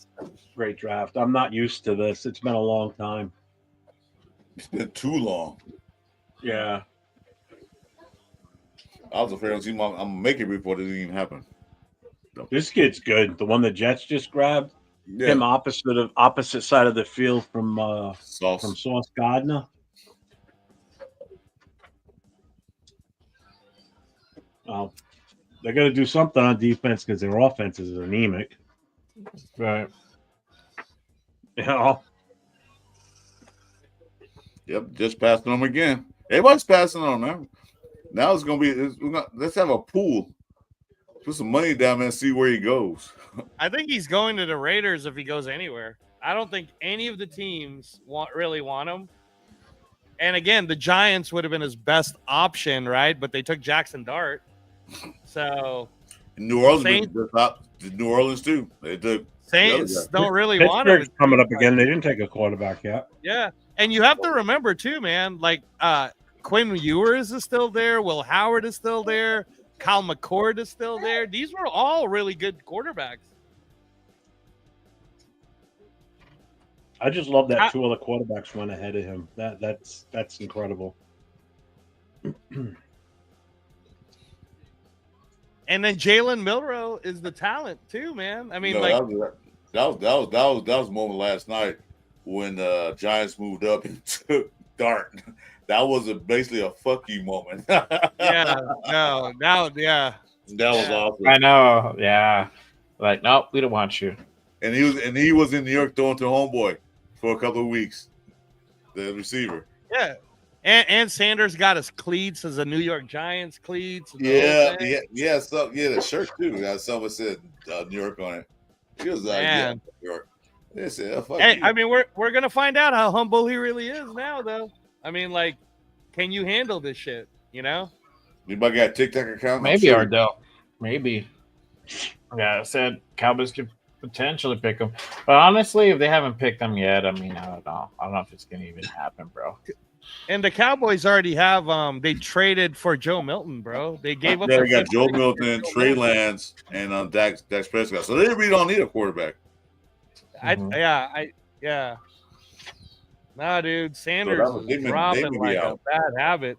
draft. I'm not used to this. It's been a long time. It's been too long. Yeah. I was afraid I'm gonna make it before this even happened. This kid's good. The one the Jets just grabbed. Yeah. Him opposite side of the field from Sauce Gardner. Oh, they're gonna do something on defense because their offense is anemic. Right. You know. Yep, just passing them again. Everybody's passing on, man. Now it's gonna be. Let's have a pool. Put some money down there and see where he goes. I think he's going to the Raiders if he goes anywhere. I don't think any of the teams really want him. And again, the Giants would have been his best option, right? But they took Jackson Dart. So New Orleans, Saints, New Orleans too. They took Saints don't really want him. Pittsburgh's coming up again. They didn't take a quarterback yet. Yeah, and you have to remember too, man. Like Quinn Ewers is still there. Will Howard is still there. Kyle McCord is still there. These were all really good quarterbacks. I just love that two other quarterbacks went ahead of him. That's incredible. And then Jalen Milroe is the talent too, man. I mean, that was a moment last night when the Giants moved up and took Dart. That was basically a fuck you moment. Yeah. That was awesome. I know. Yeah. Like, nope, we don't want you. And he was in New York throwing to homeboy for a couple of weeks. The receiver. Yeah. And Sanders got his cleats as a New York Giants cleats. and the whole Yeah, thing. yeah. So the shirt too. Someone said New York on it. He was like, yeah, Man. New York. They said, oh, fuck Hey, you. I mean, we're gonna find out how humble he really is now, though. I mean, like, can you handle this shit? You know? Anybody got a TikTok account? Maybe Ardell. Maybe. Yeah, I said Cowboys could potentially pick him. But honestly, if they haven't picked him yet, I mean, I don't know. I don't know if it's gonna even happen, bro. And the Cowboys already have they traded for Joe Milton, bro. They gave up. Yeah, the we got fifth Joe pick Milton, for Joe Trey Milton. Lance, and Dax Prescott. So they really don't need a quarterback. Yeah. Nah, dude, Sanders that would- is they may be dropping like a out. bad habit.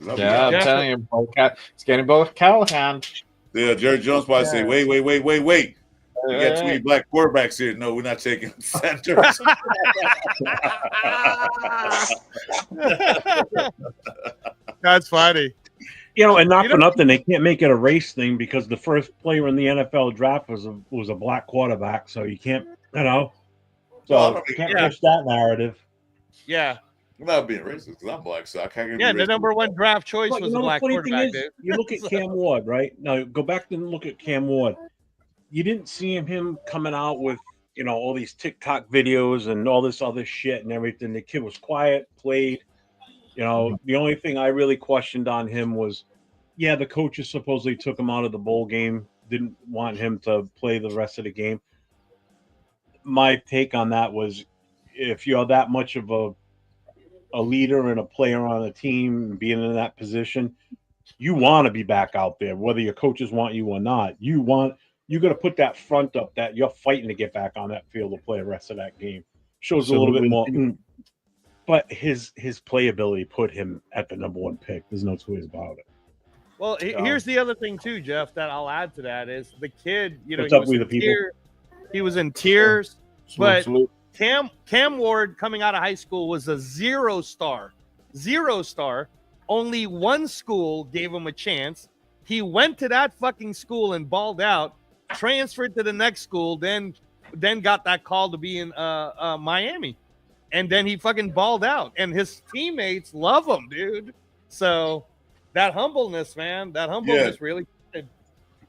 Yeah, I'm telling you, it's getting both Callahan. Yeah, Jerry Jones probably say, wait. We got too many black quarterbacks here. No, we're not taking Sanders. That's funny. You know, and not for nothing, they can't make it a race thing because the first player in the NFL draft was a black quarterback. So you can't, you know, so you can't push that narrative. Yeah. I'm not being racist because I'm black, so I can't get Yeah, the number one draft choice But was you a know, black the funny thing quarterback, is, dude. you look at Cam Ward, right? Now go back and look at Cam Ward. You didn't see him coming out with, you know, all these TikTok videos and all this other shit and everything. The kid was quiet, played. You know, the only thing I really questioned on him was, yeah, the coaches supposedly took him out of the bowl game, didn't want him to play the rest of the game. My take on that was, if you're that much of a leader and a player on a team and being in that position, you want to be back out there, whether your coaches want you or not. You got to put that front up that you're fighting to get back on that field to play the rest of that game. Shows a little bit more. But his playability put him at the number one pick. There's no two ways about it. Well, here's the other thing too, Jeff, that I'll add to that is the kid, you know, What's up, we the people? He was in tears, but Salute. Cam Ward coming out of high school was a 0-star. 0-star. Only one school gave him a chance. He went to that fucking school and balled out, transferred to the next school, then got that call to be in Miami. And then he fucking balled out. And his teammates love him, dude. So that humbleness, man, really good.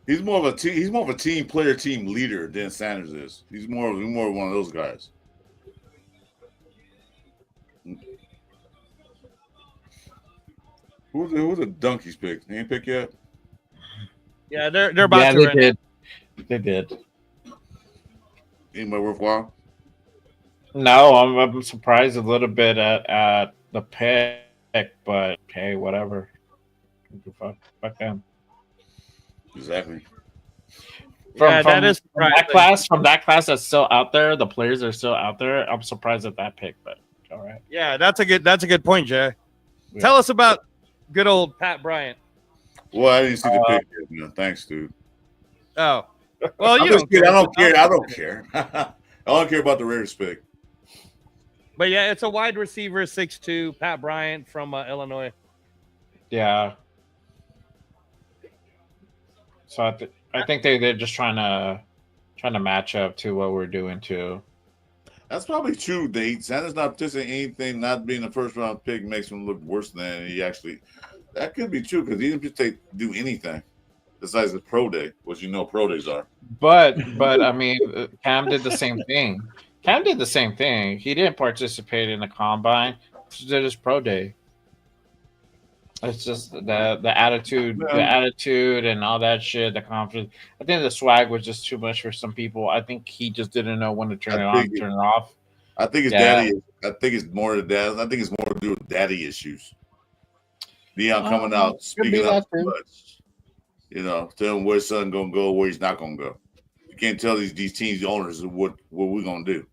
He's more of a team player, team leader than Sanders is. He's more one of those guys. Who's the donkeys pick? They ain't pick yet. Yeah, they're about to. They did. They did. Anybody worthwhile? No, I'm surprised a little bit at the pick, but hey, whatever. Fuck them. Exactly. That class that's still out there, the players that are still out there. I'm surprised at that pick, but all right. Yeah, that's a good point, Jay. Yeah. Tell us about good old Pat Bryant. Well, I didn't see the pick yet. No, thanks, dude. Oh, well, I don't care. I don't care. I don't care about the Raiders pick. But yeah, it's a wide receiver, 6'2", Pat Bryant from Illinois. Yeah. So I think they're just trying to match up to what we're doing too. That's probably true, Dave. Sanders not participating in anything, not being a first round pick makes him look worse than he actually. That could be true because he didn't do anything besides the pro day, which you know pro days are. But I mean, Cam did the same thing. He didn't participate in the combine. He did his pro day. It's just the attitude, and all that shit, the confidence. I think the swag was just too much for some people. I think he just didn't know when to turn it on, turn it off. I think it's daddy. I think it's more to dad. I think it's more to do with daddy issues. Deion coming out speaking up too much. You know, telling where his son gonna go, where he's not gonna go. You can't tell these teams owners what we're gonna do.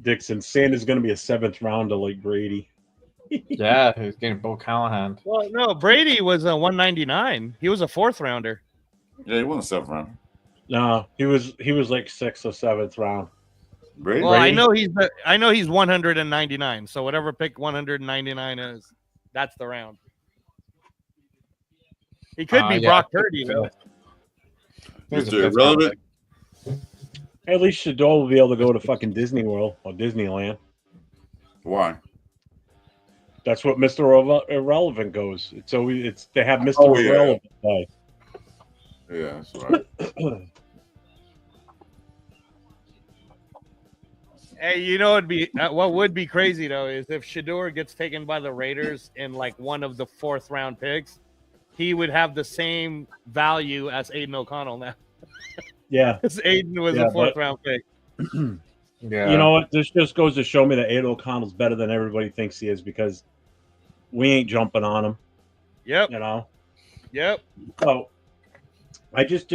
Dixon, Sanders going to be a 7th rounder like Brady. Yeah, he's getting Bo Callahan. Well, no, Brady was a 199. He was a 4th rounder. Yeah, he wasn't a 7th rounder. No, he was like 6th or 7th round. Brady? Well, I know he's 199. So whatever pick 199 is, that's the round. He could be Brock Purdy, though. Mr. Irrelevant. At least Shador will be able to go to fucking Disney World or Disneyland. Why? That's what Mr. Irrelevant goes. It's always they have Mr. Oh, yeah. Irrelevant play. Yeah, that's right. Hey, you know it'd be what would be crazy though is if Shador gets taken by the Raiders in like one of the 4th round picks, he would have the same value as Aiden O'Connell now. Yeah, because Aiden was a 4th round pick. Yeah. You know what? This just goes to show me that Aiden O'Connell's better than everybody thinks he is because we ain't jumping on him. Yep. You know. Yep. So I just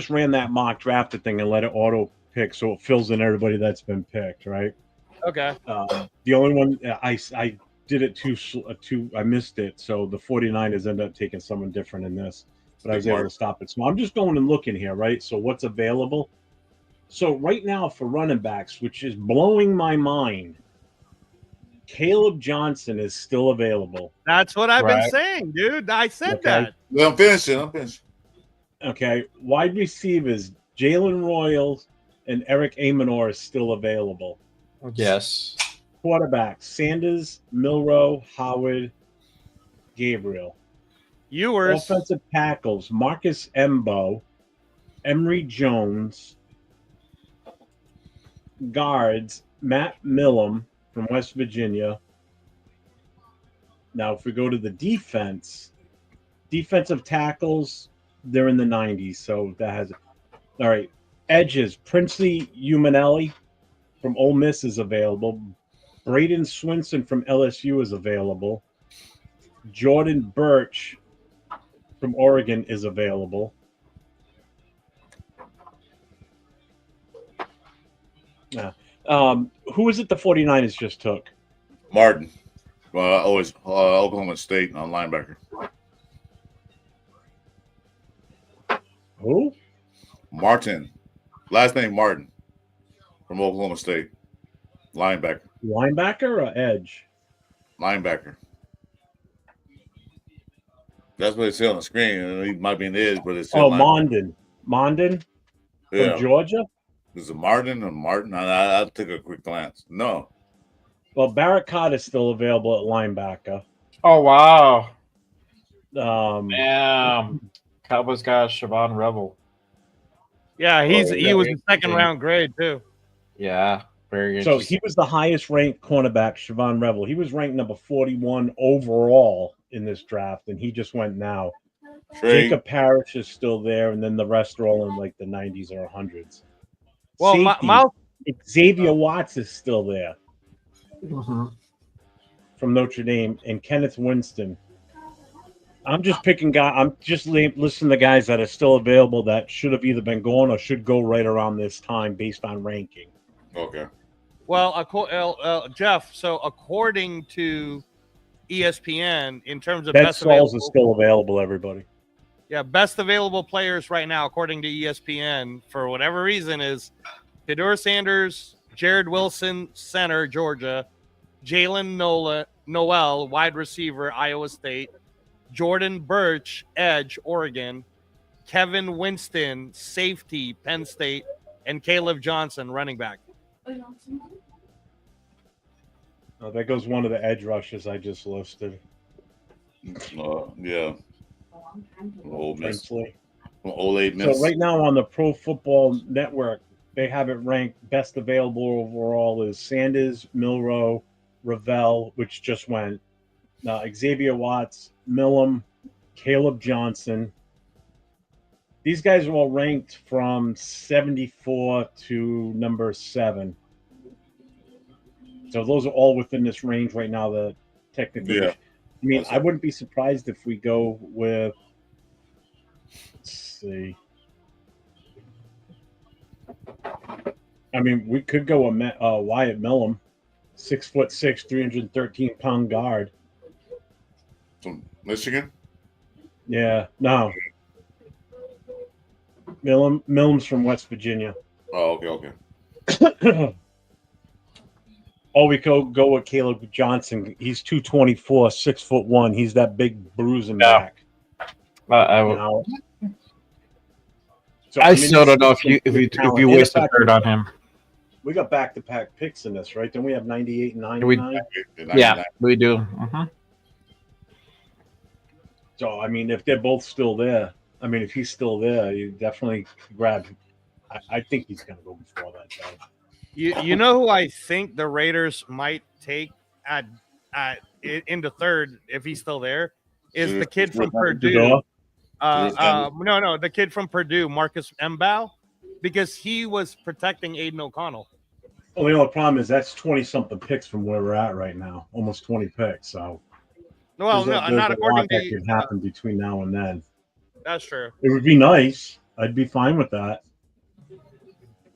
ran that mock drafted thing and let it auto pick so it fills in everybody that's been picked, right? Okay. The only one I did it too I missed it, so the 49ers ended up taking someone different in this, but I was able to stop it. So I'm just going and looking here, right? So what's available? So right now for running backs, which is blowing my mind, Caleb Johnson is still available. That's what I've been saying, dude. I said that. Well, I'm finishing. Okay. Wide receivers, Jalen Royals and Eric Amenor is still available. Yes. Quarterbacks, Sanders, Milroe, Howard, Gabriel. Ewers. Offensive tackles, Marcus Embo, Emory Jones. Guards, Matt Millam from West Virginia. Now, if we go to the defensive tackles, they're in the 90s, so that has it. All right. Edges, Princely Umanelli from Ole Miss is available. Braden Swinson from LSU is available. Jordan Birch from Oregon is available. Yeah. Who is it the 49ers just took? Martin. Always Oklahoma State on linebacker. Who? Martin. Last name Martin from Oklahoma State. Linebacker. Linebacker or edge? Linebacker. That's what it said on the screen. He might be an edge, but it's Mondon. Mondon from Georgia? Is it Martin or Martin? I took a quick glance. No. Well, Barrett Cott is still available at linebacker. Oh wow. Damn. Cowboys got Siobhan Rebel. Yeah, he was a 2nd round grade too. Yeah, very So interesting. he was the highest ranked cornerback, Siobhan Rebel. He was ranked number 41 overall in this draft, and he just went now. Jacob Parrish is still there, and then the rest are all in like the 90s or 100s. Well, Xavier Watts is still there Mm-hmm. from Notre Dame, and Kenneth Winston. I'm just picking guys. I'm just listing the guys that are still available that should have either been gone or should go right around this time based on ranking. Okay. Well, Jeff. So according to ESPN, in terms of Ben best Sauls available, is still available. Everybody. yeah, best available players right now, according to ESPN, for whatever reason, is Fedor Sanders, Jared Wilson, center, Georgia, Jalen Noel, wide receiver, Iowa State, Jordan Birch, edge, Oregon, Kevin Winston, safety, Penn State, and Caleb Johnson, running back. Oh, there goes one of the edge rushes I just listed. Yeah. Ole Miss. Princely. Ole Miss. So right now on the Pro Football Network, they have it ranked best available overall is Sanders, Milroe, Ravel, which just went. Xavier Watts, Millam, Caleb Johnson. These guys are all ranked from 74 to number 7. So those are all within this range right now. The technically, Yeah. I mean, I wouldn't be surprised if we go with. Let's see. I mean, we could go a Wyatt Millam, 6'6", 313-pound guard. From Michigan? Yeah, no. Millam's from West Virginia. Oh, okay. Or we could go with Caleb Johnson. He's 224, 6'1". He's that big bruising back. I So, still don't know if you waste a third on him. We got back-to-back picks in this, right? Then we have 98 and 99. Yeah, we do. Mm-hmm. So I mean, if they're both still there, I mean, if he's still there, you definitely grab. I think he's going to go before that. Though. You know who I think the Raiders might take at into third if he's still there is the kid from Purdue. No, the kid from Purdue, Marcus Mbow, because he was protecting Aiden O'Connell. Well, the only problem is that's 20-something picks from where we're at right now, almost 20 picks. So, well, there's not a according lot that to could happen between now and then. That's true. It would be nice. I'd be fine with that.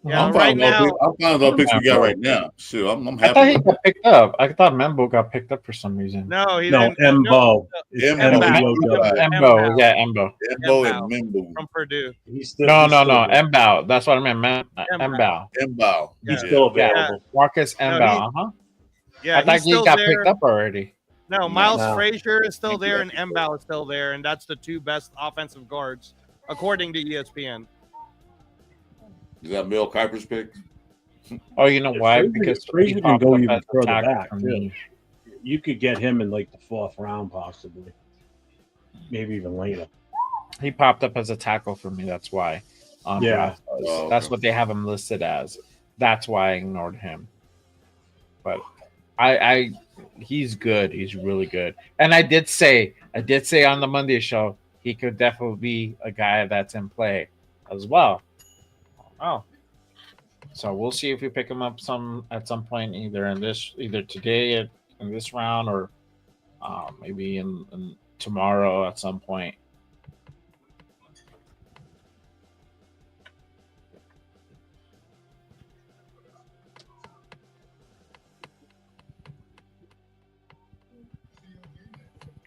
Yeah, I'm right fine now. with all picks we got right now. Sure, I'm happy. I thought he got picked up. I thought Membo got picked up for some reason. No, he No, didn't. Mbo. Mbo. Yeah, Mbo. Mbo and Membo from Purdue. No. Mbow. That's what I meant. Mbow. Mbow. He's still available. Yeah. Marcus Mbow. Yeah, I thought he got picked up already. No, Miles Frazier is still there and Mbow is still there, and that's the two best offensive guards according to ESPN. Is that Mel Kiper's pick? Oh, you know why? Because Frazier can go even further back. for Too. me. You could get him in like the 4th round, possibly, maybe even later. He popped up as a tackle for me. That's why. Yeah. That's what they have him listed as. That's why I ignored him. But he's good. He's really good. And I did say on the Monday show he could definitely be a guy that's in play as well. Oh. So we'll see if we pick him up at some point, either today in this round or maybe in tomorrow at some point.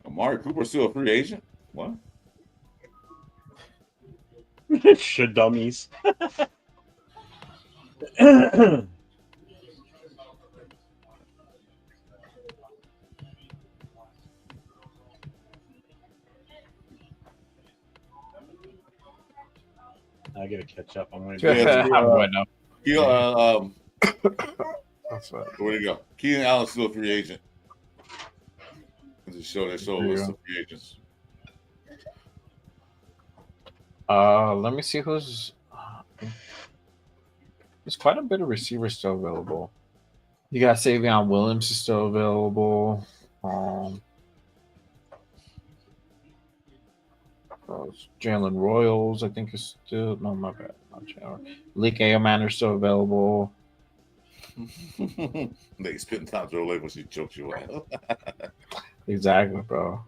Amari Cooper's still a free agent? What? Should dummies. I gotta catch up. I'm gonna That's right. Where'd he go? Keenan Allen's still a free agent. They show a list of free agents. Let me see who's. There's quite a bit of receivers still available. You got Savion Williams is still available. Jalen Royals, I think, is still my bad. Not Jalen. Leak Aoman are still available. They spitting time to away when she chokes you out. Exactly, bro.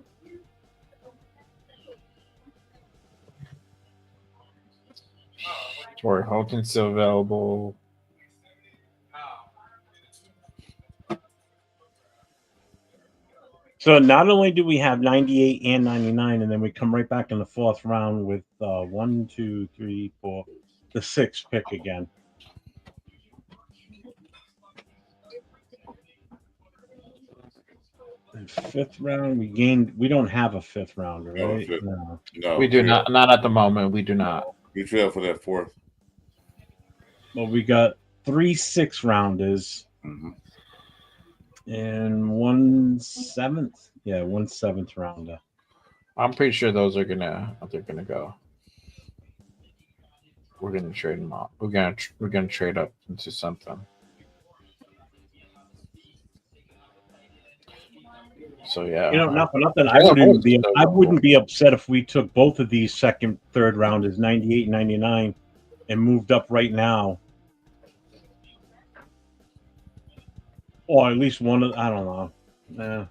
Torrey Holton's still available. So not only do we have 98 and 99, and then we come right back in the 4th round with 1, 2, 3, 4, the 6th pick again. And 5th round, we don't have a 5th rounder, right? No, we do not at the moment. We do not. We trail for that 4th. Well, we got 3 6th rounders. Mm-hmm. And 1 7th. Yeah, 1 7th rounder. I'm pretty sure those are gonna go. We're gonna trade them out. We're gonna trade up into something. So yeah, not for nothing. I wouldn't be upset if we took both of these 2nd, 3rd rounders, 98, 99, and moved up right now. Or at least one of, I don't know.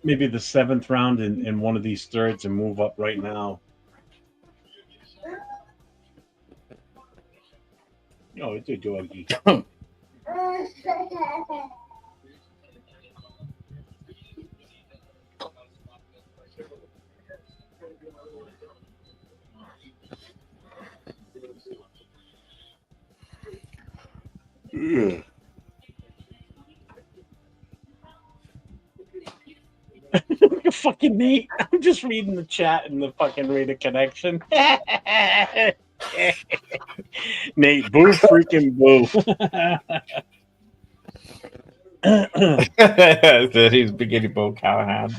Maybe the 7th round in one of these thirds and move up right now. Oh, it's a doggy. Yeah. Fucking Nate. I'm just reading the chat and the fucking Raider connection. Nate, boo, freaking boo. That he's beginning Bo Callahan.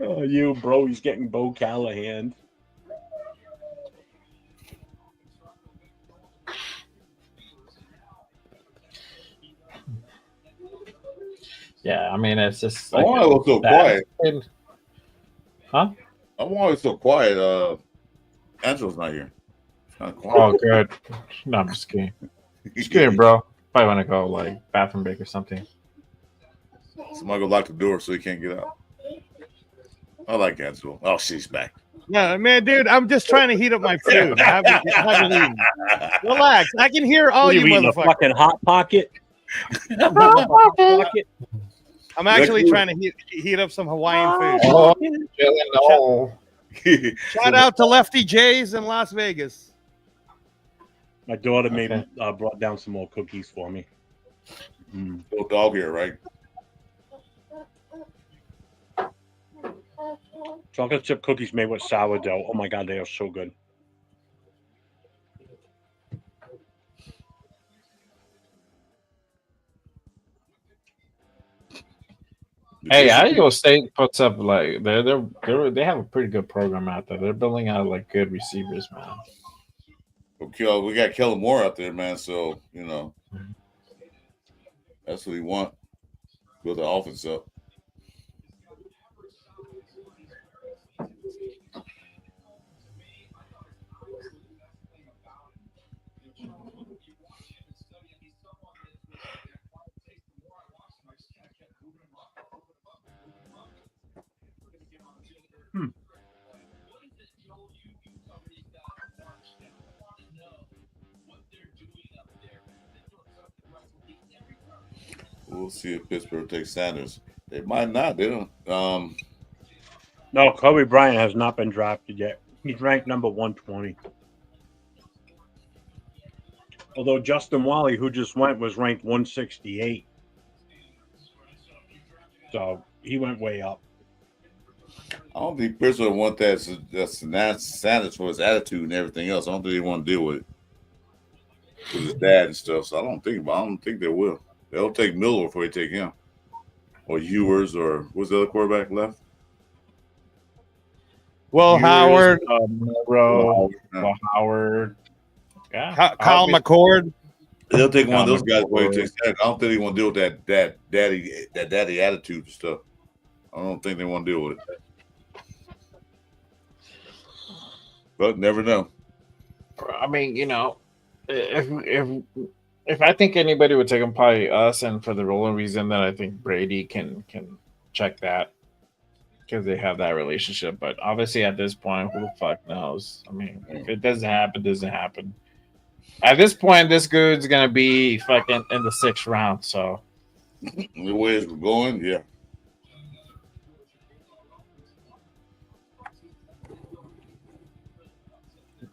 Oh, you, bro. He's getting Bo Callahan. Yeah, I mean, it's just I like wonder what's so quiet. Huh? I wonder it's so quiet. Angelo's not here. It's kind of quiet. Oh, good. No, I'm just kidding. Just kidding, bro. Probably want to go like bathroom break or something. Somebody go lock the door so he can't get out. I like Angelo. Oh, she's back. Yeah, man, dude, I'm just trying to heat up my food. I haven't eaten. Relax. I can hear all What are you eating, a motherfuckers. fucking Hot Pocket? I'm actually trying to heat up some Hawaiian food. Oh, Shout out to Lefty J's in Las Vegas. My daughter brought down some more cookies for me. Little dog here, right? Chocolate chip cookies made with sourdough. Oh my god, they are so good. Hey, Iowa State puts up like they have a pretty good program out there. They're building out like good receivers, man. Okay, we got Kellen Moore out there, man. So that's what we want. Build the offense up. We'll see if Pittsburgh takes Sanders. They might not. They don't. No, Kobe Bryant has not been drafted yet. He's ranked number 120. Although Justin Wally, who just went, was ranked 168. So he went way up. I don't think Pittsburgh want that Sanders for his attitude and everything else. I don't think they want to deal with it with his dad and stuff. So I don't think they will. They'll take Miller before they take him, or Ewers, or what's the other quarterback left? Will Howard, Monroe, Howard, Kyle McCord. They'll take one of those guys before they take Sanders. I don't think they want to deal with that daddy attitude and stuff. I don't think they want to deal with it. But never know. I mean, if I think anybody would take him, probably us, and for the only reason that I think Brady can check that because they have that relationship. But obviously, at this point, who the fuck knows? I mean, if it doesn't happen, it doesn't happen. At this point, this dude's gonna be fucking in the 6th round. So the way it's going, yeah.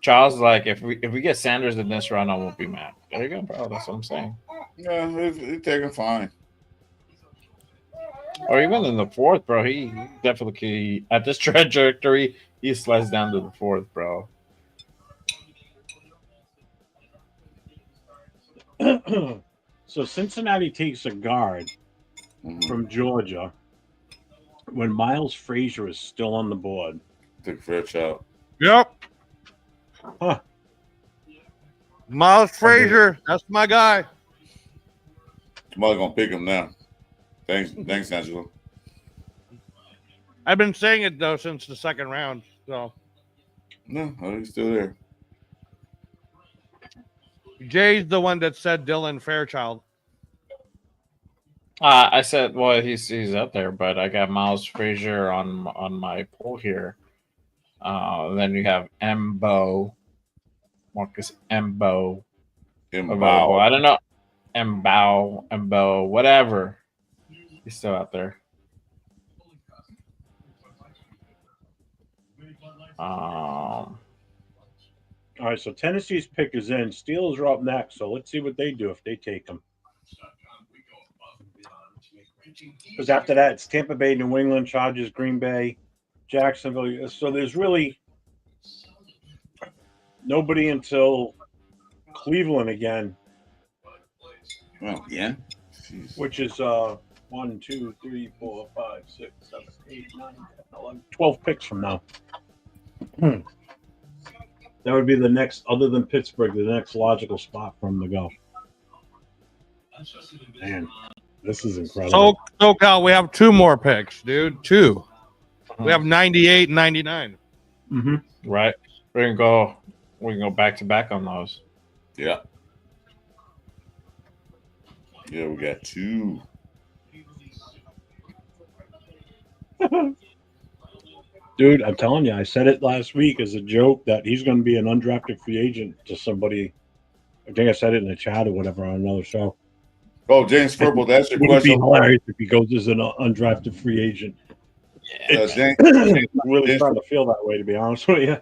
Charles, like, if we get Sanders in this round, I won't be mad. There you go, bro. That's what I'm saying. Yeah, he's taking fine. Or even in the 4th, bro. He definitely at this trajectory, he slides down to the 4th, bro. So Cincinnati takes a guard from Georgia when Miles Frazier is still on the board. Took Fairchild. Yep. Huh. Miles Frazier, that's my guy. Somebody's gonna pick him now. Thanks, Angelo. I've been saying it though since the 2nd round. So no, he's still there. Jay's the one that said Dylan Fairchild. I said, well, he's up there, but I got Miles Frazier on my poll here. Then you have Marcus Embo. I don't know. Embo, whatever. He's still out there. All right, so Tennessee's pick is in. Steelers are up next, so let's see what they do if they take them. Because after that, it's Tampa Bay, New England, Chargers, Green Bay, Jacksonville. So there's really nobody until Cleveland again. Oh, yeah. Which is 1, 2, 3, 4, 5, 6, 7, 8, 9, 10, 11, 12 picks from now. That would be the next, other than Pittsburgh, the next logical spot for him to go. Man, this is incredible. So Cal, we have 2 more picks, dude. 2. We have 98 and 99. Mm-hmm. Right. We can go back to back on those. Yeah. Yeah, we got 2. Dude, I'm telling you, I said it last week as a joke that he's going to be an undrafted free agent to somebody. I think I said it in the chat or whatever on another show. Oh, James Purple, that's your Would it be question. hilarious if he goes as an undrafted free agent? James, Really starting to feel that way, to be honest with you.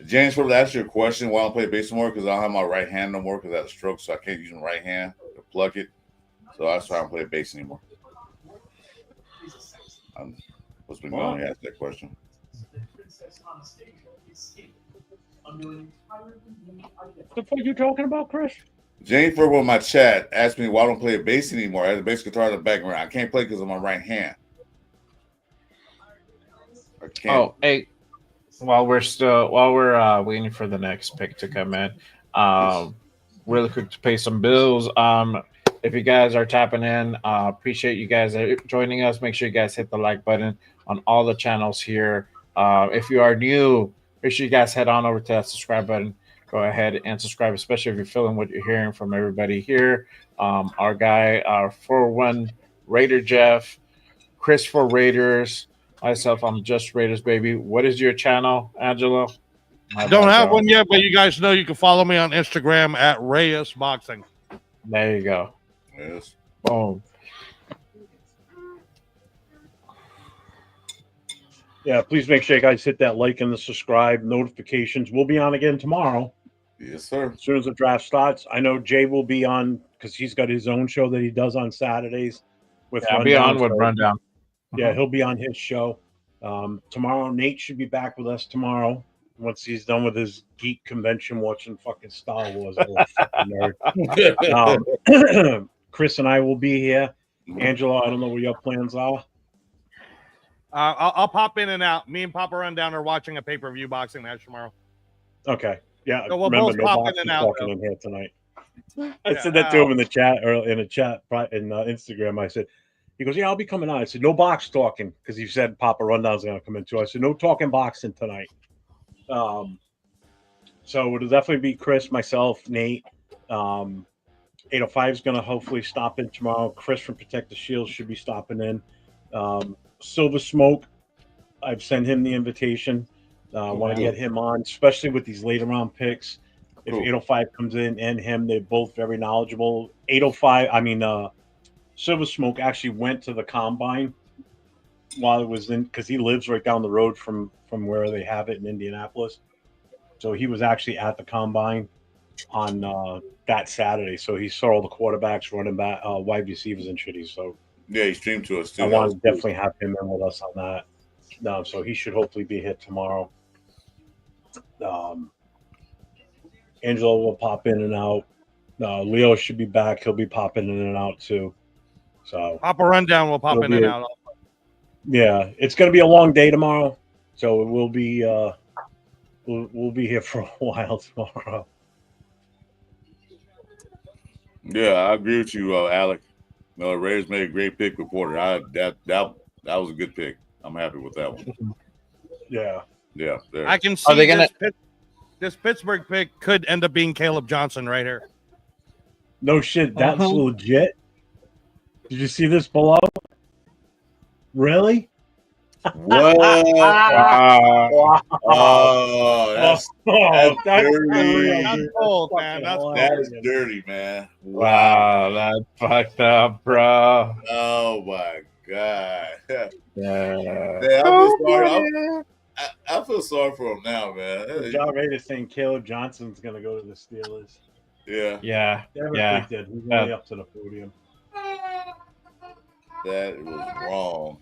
James Purple, that's your question. Why I don't play bass more? Because I don't have my right hand no more because I had a stroke, so I can't use my right hand to pluck it. So that's why I don't play bass anymore. What's been going on? Ask that question. What the fuck are you talking about, Chris? James Purple in my chat asked me why I don't play bass anymore. I have a bass guitar in the background. I can't play because of my right hand. I can't. Oh, hey, while we're waiting for the next pick to come in, really quick to pay some bills. If you guys are tapping in, appreciate you guys joining us. Make sure you guys hit the like button on all the channels here. If you are new, make sure you guys head on over to that subscribe button. Go ahead and subscribe, especially if you're feeling what you're hearing from everybody here. Our guy, our 4-1 Raider Jeff, Chris for Raiders, myself, I'm Just Raiders Baby. What is your channel, Angelo? I don't have one yet, but you guys know you can follow me on Instagram at Reyes Boxing. There you go. Yes. Boom. Yeah, please make sure you guys hit that like and the subscribe notifications. We'll be on again tomorrow. Yes, sir. As soon as the draft starts. I know Jay will be on because he's got his own show that he does on Saturdays with I'll be on with Rundown. Yeah, he'll be on his show. Tomorrow, Nate should be back with us tomorrow once he's done with his geek convention watching fucking Star Wars. Fucking nerd. Chris and I will be here. Angelo, I don't know what your plans are. I'll pop in and out. Me and Papa Rundown are watching a pay-per-view boxing match tomorrow. Okay. Yeah. So we'll remember, both no pop in boxing and out, talking though. in here tonight. I said that to him in the chat or in a chat in Instagram. I said, he goes, yeah, I'll be coming on. I said, no box talking because he said Papa Rundown's going to come in too. I said, no talking boxing tonight. So it'll definitely be Chris, myself, Nate. 805 is going to hopefully stop in tomorrow. Chris from Protect the Shield should be stopping in. Silver Smoke, I've sent him the invitation. Want to get him on, especially with these later round picks. If 805 comes in and him, they're both very knowledgeable. 805, Silver Smoke actually went to the combine while it was in because he lives right down the road from where they have it in Indianapolis. So he was actually at the combine on that Saturday. So he saw all the quarterbacks, running back, wide receivers, and shitty. So yeah, he streamed to us too. I want to definitely have him in with us on that. So he should hopefully be here tomorrow. Angelo will pop in and out. Leo should be back. He'll be popping in and out too. So Papa Rundown will pop in and out. Yeah, it's going to be a long day tomorrow, so it will be. We'll be here for a while tomorrow. Yeah, I agree with you, Alec. No, Raiders made a great pick with Porter. That was a good pick. I'm happy with that one. Yeah. Yeah. There. I can see this Pittsburgh pick could end up being Caleb Johnson right here. No shit, that's legit. Did you see this below? Really? What? Wow. Oh, that's dirty. That's cold, man. That's dirty, man. Wow, that's fucked up, bro. Oh my god. Yeah. Man, I feel sorry for him now, man. John Rader saying Caleb Johnson's gonna go to the Steelers. Yeah. Yeah. Never Yeah. picked it. He's really up to the podium. That was wrong.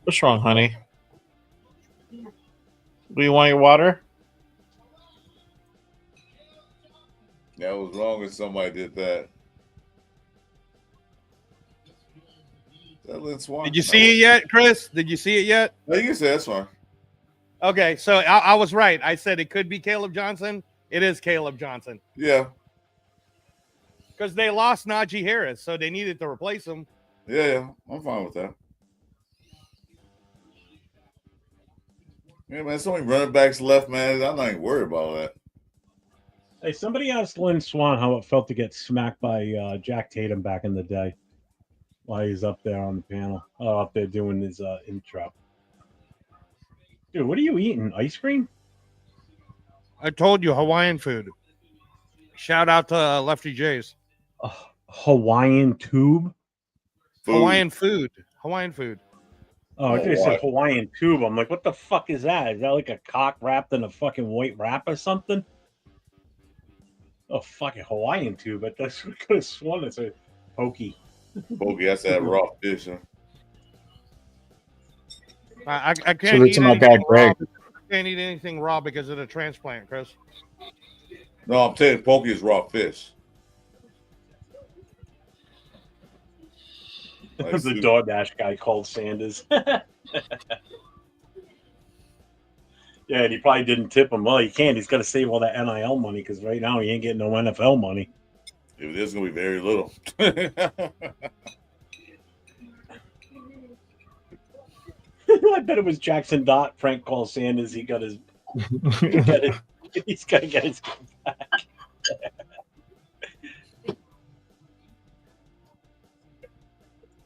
What's wrong, honey? Do you want your water? That was wrong if somebody did that. Is that Lynn Swan? Did you see it yet, Chris? Did you see it yet? No, you can say that's fine. Okay, so I was right. I said it could be Caleb Johnson. It is Caleb Johnson. Yeah. Because they lost Najee Harris, so they needed to replace him. Yeah, I'm fine with that. Yeah, man, so many running backs left, man. I'm not even worried about all that. Hey, somebody asked Lynn Swan how it felt to get smacked by Jack Tatum back in the day while he's up there on the panel, up there doing his intro. Dude, what are you eating? Ice cream? I told you, Hawaiian food. Shout out to Lefty J's. Hawaiian tube? Hawaiian food. Hawaiian food. Oh, they said Hawaiian tube. I'm like, what the fuck is that? Is that like a cock wrapped in a fucking white wrap or something? Oh, fucking Hawaiian tube. But that's what could have sworn it's a pokey. Pokey, that's that raw fish, huh? I So can't it's eat my anything guy, raw. Greg. I can't eat anything raw because of the transplant, Chris. No, I'm telling you, pokey is raw fish. The DoorDash guy called Sanders. Yeah, and he probably didn't tip him. Well, he can't. He's got to save all that NIL money because right now he ain't getting no NFL money. There's going to be very little. I bet it was Jackson Dot. Frank called Sanders. He got his. He's got to get his back.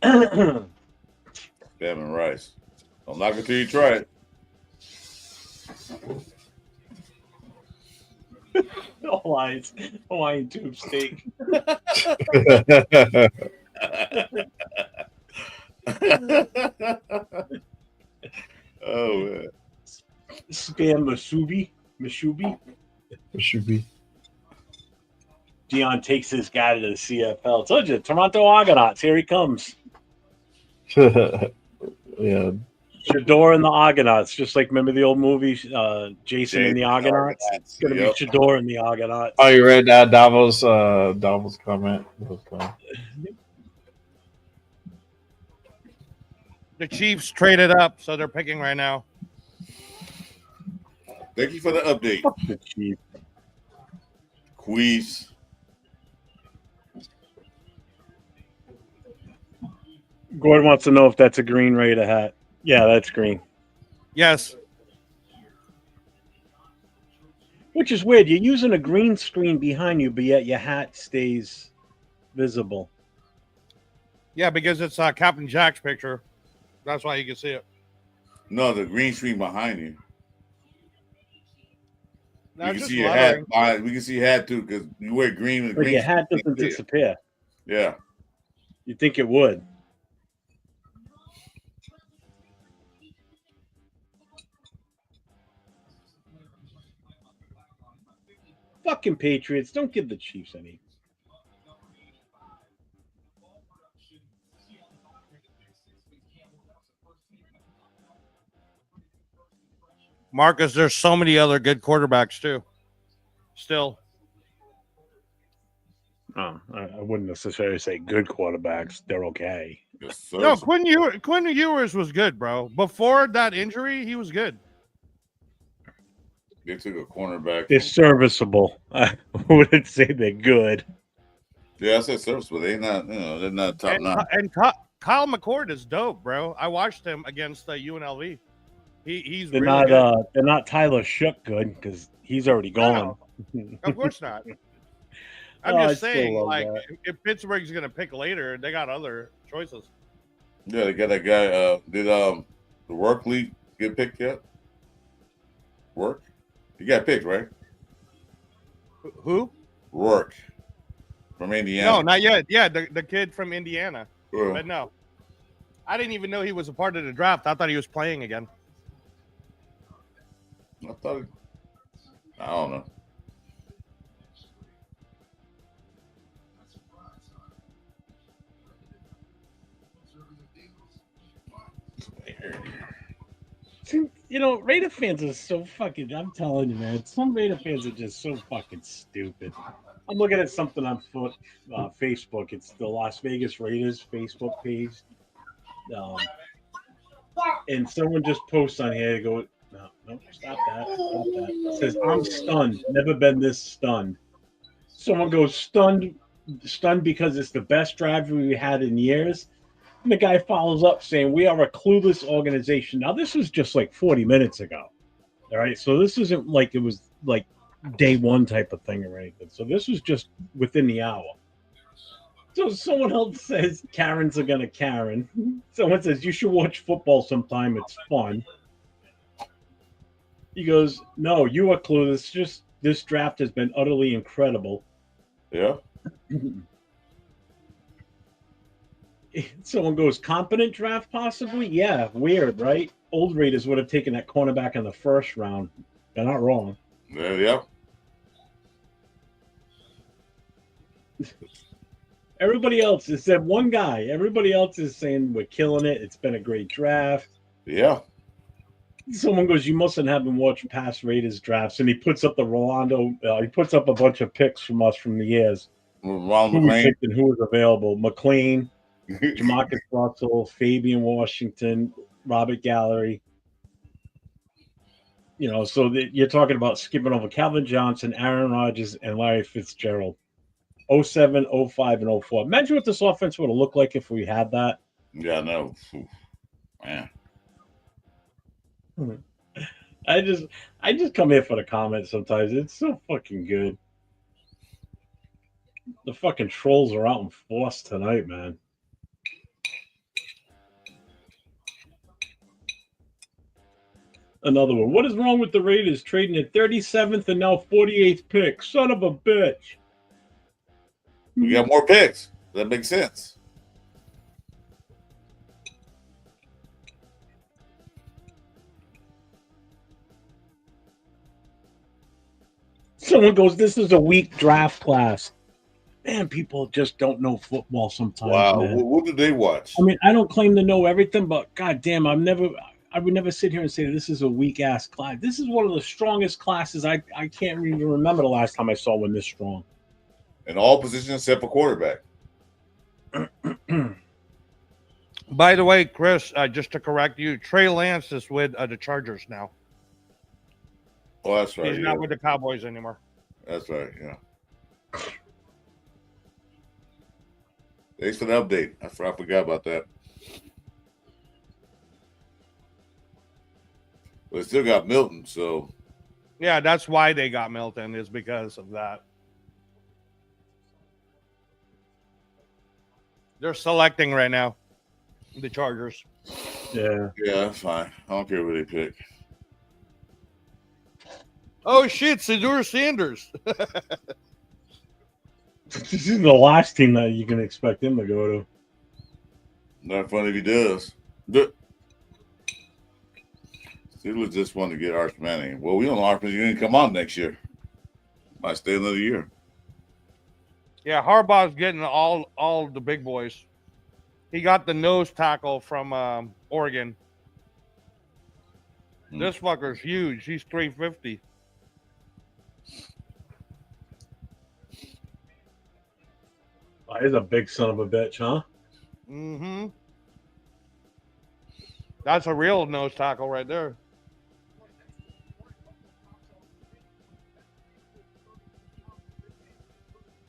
Spam and rice. Don't knock it till you try it. Hawaiian tube steak. Oh man. Spam Masubi. Dion takes his guy to the CFL. Told you, Toronto Argonauts. Here he comes. Yeah. Shador and the Argonauts, just like remember the old movie, Jason and the Argonauts. It's gonna be Shador and the Argonauts. Oh, you read Davos' comment? The Chiefs traded up, so they're picking right now. Thank you for the update. Fuck the Chiefs. Queez. Gord wants to know if that's a Green Raider hat. Yeah, that's green. Yes. Which is weird. You're using a green screen behind you, but yet your hat stays visible. Yeah, because it's Captain Jack's picture. That's why you can see it. No, the green screen behind you. No, You can just see your lettering. hat behind. We can see your hat too because you wear green. But your hat doesn't disappear. Yeah. You'd think it would. Fucking Patriots. Don't give the Chiefs any. Marcus, there's so many other good quarterbacks too. Still. Oh, I wouldn't necessarily say good quarterbacks. They're okay. No, Quinn Ewers was good, bro. Before that injury, he was good. They took a cornerback. They're serviceable. I wouldn't say they're good. Yeah, I said serviceable. They're not. They're not top notch. And Kyle McCord is dope, bro. I watched him against UNLV. He's They're really not. good. They're not Tyler Shook good because he's already gone. Of course not. I'm Oh, I just still saying, love like, that. if Pittsburgh's gonna pick later, they got other choices. Yeah, they got that guy. Did the Work League get picked yet? Work? He got picked, right? Who? Work from Indiana. No, not yet. Yeah, the kid from Indiana. Yeah. But no, I didn't even know he was a part of the draft. I thought he was playing again. I thought. I don't know. Raider fans are so fucking. I'm telling you, man. Some Raider fans are just so fucking stupid. I'm looking at something on Facebook. It's the Las Vegas Raiders Facebook page. And someone just posts on here. Go, no, no, stop that, stop that. It says, I'm stunned. Never been this stunned. Someone goes stunned because it's the best drive we had in years. And the guy follows up saying, we are a clueless organization. Now, this was just like 40 minutes ago. All right. So this isn't like it was like day one type of thing or anything. So this was just within the hour. So someone else says Karens are gonna Karen. Someone says you should watch football sometime. It's fun. He goes, no, you are clueless. Just this draft has been utterly incredible. Yeah. Someone goes, competent draft possibly? Yeah, weird, right? Old Raiders would have taken that cornerback in the first round. They're not wrong. Yeah. Everybody else is that one guy. Everybody else is saying we're killing it. It's been a great draft. Yeah. Someone goes, you mustn't have been watching past Raiders drafts, and he puts up the Rolando. He puts up a bunch of picks from us from the years. Ron who McLean. we picked and who was available. McLean, Jamarcus Russell, Fabian Washington, Robert Gallery. So you're talking about skipping over Calvin Johnson, Aaron Rodgers, and Larry Fitzgerald. 07, 05, and 04. Imagine what this offense would have looked like if we had that. Yeah, no. Man. I just come here for the comments sometimes. It's so fucking good. The fucking trolls are out in force tonight, man. Another one. What is wrong with the Raiders trading at 37th and now 48th pick? Son of a bitch. We got more picks. That makes sense. Someone goes, this is a weak draft class. Man, people just don't know football sometimes. Wow. Man. What did they watch? I mean, I don't claim to know everything, but goddamn, I would never sit here and say this is a weak ass class. This is one of the strongest classes. I can't even remember the last time I saw one this strong. In all positions except for quarterback. By the way, Chris, just to correct you, Trey Lance is with the Chargers now. Oh, that's right. He's not with the Cowboys anymore. That's right. Yeah. Thanks for the update. I forgot about that. But they still got Milton, so. Yeah, that's why they got Milton, is because of that. They're selecting right now, the Chargers. Yeah. Yeah, that's fine. I don't care who they pick. Oh, shit, Sedur Sanders. This is the last team that you can expect him to go to. Not fun if he does. The Steelers just want to get Arch Manning. Well, we don't know Arch Manning didn't come on next year. Might stay another year. Yeah, Harbaugh's getting all the big boys. He got the nose tackle from Oregon. This fucker's huge. He's 350. Oh, he's a big son of a bitch, huh? Mm-hmm. That's a real nose tackle right there.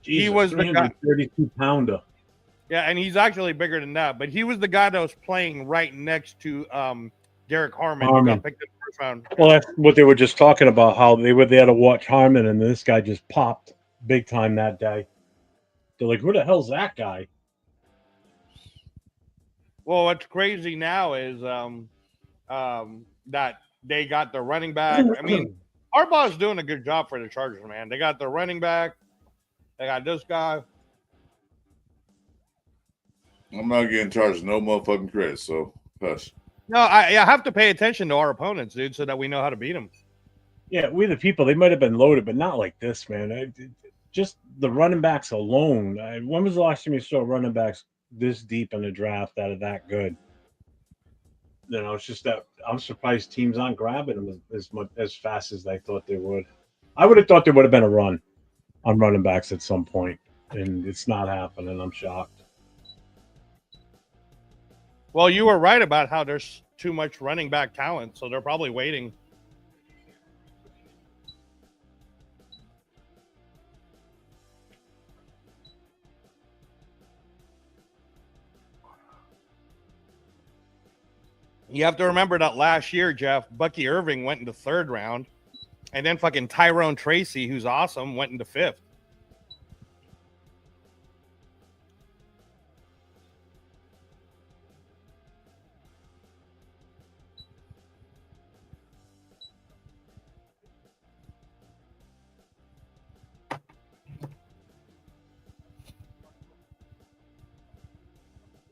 Jesus, He was the guy. 32-pounder. Yeah, and he's actually bigger than that. But he was the guy that was playing right next to Derek Harmon, who got picked in the first round. Well, that's what they were just talking about, how they were there to watch Harmon, and this guy just popped big time that day. They're like, who the hell's that guy? Well, what's crazy now is that they got the running back. I mean, Harbaugh's doing a good job for the Chargers, man. They got the running back. They got this guy. I'm not getting charged no motherfucking credit, so hush. No, I have to pay attention to our opponents, dude, so that we know how to beat them. Yeah, we the people. They might have been loaded, but not like this, man. Just the running backs alone. When was the last time you saw running backs this deep in the draft that are that good? It's just that I'm surprised teams aren't grabbing them as fast as they thought they would. I would have thought there would have been a run on running backs at some point, and it's not happening. I'm shocked. Well, you were right about how there's too much running back talent, so they're probably waiting. You have to remember that last year, Jeff, Bucky Irving went into 3rd round, and then fucking Tyrone Tracy, who's awesome, went into 5th.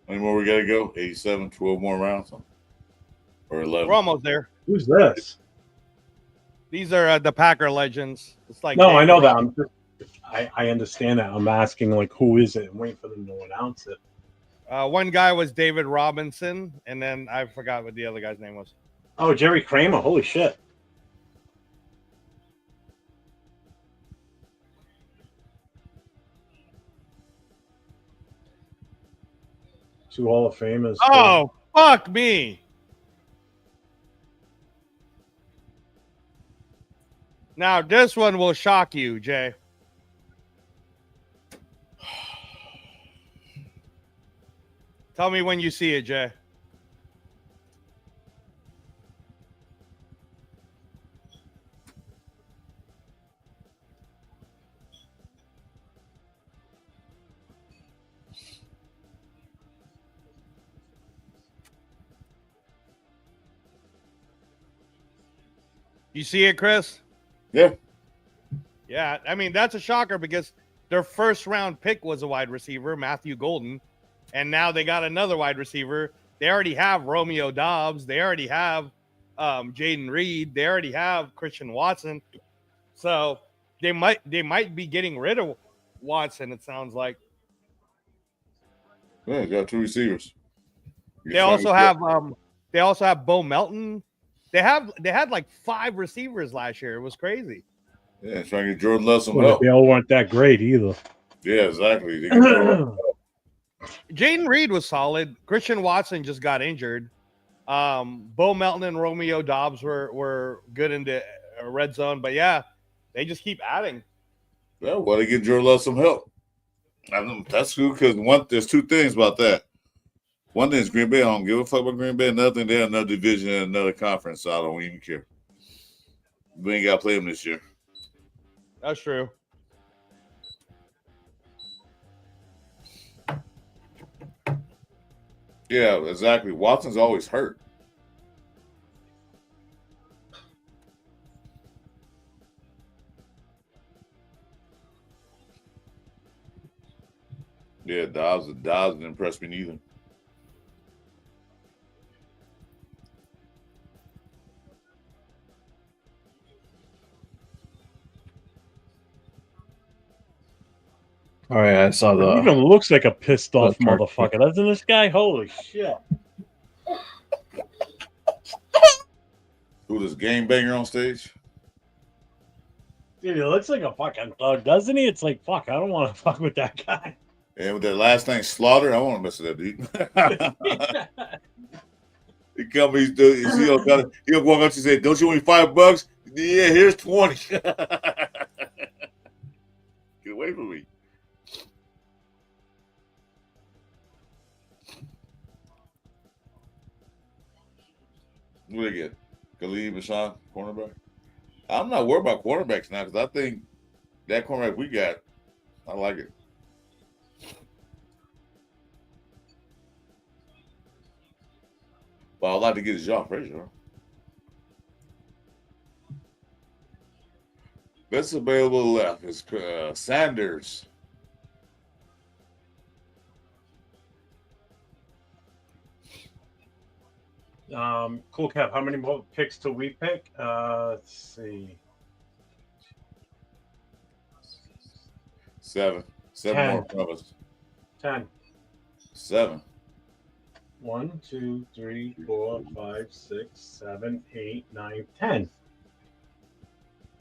How many more we got to go? 87, 12 more rounds? Or 11? We're almost there. Who's this? These are the Packer legends. It's like No, I know that. I understand that. I'm asking, like, who is it? I'm waiting for them to announce it. One guy was David Robinson, and then I forgot what the other guy's name was. Oh, Jerry Kramer. Holy shit. 2 Hall of Famers. Oh, fuck me. Now, this one will shock you, Jay. Tell me when you see it, Jay. You see it, Chris? Yeah. Yeah, I mean, that's a shocker because their 1st round pick was a wide receiver, Matthew Golden, and now they got another wide receiver. They already have Romeo Dobbs. They already have Jaden Reed. They already have Christian Watson. So they might be getting rid of Watson, it sounds like. Yeah, you got 2 receivers. They also have Bo Melton. They had like 5 receivers last year. It was crazy. Yeah, trying to get Jordan Love some Well, help. they all weren't that great either. Yeah, exactly. Jaden Reed was solid. Christian Watson just got injured. Bo Melton and Romeo Dobbs were good in the red zone, but yeah, they just keep adding. Yeah, well, they get Jordan Love some help. That's good because there's 2 things about that. One thing is Green Bay. I don't give a fuck about Green Bay. Another thing, they're another division and another conference, so I don't even care. We ain't got to play them this year. That's true. Yeah, exactly. Watson's always hurt. Yeah, Dobbs didn't impress me neither. Oh yeah, I saw He even looks like a pissed off motherfucker, doesn't this guy? Holy shit. Who, this game banger on stage? Dude, he looks like a fucking thug, doesn't he? It's like, fuck, I don't want to fuck with that guy. And with that last name, Slaughter, I want to mess with that dude. He come, he'll walk up and say, "Don't you want $5? Yeah, here's 20. Get away from me. What do they get? Khalid Bashan, cornerback? I'm not worried about cornerbacks now because I think that cornerback we got, I like it. But I'd like to get Jean Frazier. Best available left is Sanders. Cool Cap, how many more picks till we pick? Let's see. 7. 7 10. more from us. 10. 7. 1, 2, 3, 4, 5, 6, 7, 8, 9, 10.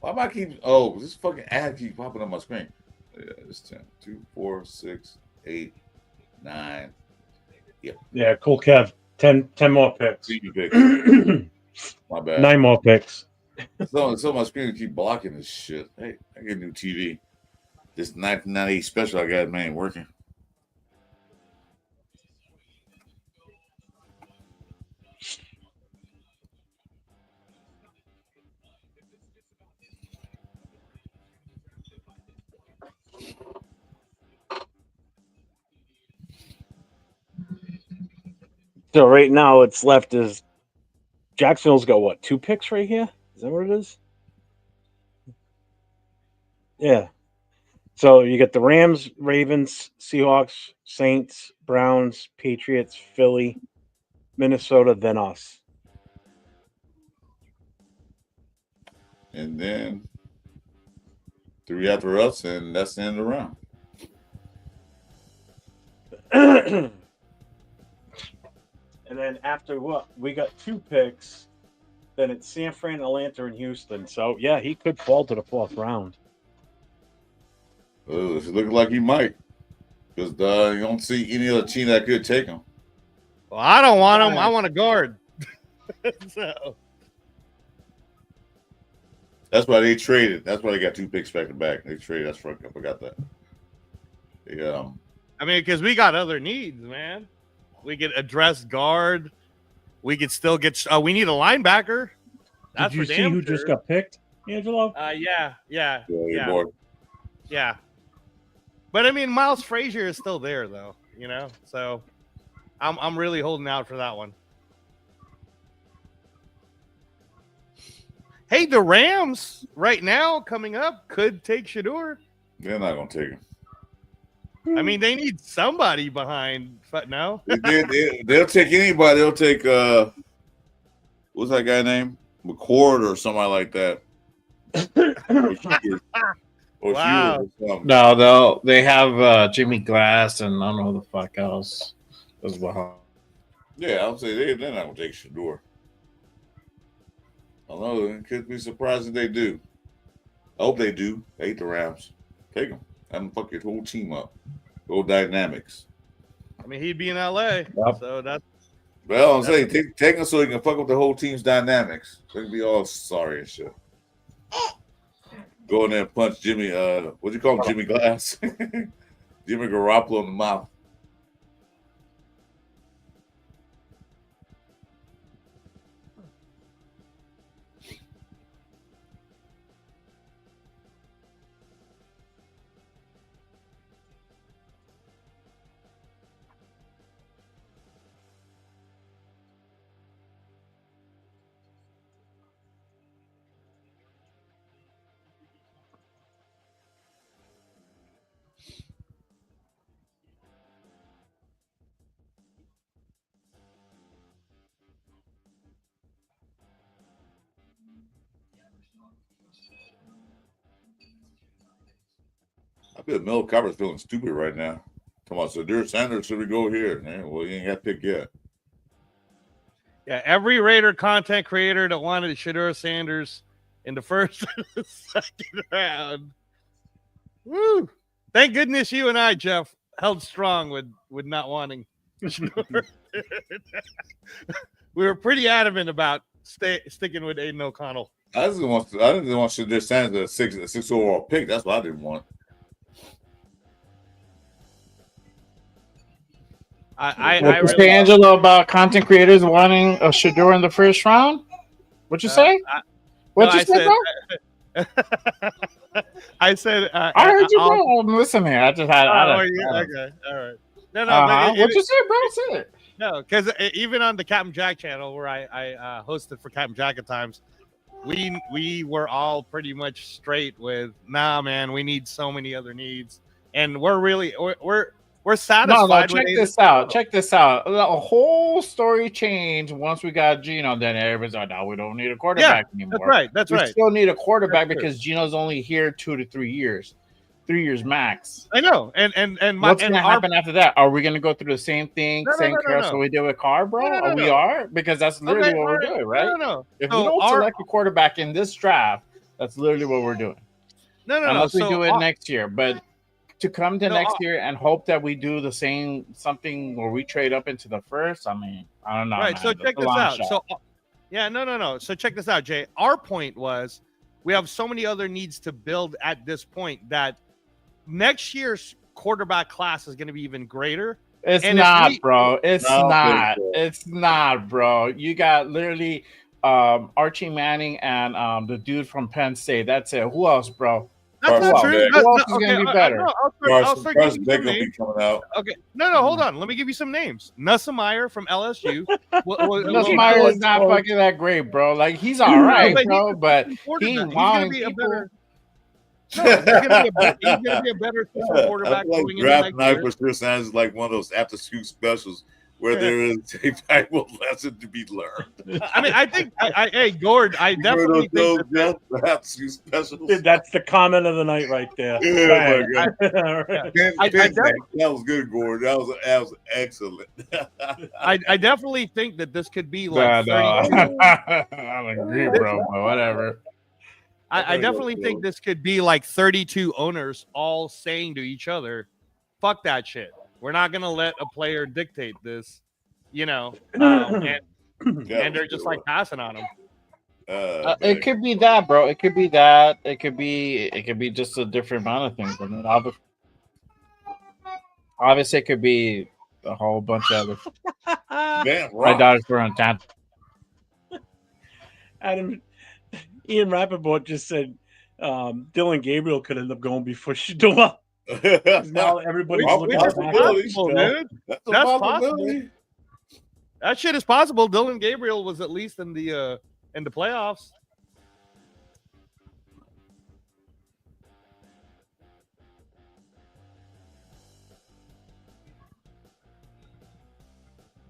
Why am I keep? Oh, this fucking ad keep popping on my screen. Yeah, it's 10. 2, 4, 6, 8, 9. Yep. Yeah, cool, Kev. 10 more picks. My bad. 9 more picks. So my screen keep blocking this shit. Hey, I get a new TV. This 1998 special I got, man, working. So right now it's left is Jacksonville's got what, 2 picks right here? Is that what it is? Yeah. So you get the Rams, Ravens, Seahawks, Saints, Browns, Patriots, Philly, Minnesota, then us. And then 3 after us, and that's the end of the round. And then after what? We got 2 picks. Then it's San Fran, Atlanta, and Houston. So yeah, he could fall to the 4th round. It's looking like he might, because you don't see any other team that could take him. Well, I don't want him. I want a guard. So that's why they traded. That's why they got 2 picks back to back. They traded. That's right. I forgot that. Yeah. I mean, because we got other needs, man. We could address guard. We could still get. We need a linebacker. That's Did you see who just got picked, Angelo? Yeah. Boy. Yeah. But I mean, Miles Frazier is still there, though. You know, so I'm really holding out for that one. Hey, the Rams right now coming up could take Shador. They're not gonna take him. I mean, they need somebody behind. But no, they'll take anybody. They'll take what's that guy name? McCord or somebody like that. Wow. No, they have Jimmy Glass and I don't know who the fuck else as well. Yeah, I'll say they're not gonna take Shador. I don't know. It could be surprised if they do. I hope they do. I hate the Rams. Take them. Have them fuck your whole team up. Go dynamics. I mean, he'd be in LA, so that's. Well, I'm saying take him so he can fuck up the whole team's dynamics. They can be all sorry and shit. Go in there and punch Jimmy. What do you call him? Jimmy Glass. Jimmy Garoppolo in the mouth. I feel Mel Kiper's feeling stupid right now. Come on, so Derek Sanders, should we go here? Man, well, you ain't got picked yet. Yeah, every Raider content creator that wanted Shador Sanders in the first and second round. Woo! Thank goodness you and I, Jeff, held strong with not wanting Shador. We were pretty adamant about sticking with Aiden O'Connell. I didn't want Shador Sanders a six overall pick. That's what I didn't want. What you say, Angelo, about content creators wanting a Shador in the first round? What'd you say? What'd you say, bro? I said. I heard you, bro. I'm listening. I just had. Okay, all right. No. What'd you say, bro? Say it. No, because even on the Captain Jack channel where I hosted for Captain Jack at times, we were all pretty much straight with, nah, man, we need so many other needs, and we're satisfied. No, check this out. The whole story changed once we got Geno. Then everybody's like, no, we don't need a quarterback anymore. That's right. We still need a quarterback because Geno's only here 2 to 3 years. 3 years max. I know, and What's gonna happen after that? Are we gonna go through the same thing, No, same carousel we did with Carr, bro? We are, because that's literally what we're doing, right? No. If So we don't select a quarterback in this draft, that's literally what we're doing. No. Unless we So do it next year, but to come to next year and hope that we do the same something where we trade up into the first, I mean, I don't know. Right. Man. So check this out. So yeah, no. So check this out, Jay. Our point was we have so many other needs to build at this point that next year's quarterback class is going to be even greater. It's not, bro. It's not. It's not, bro. You got literally Archie Manning and the dude from Penn State. That's it. Who else, bro? That's not true. Who else is going to be better? I'll start giving you some names. Coming out. Okay. No, hold on. Let me give you some names. Nussmeier from LSU. Nussmeier is not fucking that great, bro. Like, he's all right, bro, but he's going to be a better. No, he's gonna be a better quarterback. Like draft night for sure sounds like one of those after school specials where there is a valuable lesson to be learned. I mean, I think, hey, Gord, I definitely think that's the comment of the night right there. Yeah, that was good, Gord. That was excellent. I definitely think that this could be like 32. I don't agree, bro, but whatever. I definitely think this could be like 32 owners all saying to each other, fuck that shit. We're not going to let a player dictate this, and they're just like passing on them. It could be that, bro. It could be that. It could be just a different amount of things. I mean, obviously, it could be a whole bunch of other. My daughters were on time. Ian Rappaport just said Dylan Gabriel could end up going before Shadua. Now everybody's looking at possible, dude. That's possible. That shit is possible. Dylan Gabriel was at least in the playoffs.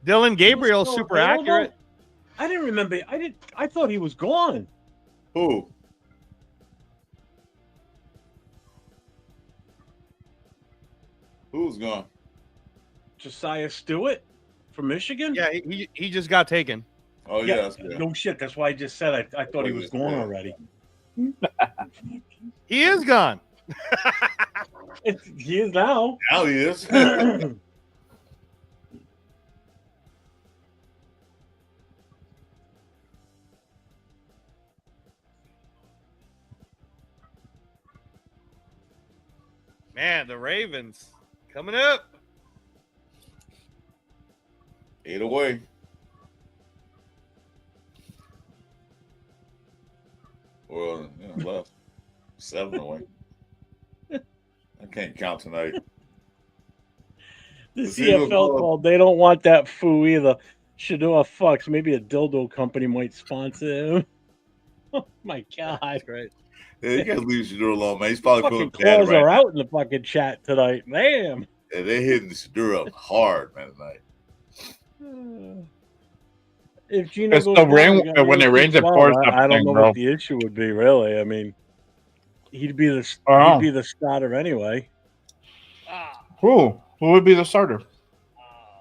Dylan Gabriel super accurate. I didn't remember. I thought he was gone. Who? Who's gone? Josiah Stewart from Michigan? Yeah, he just got taken. Oh, yeah. No shit. That's why I just said I thought he was gone already. He is gone. He is now. Now he is. Man, the Ravens coming up. 8 away. Well, left 7 away. I can't count tonight. The CFL called. They don't want that foo either. Shadua fucks. Maybe a dildo company might sponsor him. Oh my god! That's great. Yeah, you guys leave Shadura alone, man. He's probably fucking claws are out in the fucking chat tonight. Damn. Yeah, they're hitting Shadura up hard, man, tonight. If Gino goes down, when it rains, it pours. I don't know what the issue would be, really. I mean, he'd be the starter anyway. Who would be the starter?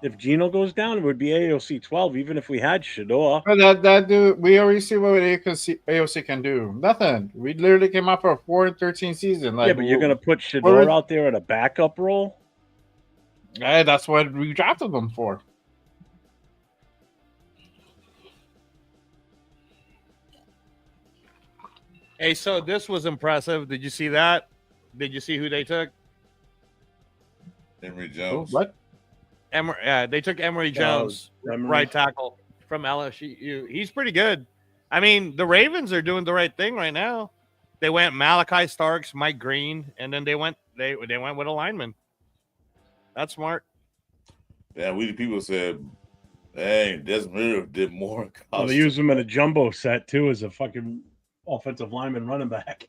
If Gino goes down, it would be AOC 12, even if we had Shador. That dude, we already see what AOC can do. Nothing. We literally came out for a 4-13 season. Like, yeah, but you're going to put Shador out there in a backup role? Yeah, that's what we drafted them for. Hey, so this was impressive. Did you see that? Did you see who they took? Emory Jones. What? They took Emory Jones, right tackle from LSU. He's pretty good. I mean, the Ravens are doing the right thing right now. They went Malachi Starks, Mike Green, and then they went with a lineman. That's smart. Yeah, we the people said, hey, Desmond Ridder did more. Well, they used him in a jumbo set too as a fucking offensive lineman running back.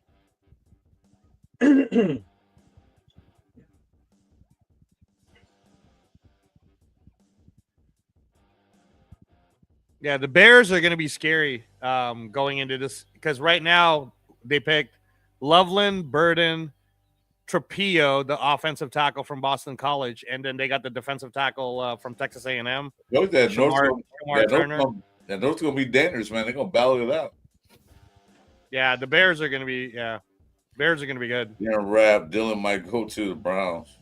Yeah, the Bears are going to be scary going into this because right now they picked Loveland, Burden, Trapillo, the offensive tackle from Boston College, and then they got the defensive tackle from Texas A&M. Those that Shamar Turner. those gonna be dangerous, man. They're gonna battle it out. Yeah, the Bears are gonna be Bears are gonna be good. Yeah, Rap Dylan might go to the Browns.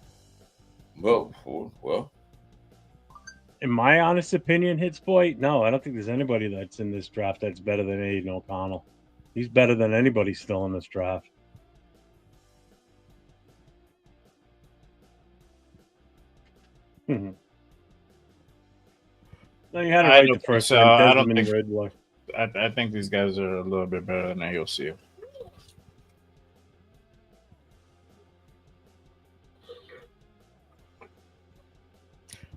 Well. In my honest opinion, Hits Boy, no, I don't think there's anybody that's in this draft that's better than Aiden O'Connell. He's better than anybody still in this draft. No, you had it right the first time. I don't Desmond think. Ridley. I think these guys are a little bit better than AOC.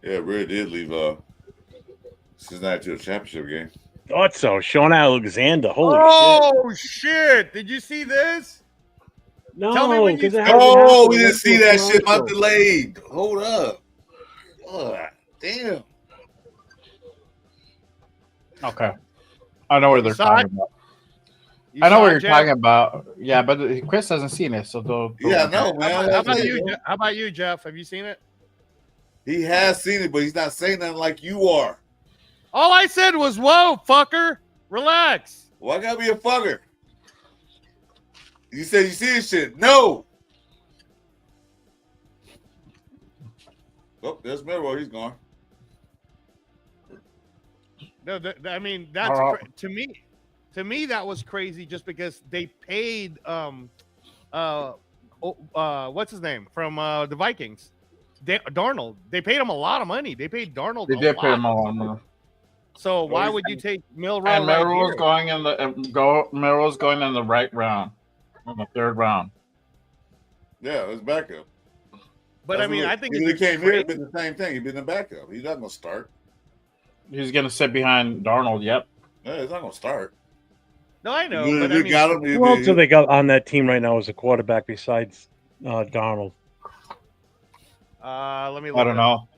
Yeah, Red did leave Cincinnati to the championship game. Thought so. Sean Alexander. Holy shit. Did you see this? No, Tell me when you Oh, we didn't see that shit. My delayed. Hold up. Oh, damn. Okay. I know what they're saw talking about. I know what you're talking about. Yeah, but Chris hasn't seen it, so Yeah, no, man. How about you, Jeff? Have you seen it? He has seen it, but he's not saying nothing like you are. All I said was, "Whoa, fucker, relax." Well, I gotta be a fucker. You said you see this shit. No. Oh, there's Melrose. He's gone. No, I mean that's to me that was crazy just because they paid what's his name from the Vikings, Darnold. They paid him a lot of money. They paid Darnold. They did pay him a lot of money. So why would you take Milroe? And Milroe's going in Milroe's going in the right round, in the third round. Yeah, it's backup. But I mean, I think if he came here, it'd been the same thing. He'd been the backup. He's not gonna start. He's gonna sit behind Darnold. Yep. Yeah, he's not gonna start. No, I know. But I mean, Who else do they got on that team right now as a quarterback besides Darnold? Let me. I don't know.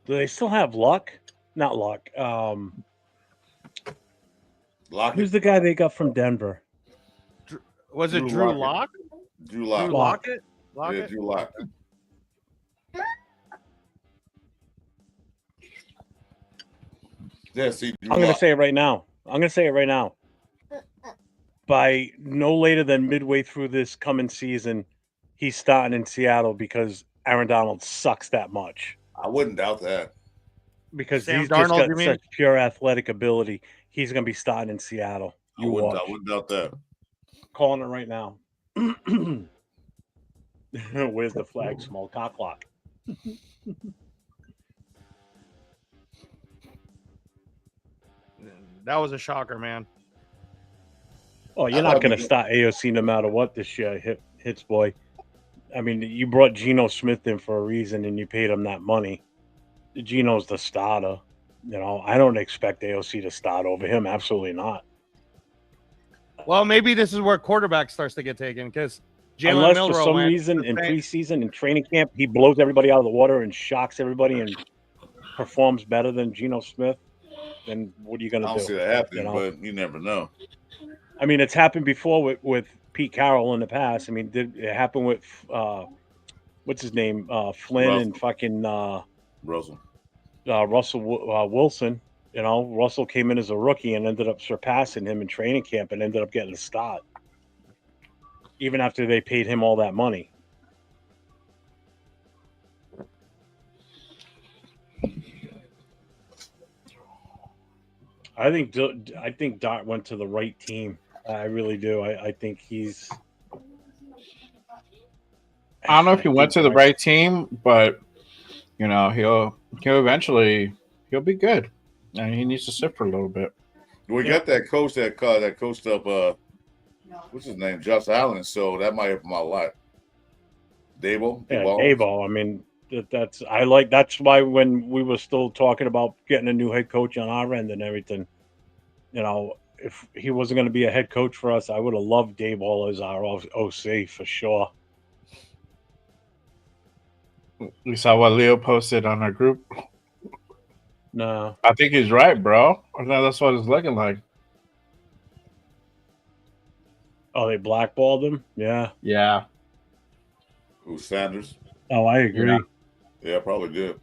Do they still have Luck? Not Luck. Who's the guy they got from Denver? Was it Drew Lock? Drew Lock. Lockett? Yeah, Drew Lock. Yeah, see, Drew I'm going Lock. to say it right now. By no later than midway through this coming season, he's starting in Seattle because Aaron Donald sucks that much. I wouldn't doubt that. Because Sam he's Darnold, just you got mean? such pure athletic ability. He's going to be starting in Seattle. You I watch. wouldn't doubt that. Calling it right now. Where's the flag? Small cock lock. That was a shocker, man. Oh, you're not going to start AOC no matter what this year, Hits Boy. I mean, you brought Geno Smith in for a reason, and you paid him that money. Geno's the starter. You know, I don't expect AOC to start over him. Absolutely not. Well, maybe this is where quarterback starts to get taken because Unless for some reason in preseason and training camp he blows everybody out of the water and shocks everybody and performs better than Geno Smith, then what are you going to do? I don't see that happening, You know? but you never know. I mean, it's happened before with Pete Carroll in the past. I mean, did it happen with what's his name, Flynn Russell. and fucking Russell. Russell Wilson? You know, Russell came in as a rookie and ended up surpassing him in training camp and ended up getting a start, even after they paid him all that money. I think Dart went to the right team. I really do. I think he's. I don't know if he went to the right team, but you know he'll eventually be good, and he needs to sit for a little bit. We got that coach that coached up what's his name, Josh Allen. So that might help him out a lot. Dable. Yeah, Dable. I mean, that's why when we were still talking about getting a new head coach on our end and everything, you know, if he wasn't going to be a head coach for us, I would have loved Dable as our OC for sure. You saw what Leo posted on our group? No. I think he's right, bro. I think that's what it's looking like. Oh, they blackballed him. Yeah. Yeah. Who, Sanders? Oh, I agree. Yeah, probably did.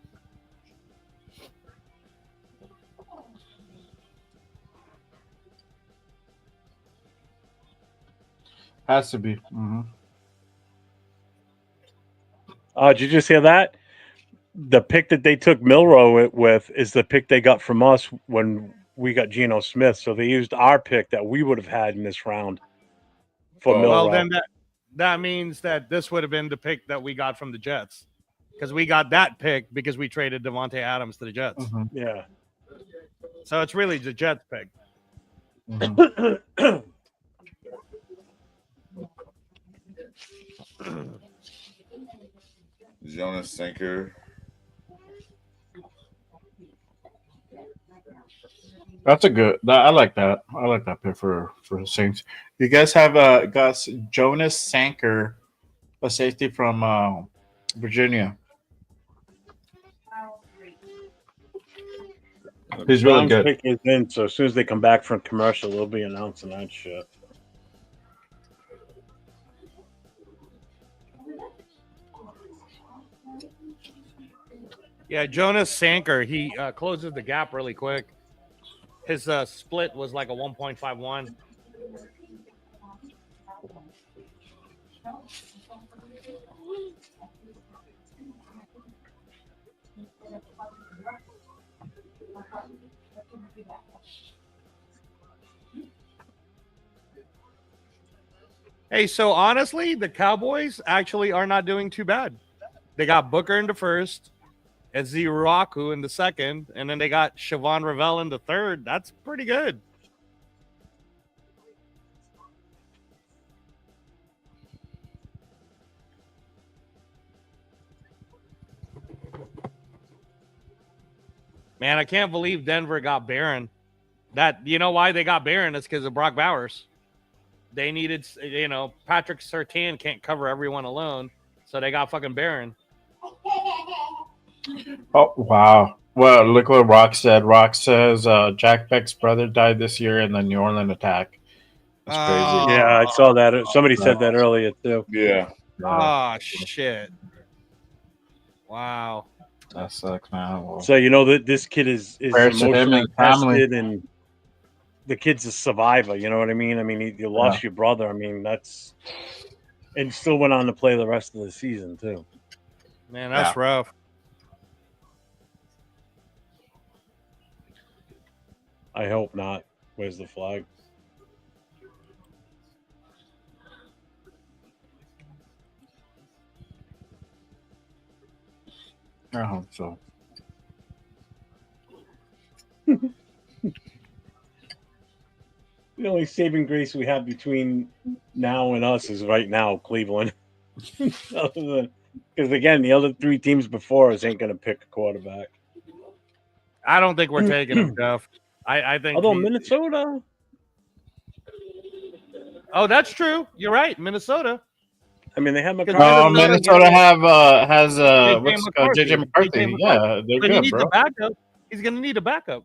Has to be. Mm-hmm. Did you just hear that? The pick that they took Milrow with is the pick they got from us when we got Geno Smith. So they used our pick that we would have had in this round for Milrow. Well, then that means that this would have been the pick that we got from the Jets, because we got that pick because we traded Devontae Adams to the Jets. Mm-hmm. Yeah. So it's really the Jets pick. Mm-hmm. Jonas Sinker. That's a good. I like that. I like that pick for the Saints. You guys have got Jonas Sanker, a safety from Virginia. He's really Brown's good. pick is in, so as soon as they come back from commercial, they'll be announcing that shit. Yeah, Jonas Sanker, he closes the gap really quick. His split was like a 1.51. Hey, so honestly, the Cowboys actually are not doing too bad. They got Booker in the first, and Ziraku in the second, and then they got Siobhan Ravel in the third. That's pretty good. Man, I can't believe Denver got Barron. That, you know why they got Barron? It's because of Brock Bowers. They needed, Patrick Surtain can't cover everyone alone, so they got fucking Barron. Oh wow! Well, look what Rock said. Rock says Jack Beck's brother died this year in the New Orleans attack. That's crazy. Yeah, I saw that. Somebody said that earlier too. Yeah. Oh shit! Wow. That sucks, man. Well, So you know that this kid is prayers to him emotionally and family. tested, and the kid's a survivor. You know what I mean? I mean, you lost your brother. I mean, that's, and still went on to play the rest of the season too. Man, that's rough. I hope not. Where's the flag? I hope so. The only saving grace we have between now and us is right now Cleveland. Because again, the other three teams before us ain't going to pick a quarterback. I don't think we're taking him, Jeff. I think. Although Minnesota. Oh, that's true. You're right, Minnesota. I mean, they have McCarthy. Minnesota has JJ McCarthy. Yeah, they're but good, he needs bro. a backup. He's going to need a backup.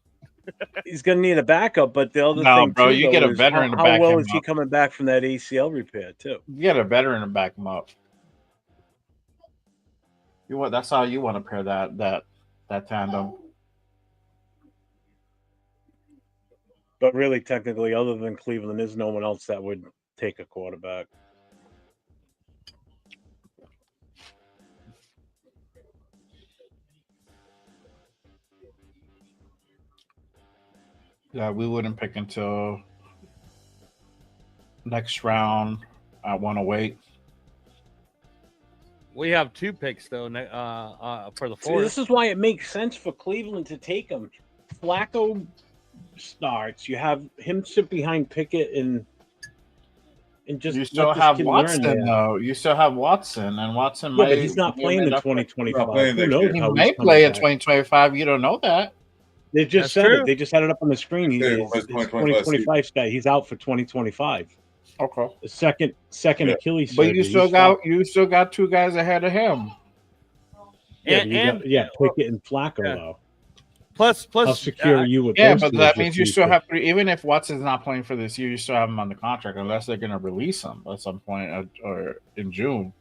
He's going to need a backup, but the other No, thing, bro, too, you though, get a is veteran to how back well him is he up. coming back from that ACL repair too? You get a veteran to back him up. That's how you want to pair that tandem. But really, technically, other than Cleveland, there's no one else that would take a quarterback. Yeah, we wouldn't pick until next round at 108. We have two picks though for the See, fourth. this is why it makes sense for Cleveland to take him. Flacco starts. You have him sit behind Pickett and just you still let this have kid Watson learn there. though. You still have Watson, and Watson Yeah, might. but he's not playing in 2025. Who knows He how may he's play coming in back. 2025. You don't know that. They just said it. They just had it up on the screen. He's Yeah, it's 2025 stat. He's out for 2025. Okay. The second Achilles But surgery. you still got two guys ahead of him. Yeah, Pickett and Flacco though. Plus, How secure are you with those but two that as your means you still future? have to, even if Watson's not playing for this year, you still have him on the contract unless they're going to release him at some point or in June.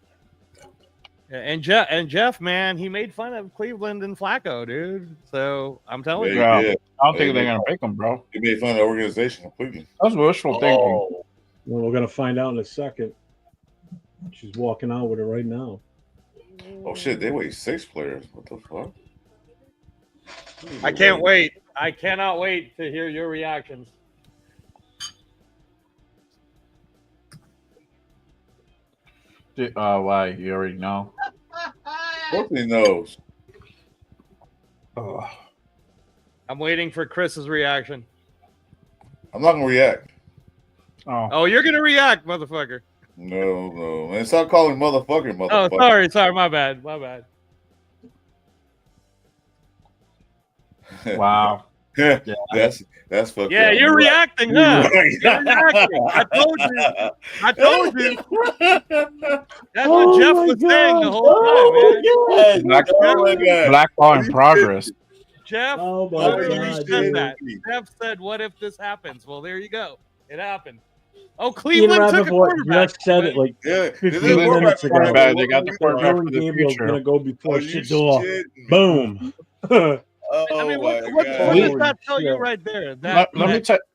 And Jeff, man, he made fun of Cleveland and Flacco, dude. So I'm telling you, I don't think they're going to pick him, bro. He made fun of the organization completely. That's wishful thinking. Well, we're gonna find out in a second. She's walking out with it right now. Oh shit, they weigh 6 players. What the fuck? I can't wait. I cannot wait to hear your reactions. Why? You already know. Brooklyn knows. Oh. I'm waiting for Chris's reaction. I'm not gonna react. Oh, you're gonna react, motherfucker. No, man. Stop calling motherfucker. Oh, sorry, my bad. Wow. Yeah, that's fucked Yeah, up. you're reacting, huh? You're reacting. I told you. That's what Jeff was saying the whole time, man. Black ball in progress. Jeff literally said that. Jeff said, "What if this happens?" Well, there you go. It happened. Oh, Cleveland took a quarterback. Just said it like 15 minutes ago. They got the quarterback for the Gabriel's future. gonna go before Shador. Boom. I mean, what does that tell you right there?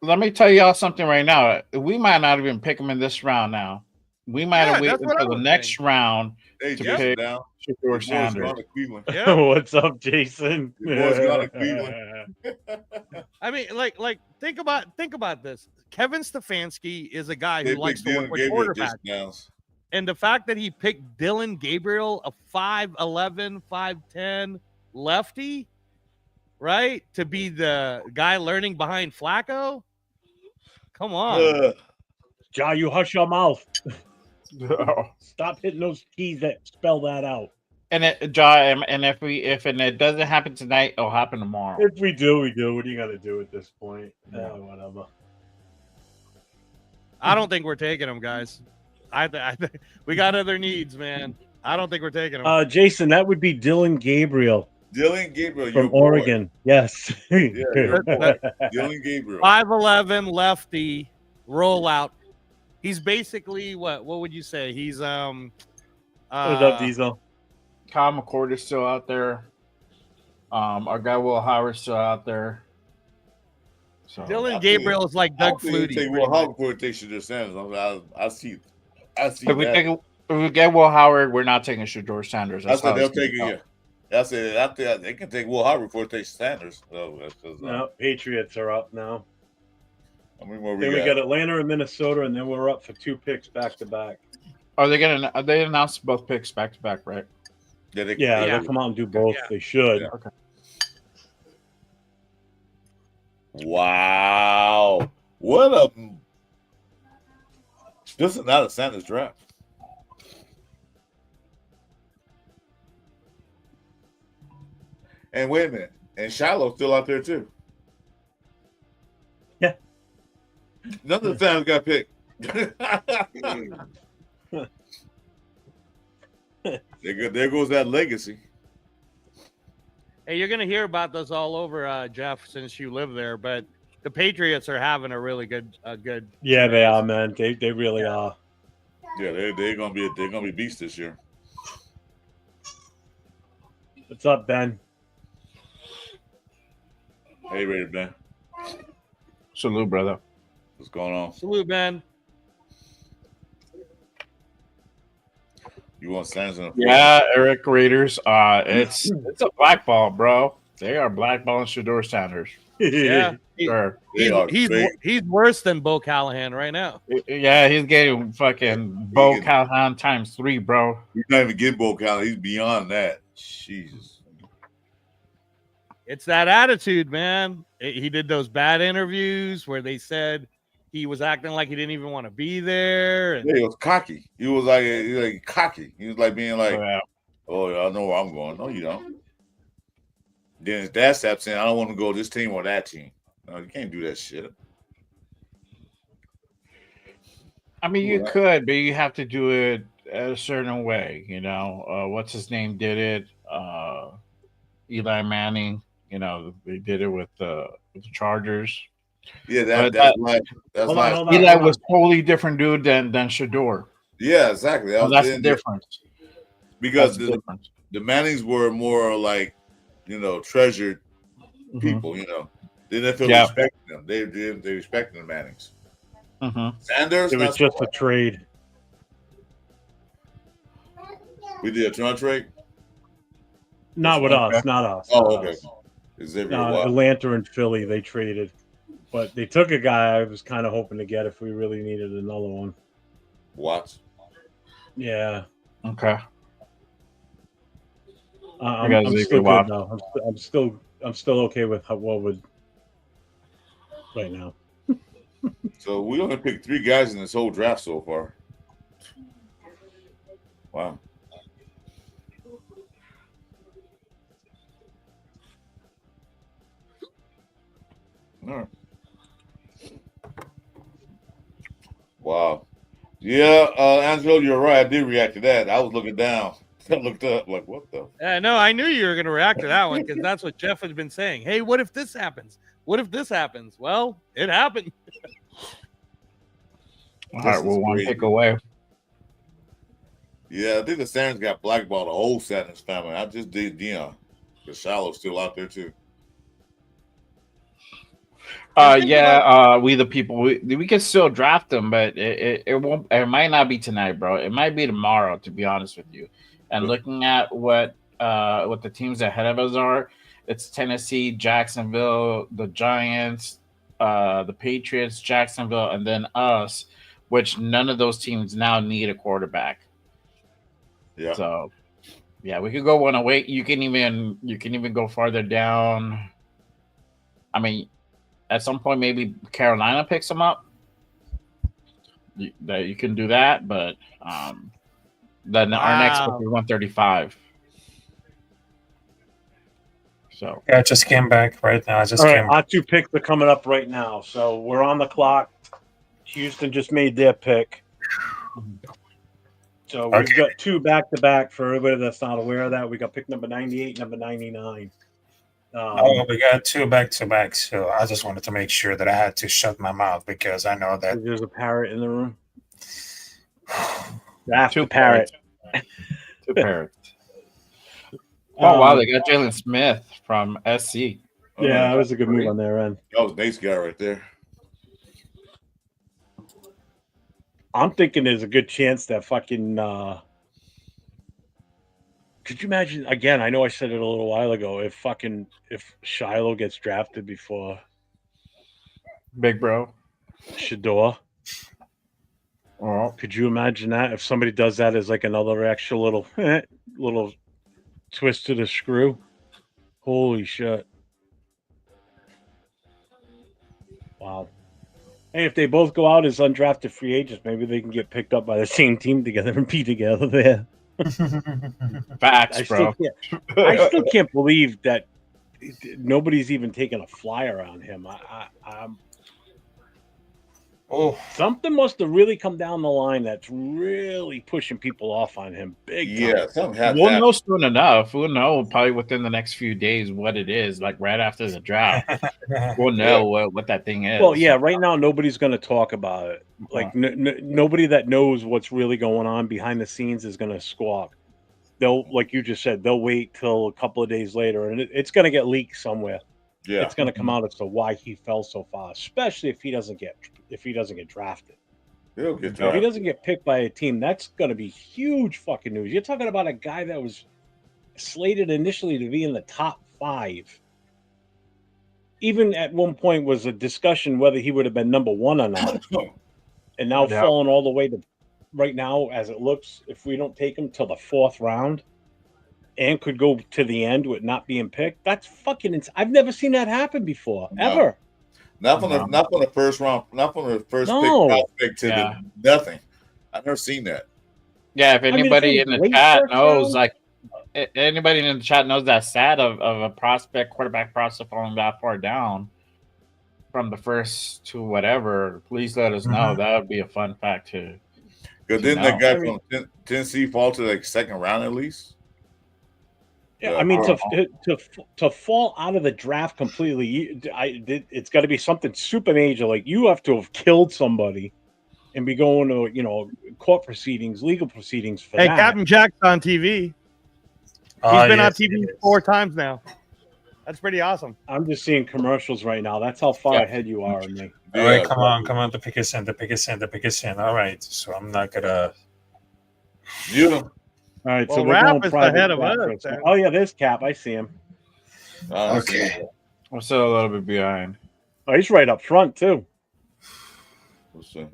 Let me tell y'all something right now. We might not even pick him in this round now. We might have waited until the next round to pick Shador Sanders. What's up, Jason? I mean, like think about this. Kevin Stefanski is a guy who likes to work with quarterbacks. And the fact that he picked Dylan Gabriel, a 5'11", 5'10" lefty, right, to be the guy learning behind Flacco. Come on. Ja, you hush your mouth. Stop hitting those keys that spell that out. And if it doesn't happen tonight, it'll happen tomorrow. If we do, we do. What are you gonna do at this point? Whatever. I don't think we're taking him, guys. I think we got other needs, man. I don't think we're taking him. Jason, that would be Dylan Gabriel. Dylan Gabriel From Oregon. Yes. Dylan Gabriel. 5'11" lefty rollout. He's basically what would you say? He's What's up, Diesel? Kyle McCord is still out there. Our guy Will Howard's still out there. So Dylan Gabriel is like Doug Flutie. Take Will Howard before it takes Shador Sanders. I see if we get Will Howard, we're not taking Shador Sanders. I said they'll take it. Yeah. I said they can take Will Howard before it takes Sanders. No, Patriots are up now. How many more we got Atlanta and Minnesota, and then we're up for 2 picks back to back. They announced both picks back to back, right? Yeah, they'll come out and do both. Yeah. They should. Yeah. Okay. Wow. This is not a Sanders draft. And wait a minute. And Shiloh's still out there too. Yeah. None of the Sanders got picked. There goes that legacy. Hey, you're gonna hear about this all over, Jeff, since you live there. But the Patriots are having a really good. Yeah, they are, man. They really are. Yeah, they're gonna be beasts this year. What's up, Ben? Hey, Raider Ben. Salute, brother. What's going on? Salute, Ben. You want Sanders in Eric Raiders. It's a blackball, bro. They are blackballing Shador Sanders. Yeah, sure. He's worse than Bo Callahan right now. Yeah, he's getting fucking Bo Callahan times 3, bro. He's not even getting Bo Callahan. He's beyond that. Jesus. It's that attitude, man. He did those bad interviews where they said he was acting like he didn't even want to be there. And... Yeah, he was cocky. He was like cocky. He was like being like, "Oh, yeah, I know where I'm going." No, you don't. Then his dad steps in. I don't want to go to this team or that team. No, you can't do that shit. I mean, you could, but you have to do it a certain way. You know, what's his name did it? Eli Manning. You know, they did it with the Chargers. Yeah, But that's last. Eli was totally different dude than Shador. Yeah, exactly. That's the difference. Because That's the difference. the Mannings were more like, treasured Mhm. people. The NFL Yeah. respected them. They respected the Mannings. Mhm. Sanders, It was not so just a much. trade. We did a turn trade. Not with us. Not us. Oh, not okay. us. Xavier Watt. Atlanta and Philly, they traded, but they took a guy I was kind of hoping to get if we really needed another one. Watts. Yeah. Okay. I'm Xavier still Watt. good though. I'm still okay with what would right now. So we only picked 3 guys in this whole draft so far. Wow. All right. Wow. Yeah, Angelo, you're right. I did react to that. I was looking down. I looked up like, what the? Yeah, no, I knew you were going to react to that one because that's what Jeff had been saying. Hey, what if this happens? What if this happens? Well, it happened. All right, well, one pick away. Yeah, I think the Sanders got blackballed. The whole Sanders family. I just did Dion. The Shallow's still out there too. We the people we can still draft them, but it won't. It might not be tonight, bro. It might be tomorrow, to be honest with you. And looking at what the teams ahead of us are, it's Tennessee, Jacksonville, the Giants, the Patriots, Jacksonville, and then us. Which none of those teams now need a quarterback. Yeah. So, yeah, we could go one away. You can even go farther down. I mean, at some point, maybe Carolina picks them up. You can do that, but then our next pick is 135. So yeah, I just came back right now. All right, our 2 picks are coming up right now, so we're on the clock. Houston just made their pick. So we've got 2 back-to-back for everybody that's not aware of that. We got pick number 98, number 99. We got 2 back-to-back, so I just wanted to make sure that I had to shut my mouth because I know that there's a parrot in the room. Draft the parrot. 2 parrots. Oh wow, they got Jalen Smith from SC. Yeah, that was a good move on their end. That was Nate's guy right there. I'm thinking there's a good chance that fucking could you imagine again? I know I said it a little while ago. If Shiloh gets drafted before Big Bro Shador, could you imagine that if somebody does that as like another extra little twist to the screw? Holy shit! Wow. Hey, if they both go out as undrafted free agents, maybe they can get picked up by the same team together and be together there. Facts, bro. I still can't believe that nobody's even taken a flyer on him. Something must have really come down the line that's really pushing people off on him big time. Yeah, something has We'll know soon enough. We'll know probably within the next few days what it is, like right after the draft. We'll know what that thing is. Well, yeah, right now nobody's going to talk about it. Like nobody that knows what's really going on behind the scenes is going to squawk. They'll, like you just said, they'll wait till a couple of days later, and it's going to get leaked somewhere. Yeah, it's going to come out as to why he fell so far, especially if he doesn't get drafted. He'll get If drafted. he doesn't get picked by a team, that's going to be huge fucking news. You're talking about a guy that was slated initially to be in the top 5. Even at one point was a discussion whether he would have been number 1 or not. And now falling all the way to right now, as it looks, if we don't take him till the 4th round and could go to the end with not being picked, that's fucking I've never seen that happen before, ever. Not from the first round, not from the first pick to the nothing. I've never seen that. Yeah, if anybody in the chat knows, like anybody in the chat knows that stat of a quarterback prospect falling that far down from the first to whatever, please let us know. That would be a fun fact too. Because didn't that guy from Tennessee fall to like 2nd round at least? Yeah, I mean, to fall out of the draft completely, it's got to be something super major. Like you have to have killed somebody and be going to court proceedings, legal proceedings for Hey, that. Captain Jack's on TV. He's been on TV 4 times now. That's pretty awesome. I'm just seeing commercials right now. That's how far ahead you are of me. All right, come on. The pick is in. All right, so I'm not gonna. You. All right, so Well, we're Raph going is private ahead of chat us, first. then. Oh yeah, there's Cap. I see him. Okay. I'm still a little bit behind. Oh, he's right up front too. What's that?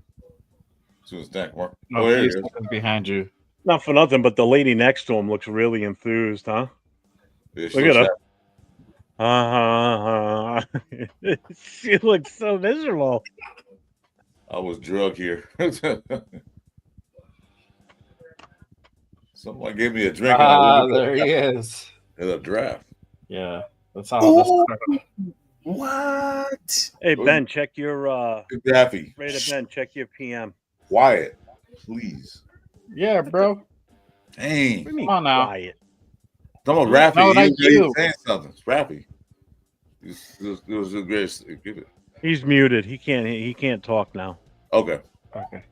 What's that? Mark? No, Oh, there he's it is. behind you. Not for nothing, but the lady next to him looks really enthused, huh? Yeah, Look at her. She looks so miserable. I was drunk here. Someone gave me a drink. There he is. In a draft. Yeah, that's how. What? Hey Ben, check your Daffy. Raider Ben, check your PM. Quiet, please. Yeah, bro. Dang. Come on now. Quiet. Come on, Raffy. No, like He's you. saying something. It's Raffy. It was a great. Give it. He's muted. He can't talk now. Okay. Okay.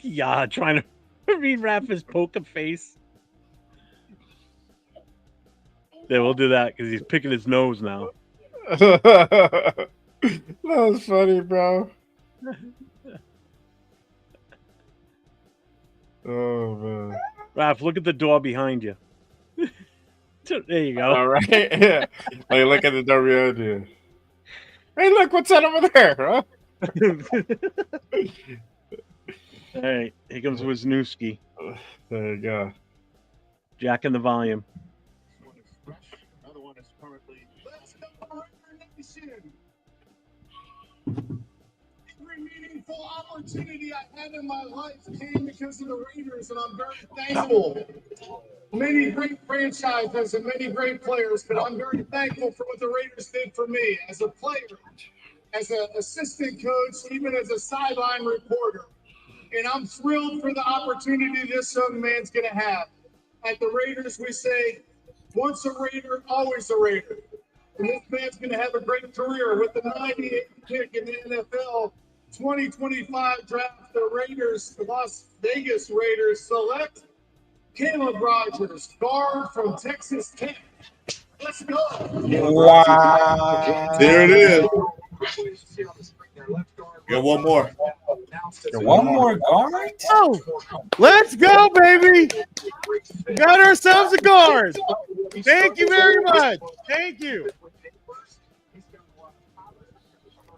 Yeah, trying to read Rafa's poker face. Yeah, we'll do that because he's picking his nose now. That was funny, bro. Oh man. Raph, look at the door behind you. There you go. All right. Yeah. Like, look at the door behind you. Hey, look what's that over there, huh? All right, here comes Wisniewski. There you go. Jacking the volume. Another one is currently. Let's go, Raider Nation! Every meaningful opportunity I had in my life came because of the Raiders, and I'm very thankful. Many great franchises and many great players, but I'm very thankful for what the Raiders did for me as a player, as an assistant coach, even as a sideline reporter. And I'm thrilled for the opportunity this young man's going to have. At the Raiders, we say, once a Raider, always a Raider. And this man's going to have a great career with the 98th pick in the NFL 2025 draft. The Raiders, the Las Vegas Raiders, select Caleb Rogers, guard from Texas Tech. Let's go. Wow. There it is. Get one more. One more guard? Oh, let's go, baby. Got ourselves a guard. Thank you very much. Thank you.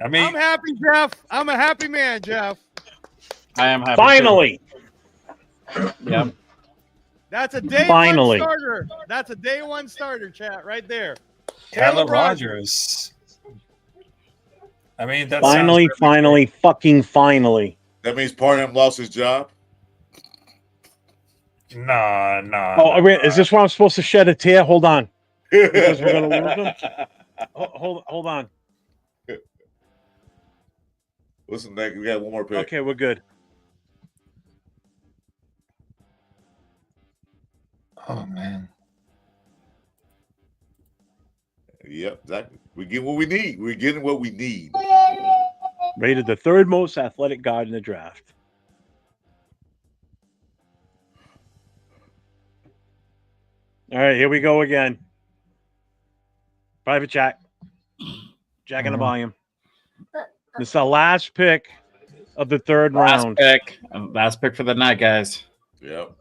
I mean, I'm happy, Jeff. I'm a happy man, Jeff. I am happy. Finally. Yeah. That's a day Finally. one starter. That's a day one starter, chat, right there. Caleb Rogers. I mean, that's Finally, fucking finally. That means part of him lost his job. No. Oh, wait, is this where I'm supposed to shed a tear? Hold on. Because we're gonna lose him. Hold on. Listen, Nick, we got one more pick. Okay, we're good. Oh man. Yep, exactly. We get what we need. We're getting what we need. Rated the third most athletic guard in the draft. All right, here we go again. Private chat. Jacking the volume. This is the last pick of the third round. Last pick for the night, guys. Yep.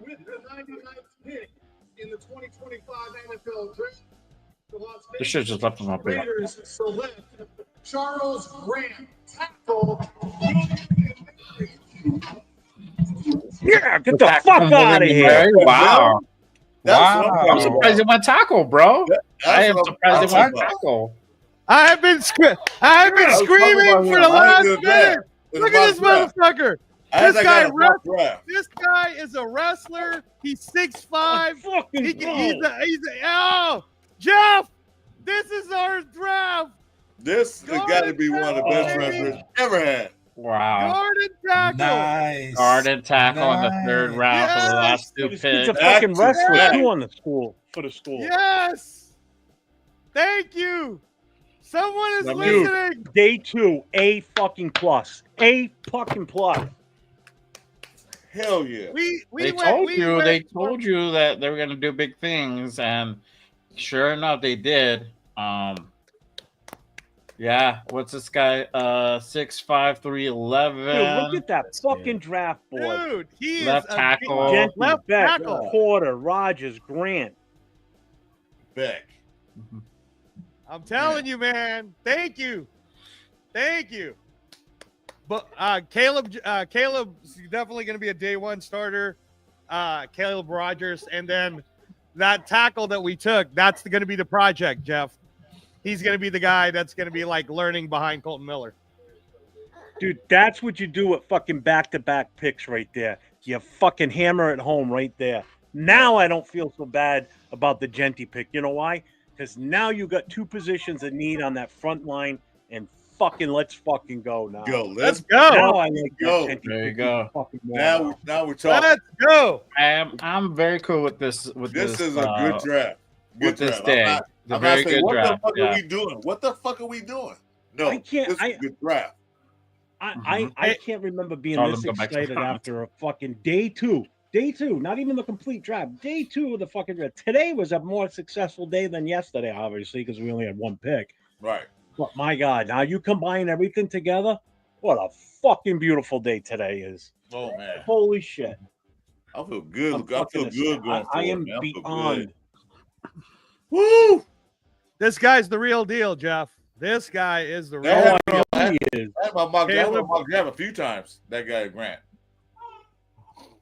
With the 99th pick in the 2025 NFL draft, the Las This shit just left from up here. Raiders select Charles Grant, tackle. Yeah, get the fuck out of here. Wow. Wow. I'm surprised it went tackle, bro. I am surprised it went tackle. I have been screaming for the last minute. Look at this motherfucker. This guy is a wrestler. He's 6'5". Jeff, this is our draft. This has got to be one of the best wrestlers ever had. Wow. Garden tackle. Nice. Garden tackle in the third Nice. round for the Yes. last two This kid's picks. a fucking wrestler back. too on the school for the school. Yes. Thank you. Someone is Let me- listening. Day 2, A fucking plus. A fucking plus. Hell yeah. They told you that they were gonna do big things, and sure enough, they did. Yeah, what's this guy? 6'5", 311. Dude, look at that fucking draft board. Dude, he Left is tackle. Gentry, left Beck, tackle. Porter, Rogers, Grant. Beck. I'm telling you, man. Thank you. But Caleb's definitely going to be a day one starter. Caleb Rogers, and then that tackle that we took, that's going to be the project, Jeff. He's going to be the guy that's going to be like learning behind Colton Miller. Dude, that's what you do with fucking back-to-back picks right there. You fucking hammer it home right there. Now I don't feel so bad about the Genty pick. You know why? Because now you got two positions of need on that front line, and fucking let's fucking go now. Let's go. Now I like go. that Genty There you pick go. fucking more. Now we're talking. Let's go. I'm very cool with this. This is a good draft. Good with this draft. day. I'm It's a not very saying, good what draft. the fuck Yeah. are we doing? What the fuck are we doing? No, I can't- This is a good draft. I can't remember being All this them go back to excited front. after a fucking day two. Day 2, not even the complete draft. Day 2 of the fucking draft. Today was a more successful day than yesterday, obviously, because we only had one pick. Right. But my God, now you combine everything together. What a fucking beautiful day today is. Oh man, Holy shit. I feel good. I'm I feel fucking good going I forward, am man. I feel beyond. good. Woo! This guy's the real deal, Jeff. This guy is the real That deal. had, He is. I had my mock draft. Caleb- My mock draft a few times. That guy Grant.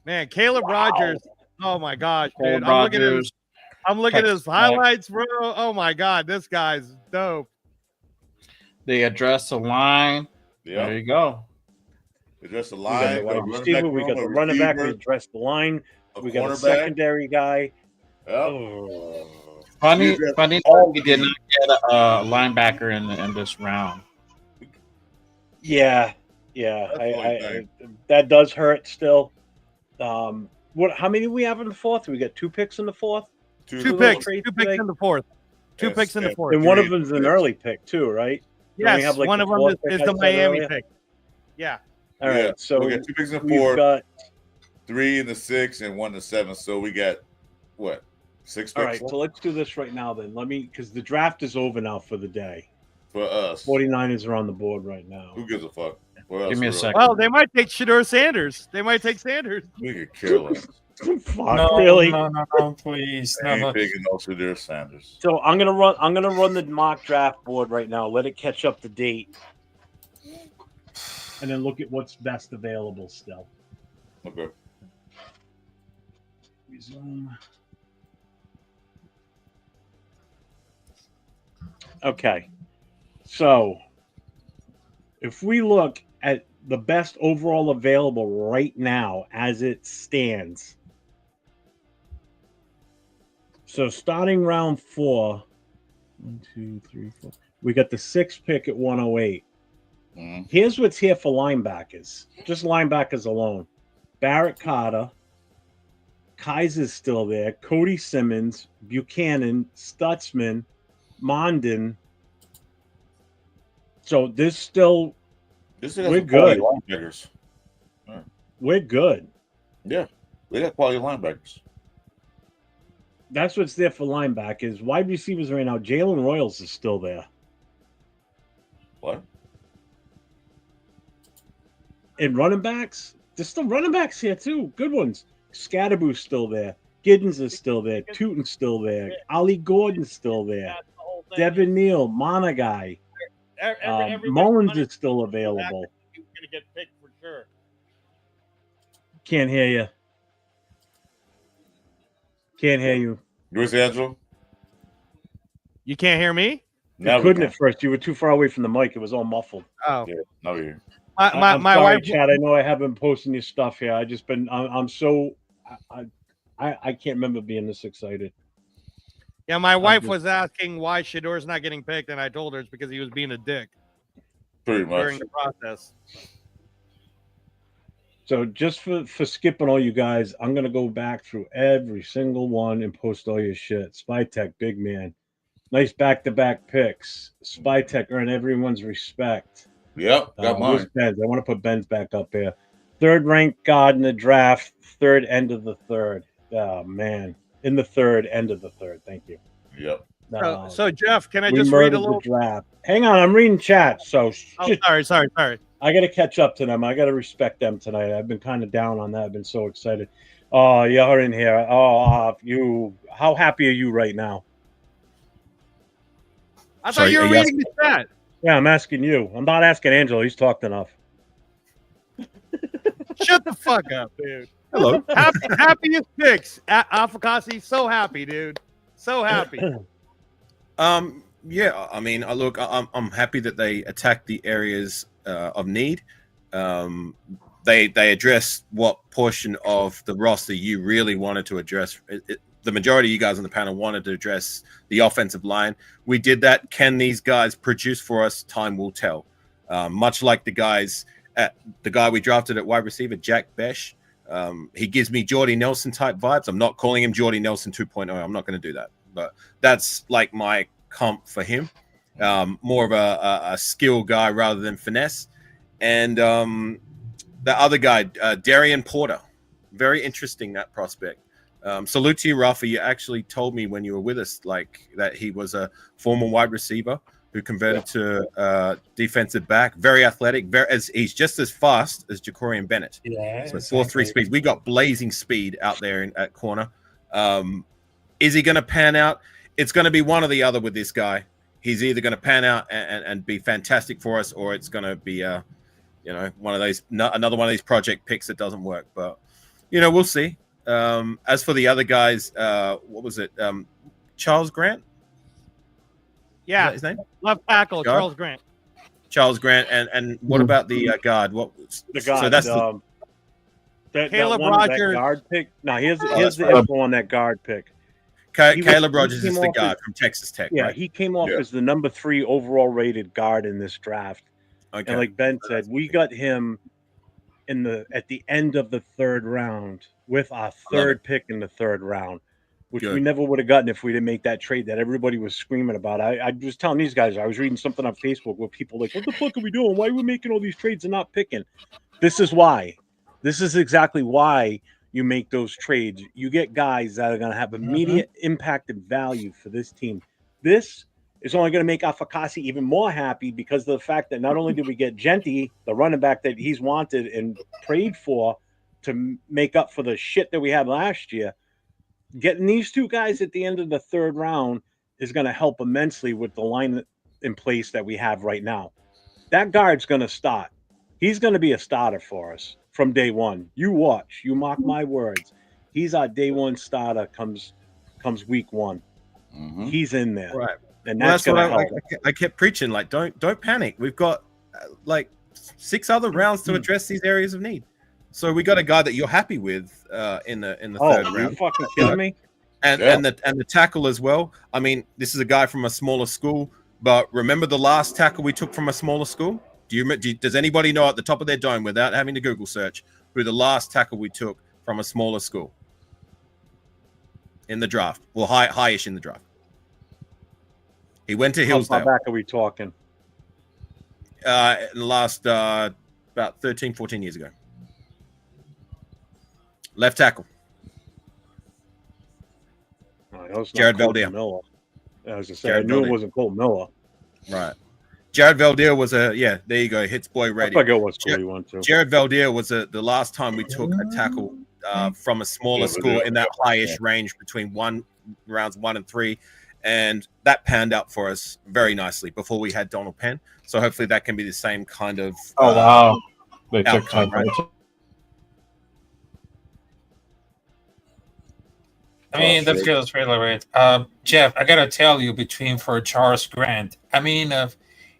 Man, Caleb Rogers. Oh my gosh, dude. Caleb I'm looking at his Texas Tech. highlights, bro. Oh my God, this guy's dope. They address the line. Yeah. There you go. Address the We got line. the wide got a running receiver. back We got the room, a running back. We receiver, addressed the line. a We got a cornerback. secondary guy. Yep. Oh. Funny, Dude, funny. all We did not get a linebacker in this round. Yeah. That's the only thing. That does hurt still. What? How many do we have in the fourth? We got 2 picks in the fourth. Two little picks. trades Two picks today? in the fourth. Two Yes, picks in the yes. fourth. And one of Three them's an picks. early pick too, right? Don't we Yes, have, like, one the of them fourth is pick I the said Miami earlier? pick. Yeah. All right. Yeah, So we got 2 picks in the we've 4th, got 3 in the 6th, and 1 in the 7th. So we got what? 6 all picks right. So let's do this right now then. Because the draft is over now for the day. for us. 49ers are on the board right now. Who gives a fuck? What else Give me a for real? second. Well, they might take Shador Sanders. They might take Sanders. We could kill us. Fuck, really? No, please. I No, ain't no. picking no Shadir Sanders. So I'm gonna run the mock draft board right now. Let it catch up to date, and then look at what's best available still. Okay. Resume. Okay, so if we look at the best overall available right now as it stands, so starting round 4, 1, 2, 3, 4, we got the 6th pick at 108. Mhm. Here's what's here for linebackers, just linebackers alone. Barrett Carter, Kaiser's still there, Cody Simmons, Buchanan, Stutzman, Mondin. So this still, This is we're some quality good. linebackers. We're good. Yeah, they got quality linebackers. That's what's there for linebackers. Wide receivers right now, Jalen Royals is still there. What? And running backs, there's still running backs here too. Good ones. Scatterboo's still there. Giddens is still there. Tootin's still there. Ali Gordon's still there. Devin Neal, Monagai. Mullins is still available. He's gonna get picked for sure. Can't hear you. Can't hear you. Where's Angelo? You can't hear me? Now You we couldn't can. at first. You were too far away from the mic. It was all muffled. Oh, Yeah, now we're here. my I'm my sorry, wife. Chad. I know I haven't posted your stuff here. I just been. I'm so. I can't remember being this excited. Yeah, my wife just- was asking why Shador's not getting picked, and I told her it's because he was being a dick Pretty much. during the process. So just for skipping all you guys, I'm gonna go back through every single one and post all your shit. Spytech, big man. Nice back-to-back picks. Spytech earn everyone's respect. Yep, got Where's mine. Ben's? I want to put Ben's back up here. Third ranked guard in the draft, third end of the third. Oh man. In the third, end of the third. Thank you. Yep. So Jeff, can I we just read murdered a little? the draft. Hang on, I'm reading chat. So sorry. I got to catch up to them. I got to respect them tonight. I've been kind of down on that. I've been so excited. Oh, you're in here. Oh, you. How happy are you right now? I thought you were reading the chat. Yeah, I'm asking you. I'm not asking Angelo. He's talked enough. Shut the fuck up, dude. Hello. Happiest picks. Afakasi, so happy, dude. So happy. Yeah, I mean, look, I'm happy that they attacked the areas of need. They addressed what portion of the roster you really wanted to address. The majority of you guys on the panel wanted to address the offensive line. We did that. Can these guys produce for us? Time will tell. Much like the guy we drafted at wide receiver, Jack Besh. He gives me Jordy Nelson type vibes. I'm not calling him Jordy Nelson 2.0. I'm not going to do that. But that's like my comp for him. More of a skill guy rather than finesse. And the other guy, Darian Porter. Very interesting, that prospect. Salute to you, Rafa. You actually told me when you were with us like that he was a former wide receiver who converted to defensive back. Very athletic. He's just as fast as Jacorian Bennett. Yeah, so 4.3 speed. We got blazing speed out there at corner. Is he going to pan out? It's going to be one or the other with this guy. He's either going to pan out and be fantastic for us, or it's going to be one of those another one of these project picks that doesn't work. But we'll see. As for the other guys, what was it? Charles Grant? Yeah, his name? Left tackle, Guard? Charles Grant. Charles Grant, and what about the guard? What the guard? So that's Caleb that Rogers. That guard pick. Now here's the info on that guard pick. Caleb Rogers is the guard from Texas Tech. Yeah, right? he came off as the number 3 overall rated guard in this draft. Okay. And like Ben said, we got him at the end of the third round with our third pick in the third round, which we never would have gotten if we didn't make that trade that everybody was screaming about. I was telling these guys, I was reading something on Facebook where people like, what the fuck are we doing? Why are we making all these trades and not picking? This is why. This is exactly why you make those trades. You get guys that are going to have immediate impact and value for this team. This is only going to make Afakasi even more happy because of the fact that not only did we get Genty, the running back that he's wanted and prayed for to make up for the shit that we had last year, getting these two guys at the end of the third round is going to help immensely with the line in place that we have right now. That guard's going to start. He's going to be a starter for us from day one. You watch. You mark my words. He's our day one starter comes week one. He's in there. Right. And that's going to help. I kept preaching, like, don't panic. We've got like 6 other rounds to address these areas of need. So we got a guy that you're happy with in the third round. Are you fucking kidding me? And the tackle as well. I mean, this is a guy from a smaller school, but remember the last tackle we took from a smaller school? Does anybody know at the top of their dome without having to Google search who the last tackle we took from a smaller school in the draft? Well, high-ish in the draft. He went to Hillsdale. How far back are we talking? In the last about 13, 14 years ago. Left tackle. Jared Valdir. Miller. I was just saying, I knew it wasn't Cole Miller. Right. Jared Valdir was there you go. Hits boy ready. I forget what school he went to. Jared Valdir was the last time we took a tackle from a smaller school in that high-ish range between rounds 1 and 3. And that panned out for us very nicely before we had Donald Penn. So hopefully that can be the same kind of wow. They took outcome, right? I mean, that feels really right. Jeff, I gotta tell you, for Charles Grant, I mean,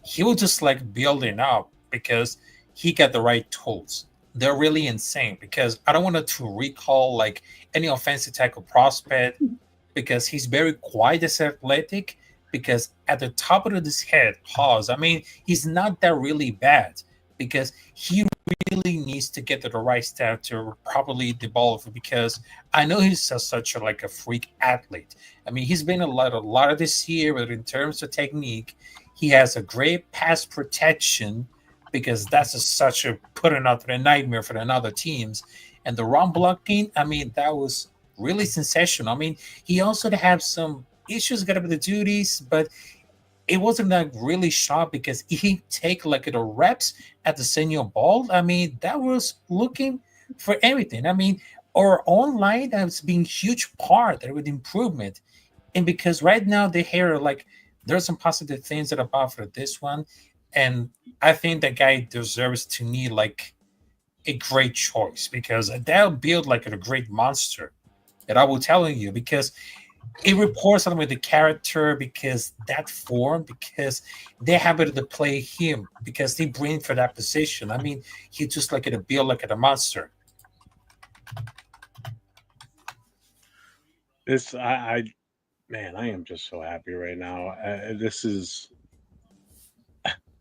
he was just like building up because he got the right tools. They're really insane because I don't want to recall like any offensive tackle prospect because he's very quite as athletic. Because at the top of his head, I mean, he's not that really bad because he really needs to get to the right step to properly develop because I know he's such a freak athlete. I mean, he's been a lot of this year, but in terms of technique, he has a great pass protection because that's such a putting out a nightmare for the other teams. And the run blocking, I mean, that was really sensational. I mean, he also had some issues got with the duties, but it wasn't like really sharp because he take like the reps at the senior ball. I mean, that was looking for everything. I mean, our online has been huge part with improvement. And because right now they hear like there's some positive things that are about for this one. And I think that guy deserves to need like a great choice because they'll build like a great monster. And I will tell you because it reports on with the character because that form because they're happy to play him because they bring for that position. I mean, he just like a build like a monster. This man, I am just so happy right now. This is.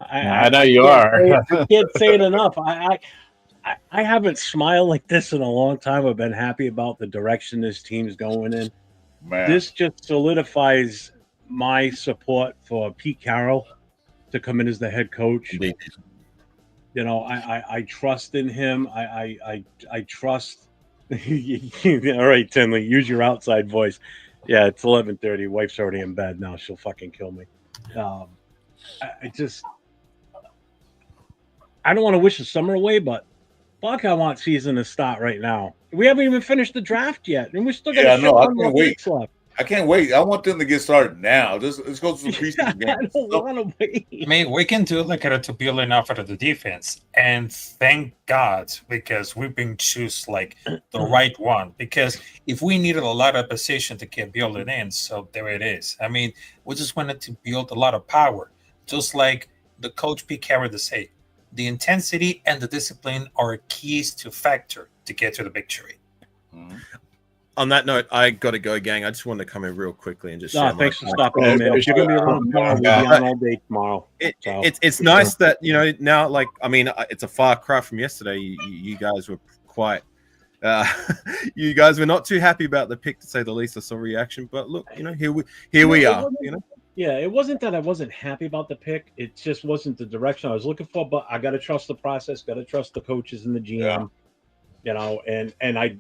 I know you are. I can't say it enough. I haven't smiled like this in a long time. I've been happy about the direction this team's going in. Man. This just solidifies my support for Pete Carroll to come in as the head coach. Indeed. You know, I trust in him. I trust. All right, Tinley, use your outside voice. Yeah, it's 11:30. Wife's already in bed now. She'll fucking kill me. I don't want to wish the summer away, but fuck, I want season to start right now. We haven't even finished the draft yet, and we're still got I can't more wait. picks left. I can't wait. I want them to get started now. Let's go through some preseason games. I don't want to wait. I mean, we can do like to build enough out of the defense, and thank God because we've been choose like the right one. Because if we needed a lot of position to get building in, so there it is. I mean, we just wanted to build a lot of power, just like the coach Pete Carroll to say, the intensity and the discipline are keys to factor to get to the victory. Mm-hmm. On that note, I got to go, gang. I just wanted to come in real quickly and just share thanks for stopping in, man. If you're gonna be around tomorrow, we'll be on all day tomorrow. It's nice that now, like, I mean, it's a far cry from yesterday. You guys were quite, you guys were not too happy about the pick, to say the least. I saw reaction, but look, here we are. Yeah, it wasn't that I wasn't happy about the pick. It just wasn't the direction I was looking for. But I got to trust the process. Got to trust the coaches and the GM. Yeah. And I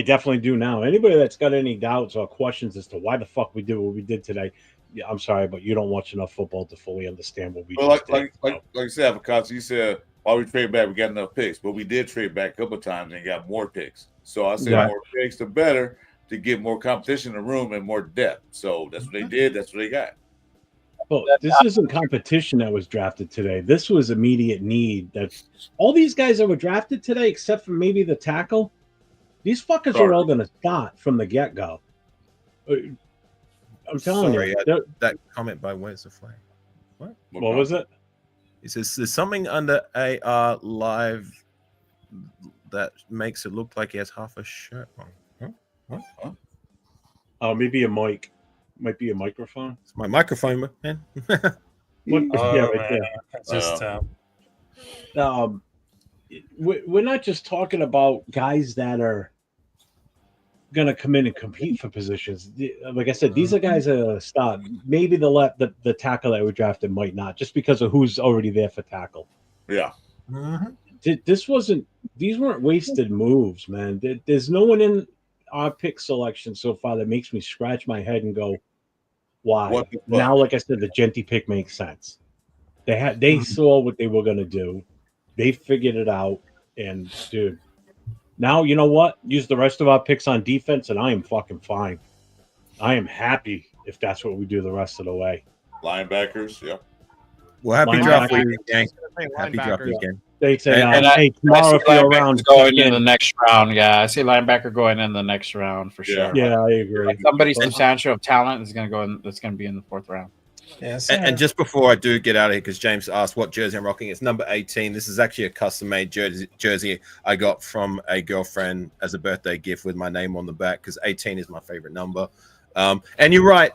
definitely do now. Anybody that's got any doubts or questions as to why the fuck we did what we did today, yeah, I'm sorry, but you don't watch enough football to fully understand what we did. Like you said, Avocado, you said, why we trade back, we got enough picks. But we did trade back a couple of times and got more picks. So I said more picks, the better, to get more competition in the room and more depth. So that's what they did. That's what they got. Well, this isn't competition that was drafted today. This was immediate need. That all these guys that were drafted today, except for maybe the tackle, these fuckers are all going to start from the get-go. I'm telling you. That comment by Where's the Flag? What was it? It says there's something under AR live that makes it look like he has half a shirt on. Huh? Oh, maybe a mic. Might be a microphone. It's my microphone, man. Yeah, right there. Just we're not just talking about guys that are going to come in and compete for positions. Like I said, these are guys that start. Maybe the tackle that we drafted might not, just because of who's already there for tackle. Yeah. Mm-hmm. These weren't wasted moves, man. There's no one in our pick selection so far that makes me scratch my head and go, why? Now, like I said, the Genty pick makes sense. They saw what they were going to do. They figured it out. And, dude, now, you know what? Use the rest of our picks on defense, and I am fucking fine. I am happy if that's what we do the rest of the way. Linebackers, yeah. Well, happy draft weekend, gang. Happy draft weekend. They say, hey, tomorrow if you're around, going in the next round. Yeah, I see linebacker going in the next round for sure. Yeah, I agree. Somebody substantial of talent is going to go in. That's going to be in the fourth round. Yes. And just before I do get out of here, because James asked what jersey I'm rocking, it's number 18. This is actually a custom-made jersey I got from a girlfriend as a birthday gift with my name on the back, because 18 is my favorite number. And you're right,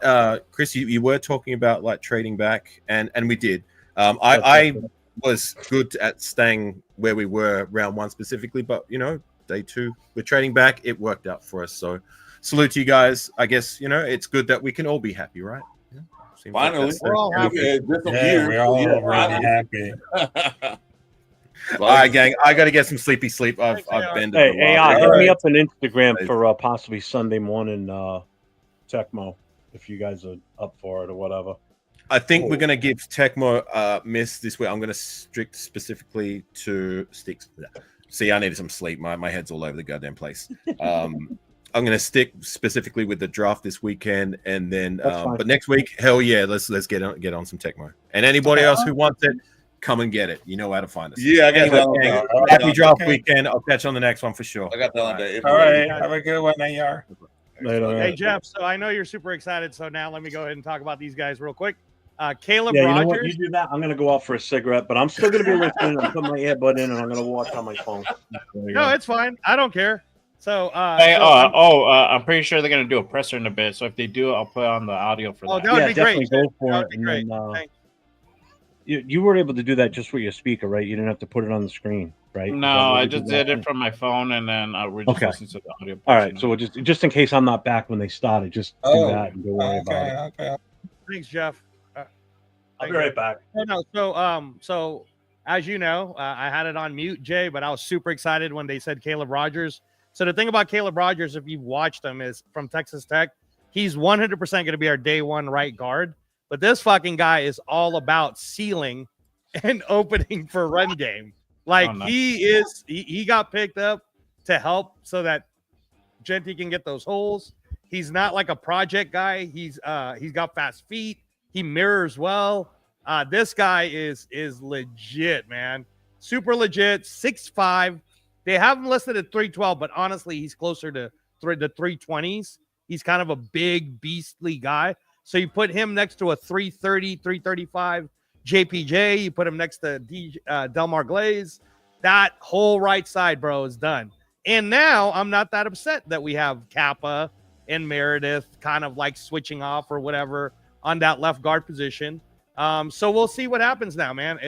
Chris. You were talking about like trading back, and we did. was good at staying where we were round one specifically, but day two we're trading back. It worked out for us. So salute to you guys. I guess it's good that we can all be happy, right? Yeah. Finally, we're all happy. We're all really happy. All right, gang. I got to get some sleepy sleep. I've been. Hey, AI, hit me up on Instagram for possibly Sunday morning Tecmo if you guys are up for it or whatever. I think we're going to give Tecmo miss this week. I'm going to stick specifically to sticks. See, I needed some sleep. My head's all over the goddamn place. I'm going to stick specifically with the draft this weekend, and then but next week, hell yeah, let's get on some Tecmo. And anybody else who wants it, come and get it. You know how to find us. Yeah, I got anyway, happy draft weekend. I'll catch you on the next one for sure. I got that on day. All right, have a good one, AR. Hey Jeff, so I know you're super excited. So now let me go ahead and talk about these guys real quick. Caleb yeah, Rogers. You know what? You do that. I'm gonna go out for a cigarette, but I'm still gonna be listening. I'm putting my earbud in, and I'm gonna watch on my phone. No, it's fine. I don't care. So, I'm pretty sure they're gonna do a presser in a bit. So if they do, I'll put on the audio for that. Oh, that would be definitely great. go for it. And then, you were able to do that just with your speaker, right? You didn't have to put it on the screen, right? No, I just did it from my phone, and then we're just listening to the audio. All right, so we'll just in case I'm not back when they started, just do that and don't worry about it. Thanks, Jeff. I'll be right back. So as you know, I had it on mute, Jay, but I was super excited when they said Caleb Rogers. So the thing about Caleb Rogers, if you've watched him, is from Texas Tech. He's 100% going to be our day one right guard. But this fucking guy is all about sealing and opening for run game. Like he got picked up to help so that Genty can get those holes. He's not like a project guy. He's got fast feet. He mirrors well. This guy is legit, man. Super legit. 6'5". They have him listed at 312, but honestly, he's closer to the 320s. He's kind of a big, beastly guy. So you put him next to a 330, 335 JPJ. You put him next to Delmar Glaze. That whole right side, bro, is done. And now I'm not that upset that we have Kappa and Meredith kind of like switching off or whatever on that left guard position. So we'll see what happens now, man.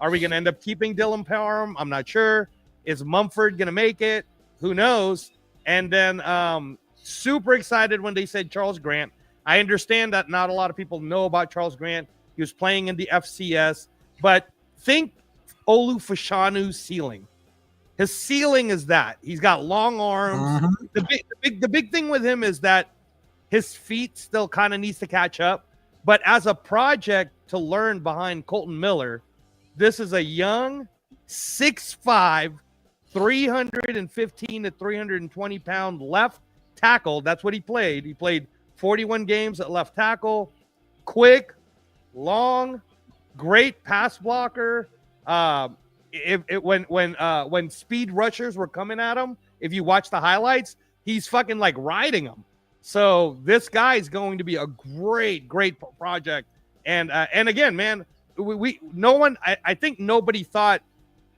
Are we going to end up keeping Dylan Parham? I'm not sure. Is Mumford going to make it? Who knows? And then super excited when they said Charles Grant. I understand that not a lot of people know about Charles Grant. He was playing in the FCS, but think Olu Fashanu's ceiling. His ceiling is that he's got long arms. The big thing with him is that his feet still kind of needs to catch up. But as a project to learn behind Colton Miller, this is a young 6'5", 315 to 320 pound left tackle. That's what he played. He played 41 games at left tackle. Quick, long, great pass blocker. When speed rushers were coming at him, if you watch the highlights, he's fucking like riding them. So this guy is going to be a great project. And again, man, I think nobody thought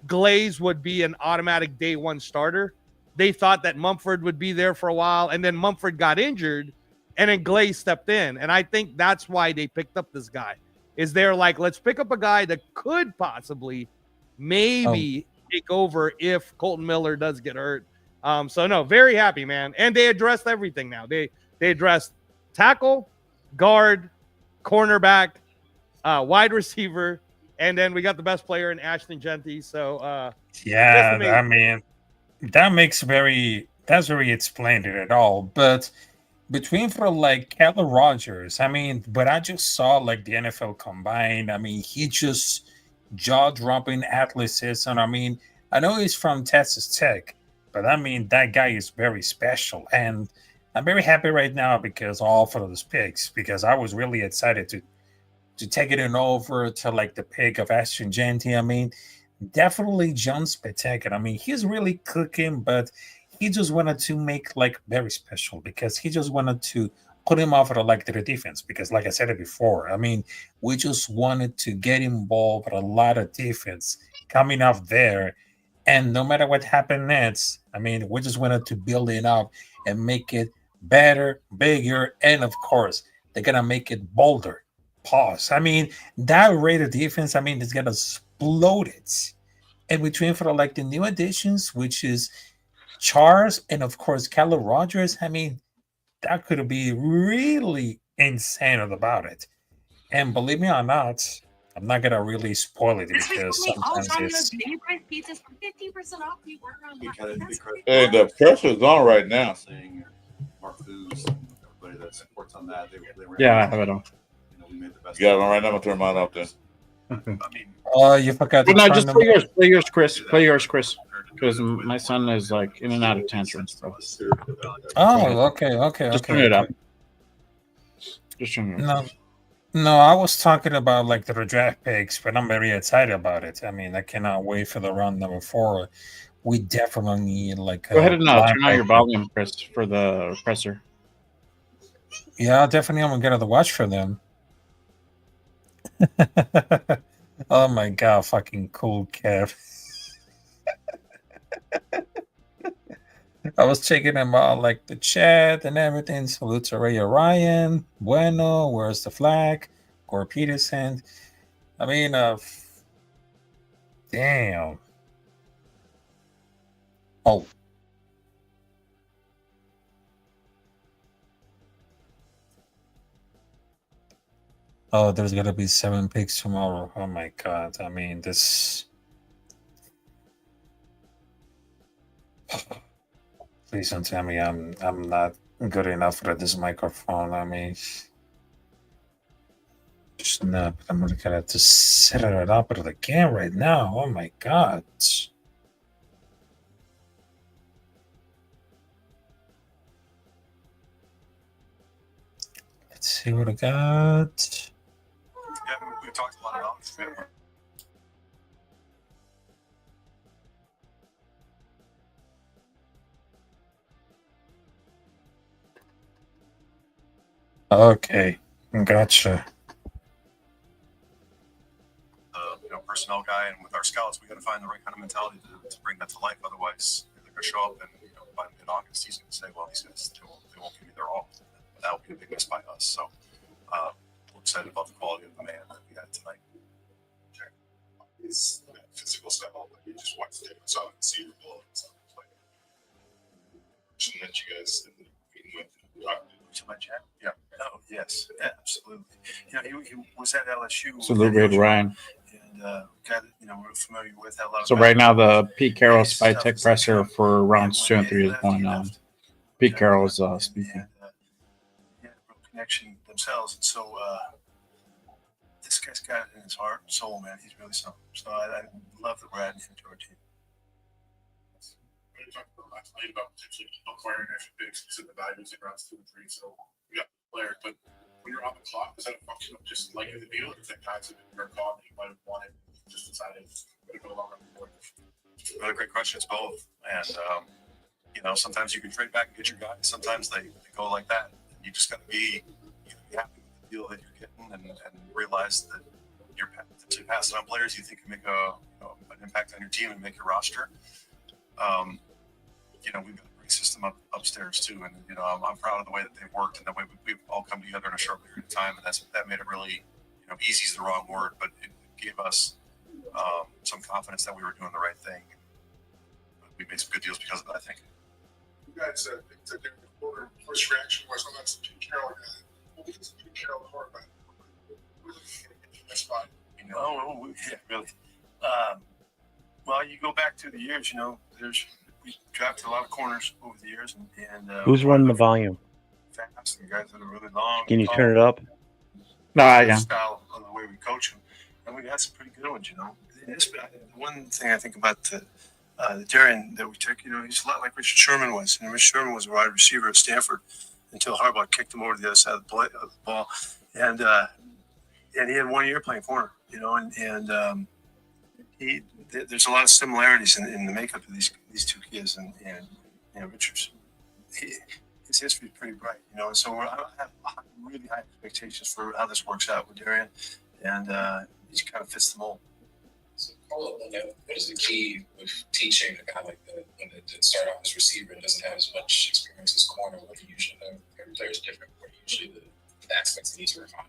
Glaze would be an automatic day one starter. They thought that Mumford would be there for a while, and then Mumford got injured, and then Glaze stepped in. And I think that's why they picked up this guy. Is they're like, let's pick up a guy that could possibly maybe take over if Colton Miller does get hurt. So no, very happy, man. And they addressed everything now. They addressed tackle, guard, cornerback, wide receiver, and then we got the best player in Ashton Genty. So I mean, that's very explained it at all. But between for like Caleb Rogers, I mean, but I just saw like the NFL Combine. I mean, he just jaw-dropping athleticism. I mean, I know he's from Texas Tech, but I mean, that guy is very special. And I'm very happy right now because all for those picks, because I was really excited to take it in over to like the pick of Ashton Genty. I mean, definitely John Spectacular. I mean, he's really cooking, but he just wanted to make like very special because he just wanted to put him off of like the defense. Because like I said it before, I mean, we just wanted to get involved with a lot of defense coming off there. And no matter what happened next, I mean, we just wanted to build it up and make it better, bigger, and of course, they're going to make it bolder. Pause. I mean, that Raider defense, I mean, it's going to exploded. And between for like the new additions, which is Charles and of course Keller Rogers, I mean, that could be really insane about it. And believe me or not, I'm not gonna really spoil it because sometimes it's pizzas for 50% off. We were on Hey, the pressure's on right now. Yeah, I have it on. You got it on right now. I'm gonna turn mine off then. you forgot to Well, no, turn just them play yours. Play yours, Chris. Play yours, Chris. Because my son is like in and out of tantrums, bro. Oh, okay. Just turn it up. Just turn it up. No, I was talking about like the draft picks, but I'm very excited about it. I mean, I cannot wait for the round number 4. We definitely need like Go ahead and turn on your volume, Chris, for the presser. Yeah, definitely I'm gonna get the watch for them. Oh my god, fucking cool, Kev. I was checking them out, like the chat and everything. Salute to Ray Orion. Bueno, where's the flag? Gore Peterson. I mean, damn. Oh. Oh, there's gonna be 7 picks tomorrow. Oh my god. I mean, this. Please don't tell me I'm not good enough for this microphone. I mean, snap! I'm gonna have to set it up again right now. Oh my god! Let's see what I got. Yeah, we talked a lot about it. Okay, gotcha. Personnel guy, and with our scouts, we got to find the right kind of mentality to bring that to life. Otherwise, they're going to show up and by mid-August, he's going to say, "Well, these guys they won't give me their all." But that will be a big miss by us. So we're excited about the quality of the man that we had tonight. His physical style, but he just wants to take us out and see the ball and stuff. That you guys have been meeting with. To my chat? Yeah. Oh, yes. Yeah, absolutely. He was at LSU. Salute Ryan. And we're familiar with that. A lot So right now the Pete Carroll Spy Tech presser for rounds 2 and 3 is going on. Pete Carroll is speaking. Connection themselves, and so this guy's got it in his heart and soul, man. He's really something. So I love that we're adding him to our team. We talked about last night about potentially acquiring extra picks because of the values in rounds 2 and 3. So we got the player, but when you're on the clock, is that a function of just liking the deal, or is that guys have been your call that you might have wanted, just decided to go along on the board? Really great question. It's both, and sometimes you can trade back and get your guys. Sometimes they go like that. You just got to be happy with the deal that you're getting, and realize that you're passing on players you think can make an impact on your team and make your roster. We've got a great system upstairs too, and I'm proud of the way that they've worked and the way we've all come together in a short period of time, and that made it really, easy is the wrong word, but it gave us some confidence that we were doing the right thing. We made some good deals because of that, I think. You guys said during the quarter, first reaction was, "Oh, that's Pete Carroll guy." Well, we just Pete Carroll quarterback. That's fine. Yeah, really. Well, you go back through the years, we drafted a lot of corners over the years, and who's running the volume? Fast and guys that are really long. Can you turn it up? No, I can. Style of the way we coach them, and we had some pretty good ones. One thing I think about the Darian that we took, he's a lot like Richard Sherman was. And Richard Sherman was a wide receiver at Stanford until Harbaugh kicked him over to the other side of the ball, and he had 1 year playing corner. There's a lot of similarities in the makeup of these two kids, and Richard's his history is pretty bright, and so I have really high expectations for how this works out with Darian, and he kind of fits the mold. So, Carlo, what is the key with teaching a guy like that when it start off as receiver and doesn't have as much experience as corner? What do you usually know? Every player is different. What are usually the aspects that need to refine?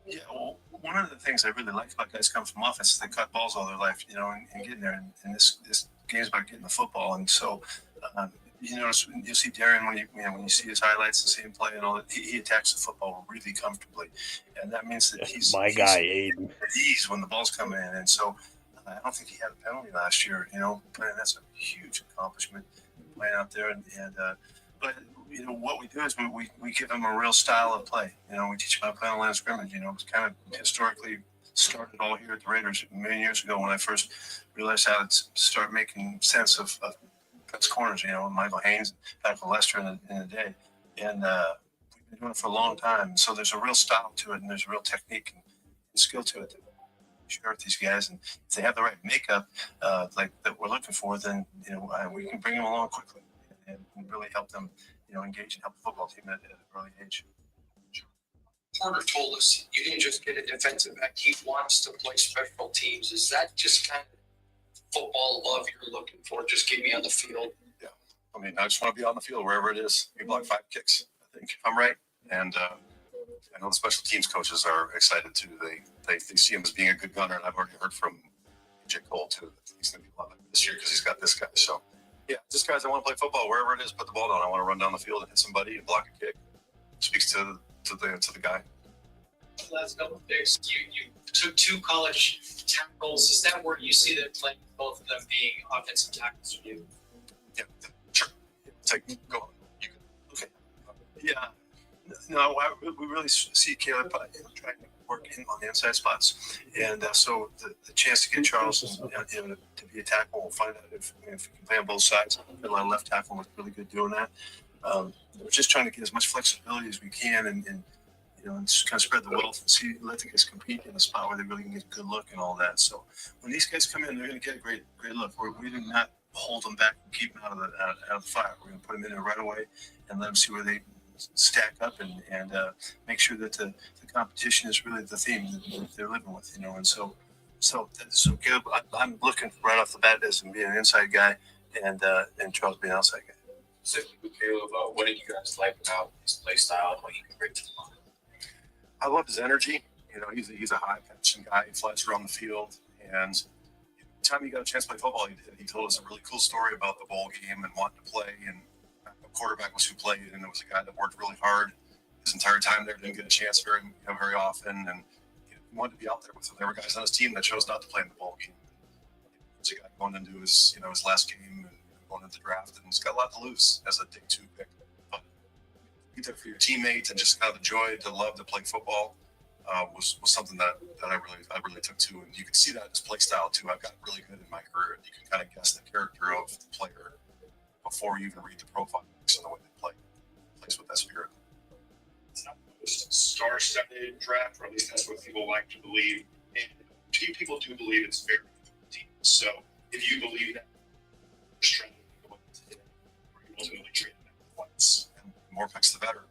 Yeah, well, one of the things I really like about guys coming from offense is they cut balls all their life, and getting there. And this game's about getting the football. And so, you notice you see Darren when you see his highlights and see him play and all that, he attacks the football really comfortably, and that means that he's my guy Aiden. at ease when the ball's coming in. And so, I don't think he had a penalty last year. But that's a huge accomplishment playing out there. But what we do is we give him a real style of play. We teach him how to play on the line of scrimmage. It's kind of historically started all here at the Raiders many years ago when I first realized how to start making sense of Pets corners. Michael Haynes, Michael Lester in the day, and we've been doing it for a long time. So there's a real style to it, and there's a real technique and skill to it that we share with these guys. And if they have the right makeup, like that we're looking for, then we can bring them along quickly and really help them, engage and help the football team at an early age. Porter told us you didn't just get a defensive back; he wants to play special teams. Is that just kind of football love you're looking for? Just get me on the field. Yeah, I just want to be on the field wherever it is. We block 5 kicks, I think, if I'm right. And I know the special teams coaches are excited too. They see him as being a good gunner, and I've already heard from J. Cole too that he's going to be loving it this year because he's got this guy. So. Yeah, just guys, I want to play football wherever it is. Put the ball down. I want to run down the field and hit somebody and block a kick. Speaks to the guy. Last couple of picks, you took 2 college tackles. Is that where you see them playing? Both of them being offensive tackles for you? Yeah, sure. Go on. Okay. Yeah. No, we really see Caleb trying to work on the inside spots, and so the chance to get Charles to be a tackle, we'll find out if we can play on both sides. A lot of left tackle was really good doing that. We're just trying to get as much flexibility as we can, and just kind of spread the wealth and let the guys compete in a spot where they really can get a good look and all that. So when these guys come in, they're going to get a great look. We do not hold them back and keep them out of the fire. We're going to put them in there right away and let them see where they stack up and make sure that the competition is really the theme that they're living with, and so Caleb, I'm looking right off the bat as him being an inside guy and Charles being an outside guy. So Caleb, what did you guys like about his play style and what he can bring to the line? I love his energy. He's a high passion guy. He flies around the field, and every time he got a chance to play football, he told us a really cool story about the bowl game and wanting to play. And the quarterback was who played, and it was a guy that worked really hard his entire time there. Didn't get a chance very often, and he wanted to be out there with him. There were guys on his team that chose not to play in the bowl game. There's a guy going into his last game and going into the draft, and he's got a lot to lose as a day 2 pick. But be there for your teammates and just kind of the joy, the love to play football was something that I really took to, and you can see that in his play style too. I've gotten really good in my career, and you can kind of guess the character of the player before you even read the profile on the way they play. Plays with that spirit. It's not the most star-studded draft, or at least that's what people like to believe. And people do believe it's very deep. So if you believe that, ultimately trade points. And more picks, the better.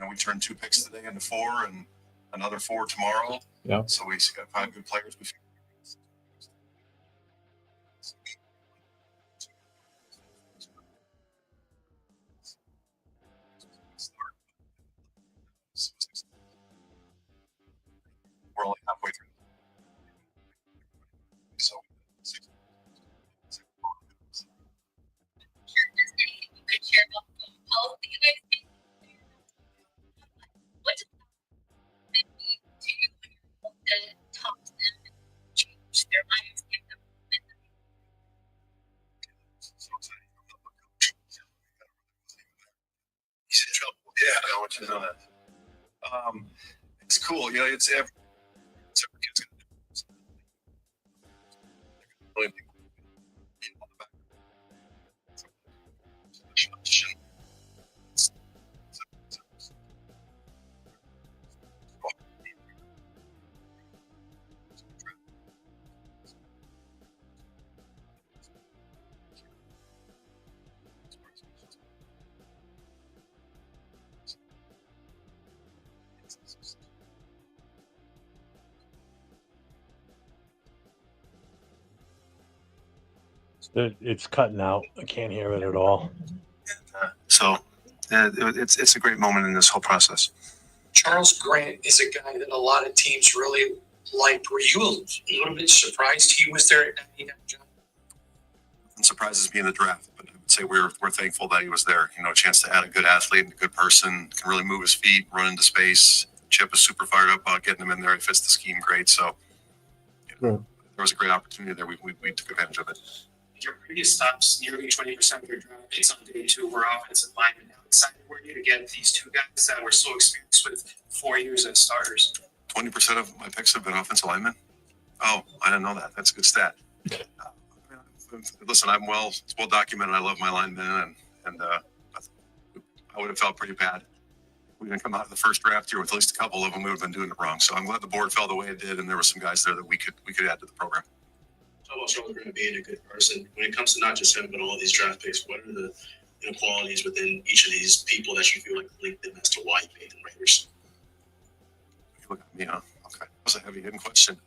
We turned 2 picks today into 4, and another 4 tomorrow. Yeah. So we got 5 good players. We're only halfway through. So he's in trouble. Yeah, I want you to know that. It's cool. It's every kid's gonna do it. Really big on the back. It's cutting out. I can't hear it at all. So it's a great moment in this whole process. Charles Grant is a guy that a lot of teams really like. Were you a little bit surprised he was there at 99, John? It surprises me in the draft, but I would say we're thankful that he was there. You know, a chance to add a good athlete and a good person, can really move his feet, run into space. Chip is super fired up about getting him in there. He fits the scheme great. So there was a great opportunity there. We took advantage of it. Your previous stops, nearly 20% of your draft picks on day 2 were offensive linemen. How excited were you to get these two guys that were so experienced with 4 years as starters? 20% of my picks have been offensive linemen. Oh, I didn't know that. That's a good stat. Listen, it's well documented. I love my linemen, and I would have felt pretty bad. We didn't come out of the first draft here with at least a couple of them. We would have been doing it wrong. So I'm glad the board fell the way it did, and there were some guys there that we could add to the program. How about Charles Grant being a good person? When it comes to not just him, but all these draft picks, what are the qualities within each of these people that you feel like link them as to why you made them Raiders? You look at me, huh? Okay, that was a heavy-hitting question.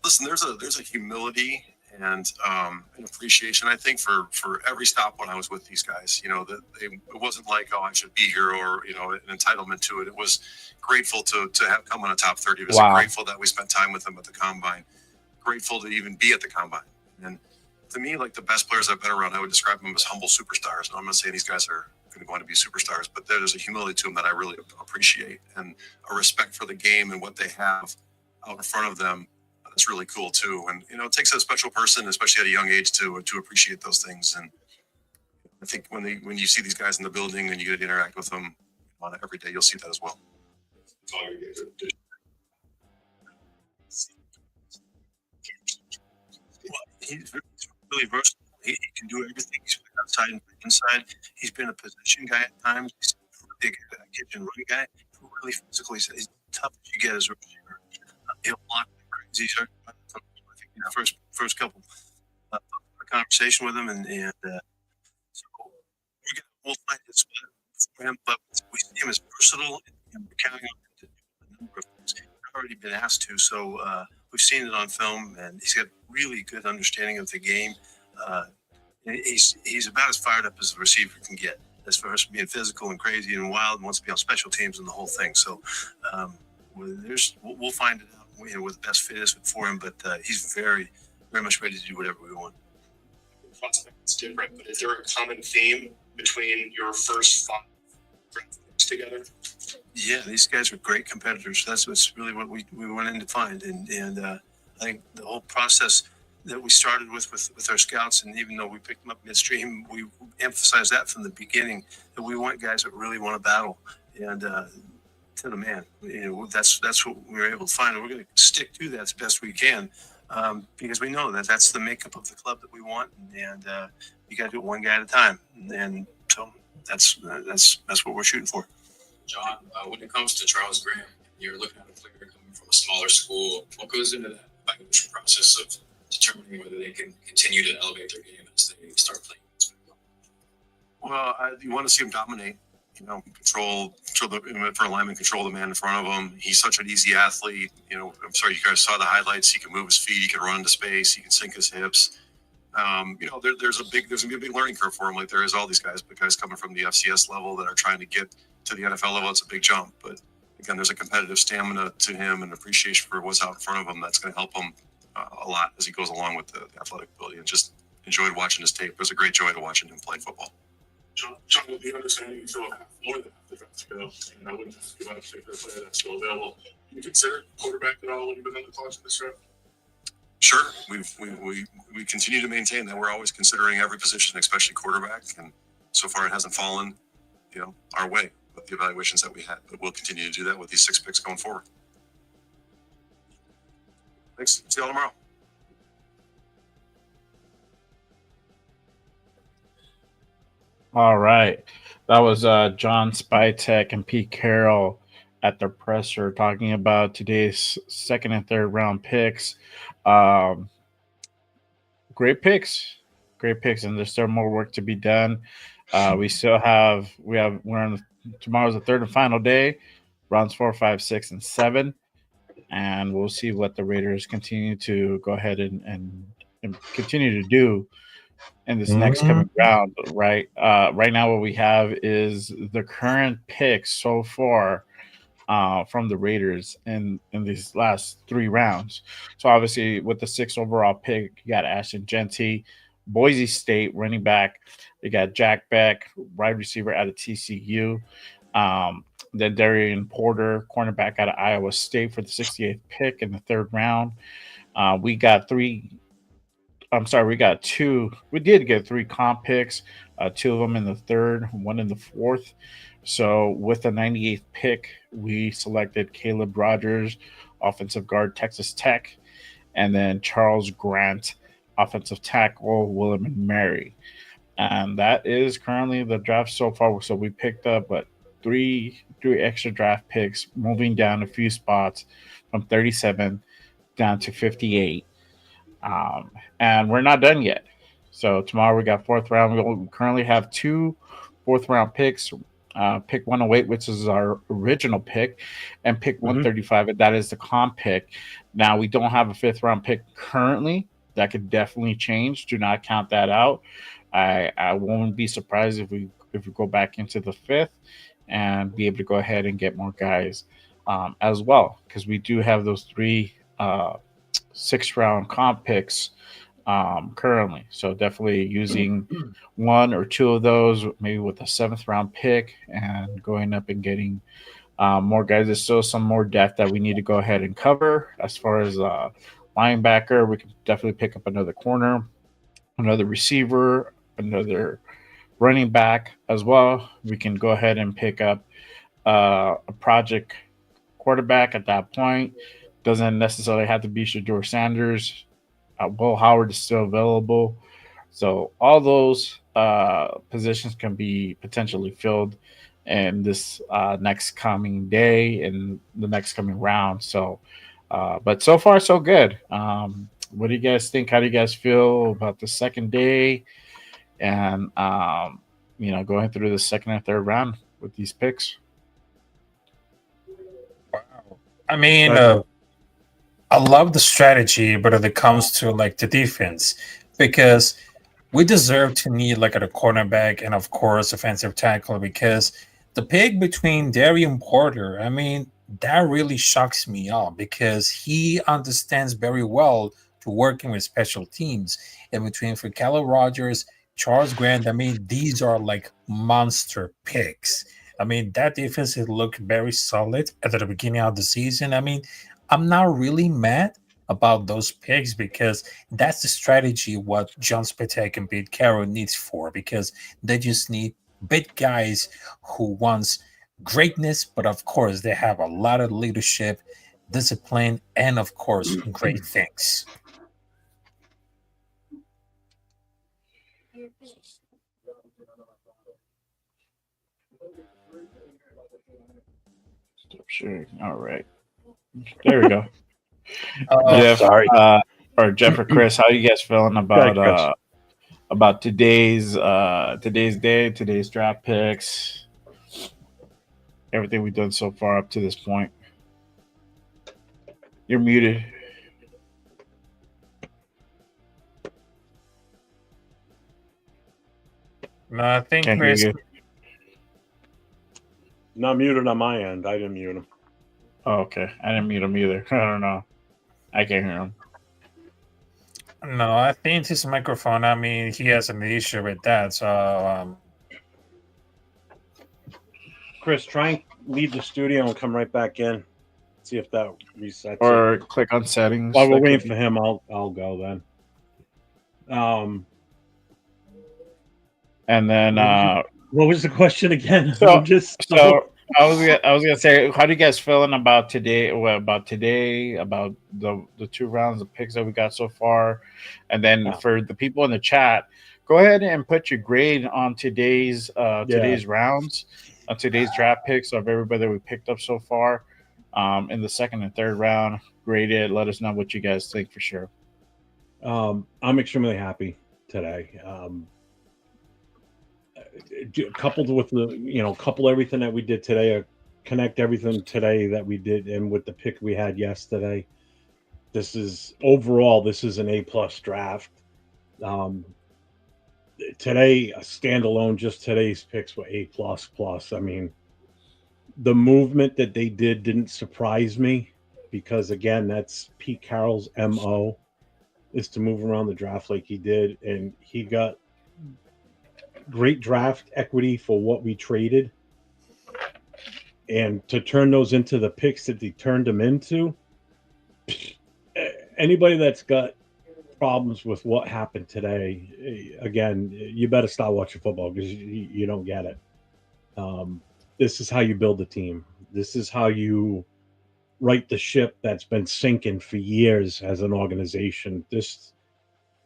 Listen, there's a humility and an appreciation, I think, for every stop when I was with these guys. You know, that it wasn't like, oh, I should be here, or an entitlement to it. It was grateful to have come on a top 30. It was grateful that we spent time with them at the combine. Grateful to even be at the combine. And to me, like the best players I've been around, I would describe them as humble superstars. And I'm not saying these guys are going to be superstars, but there's a humility to them that I really appreciate, and a respect for the game and what they have out in front of them. That's really cool too. And it takes a special person, especially at a young age, to appreciate those things. And I think when you see these guys in the building and you get to interact with them on it every day, you'll see that as well. He's really versatile. He can do everything. He's been outside and inside. He's been a position guy at times. He's a big kitchen run guy. Really physical. He's tough as you get as a receiver. He'll block like crazy. I think the first couple conversation with him, and so we'll find his spot for him. But we see him as versatile, and we're counting on him to do a number of things. He's already been asked to, so we've seen it on film, and he's got really good understanding of the game. He's about as fired up as a receiver can get, as far as being physical and crazy and wild, and wants to be on special teams and the whole thing. So we'll find it out what the best fit is for him, but he's very, very much ready to do whatever we want. It's different, but is there a common theme between your first 5 draft picks together? Yeah, these guys are great competitors. That's what's really what we went in to find, and I think the whole process that we started with our scouts, and even though we picked them up midstream, we emphasized that from the beginning, that we want guys that really want to battle, and to the man. That's what we were able to find, and we're going to stick to that as best we can, because we know that that's the makeup of the club that we want, and you got to do it one guy at a time, and so that's what we're shooting for. John, when it comes to Charles Grant, you're looking at a player coming from a smaller school. What goes into that evaluation process of determining whether they can continue to elevate their game as they start playing? Well, you want to see him dominate. Control for alignment, control the man in front of him. He's such an easy athlete. I'm sorry you guys saw the highlights. He can move his feet. He can run into space. He can sink his hips. There's gonna be a big learning curve for him, like there is all these guys. But guys coming from the FCS level that are trying to get to the NFL level, it's a big jump. But again, there's a competitive stamina to him and appreciation for what's out in front of him that's going to help him a lot as he goes along with the athletic ability. And just enjoyed watching his tape. It was a great joy to watching him play football. John, with the understanding you still have more than half the draft to go, and I wouldn't ask you about a particular player that's still available. Do you consider quarterback at all when you've been on the clock of this draft? Sure, we continue to maintain that we're always considering every position, especially quarterback, and so far it hasn't fallen, our way with the evaluations that we had. But we'll continue to do that with these 6 picks going forward. Thanks. See y'all tomorrow. All right. That was John Spytek and Pete Carroll at the presser talking about today's 2nd and 3rd round picks. Great picks, and there's still more work to be done. We're on tomorrow's the 3rd and final day, rounds 4, 5, 6, and 7, and we'll see what the Raiders continue to go ahead and continue to do in this next coming round, right? Right now, what we have is the current picks so far from the Raiders in these last 3 rounds. So obviously, with the 6th overall pick, you got Ashton Genty, Boise State running back. You got Jack Beck, wide receiver out of TCU. Then Darian Porter, cornerback out of Iowa State for the 68th pick in the 3rd round. We got two. We did get 3 comp picks, 2 of them in the 3rd, 1 in the 4th. So with the 98th pick, we selected Caleb Rogers, offensive guard, Texas Tech, and then Charles Grant, offensive tackle, William and Mary. And that is currently the draft so far. So we picked up three extra draft picks, moving down a few spots from 37 down to 58. And we're not done yet. So tomorrow we got 4th round. We currently have 2 4th round picks. Pick 108, which is our original pick, and pick 135, and that is the comp pick. Now we don't have a 5th round pick currently. That could definitely change. Do not count that out. I won't be surprised if we go back into the 5th and be able to go ahead and get more guys as well, because we do have those 3 6th round comp picks currently. So definitely using 1 or 2 of those, maybe with a 7th round pick, and going up and getting more guys. There's still some more depth that we need to go ahead and cover. As far as linebacker, we can definitely pick up another corner, another receiver, another running back as well. We can go ahead and pick up a project quarterback at that point. Doesn't necessarily have to be Shedeur Sanders. Will Howard is still available. So all those positions can be potentially filled in this next coming day and the next coming round. So, but so far, so good. What do you guys think? How do you guys feel about the second day and, going through the 2nd and 3rd round with these picks? I mean, I love the strategy, but when it comes to like the defense, because we deserve to need like a cornerback and of course offensive tackle, because the pick between Darian Porter, I mean, that really shocks me up because he understands very well to working with special teams. And between for Caleb Rogers, Charles Grant, I mean, these are like monster picks. I mean, that defense had looked very solid at the beginning of the season. I mean, I'm not really mad about those picks because that's the strategy what John Spatek and Pete Carroll needs for, because they just need big guys who wants greatness, but of course they have a lot of leadership, discipline, and of course great things. Stop sharing. All right. There we go. Jeff, sorry. Or Jeff or Chris, how are you guys feeling about today's day, today's draft picks, everything we've done so far up to this point? You're muted. No, I think Chris. Not muted on my end. I didn't mute him. Oh, okay. I didn't mute him either. I don't know. I can't hear him. No, I think his microphone, I mean, he has an issue with that. So, Chris, try and leave the studio and come right back in. See if that resets. Or click on settings. While we're waiting for him, I'll go then. And then what was the question again? So I was gonna say, how do you guys feeling about today? About the 2 rounds of picks that we got so far, and then for the people in the chat, go ahead and put your grade on today's rounds, on today's draft picks of everybody that we picked up so far, in the 2nd and 3rd round. Grade it. Let us know what you guys think for sure. I'm extremely happy today. Coupled with couple everything that we did today, connect everything today that we did, and with the pick we had yesterday, this is an A+ draft. today, a standalone, just today's picks were A plus plus. I mean, the movement that they didn't surprise me because again, that's Pete Carroll's MO is to move around the draft like he did, and he got great draft equity for what we traded, and to turn those into the picks that they turned them into. Anybody that's got problems with what happened today, again, you better start watching football because you don't get it. This is how you build a team. This is how you right the ship that's been sinking for years as an organization.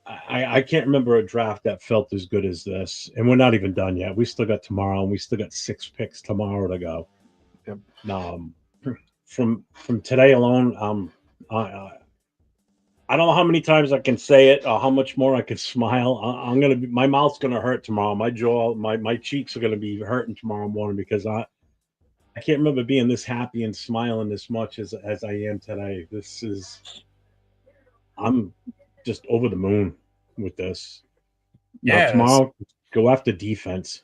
I can't remember a draft that felt as good as this, and we're not even done yet. We still got tomorrow, and we still got 6 picks tomorrow to go. Yep. From today alone, I don't know how many times I can say it or how much more I could smile. My mouth's gonna hurt tomorrow. My jaw, my cheeks are gonna be hurting tomorrow morning because I can't remember being this happy and smiling as much as I am today. I'm just over the moon with this. Now tomorrow, go after defense.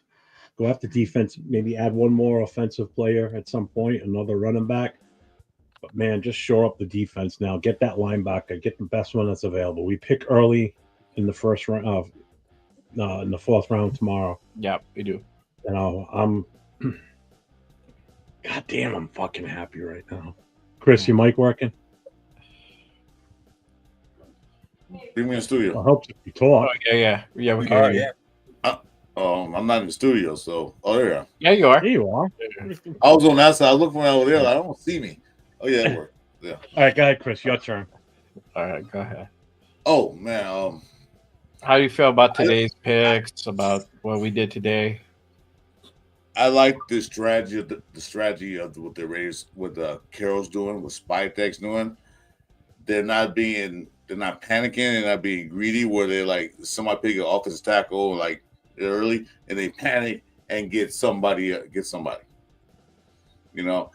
Go after defense. Maybe add one more offensive player at some point, another running back. But man, just shore up the defense now. Get that linebacker. Get the best one that's available. We pick early in the first round, in the 4th round tomorrow. Yeah, we do. You know, God damn, I'm fucking happy right now. Chris, your mic working? Bring me in the studio. I hope you talk. Oh, yeah. We can hear you. I'm not in the studio, so there you are. Yeah, you are. Here you are. I was on that side. I was looking over there. Like, I don't see me. Oh yeah, it worked. Yeah. All right, go ahead, Chris. Your turn. All right, go ahead. Oh man, how do you feel about today's picks? About what we did today? I like the strategy of what the Raiders, what the Carroll's doing, what Spytek's doing. They're not panicking, they're not being greedy. Where they like somebody pick an offensive tackle like early, and they panic and get somebody. You know,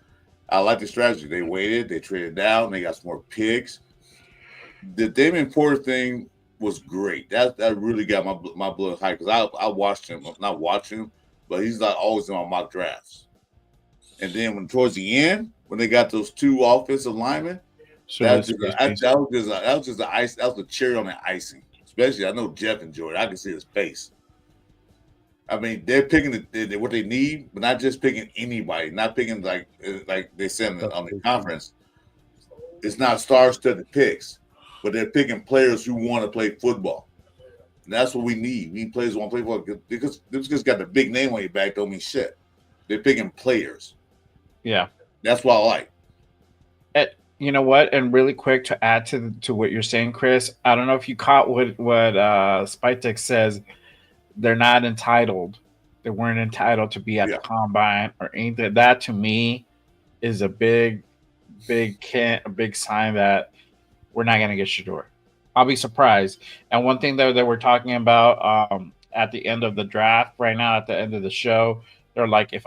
I like the strategy. They waited, they traded down, they got some more picks. The Damien Porter thing was great. That really got my blood high because I watched him. I'm not watching him, but he's not always in my mock drafts. And then when towards the end, when they got those 2 offensive linemen, that was just the ice. That was the cherry on the icing. Especially, I know Jeff enjoyed it. I can see his face. I mean, they're picking what they need, but not just picking anybody. Not picking like they said on the conference. It's not star-studded picks, but they're picking players who want to play football. And that's what we need. We need players who want to play football because this just got the big name on your back. Don't mean shit. They're picking players. Yeah, that's what I like. You know what? And really quick to add to what you're saying, Chris. I don't know if you caught what Spytek says. They're not entitled. They weren't entitled to be at the combine or anything. That to me is a big sign that we're not going to get Shedeur. I'll be surprised. And one thing that we're talking about at the end of the draft right now, at the end of the show, they're like, if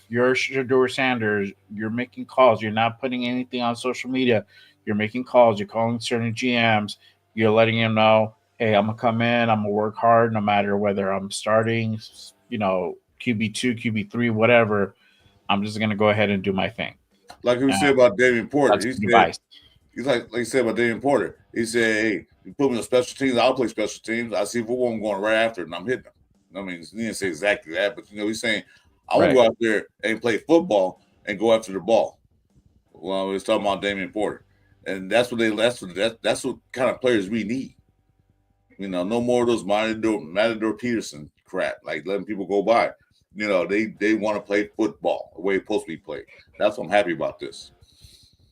you're Shedeur Sanders, you're making calls. You're not putting anything on social media. You're making calls. You're calling certain GMs. You're letting them know, hey, I'm gonna come in. I'm gonna work hard, no matter whether I'm starting, QB2, QB3, whatever. I'm just gonna go ahead and do my thing. Like we said about Damien Porter, he's like he said about Damien Porter. He said, "Hey, you put me on special teams. I'll play special teams. I see football. I'm going right after it, and I'm hitting them." I mean, he didn't say exactly that, but he's saying, "I want to go out there and play football and go after the ball." Well, we was talking about Damien Porter, and that's what kind of players we need. No more of those Matador Peterson crap, like letting people go by. They want to play football the way it's supposed to be played. That's what I'm happy about this.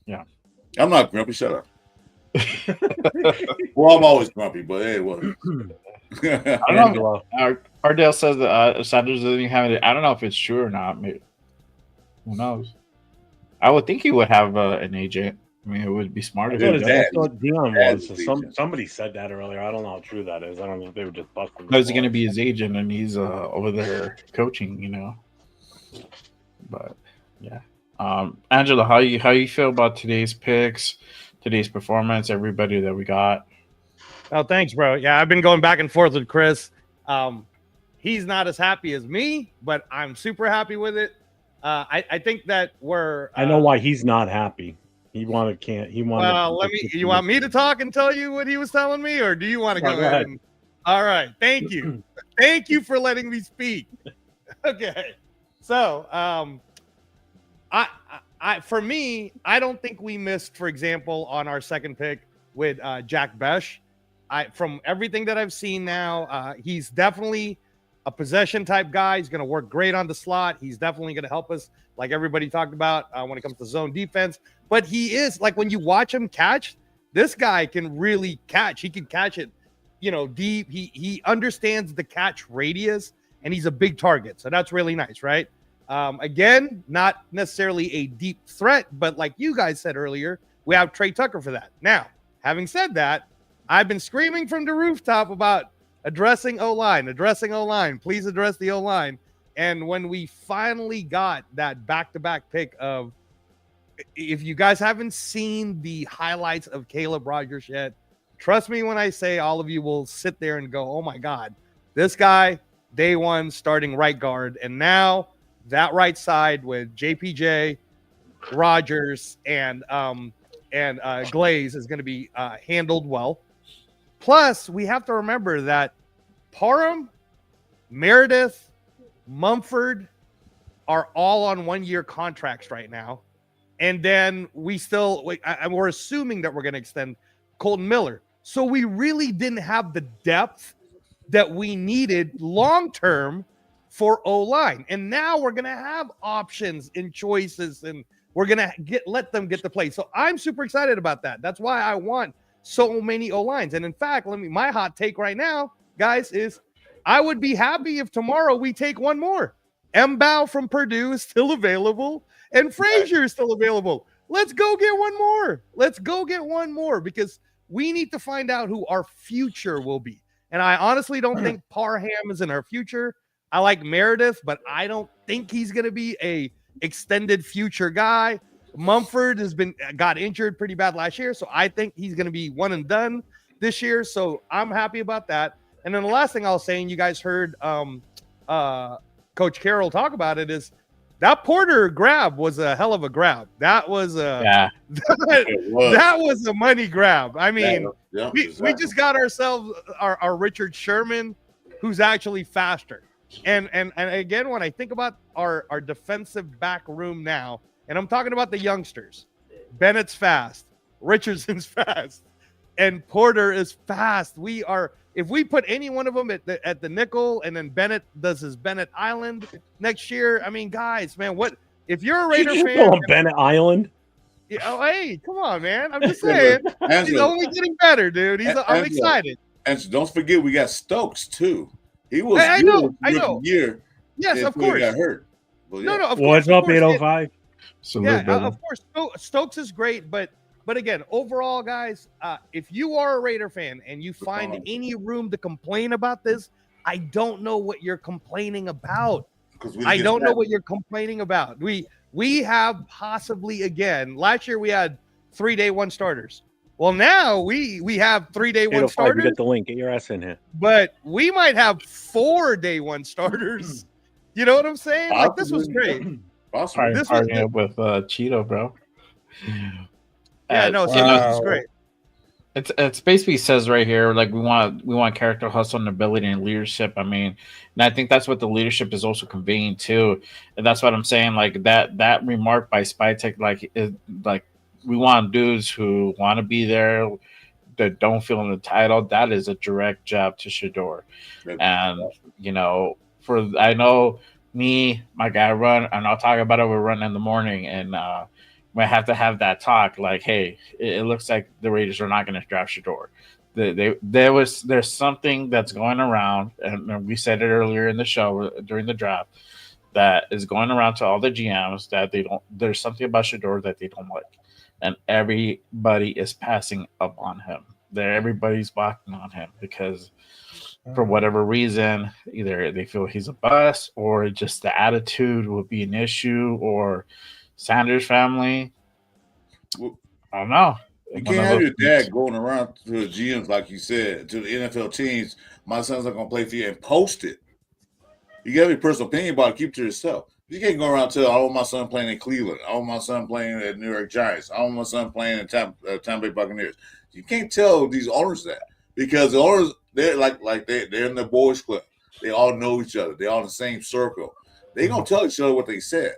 Yeah. I'm not grumpy. Shut up. Well, I'm always grumpy, but hey, what? I don't know. Ardell says that Sanders doesn't have it. I don't know if it's true or not. Maybe. Who knows? I would think he would have an agent. I mean, it would be smarter. I thought Dion was. Somebody said that earlier. I don't know how true that is. I don't know if they were just busting. Is he going to be his agent, and he's over there coaching? But yeah, Angela, how you feel about today's picks, today's performance, everybody that we got? Oh, thanks, bro. Yeah, I've been going back and forth with Chris. He's not as happy as me, but I'm super happy with it. I think that we're. I know why he's not happy. He wanted. Well, you want me to talk and tell you what he was telling me, or do you want to go ahead? All right. Thank you. Thank you for letting me speak. Okay. So, for me, I don't think we missed, for example, on our second pick with Jack Besh. From everything that I've seen now, he's definitely a possession type guy. He's going to work great on the slot. He's definitely going to help us, like everybody talked about, when it comes to zone defense. But he is, like, when you watch him catch, this guy can really catch. He can catch it, deep. He understands the catch radius, and he's a big target. So that's really nice, right? Again, not necessarily a deep threat, but like you guys said earlier, we have Trey Tucker for that. Now, having said that, I've been screaming from the rooftop about addressing O-line, please address the O-line. And when we finally got that back-to-back pick of, if you guys haven't seen the highlights of Caleb Rogers yet, trust me when I say all of you will sit there and go, oh my God, this guy, day one, starting right guard. And now that right side with JPJ, Rogers, and Glaze is going to be handled well. Plus, we have to remember that Parham, Meredith, Mumford are all on 1-year contracts right now. And then we're assuming that we're going to extend Colton Miller. So we really didn't have the depth that we needed long-term for O-line. And now we're going to have options and choices, and we're going to let them get the play. So I'm super excited about that. That's why I want so many O-lines. And in fact, my hot take right now, guys, is I would be happy if tomorrow we take one more. M'Bow from Purdue is still available, and Frazier is still available. Let's go get one more. Because we need to find out who our future will be. And I honestly don't think Parham is in our future. I like Meredith, but I don't think he's going to be a extended future guy. Mumford got injured pretty bad last year, so I think he's going to be one and done this year. So I'm happy about that. And then the last thing I'll say, and you guys heard Coach Carroll talk about it, is that Porter grab was a hell of a grab. That was that was a money grab. I mean, we just got ourselves our Richard Sherman, who's actually faster. And again, when I think about our defensive back room now, and I'm talking about the youngsters, Bennett's fast, Richardson's fast, and Porter is fast. If we put any one of them at the nickel, and then Bennett does his Bennett Island next year, I mean, guys, man, what if you're a Raider fan? Bennett Island. Yeah, oh, hey, come on, man! I'm just saying, he's only getting better, dude. I'm excited. And don't forget, we got Stokes too. He was I know. Year. Yes, of course. He got hurt. Well, yeah. No, of What's course, up, 805? Of course, Stokes is great, but again, overall, guys, if you are a Raider fan and you find any room to complain about this, I don't know what you're complaining about. I don't know what you're complaining about. We have possibly, again, last year we had 3 day one starters. Well, now we have 3 day one starters. We get the link. Get your ass in here. But we might have 4 day one starters. You know what I'm saying? Like, this was great. This was good with Cheeto, bro. Yeah, no, so this is great. It's basically says right here, like we want character, hustle, and ability and leadership. I mean, and I think that's what the leadership is also conveying too, and that's what I'm saying. Like that remark by Spytech, like we want dudes who want to be there, that don't feel entitled. That is a direct jab to Shador, and I know me, my guy Run, and I'll talk about it with Run in the morning, and we have to have that talk. Like, hey, it looks like the Raiders are not going to draft Shador. There's something that's going around, and we said it earlier in the show during the draft, that is going around to all the GMs that there's something about Shador that they don't like, and everybody is passing up on him. Everybody's walking on him because for whatever reason, either they feel he's a bust, or just the attitude will be an issue, or Sanders family. I don't know. You can't have your dad going around to the GMs, like you said, to the NFL teams. My son's not going to play for you, and post it. You got your personal opinion about it, keep it to yourself. You can't go around and tell, I want my son playing in Cleveland. I want my son playing at New York Giants. I want my son playing in Tampa Bay Buccaneers. You can't tell these owners that because the owners, they're they're in the boys club. They all know each other. They're all in the same circle. They're going to tell each other what they said.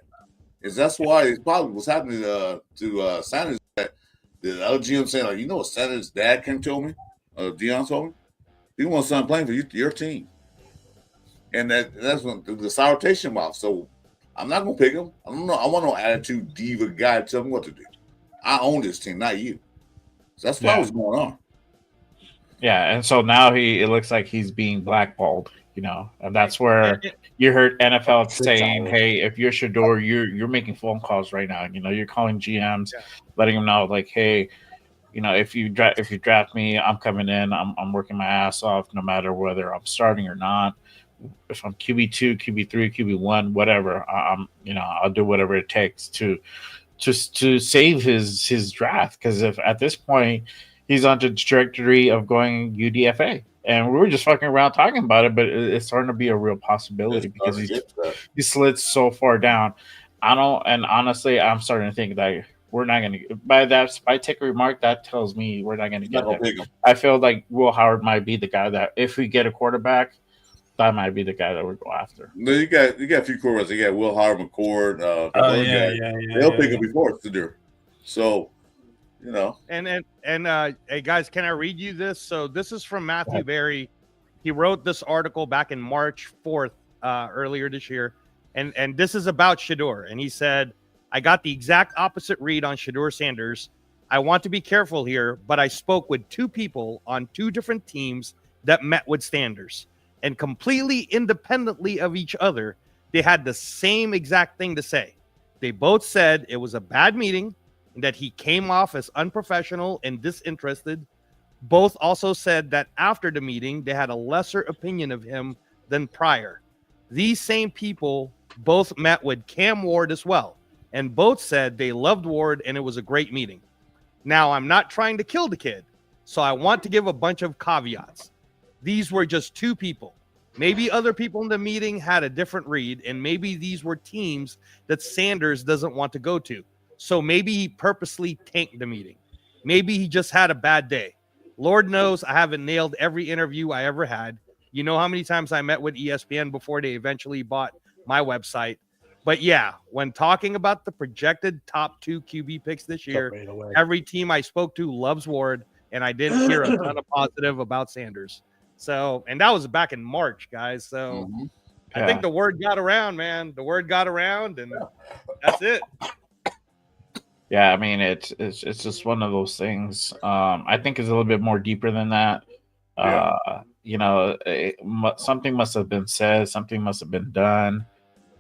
That's why it's probably what's happening to Sanders. That the other GM saying, like, you know what Sanders' dad came to me? Deion told me? He wants son playing for your team. And that's when the sour taste in mouth. So I'm not gonna pick him. I want no attitude diva guy to tell me what to do. I own this team, not you. So that's what was going on. Yeah, and so now it looks like he's being blackballed, and that's where you heard NFL saying, "Hey, if you're Shador, you're making phone calls right now. You're calling GMs, letting them know, like, hey, if you draft me, I'm coming in. I'm working my ass off, no matter whether I'm starting or not. If I'm QB2, QB3, QB1, whatever, I'll do whatever it takes to save his draft. Because if at this point he's on the trajectory of going UDFA, and we were just fucking around talking about it, but it's starting to be a real possibility because he slid so far down. Honestly, I'm starting to think that we're not going to by take a remark that tells me we're not going to get there. I feel like Will Howard might be the guy that if we get a quarterback, that might be the guy that we'd go after. No, you got a few quarterbacks. You got Will Howard, McCord, they'll pick him before to do. So, And hey guys, can I read you this? So this is from Matthew Berry. He wrote this article back in March 4th, earlier this year, and this is about Shador. And he said, "I got the exact opposite read on Shador Sanders. I want to be careful here, but I spoke with two people on two different teams that met with Sanders. And completely independently of each other, they had the same exact thing to say. They both said it was a bad meeting and that he came off as unprofessional and disinterested. Both also said that after the meeting, they had a lesser opinion of him than prior. These same people both met with Cam Ward as well, and both said they loved Ward and it was a great meeting. Now, I'm not trying to kill the kid, so I want to give a bunch of caveats. These were just two people. Maybe other people in the meeting had a different read, and maybe these were teams that Sanders doesn't want to go to. So maybe he purposely tanked the meeting. Maybe he just had a bad day. Lord knows I haven't nailed every interview I ever had. You know how many times I met with ESPN before they eventually bought my website. But yeah, when talking about the projected top 2 QB picks this year, every team I spoke to loves Ward, and I didn't hear a ton of positive about Sanders. So, and that was back in March, guys. So I think the word got around, man. The word got around, and that's it. Yeah, I mean, it's just one of those things. I think it's a little bit more deeper than that. Something must have been said, something must have been done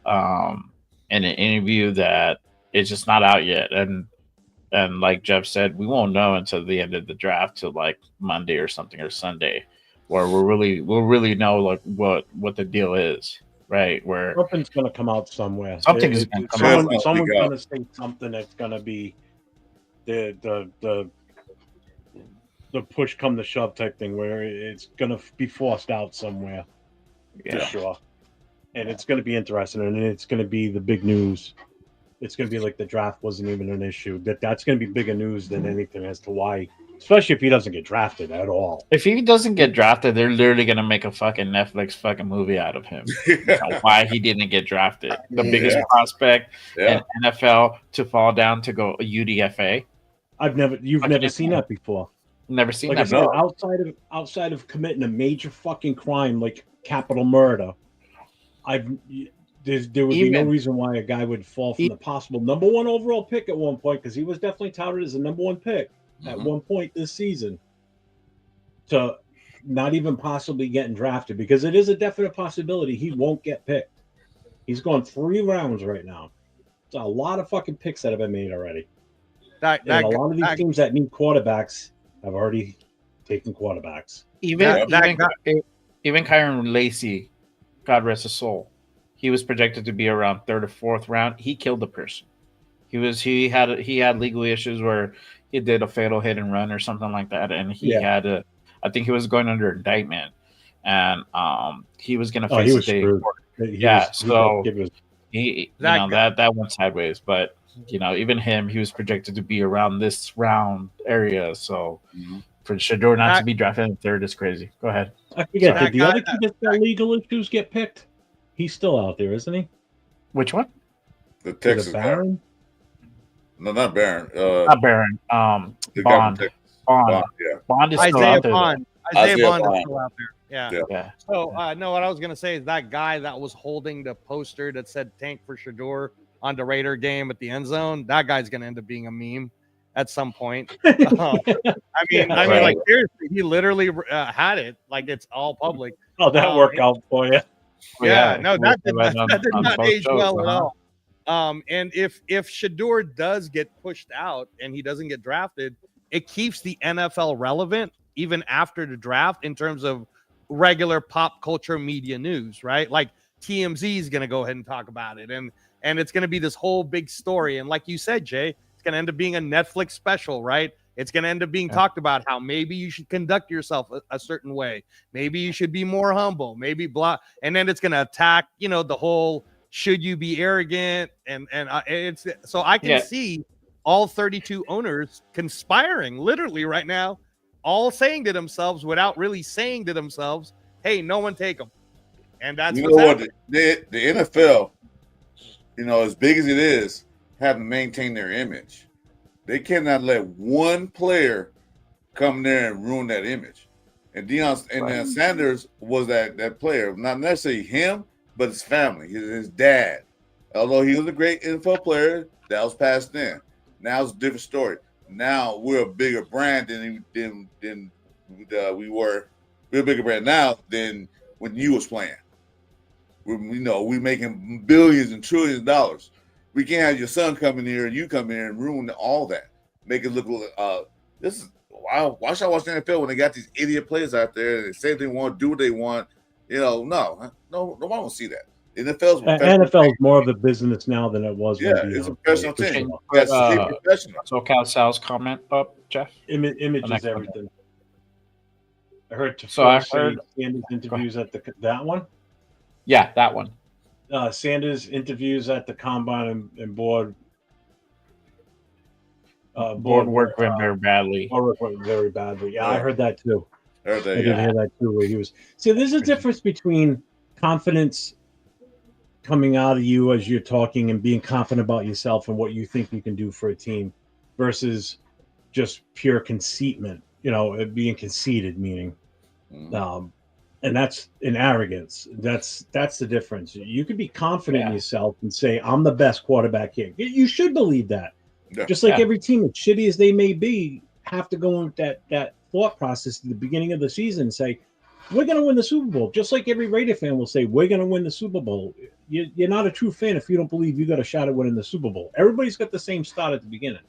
in an interview that is just not out yet. And like Jeff said, we won't know until the end of the draft, till like Monday or something, or Sunday, where we'll really know like what the deal is. Right, where something's going to come out somewhere. Something's going to come out. Someone's going to say something that's going to be the push come to shove type thing, where it's going to be forced out somewhere, for sure. And it's going to be interesting, and it's going to be the big news. It's going to be like the draft wasn't even an issue. That's going to be bigger news than anything as to why. Especially if he doesn't get drafted at all. If he doesn't get drafted, they're literally going to make a fucking Netflix fucking movie out of him. Why he didn't get drafted. The biggest prospect in NFL to fall down to go UDFA. You've never seen that before. Never seen that before. Outside of committing a major fucking crime like capital murder, there would be no reason why a guy would fall from the possible number 1 overall pick at one point, because he was definitely touted as a number 1 pick. At one point this season, to not even possibly getting drafted, because it is a definite possibility he won't get picked. He's gone 3 rounds right now. It's a lot of fucking picks that have been made already. A lot of these teams that need quarterbacks have already taken quarterbacks. Even Kyron Lacey, God rest his soul, he was projected to be around 3rd or 4th round. He killed the person. He had legal issues where he did a fatal hit and run or something like that, and I think he was going under indictment, and he was going to face So kid was, he, that went sideways. But even him, he was projected to be around this round area. So for Shador not to be drafted in third is crazy. Go ahead. I forget. Did the other kid that's got legal issues get picked? He's still out there, isn't he? Which one? The Texas guy. No, not Barron. Not Barron. Bond. Bond. Yeah. Bond is still Isaiah out there. Bond. Isaiah Bond is still out there. Yeah. Yeah. So no, what I was gonna say is that guy that was holding the poster that said "Tank for Shador" on the Raider game at the end zone. That guy's gonna end up being a meme at some point. I mean, like seriously, he literally had it. Like it's all public. Oh, that worked out for you. Yeah, no, that did not age well at all. And if Shador does get pushed out and he doesn't get drafted, it keeps the NFL relevant even after the draft in terms of regular pop culture media news, right? Like TMZ is going to go ahead and talk about it, and it's going to be this whole big story. And like you said, Jay, it's going to end up being a Netflix special, right? It's going to end up being talked about how maybe you should conduct yourself a certain way. Maybe you should be more humble, maybe blah. And then it's going to attack, the whole, should you be arrogant? And it's, so I can see all 32 owners conspiring literally right now, all saying to themselves without really saying to themselves, hey, no one take them. And that's what the NFL, as big as it is, have to maintain their image. They cannot let one player come there and ruin that image. And Deion Sanders was that player, not necessarily him, but his family, his dad. Although he was a great NFL player, that was past then. Now it's a different story. Now we're a bigger brand than we were. We're a bigger brand now than when you was playing. We're making billions and trillions of dollars. We can't have your son come in here and you come in here and ruin all that. Make it look this is why should I watch the NFL when they got these idiot players out there and they say they want, do what they want? No one will see that. NFL is more of a business now than it was. It's a professional team. So Cal Sal's comment up, Jeff. Image is everything. I heard. Sanders interviews at that one. Yeah, that one. Sanders interviews at the combine and board. Board work went very badly. Board went very badly. Yeah, I heard that too. I did hear that too. Where he was. See, there's a difference between confidence coming out of you as you're talking and being confident about yourself and what you think you can do for a team, versus just pure conceitment. Being conceited, meaning. And that's an arrogance. That's the difference. You can be confident in yourself and say, I'm the best quarterback here. You should believe that. Yeah. Just like every team, as shitty as they may be, have to go in that thought process at the beginning of the season and say, we're going to win the Super Bowl. Just like every Raider fan will say, we're going to win the Super Bowl. You're not a true fan if you don't believe you got a shot at winning the Super Bowl. Everybody's got the same start at the beginning.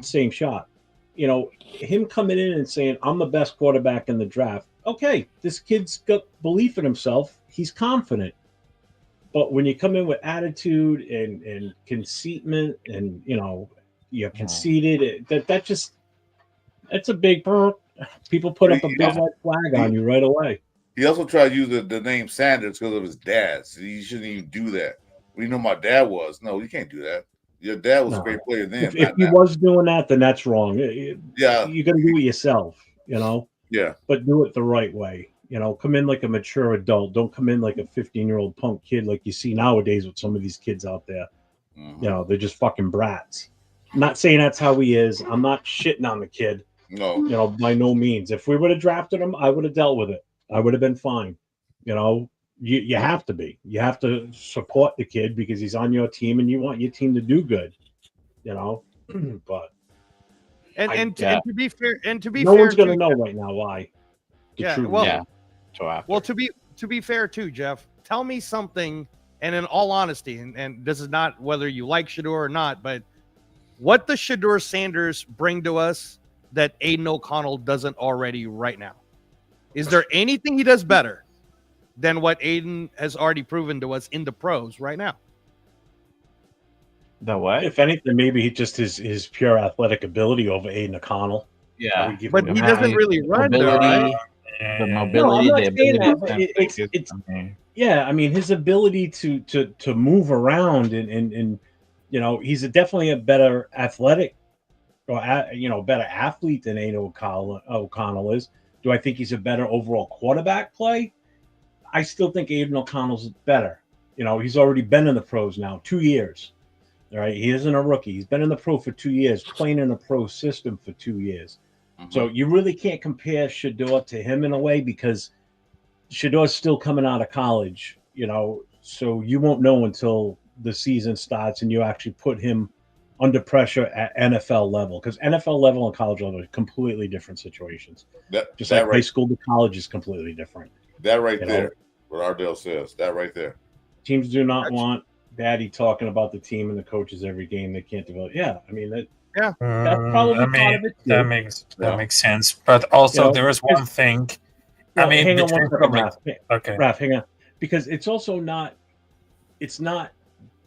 Same shot. Him coming in and saying, I'm the best quarterback in the draft. Okay, this kid's got belief in himself. He's confident. But when you come in with attitude and conceitment and, you're conceited, that's a big people put up a big red flag on you right away. He also tried to use the name Sanders because of his dad. So you shouldn't even do that. We know my dad was. No, you can't do that. Your dad was a great player then. If he was doing that, then that's wrong. You got to do it yourself, Yeah. But do it the right way. Come in like a mature adult. Don't come in like a 15-year-old punk kid like you see nowadays with some of these kids out there. They're just fucking brats. I'm not saying that's how he is. I'm not shitting on the kid. No. By no means. If we would have drafted him, I would have dealt with it. I would have been fine. You have to be. You have to support the kid because he's on your team and you want your team to do good. But and to be fair, no one's going to know right now why. Well, to be fair too, Jeff, tell me something, and in all honesty, and this is not whether you like Shador or not, but what does Shador Sanders bring to us that Aiden O'Connell doesn't already right now? Is there anything he does better than what Aiden has already proven to us in the pros right now? The what? If anything, maybe just his pure athletic ability over Aiden O'Connell. Yeah, but he doesn't really run, though, right? The mobility, no, I'm not saying that. Yeah, I mean his ability to move around and he's definitely a better athletic or better athlete than Aiden O'Connell is. Do I think he's a better overall quarterback play? I still think Aiden O'Connell's better. He's already been in the pros now 2 years. All right, he isn't a rookie. He's been in the pro for 2 years, playing in a pro system for 2 years. So you really can't compare Shador to him in a way because Shador's still coming out of college. So you won't know until the season starts and you actually put him under pressure at NFL level because NFL level and college level are completely different situations. Just like high school to college is completely different. That right there, what Ardell says, that right there. Teams do not want daddy talking about the team and the coaches every game. They can't develop. Yeah, I mean that. Yeah, that's probably part of it too. That makes sense. But also, there is one thing. Well, hang on one second, Raph. Okay, Raph, hang on, because it's also not. It's not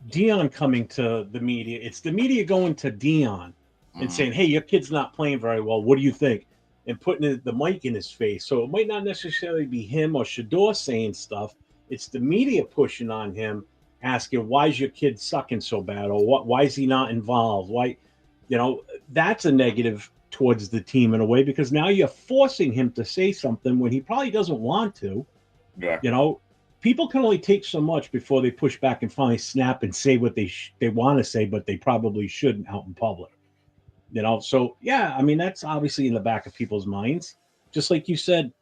Dion coming to the media. It's the media going to Dion and saying, "Hey, your kid's not playing very well. What do you think?" And putting the mic in his face. So it might not necessarily be him or Shador saying stuff. It's the media pushing on him, asking, "Why is your kid sucking so bad?" Or why is he not involved? Why, that's a negative towards the team in a way because now you're forcing him to say something when he probably doesn't want to. Yeah. People can only take so much before they push back and finally snap and say what they want to say, but they probably shouldn't out in public. So yeah, I mean that's obviously in the back of people's minds. Just like you said,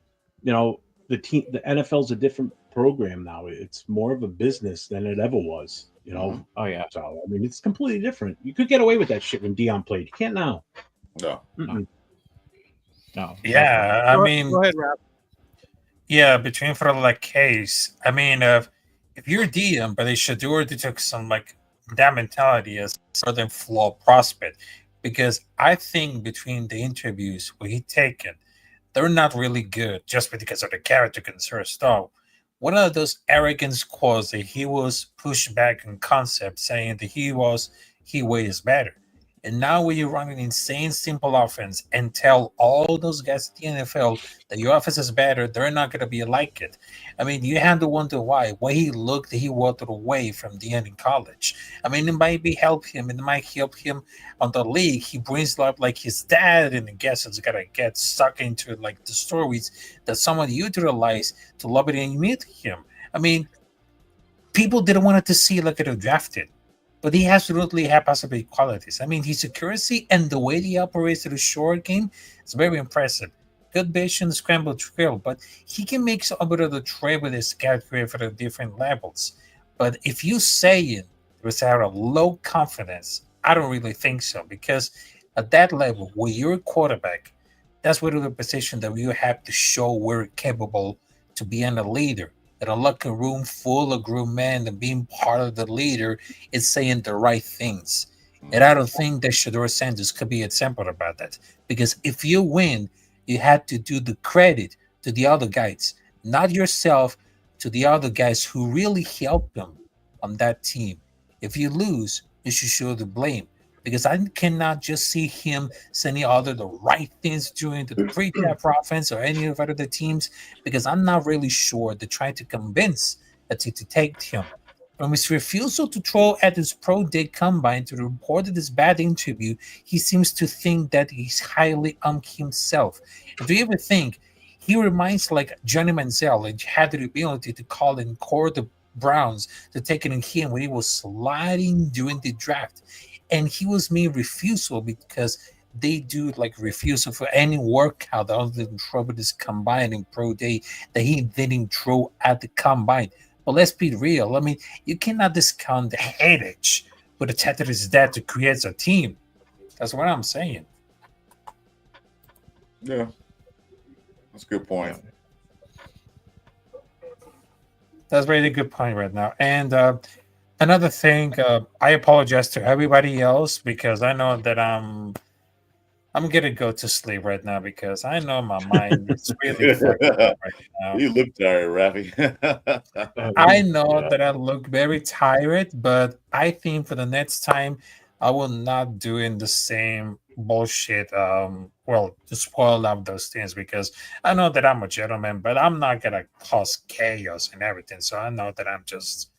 the NFL's a different program now. It's more of a business than it ever was. Oh yeah. So I mean, it's completely different. You could get away with that shit when Dion played. You can't now. No. No. Yeah, I mean, go ahead, Rob. Yeah, between for like case. I mean, if you're DM, but they should do or they took some like that mentality as rather than flawed prospect, because I think between the interviews where he taken, they're not really good just because of the character concern stuff. One of those arrogance quotes that he was pushed back in concept, saying that he weighs better. And now when you run an insane simple offense and tell all those guys at the NFL that your offense is better, they're not going to be like it. I mean, you have to wonder why he looked, he walked away from the end in college. I mean, it might help him, it might help him on the league. He brings up like his dad, and I guess it's gonna get stuck into like the stories that someone utilized to love it and meet him. I mean, people didn't want to see like it drafted, but he absolutely has possible qualities. I mean, his accuracy and the way he operates the short game is very impressive. Good vision, scramble trail, but he can make some bit of the trade with his character for the different levels. But if you say it without a low confidence, I don't really think so, because at that level, where you're a quarterback, that's one of the position that you have to show we're capable to be a leader. In a locker room full of grown men and being part of the leader is saying the right things. And I don't think that Shador Sanders could be example about that. Because if you win, you had to do the credit to the other guys, not yourself, to the other guys who really helped them on that team. If you lose, you should show the blame. Because I cannot just see him saying other the right things during the pre-draft offense or any of other teams, because I'm not really sure they're trying to convince a team to take him. From his refusal to throw at his pro day combine to report this bad interview, he seems to think that he's highly on himself. And do you ever think he reminds like Johnny Manziel and had the ability to call and core the Browns to take it in him when he was sliding during the draft? And he was made refusal because they do like refusal for any workout other than throw with this combine in pro day that he didn't throw at the combine. But let's be real. I mean, you cannot discount the headache with the tech that is there to create a team. That's what I'm saying. Yeah, that's a good point. That's a really good point right now. And another thing, I apologize to everybody else because I know that I'm gonna go to sleep right now because I know my mind is really fucking up right now. You look tired, Rafi. I know that I look very tired, but I think for the next time I will not doing the same bullshit. Well, to spoil up those things because I know that I'm a gentleman, but I'm not gonna cause chaos and everything. So I know that I'm just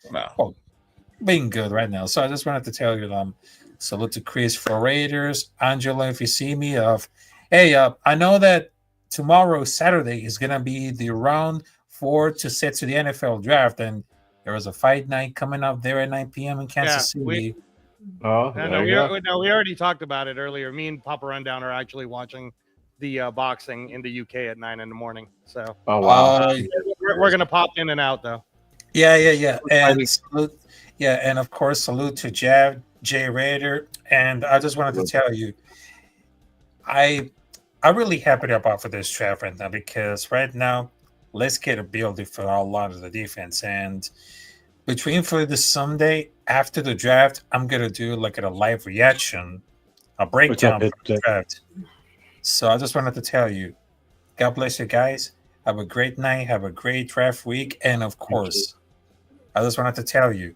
being good right now. So I just wanted to tell you, salute to Chris for Raiders, Angela, if you see me, hey, I know that tomorrow, Saturday, is gonna be the round 4 to set to the NFL draft, and there was a fight night coming up there at 9 p.m. in Kansas City. We already talked about it earlier. Me and Papa Rundown are actually watching the boxing in the UK at 9 in the morning. So, we're gonna pop in and out though. Yeah. And salute, and of course, salute to Jay Raider. And I just wanted to tell you, I'm really happy about for this draft right now because right now, let's get a building for a lot of the defense. And between for the Sunday after the draft, I'm gonna do like a live reaction, a breakdown from the draft. So I just wanted to tell you, God bless you guys. Have a great night. Have a great draft week. And of course, I just wanted to tell you,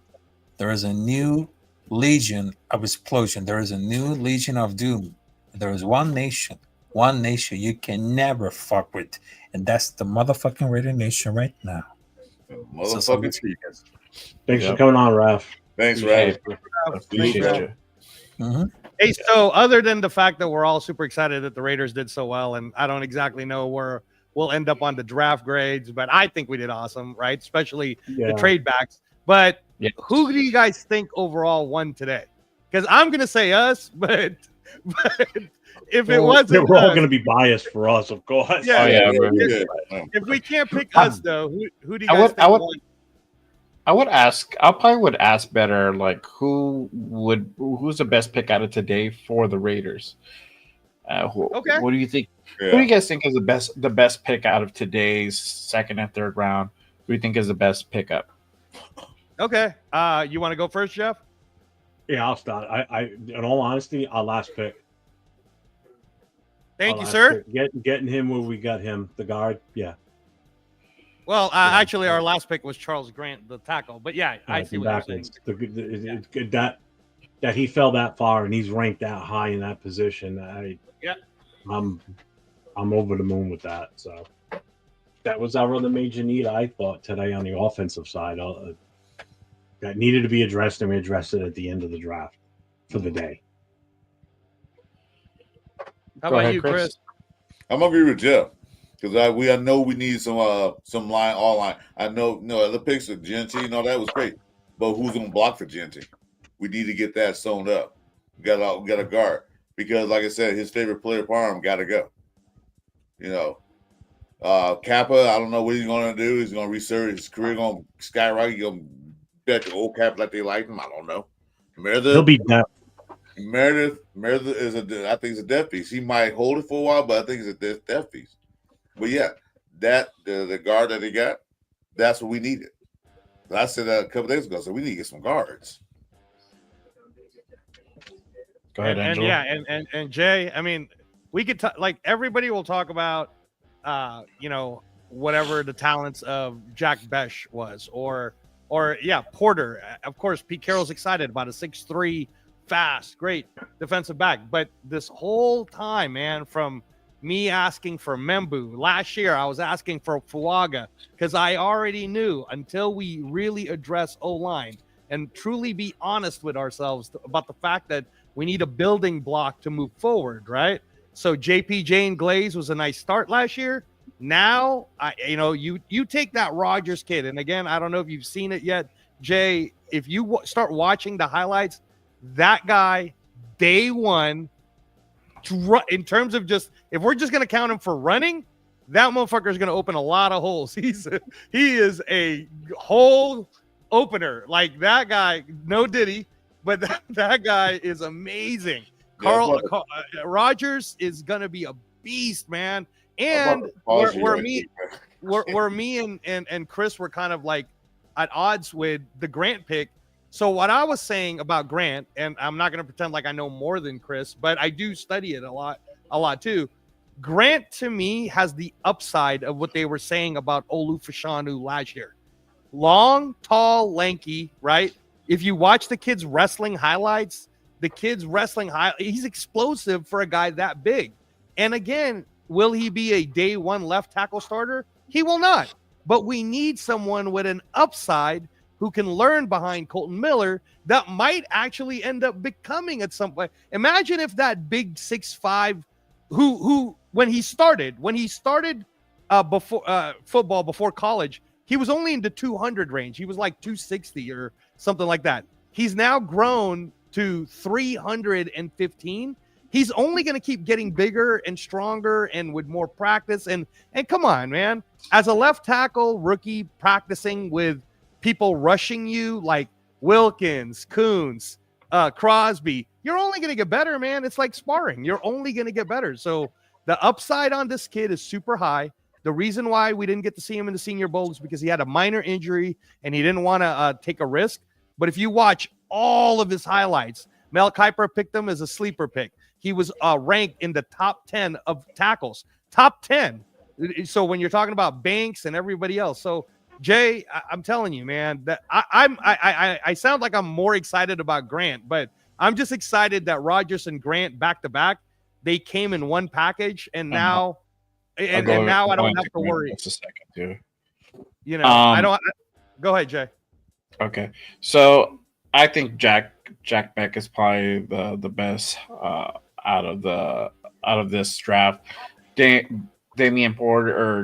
there is a new legion of explosion. There is a new legion of doom. There is one nation you can never fuck with, and that's the motherfucking Raider Nation right now. Motherfucking Thanks for coming on, Raf. Thanks, Raf. Appreciate you. Hey, so other than the fact that we're all super excited that the Raiders did so well, and I don't exactly know where we'll end up on the draft grades, but I think we did awesome, right? Especially the trade backs. But who do you guys think overall won today? Because I'm going to say us, but if it wasn't, we're all going to be biased for us, of course. If we can't pick us, though, who do you guys think won? I probably would ask better, like who's the best pick out of today for the Raiders? What do you think? Who do you guys think is the best pick out of today's second and third round? Who do you think is the best pickup? Okay, you want to go first, Jeff? Yeah, I'll start. I in all honesty, our last pick. Thank you, sir. Getting him where we got him, the guard. Yeah. Well, actually, our last pick was Charles Grant, the tackle. But yeah, I see what you're saying. That he fell that far and he's ranked that high in that position. I'm over the moon with that. So that was our other major need, I thought, today on the offensive side. That needed to be addressed, and we addressed it at the end of the draft for the day. How about you, Chris? I'm gonna agree with Jeff. Because I know we need some line, all line. I know other picks of Genty and all that was great, but who's gonna block for Genty? We need to get that sewn up. We got a guard because, like I said, his favorite player, Parham, got to go. Kappa, I don't know what he's gonna do. He's gonna resurge his career, gonna skyrocket. He's gonna bet the old Kappa like they like him. I don't know. He'll be done. Meredith is I think it's a death piece. He might hold it for a while, but I think it's a death piece. But yeah, the guard that they got, that's what we needed. I said that a couple days ago, so we need to get some guards. Go ahead, Angela. And Jay, I mean, we could like everybody will talk about whatever the talents of Jack Besh was, or Porter. Of course, Pete Carroll's excited about a 6'3", fast, great defensive back. But this whole time, man, from me asking for Membu last year, I was asking for Fuaga because I already knew until we really address O-line and truly be honest with ourselves about the fact that we need a building block to move forward, right? So JP Jane Glaze was a nice start last year. Now, you take that Rodgers kid, and again, I don't know if you've seen it yet, Jay. If you start watching the highlights, that guy, day one, in terms of just if we're just gonna count him for running, that motherfucker is gonna open a lot of holes. He is a hole opener. Like that guy, no Diddy, but that guy is amazing. Rodgers is gonna be a beast, man. And where me and Chris were kind of like at odds with the Grant pick. So what I was saying about Grant, and I'm not going to pretend like I know more than Chris, but I do study it a lot too. Grant to me has the upside of what they were saying about Olu Fashanu last year. Long, tall, lanky, right? If you watch the kids' wrestling highlights, The kid's wrestling high. He's explosive for a guy that big. And again, will he be a day one left tackle starter? He will not. But we need someone with an upside who can learn behind Colton Miller that might actually end up becoming at some point. Imagine if that big 6'5", who when he started before football, before college, he was only in the 200 range. He was like 260 or something like that. He's now grown to 315. He's only going to keep getting bigger and stronger and with more practice. And come on, man. As a left tackle rookie practicing with people rushing you like Wilkins, Coons, Crosby, you're only going to get better, man. It's like sparring. You're only going to get better. So the upside on this kid is super high. The reason why we didn't get to see him in the Senior Bowl is because he had a minor injury and he didn't want to take a risk. But if you watch all of his highlights, Mel Kiper picked him as a sleeper pick. He was ranked in the top 10 of tackles, top 10. So when you're talking about Banks and everybody else, so Jay, I'm telling you, man, that I sound like I'm more excited about Grant, but I'm just excited that Rodgers and Grant back to back, they came in one package, and now, and now I don't have to worry. Just a second, too. You know, I don't. Go ahead, Jay. Okay, so I think Jack Beck is probably the best out of this draft. Darian Porter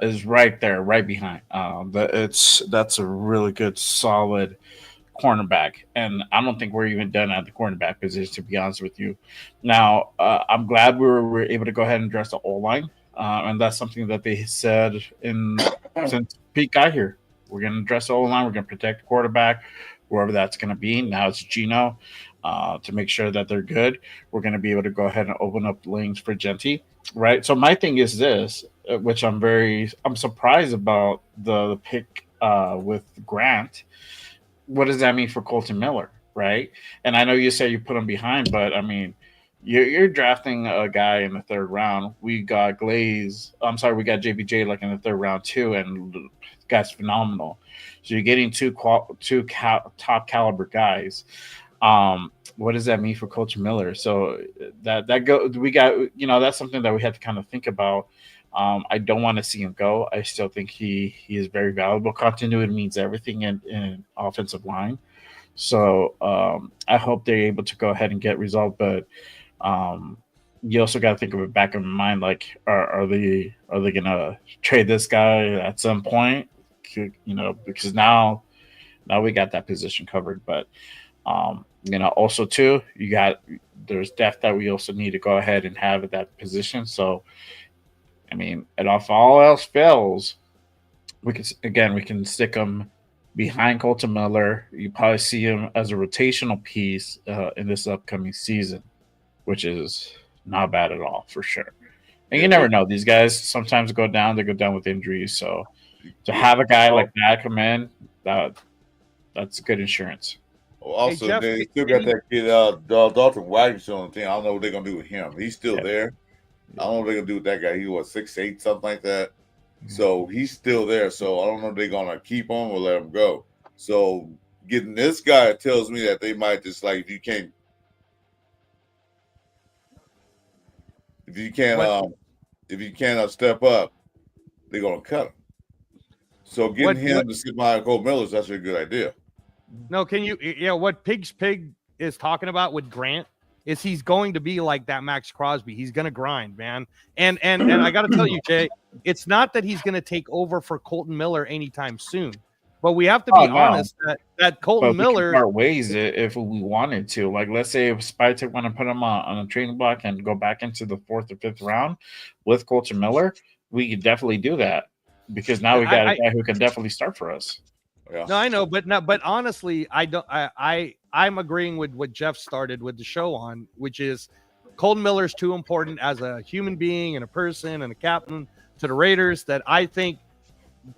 is right there, right behind. That's a really good, solid cornerback, and I don't think we're even done at the cornerback position, to be honest with you. Now, I'm glad we were able to go ahead and address the O-line, and that's something that they said since Pete got here. We're going to address the O-line. We're going to protect the quarterback, wherever that's going to be. Now it's Gino to make sure that they're good. We're going to be able to go ahead and open up lanes for Genty, right? So my thing is this, which I'm surprised about the pick with Grant. What does that mean for Colton Miller, right? And I know you say you put him behind, but I mean, you're drafting a guy in the third round. We got JBJ like in the third round too, and the guy's phenomenal. So you're getting two top caliber guys. What does that mean for Coach Miller? So we got, that's something that we had to kind of think about. I don't want to see him go. I still think he is very valuable. Continuity means everything in offensive line. So I hope they're able to go ahead and get resolved. But you also got to think of it back in mind, like are they gonna trade this guy at some point? Because now we got that position covered. But also too, there's depth that we also need to go ahead and have at that position. So I mean, and if all else fails, we can stick him behind Colton Miller. You probably see him as a rotational piece in this upcoming season, which is not bad at all for sure. And you never know; these guys sometimes go down. They go down with injuries. So to have a guy like that come in, that's good insurance. Also, Jeff, they still got that kid, Dalton Wagner on the team. I don't know what they're gonna do with him. He's still there. I don't know what they're gonna do with that guy. He was 6'8", something like that. So he's still there. So I don't know if they're gonna keep him or let him go. So getting this guy tells me that they might just like if you can't step up, they're gonna cut him. So getting him to sit behind Cole Miller is actually a good idea. No, what Pig is talking about with Grant is he's going to be like that Max Crosby. He's going to grind, man. And I got to tell you, Jay, it's not that he's going to take over for Colton Miller anytime soon. But we have to be honest that Colton Miller can part ways if we wanted to. Like, let's say if Spytek want to put him on a trading block and go back into the 4th or 5th round with Colton Miller, we could definitely do that because now we got a guy who can definitely start for us. Yeah. No, I know, but honestly, I'm agreeing with what Jeff started with the show on, which is Colton Miller is too important as a human being and a person and a captain to the Raiders that I think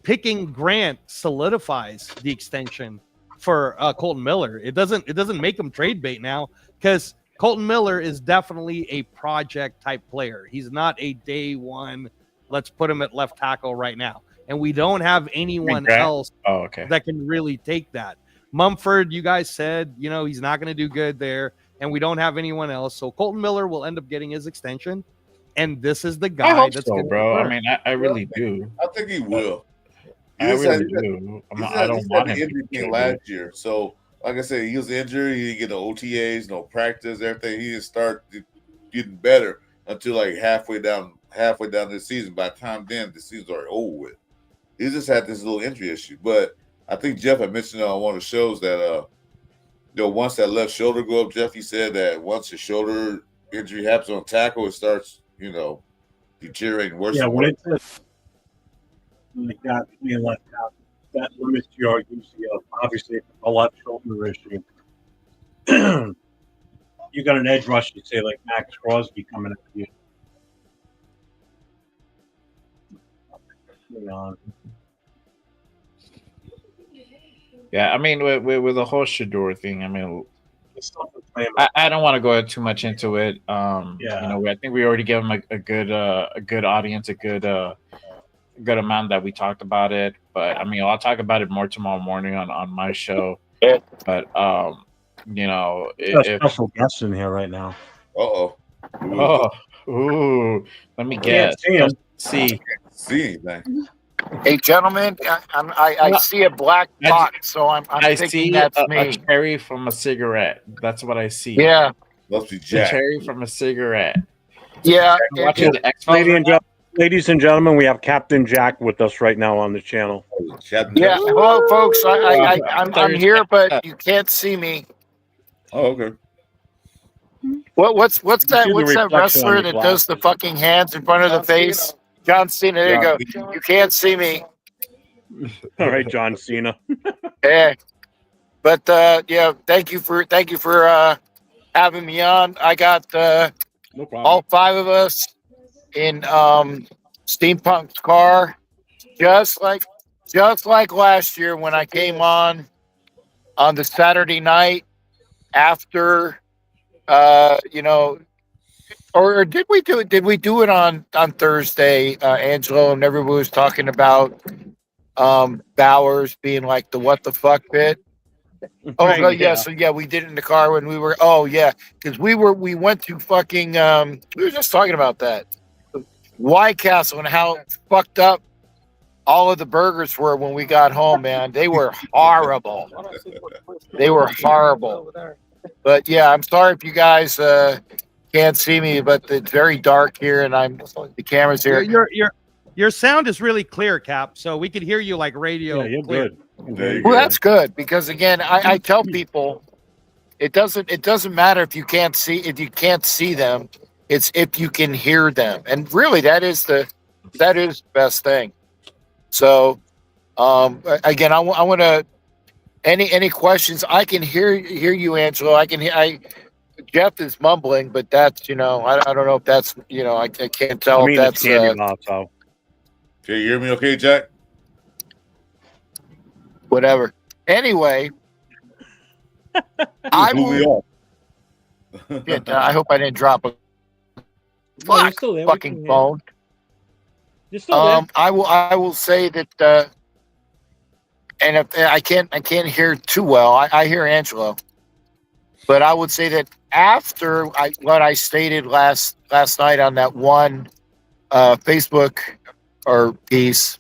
picking Grant solidifies the extension for Colton Miller. It doesn't make him trade bait now because Colton Miller is definitely a project type player. He's not a day one. Let's put him at left tackle right now. And we don't have anyone else that can really take that. Mumford, you guys said, he's not going to do good there, and we don't have anyone else. So Colton Miller will end up getting his extension, and this is the guy I hope that's so, going to bro. I burn. mean, I really do. I think he will. I really do. I don't want him the to injury be thing traded. last year. So, like I said, he was injured. He didn't get no OTAs, no practice, everything. He didn't start getting better until like halfway down this season. By the time then, the season's already over with. He just had this little injury issue. But I think Jeff had mentioned on one of the shows that once that left shoulder go up, Jeff, he said that once the shoulder injury happens on tackle, it starts, deteriorating worse. Yeah, and when worse. it's like that, being left out, that limits your UCL. Obviously, a lot shoulder issue. You got an edge rush, you say, like Max Crosby coming at you. Yeah, I mean, with the whole Shador thing, I mean, I don't want to go too much into it. Yeah. I think we already gave him a good audience, a good amount that we talked about it. But I mean, I'll talk about it more tomorrow morning on my show. But Got a special guest in here right now. Oh, let me Can't guess. see him. See anything. Hey, gentlemen, I see a black box, so I'm I thinking see that's a me. cherry from a cigarette. That's what I see. Yeah. Must be A Jack. cherry from a cigarette. Yeah. Watching the X-Files right now? Ladies and gentlemen, we have Captain Jack with us right now on the channel. Yeah. Hello, folks. I'm here, but you can't see me. Oh, okay. What's You see that? the What's that reflection on wrestler your that glass. does the fucking hands in front of the face? John Cena. There you go. You can't see me. All right, John Cena. Yeah. But yeah, thank you for having me on. I got No problem. all 5 of us in Steampunk's car, just like last year when I came on the Saturday night after or did we do it? Did we do it on Thursday, Angelo, and everybody was talking about Bowers being like the what the fuck bit? Oh, Right, yeah. yeah. So yeah, we did it in the car when we were. Oh yeah, because we went to fucking. We were just talking about that White Castle and how fucked up all of the burgers were when we got home. Man, they were horrible. They were horrible. But yeah, I'm sorry if you guys can't see me, but it's very dark here, and the camera's here. Your sound is really clear, Cap. So we could hear you like radio. Yeah, you're clear. good. Well, that's good because again, I tell people it doesn't matter if you can't see them. It's if you can hear them, and really that is the best thing. So again, I want to any questions. I can hear you, Angelo. Jeff is mumbling, but that's I don't know if that's I can't tell I mean, if that's it's candy Bob, so. Can you hear me okay, Jack? Whatever. Anyway, I hope I didn't drop a fucking phone. You're still there. I will say that, and if I can't hear too well. I hear Angelo, but I would say that after what I stated last night on that one Facebook or piece,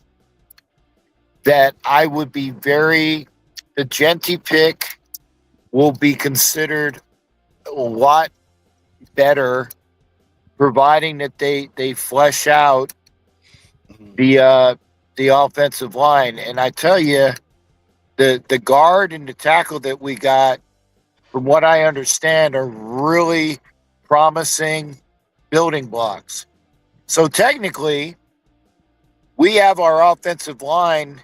that I would be the Genty pick will be considered a lot better, providing that they flesh out the offensive line. And I tell you, the guard and the tackle that we got, from what I understand, are really promising building blocks. So technically, we have our offensive line,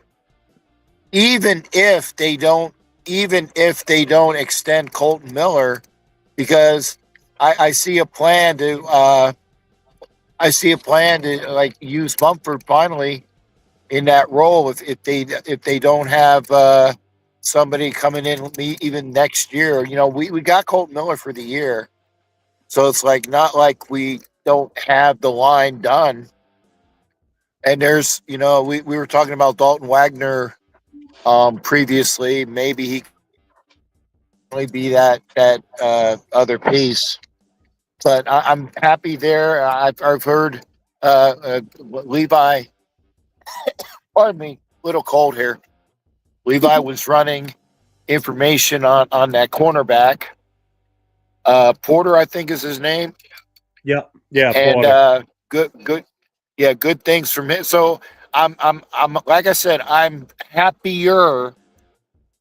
even if they don't extend Colton Miller, because I see a plan to like use Mumford finally in that role if they don't have somebody coming in even next year. We got Colton Miller for the year, so it's like not like we don't have the line done. And there's, we were talking about Dalton Wagner previously. Maybe be that other piece. But I'm happy there. I've heard Levi. Pardon me, little cold here. Levi was running information on that cornerback. Porter, I think is his name. Yeah, And Porter. good things from him. So I'm like I said, I'm happier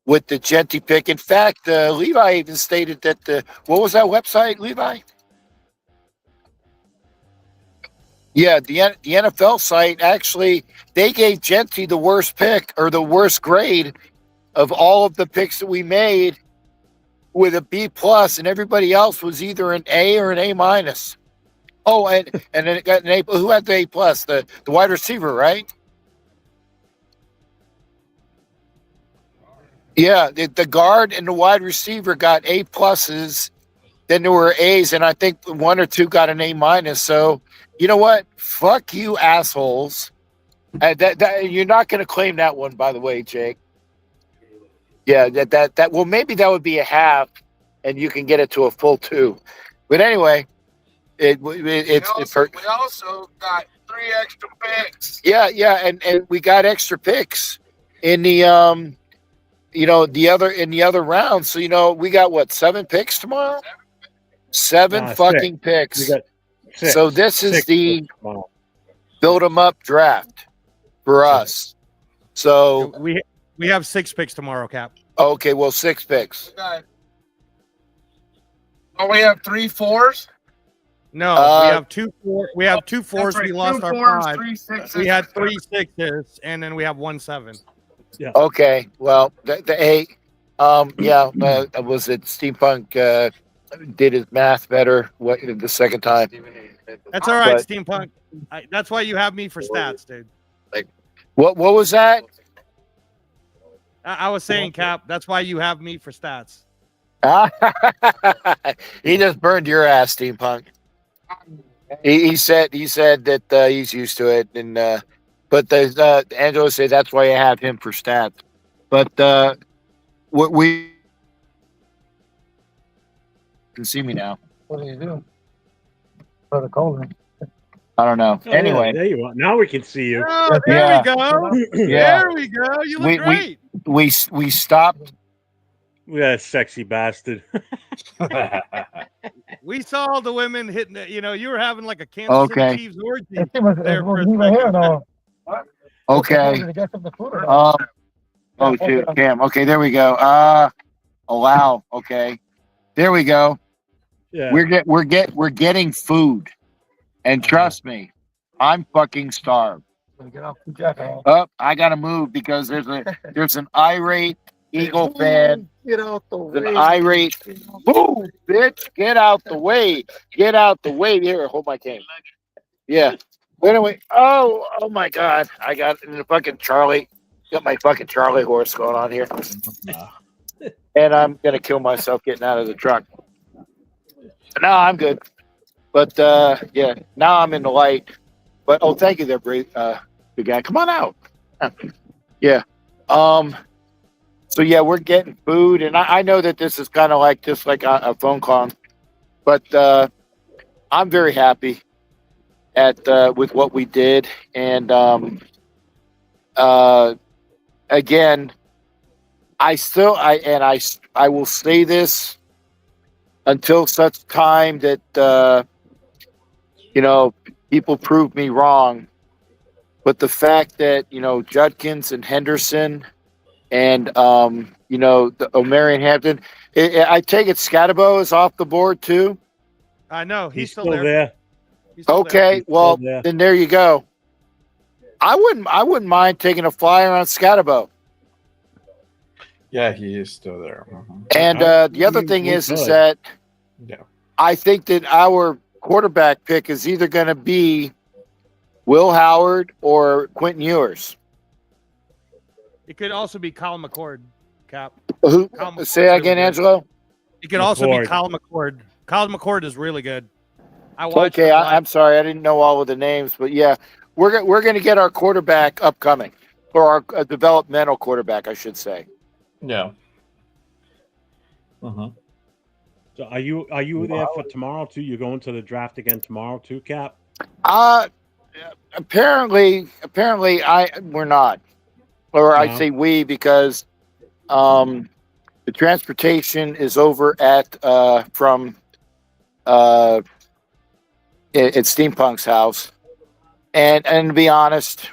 with the Genty pick. In fact, Levi even stated that what was that website, Levi? Yeah, the NFL site actually they gave Genty the worst pick or the worst grade of all of the picks that we made with a B plus, and everybody else was either an A or an A minus. Oh, and then it got an A. Who had the A plus? The wide receiver, right? Yeah, the guard and the wide receiver got A pluses. Then there were A's, and I think one or two got an A minus. So you know what? Fuck you, assholes. That you're not going to claim that one, by the way, Jake. Yeah, that. Well, maybe that would be a half, and you can get it to a full 2. But anyway, it's hurt. We also got 3 extra picks. Yeah, and we got extra picks in the the other round. So we got what, 7 picks tomorrow? 7 fucking 6. picks. We got 6. So this is 6 the picks tomorrow. build 'em up draft for us. So we have 6 picks tomorrow, Cap. okay, well 6 picks. Oh, we have 3 4s. No, we have 2 4. We have 2 4s. right, We lost 2 our 4s, 5. 3 6s, We had and 3 6s, and then we have 1 7. Yeah. Okay, well was it Steampunk did his math better the second time. That's all right, But- Steampunk. That's why you have me for stats, dude. What was that? I was saying, Cap. That's why you have me for stats. He just burned your ass, Steampunk. He said that he's used to it, and but Angelo said that's why I have him for stats. But what we can see me now. What do you do? For the colon. I don't know. Oh, Anyway, yeah, there you are. Now we can see you. Oh, there Yeah. we go. Yeah. There we go. You look great. we stopped. Look at that sexy bastard. We saw the women hitting it. You were having like a Kansas Okay. City Chiefs orgy there for a second. Okay. Oh shoot, Cam. Okay, there we go. Oh wow. Okay, there we go. Yeah. We're getting food, and trust me, I'm fucking starved. Oh, I gotta move because there's an irate Eagle fan. Get out the way. An irate. Move, bitch. Get out the way. Get out the way. Here, hold my cane. Yeah. Anyway, oh my God. I got the fucking Charlie. Got my fucking Charlie horse going on here. And I'm going to kill myself getting out of the truck. No, I'm good. But, yeah, now I'm in the light. But, thank you there, big guy. Come on out. Yeah. So, yeah, we're getting food. And I know that this is kind of like just like a phone call. But I'm very happy with what we did. And, again, I will say this until such time that, people prove me wrong. But the fact that, Judkins and Henderson and, the O'Marion Hampton, I take it Scatabo is off the board too. I know. He's still there. there. Okay, well, then there you go. I wouldn't mind taking a flyer on Scatabo. Yeah, he is still there. And the other thing is good. that Yeah. I think that our quarterback pick is either going to be Will Howard or Quentin Ewers. It could also be Colin McCord, Cap. Who? Colin Say that McCord's again, really good. Angelo. It could also be McCord. Colin McCord. Colin McCord is really good. I watched. Okay, him live. I'm sorry, I didn't know all of the names, but yeah, we're going to get our quarterback upcoming, or our developmental quarterback, I should say. Yeah. So are you there for tomorrow too? You're going to the draft again tomorrow too, Cap? Apparently, we're not, or I No? say we because the transportation is over at from at Steampunk's house, and to be honest,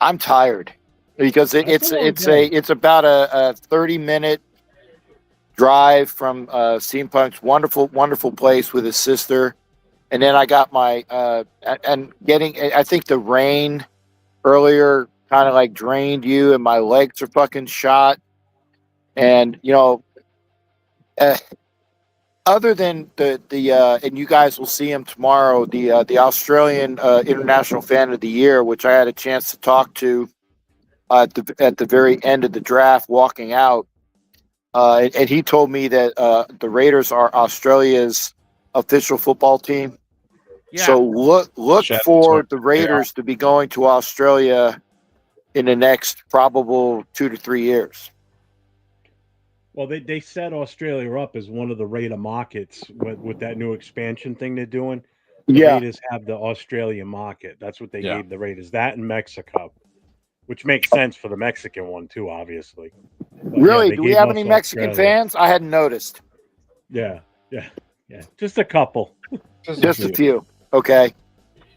I'm tired because it's about a 30-minute drive from Steampunk's wonderful place with his sister, and then I got my and getting. I think the rain earlier kind of like drained you, and my legs are fucking shot, and other than the and you guys will see him tomorrow, the Australian International Fan of the Year, which I had a chance to talk to at the very end of the draft, walking out, and he told me that the Raiders are Australia's official football team. Yeah. So look Shit, for so the Raiders to be going to Australia in the next probable 2 to 3 years. Well, they set Australia up as one of the Raider markets with that new expansion thing they're doing. The Yeah. Raiders have the Australia market. That's what they Yeah. gave the Raiders. That in Mexico, which makes sense for the Mexican one too, obviously. But Really? they Do we gave have us any Mexican Australia. fans? I hadn't noticed. Yeah, just a couple. Just a few. Okay.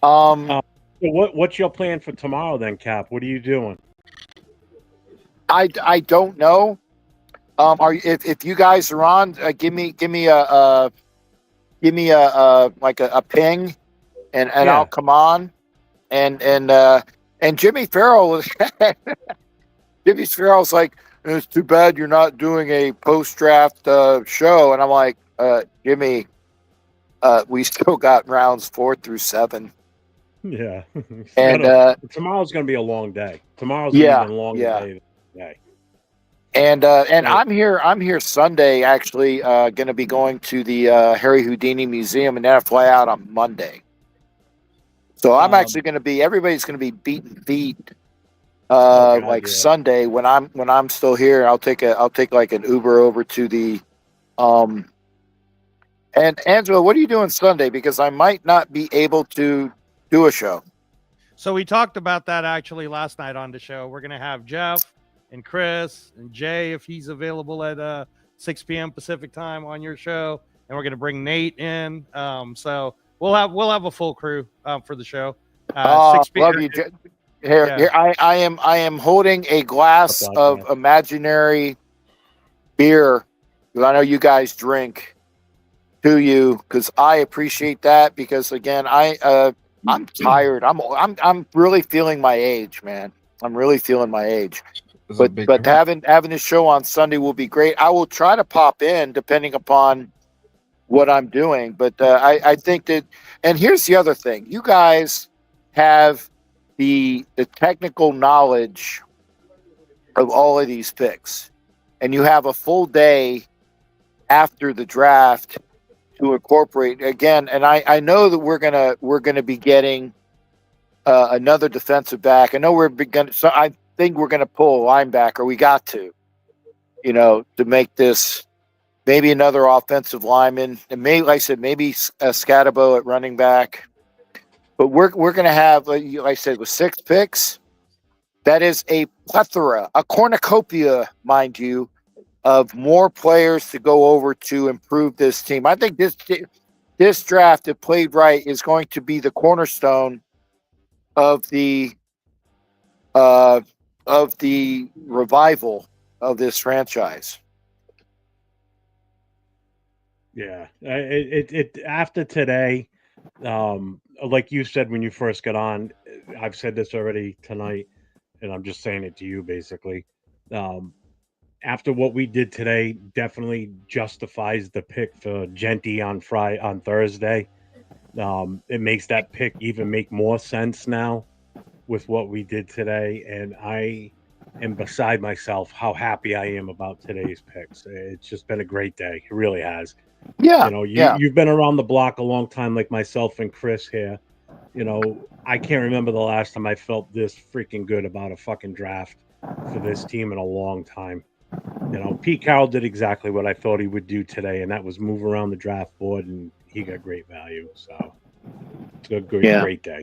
So what's your plan for tomorrow then, Cap? What are you doing? I don't know. If you guys are on, give me a like a ping, and Yeah. I'll come on, and Jimmy Farrell Jimmy Farrell's like, it's too bad you're not doing a post draft show, and I'm like, Jimmy, we still got rounds 4 through 7. Yeah. And tomorrow's going to be a long day. Tomorrow's Yeah, an even longer yeah. day than today. And I'm here Sunday, actually going to be going to the Harry Houdini Museum, and then I fly out on Monday. So I'm actually going to be, everybody's going to be beating feet God, yeah. Sunday when I'm still here. I'll take like an Uber over to the and Angela, what are you doing Sunday? Because I might not be able to do a show. So we talked about that actually last night on the show. We're gonna have Jeff and Chris and Jay if he's available at 6 p.m. Pacific time on your show, and we're gonna bring Nate in. So we'll have a full crew for the show. 6 p.m. Love you. Here, I am holding a glass of imaginary beer because I know you guys drink. To you, because I appreciate that. Because again, I'm tired. I'm really feeling my age, man. I'm really feeling my age. But having this show on Sunday will be great. I will try to pop in depending upon what I'm doing. But I think that, and here's the other thing: you guys have the technical knowledge of all of these picks, and you have a full day after the draft to incorporate again. And I know that we're gonna be getting another defensive back. I know so I think we're gonna pull a linebacker. We got to make this maybe another offensive lineman, and maybe, like I said, maybe a Scatabo at running back. But we're gonna have, like I said, with 6 picks, that is a plethora, a cornucopia, mind you, of more players to go over to improve this team. I think this draft, if played right, is going to be the cornerstone of the revival of this franchise. Yeah, it after today, like you said when you first got on, I've said this already tonight, and I'm just saying it to you basically. After what we did today, definitely justifies the pick for Genty on Thursday. It makes that pick even make more sense now with what we did today, and I am beside myself how happy I am about today's picks. It's just been a great day. It really has. Yeah, You've been around the block a long time, like myself and Chris here. I can't remember the last time I felt this freaking good about a fucking draft for this team in a long time. You know, Pete Carroll did exactly what I thought he would do today, and that was move around the draft board, and he got great value. So it's a great day.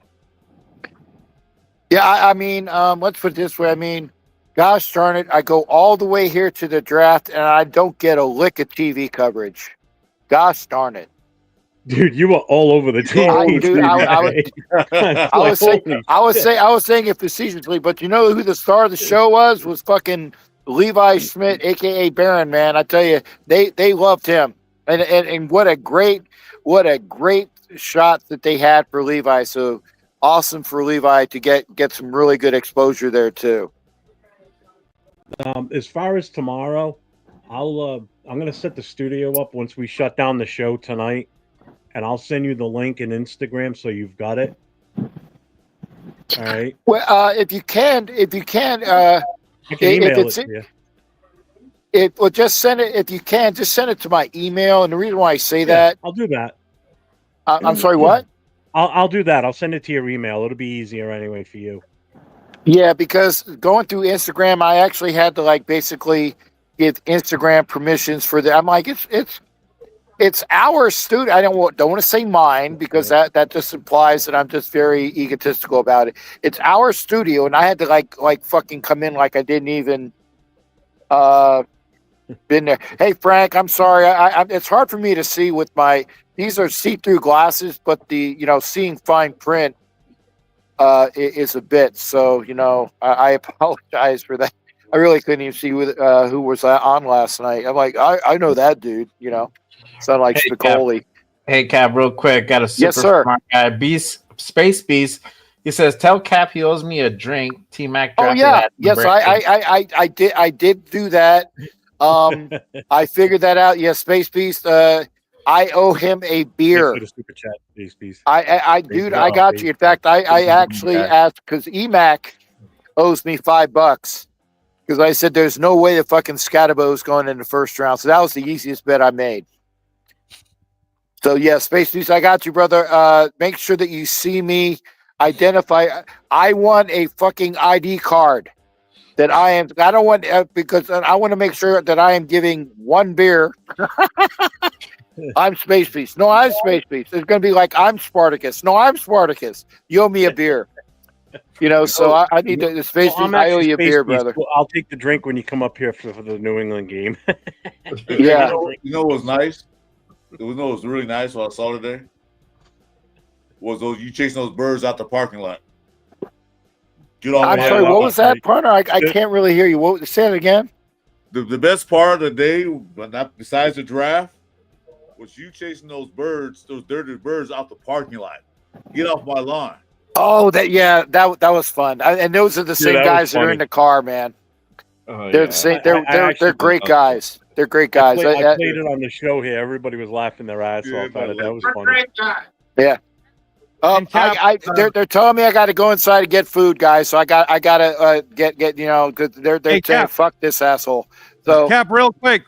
Yeah, I mean, let's put it this way. I mean, gosh darn it, I go all the way here to the draft, and I don't get a lick of TV coverage. Gosh darn it. Dude, you were all over the TV. I was saying if the season's league, but you know who the star of the show was fucking Levi Schmidt, aka Baron. Man, I tell you, they loved him, and what a great shot that they had for Levi. So awesome for Levi to get some really good exposure there too. As far as tomorrow, I'm gonna set the studio up once we shut down the show tonight. And I'll send you the link in Instagram so you've got it. All right. Well, if you can, I can email it to you. Well, just send it if you can. Just send it to my email. And the reason why I say that, I'll do that. I'm sorry, what? I'll do that. I'll send it to your email. It'll be easier anyway for you. Yeah, because going through Instagram, I actually had to basically give Instagram permissions for that. I'm like, it's our studio. I don't want to say mine because that just implies that I'm just very egotistical about it. It's our studio, and I had to like fucking come in like I didn't even been there. Hey Frank, I'm sorry. I it's hard for me to see with these are see-through glasses, but the seeing fine print is a bit. So I apologize for that. I really couldn't even see who was on last night. I'm like, I know that dude. Sound like Spicoli. Hey Cap, real quick, got a super smart guy, Space Beast. He says, "Tell Cap he owes me a drink." T-Mac. Oh yeah, yes, I did do that. I figured that out. Yes, Space Beast. I owe him a beer. Super chat, Space Beast. Dude, I got you. In fact, I actually asked because EMAC owes me $5 because I said there's no way the fucking Scatterbo's going in the first round. So that was the easiest bet I made. So yeah, Space Beast, I got you, brother. Make sure that you see me. Identify. I want a fucking ID card that I am. I don't want because I want to make sure that I am giving one beer. I'm Space Beast. No, I'm Space Beast. It's going to be like I'm Spartacus. No, I'm Spartacus. You owe me a beer. So I need to. Space Beast, I owe you a beer, brother. Well, I'll take the drink when you come up here for the New England game. Yeah. You know what was nice? What was really nice what I saw today? Was those you chasing those birds out the parking lot. I'm sorry, what was that, partner? I can't really hear you. Say it again. The best part of the day, but not besides the draft, was you chasing those dirty birds out the parking lot. Get off my lawn. Oh, that was fun. And those are the same guys that are in the car, man. They're the same. They're great guys. They're great guys. I played it on the show here. Everybody was laughing their ass off at it. That was funny. Yeah. They're telling me I got to go inside and get food, guys. So I gotta get because they're saying fuck this asshole. So Cap, real quick.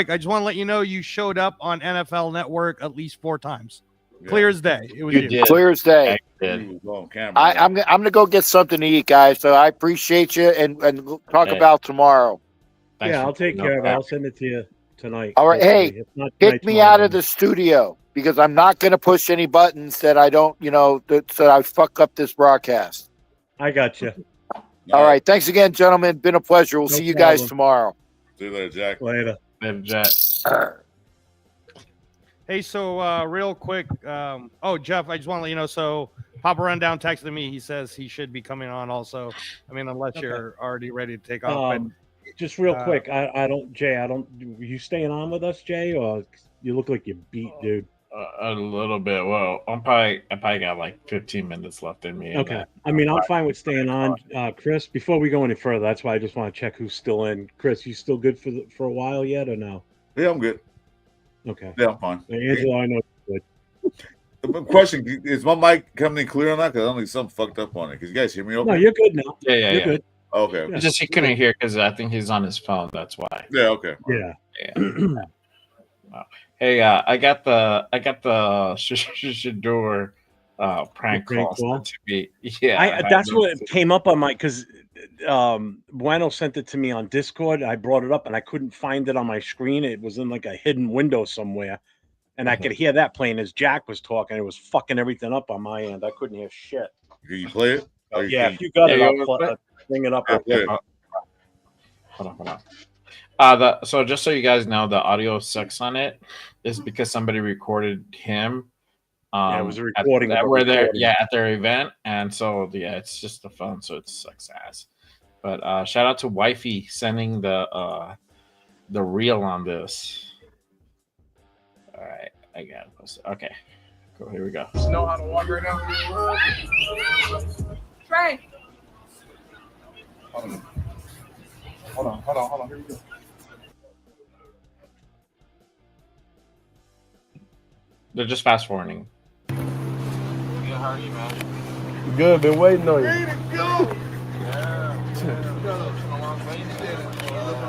I just want to let you know you showed up on NFL Network at least 4 times. Clear as day. It was you. Clear as day. I'm gonna go get something to eat, guys. So I appreciate you and talk about tomorrow. Yeah, I'll take care of it. I'll send it to you tonight. All right. Hey, kick me out of the studio because I'm not going to push any buttons that I don't, that I fuck up this broadcast. I got you. All right. Thanks again, gentlemen. Been a pleasure. We'll see you guys tomorrow. See you later, Jack. Later, Jack. Hey, so real quick. Jeff, I just want to let you know. So Papa Rundown texted me. He says he should be coming on also. I mean, unless you're already ready to take off. Just real quick, I don't, Jay. You staying on with us, Jay, or you look like you beat, dude? A little bit. Well, I probably got like 15 minutes left in me. Okay. I mean, I'm fine with staying on, Chris. Before we go any further, that's why I just want to check who's still in. Chris, you still good for a while yet, or no? Yeah, I'm good. Okay. Yeah, I'm fine. Angela, I know you're good. The question is, my mic coming in clear or not? Because I don't think something fucked up on it. Because you guys hear me okay? No, you're good now. Yeah. You're good. Okay. Yeah. Just he couldn't hear because I think he's on his phone. That's why. Yeah. Okay. Yeah. Wow. Hey, I got the Shador prank call to be. Yeah, that's what came up on my because Bueno sent it to me on Discord. I brought it up and I couldn't find it on my screen. It was in like a hidden window somewhere. And I could hear that playing as Jack was talking. It was fucking everything up on my end. I couldn't hear shit. Can you play it? Yeah, if you got it, I'll bring it up. Yeah, Hold on. So just so you guys know, the audio sucks on it is because somebody recorded him. Yeah, it was a recording at of a their recording. at their event, and so it's just the phone, so it sucks ass. But shout out to Wifey sending the reel on this. All right, I got it. Okay, cool. Here we go. Know how to walk right now? Trey. Hold on. Here we go. They're just fast forwarding. Yeah, how are you, man? Good. Been waiting on you. Ready to go. Yeah.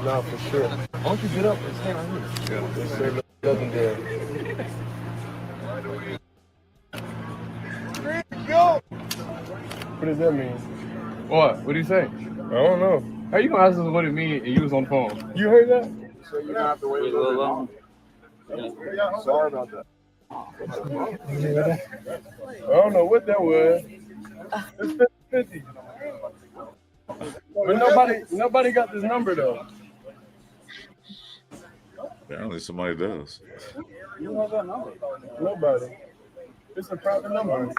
No, for sure. Why don't you get up and stand right here? Yeah. There's nothing there. Ready to go. What does that mean? What? What do you say? I don't know. How you gonna ask us what it means and you was on the phone? You heard that? So you're gonna have to wait a little long. Yeah, sorry about that. I don't know what that was. It's 50-50. But nobody got this number though. Apparently somebody does. You don't have that number. Nobody. It's a private number.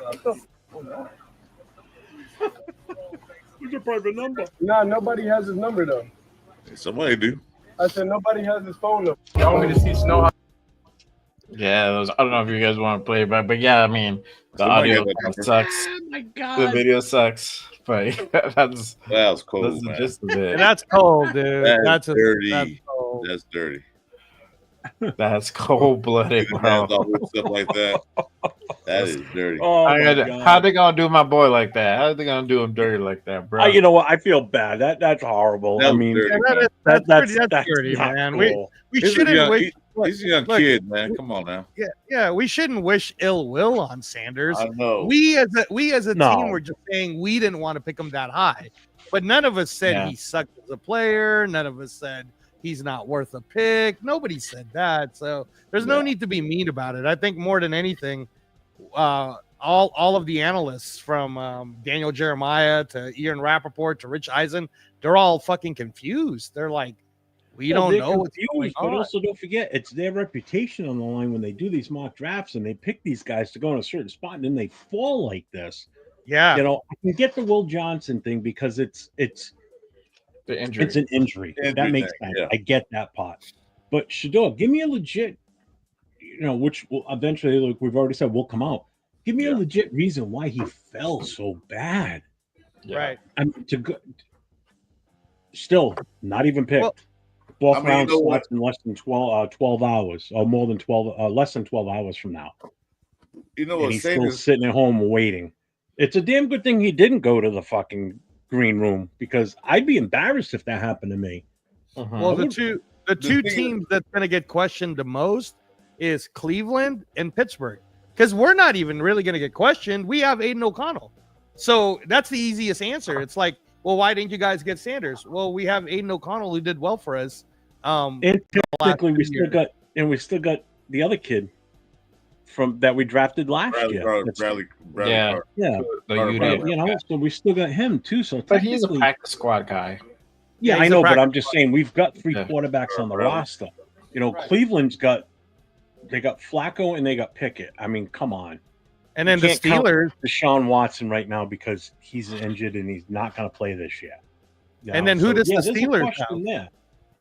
Who's your private number? Nah, nobody has his number though. Somebody do. I said nobody has his phone number. Y'all want me to teach Snow how? Yeah, I don't know if you guys want to play it, but yeah, I mean, the audio sucks. Oh my God. The video sucks, but that was cold. That's the gist of it. That's cold, dude. That's dirty. That's cold. That's dirty. That's cold blooded, bro. Stuff like that. That is dirty. Oh my God. How they gonna do my boy like that? How they gonna do him dirty like that, bro? You know what? I feel bad. That's horrible. That I was mean, dirty, That's dirty, man. Cool. We He's shouldn't wish. He's a young kid, man. Come on now. Yeah. We shouldn't wish ill will on Sanders. I know. We as a No. team were just saying we didn't want to pick him that high, but none of us said he sucked as a player. None of us said he's not worth a pick. Nobody said that. So there's no need to be mean about it. I think more than anything, all of the analysts from Daniel Jeremiah to Ian Rappaport to Rich Eisen, they're all fucking confused. They're like, we don't know what's going But on. also, don't forget, it's their reputation on the line when they do these mock drafts and they pick these guys to go in a certain spot and then they fall like this. Yeah. You know, I can get the Will Johnson thing because it's the injury. It's an injury. That Injury makes thing, sense. yeah. I get that part. But Shador, give me a legit, which will eventually, like we've already said, will come out. Give me a legit reason why he fell so bad. Right. I mean, to go, still not even picked. Well, Both I mean, rounds you know what? slots in less than 12 hours, or more than 12, less than 12 hours from now. You know And what? he's still sitting at home waiting. It's a damn good thing he didn't go to the fucking green room because I'd be embarrassed if that happened to me. Well, the two teams that's going to get questioned the most is Cleveland and Pittsburgh because we're not even really going to get questioned. We have Aiden O'Connell, so that's the easiest answer. It's like, well, why didn't you guys get Sanders? Well, we have Aiden O'Connell who did well for us. And technically, we still got the other kid from that we drafted last year. Bradley Yeah. So we still got him too. So But he's a technically- practice squad guy. Yeah, Yeah, I he's a know, but practice I'm just saying we've got three quarterbacks on the roster. Cleveland's got Flacco and they got Pickett. I mean, come on. And then You the can't count Steelers, Deshaun Watson right now because he's injured and he's not going to play this year. and then who does the there's a Steelers question have? there.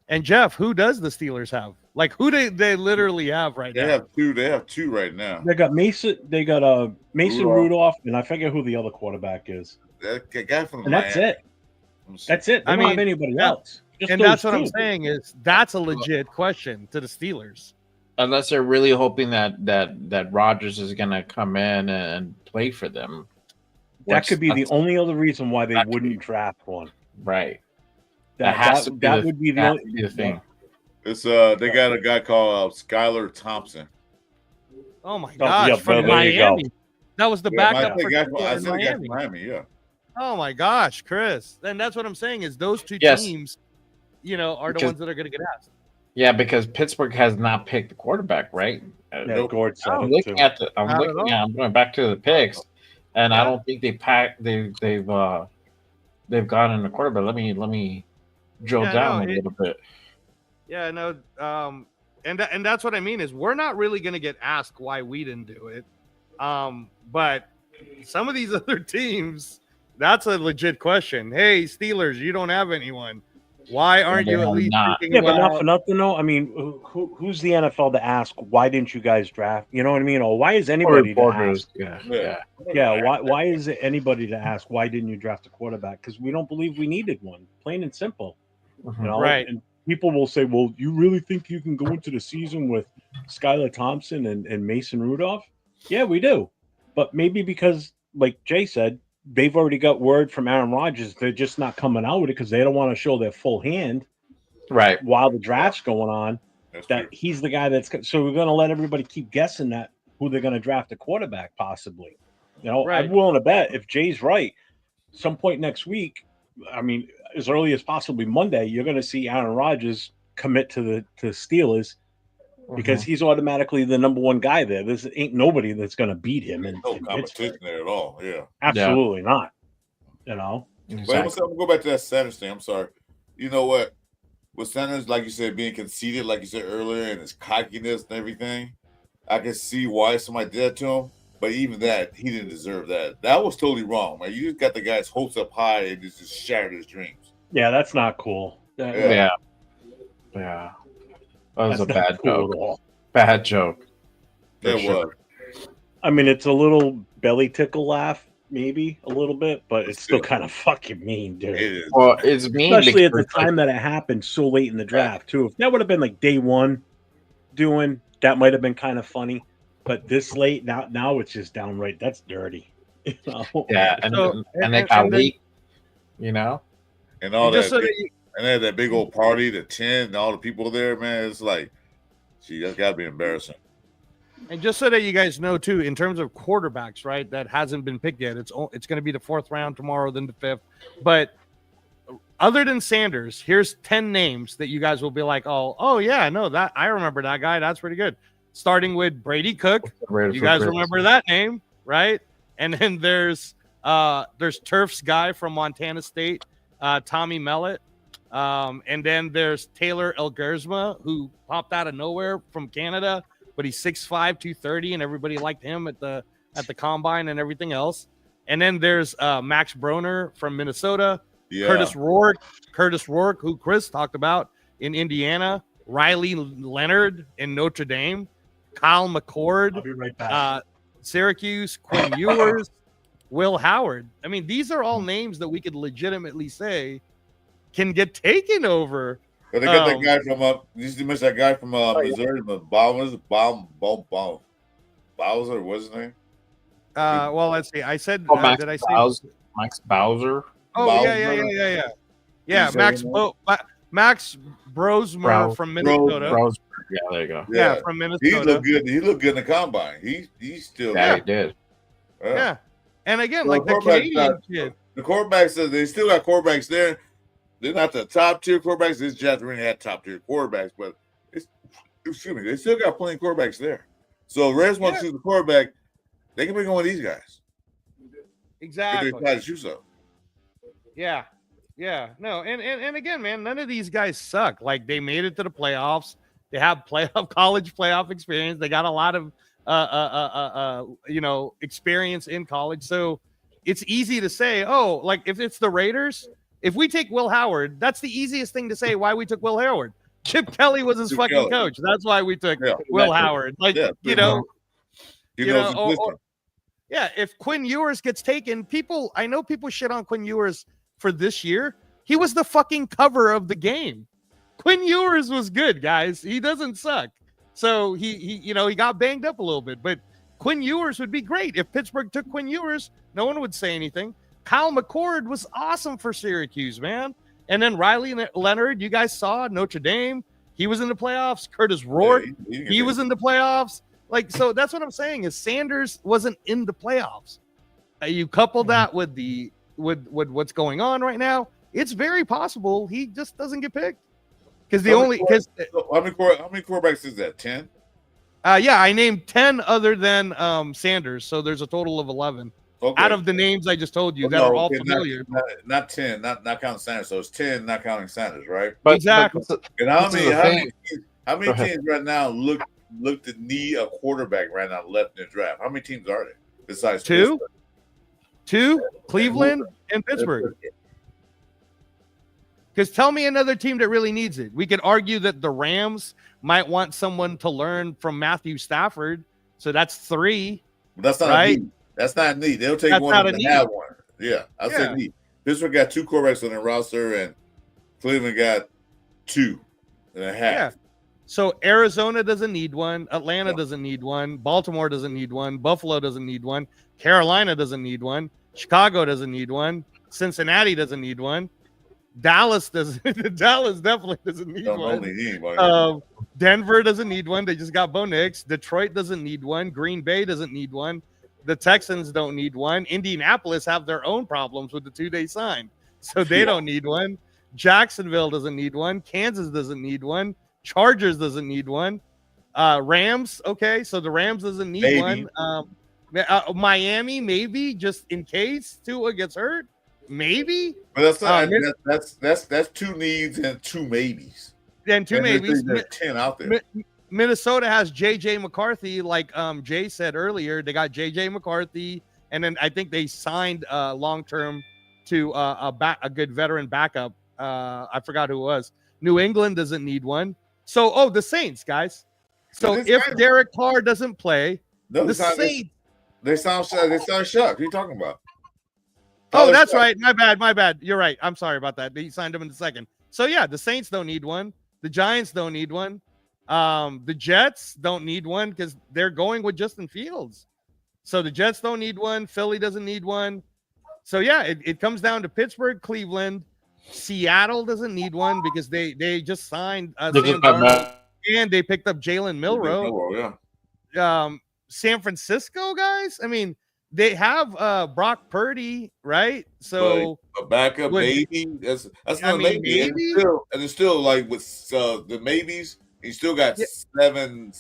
And Jeff, who does the Steelers have? Like who they literally have right They now? have two. They have two right now. They got Mason. They got Mason Rudolph. Rudolph, and I forget who the other quarterback is. That guy from And that's Miami. it. That's it. They don't have anybody else. Just and those that's what I'm two. saying is that's a legit question to the Steelers. Unless they're really hoping that Rodgers is gonna come in and play for them. That could be the only other reason why they wouldn't draft one. Right. That would be the that only would be the thing. It's they got a guy called Skylar Thompson. Oh my Oh, gosh, yeah, from there you go. Miami. That was the Yeah, backup I for said in the guy from Miami. Miami. Yeah. Oh my gosh, Chris. And that's what I'm saying is those two Yes. teams, you know, are the Because- ones that are going to get asked. Yeah, because Pittsburgh has not picked the quarterback, right? Yeah, Gord said I'm it, looking too. at the. I'm Not at looking all. at. I'm going back to the picks, and I Yeah. don't think they've gotten the quarterback. Let me drill Yeah, down no, a little bit. Yeah, no, and that's what I mean is we're not really going to get asked why we didn't do it, but some of these other teams, that's a legit question. Hey, Steelers, you don't have anyone. Why aren't you at least thinking Yeah, but not about? for nothing, though. I mean, who's the NFL to ask why didn't you guys draft? You know what I mean? Or why is anybody to Reporters, ask? yeah. Why is it anybody to ask why didn't you draft a quarterback? Because we don't believe we needed one, plain and simple. Mhm. You know, Right. and people will say, "Well, you really think you can go into the season with Skylar Thompson and Mason Rudolph?" Yeah, we do, but maybe because, like Jay said, they've already got word from Aaron Rodgers. They're just not coming out with it because they don't want to show their full hand. Right. While the draft's going on, he's the guy that's so we're going to let everybody keep guessing that who they're going to draft a quarterback possibly. You know, Right. I'm willing to bet if Jay's right, some point next week, I mean, as early as possibly Monday, you're going to see Aaron Rodgers commit to the Steelers because he's automatically the number one guy there. There's ain't nobody that's going to beat him in No Pittsburgh. competition there at all. Yeah. Absolutely not. You know. But I'm gonna go back to that Sanders thing. I'm sorry. You know what? With Sanders, like you said, being conceited, like you said earlier, and his cockiness and everything, I can see why somebody did that to him. But even that, he didn't deserve that. That was totally wrong, man. You just got the guy's hopes up high and just shattered his dreams. Yeah, that's not cool. Yeah. That was That's a not bad cool joke. at all. Bad joke. For It sure. was. I mean, it's a little belly tickle laugh, maybe a little bit, but it's still kind of fucking mean, dude. It is. Well, it's mean Especially at the because, time that it happened so late in the draft, too. If that would have been like day one doing, that might have been kind of funny. But this late, now it's just downright, that's dirty. You know? Yeah, and they got then- weak, you know? And all just that. so that you- And they had that big old party, the tent, and all the people there, man. It's like, gee, that's got to be embarrassing. And just so that you guys know too, in terms of quarterbacks, right, that hasn't been picked yet. It's going to be the 4th round tomorrow, then the 5th. But other than Sanders, here's 10 names that you guys will be like, oh yeah, no, that I remember that guy. That's pretty good. Starting with Brady Cook. You guys remember that name, right? And then there's Turf's guy from Montana State, Tommy Mellett. And then there's Taylor Elgersma, who popped out of nowhere from Canada, but he's 6'5", 230, and everybody liked him at the combine and everything else. And then there's Max Broner from Minnesota, Yeah. Curtis Rourke, who Chris talked about in Indiana, Riley Leonard in Notre Dame, Kyle McCord, I'll be right back. Syracuse, Quinn Ewers, Will Howard. I mean, these are all names that we could legitimately say can get taken over. But they got that guy from you used to miss that guy from Missouri, Bowser, what's his name? Well, let's see. I said, Max did I say Bowser? Max Bowser? Oh, Bowser. yeah. Max Brosmer from Minnesota. Yeah, there you go. Yeah, from Minnesota. He looked good. He looked good in the combine. He's still Yeah, good. he did. Yeah. And again, So like the quarterback Canadian got- kid. The quarterbacks, they still got quarterbacks there. They're not the top tier quarterbacks. This Jets really had top tier quarterbacks, but they still got plenty of quarterbacks there. So if Reds want to choose the quarterback, they can bring one of these guys. Exactly. If they try to choose up. Yeah. No, and again, man, none of these guys suck. Like they made it to the playoffs. They have college playoff experience. They got a lot of experience in college. So it's easy to say, oh, like if it's the Raiders, if we take Will Howard, that's the easiest thing to say why we took Will Howard. Chip Kelly was his fucking coach. That's why we took Will Howard. Like, He knows the system. If Quinn Ewers gets taken, I know people shit on Quinn Ewers for this year. He was the fucking cover of the game. Quinn Ewers was good, guys. He doesn't suck. So he got banged up a little bit, but Quinn Ewers would be great. If Pittsburgh took Quinn Ewers, no one would say anything. Kyle McCord was awesome for Syracuse, man. And then Riley Leonard, you guys saw Notre Dame. He was in the playoffs. Curtis Rourke, he was in the playoffs. Like, so that's what I'm saying is Sanders wasn't in the playoffs. You couple that with the what's going on right now, it's very possible he just doesn't get picked. Because how many quarterbacks is that? 10? Yeah, I named 10 other than Sanders, so there's a total of 11 out of the names I just told you that are all familiar. Not 10, not counting Sanders. So it's 10, not counting Sanders, right? Exactly. And how many teams right now look to need a quarterback right now left in the draft? How many teams are there besides two? Pittsburgh? Two, Cleveland and Pittsburgh. Because tell me another team that really needs it. We could argue that the Rams might want someone to learn from Matthew Stafford. So that's 3. But that's not a need. That's not a need. They'll take one and have one. Yeah, I'll say need. Pittsburgh got 2 quarterbacks on their roster, and Cleveland got 2.5. Yeah. So Arizona doesn't need one. Atlanta doesn't need one. Baltimore doesn't need one. Buffalo doesn't need one. Carolina doesn't need one. Chicago doesn't need one. Cincinnati doesn't need one. Dallas doesn't. Dallas definitely doesn't need one. Denver doesn't need one. They just got Bo Nix. Detroit doesn't need one. Green Bay doesn't need one. The Texans don't need one. Indianapolis have their own problems with the 2-day sign, so they don't need one. Jacksonville doesn't need one. Kansas doesn't need one. Chargers doesn't need one. Rams, okay, so the Rams doesn't need one. Miami, maybe, just in case Tua gets hurt. Maybe, but that's not. That's 2 needs and 2 maybes. And 2 maybes. There's 10 out there. Minnesota has JJ McCarthy, like Jay said earlier. They got JJ McCarthy, and then I think they signed long term to a good veteran backup. I forgot who it was. New England doesn't need one. So, the Saints, guys. So if Derek Carr doesn't play, the Saints. They sound shocked. What are you talking about? Oh, that's right. My bad. You're right. I'm sorry about that. They signed him in the second. So yeah, the Saints don't need one. The Giants don't need one. The Jets don't need one because they're going with Justin Fields. So the Jets don't need one. Philly doesn't need one. So yeah, it comes down to Pittsburgh, Cleveland. Seattle doesn't need one because they just signed Sam Darnold, and they picked up Jalen Milroe. San Francisco, guys. I mean, they have Brock Purdy, right? So a backup maybe. That's not a maybe. And it's still like with the maybes, he still got 7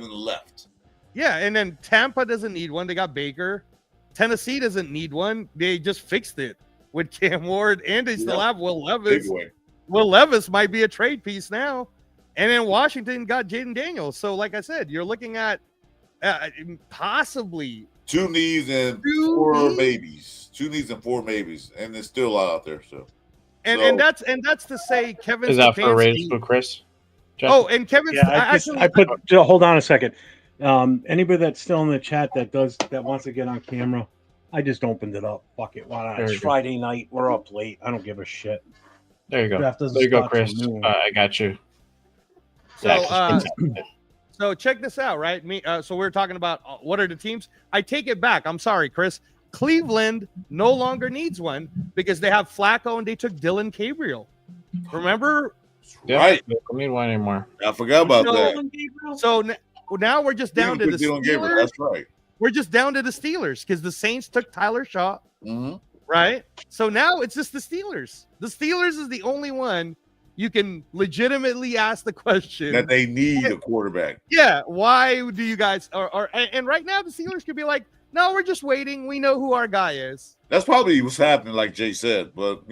left. Yeah, and then Tampa doesn't need one. They got Baker. Tennessee doesn't need one. They just fixed it with Cam Ward, and they still have Will Levis. Will Levis might be a trade piece now. And then Washington got Jaden Daniels. So, like I said, you're looking at possibly 2 needs and 4 maybes. 2 needs and 4 maybes, and there's still a lot out there. And that's to say Kevin is that for Raiders for Chris? Oh, and Kevin, I put. Hold on a second. Anybody that's still in the chat that wants to get on camera, I just opened it up. Fuck it, why not? It's Friday night. We're up late. I don't give a shit. There you go. There you go, Chris. I got you. So check this out, right? So we're talking about what are the teams? I take it back. I'm sorry, Chris. Cleveland no longer needs one because they have Flacco and they took Dylan Gabriel. Remember? Yeah, right. They don't need one anymore. I forgot about that. So now we're just down to the Steelers. That's right. We're just down to the Steelers because the Saints took Tyler Shaw. Mm-hmm. Right? So now it's just the Steelers. The Steelers is the only one you can legitimately ask the question that they need a quarterback. Yeah. Why do you guys and right now the Steelers could be like, no, we're just waiting. We know who our guy is. That's probably what's happening, like Jay said. But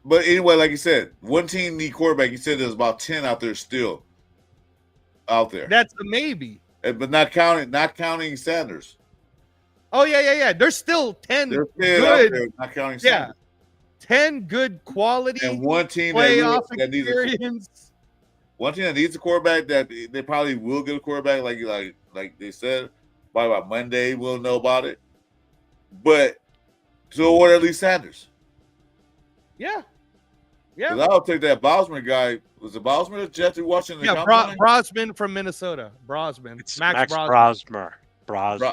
but anyway, like you said, one team need quarterback. He said there's about 10 out there still. Out there. That's a maybe. But not counting Sanders. Oh yeah. There's still 10 good out there, not counting Sanders. 10 good quality and one team playoff that experience. One team that needs a quarterback that they probably will get a quarterback, like they said, by about Monday we'll know about it. But so what? At least Sanders. Yeah. Because I'll take that Bosman guy. Was it Bosman or Jeffrey Washington? Yeah, Brosman from Minnesota. Brosman. It's Max Brosmer. Brosmer.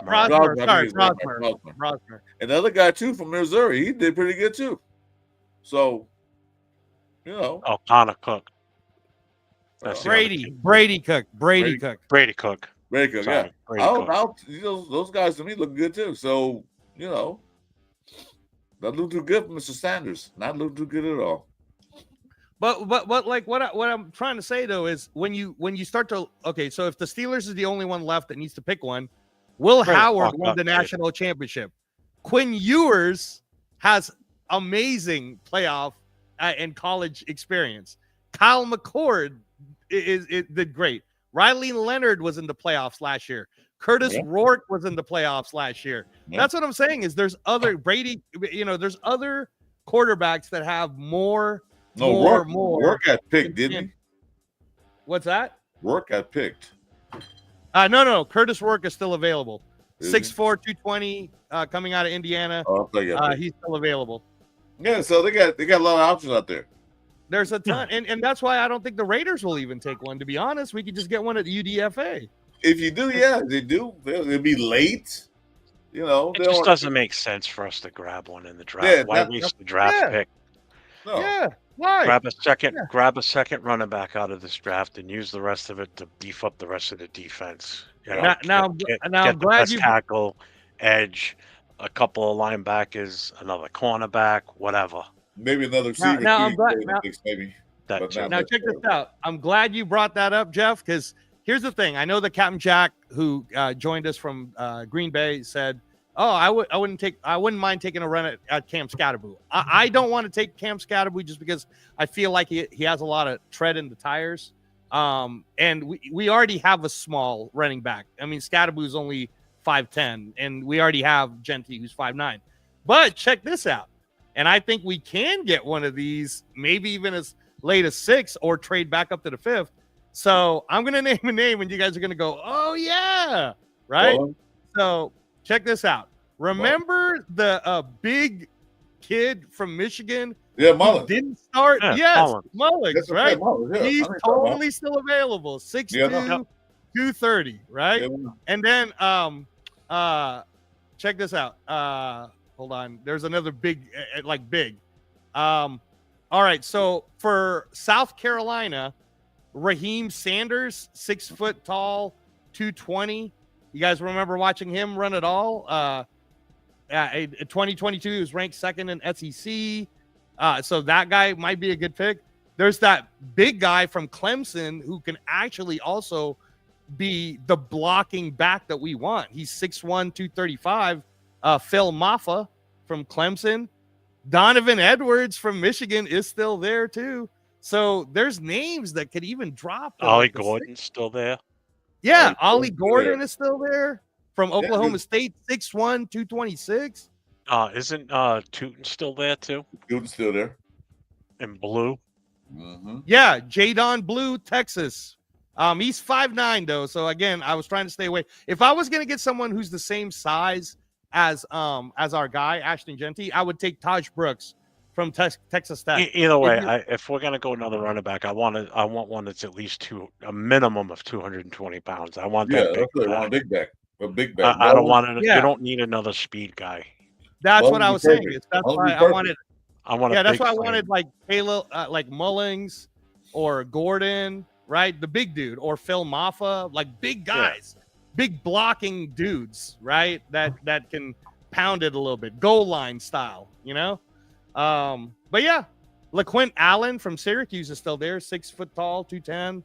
And the other guy too from Missouri, he did pretty good too. So, Connor Cook. Brady Cook. Yeah. Those guys to me look good too. So, That looked too good for Mr. Sanders. Not look too good at all. But like what I'm trying to say though is when you start to so if the Steelers is the only one left that needs to pick one, Will Howard won the national championship. Quinn Ewers has amazing playoff and college experience. Kyle McCord did great. Riley Leonard was in the playoffs last year. Curtis Rourke was in the playoffs last year. That's what I'm saying is there's other Brady, there's other quarterbacks that have more. Rourke got picked, didn't he? What's that? Rourke got picked. No. Curtis Rourke is still available. 6'4", 220, coming out of Indiana. He's still available. Yeah, so they got a lot of options out there. There's a ton, and that's why I don't think the Raiders will even take one. To be honest, we could just get one at the UDFA. If you do, yeah, they do. It'll be late. It just doesn't make sense for us to grab one in the draft. Yeah, Why waste the draft pick? No. Yeah, why? Grab a second running back out of this draft and use the rest of it to beef up the rest of the defense. Get the best tackle, edge, a couple of linebackers, another cornerback, whatever. Maybe another receiver. Now check this out. I'm glad you brought that up, Jeff, because here's the thing. I know that Captain Jack, who joined us from Green Bay, said, "Oh, I wouldn't mind taking a run at Cam Scatteraboo." I don't want to take Cam Scatteraboo just because I feel like he has a lot of tread in the tires. And we already have a small running back. I mean, Scatteraboo's only 5'10", and we already have Genty, who's 5'9". But check this out. And I think we can get one of these, maybe even as late as 6, or trade back up to the 5th. So I'm going to name a name, and you guys are going to go, "Oh, yeah." Right? Well, so check this out. Remember the big kid from Michigan? Yeah, Mullins. Didn't start. Yeah, Yes, Mullins, right? Mullins, yeah. He's I mean, totally still available. 6'2", 230, right? Yeah. And then check this out. Hold on. There's another big. All right. So for South Carolina, Raheem Sanders, 6 foot tall, 220. You guys remember watching him run it all? In 2022, he was ranked 2nd in SEC. So that guy might be a good pick. There's that big guy from Clemson who can actually also be the blocking back that we want. He's 6'1", 235. Phil Maffa from Clemson. Donovan Edwards from Michigan is still there too. So there's names that could even drop. Ollie Gordon's still there. Yeah, Ollie Gordon is still there from Oklahoma State, 6'1", 226. Isn't Tootin still there too? Tootin's still there. And Blue. Mm-hmm. Yeah, Jadon Blue, Texas. He's 5'9" though. So again, I was trying to stay away. If I was gonna get someone who's the same size as our guy Ashton Genty, I would take Taj Brooks from Texas Tech. Either way, if we're gonna go another running back, I want one that's at least a minimum of 220 pounds. I want that big back. I want a big back. A big back. I don't want it. You don't need another speed guy. That's what I was saying. That's why I wanted. That's why I wanted like Taylor, like Mullings or Gordon, right? The big dude, or Phil Maffa, like big guys, big blocking dudes, right? That can pound it a little bit, goal line style, But yeah, LaQuint Allen from Syracuse is still there, 6 foot tall, 210.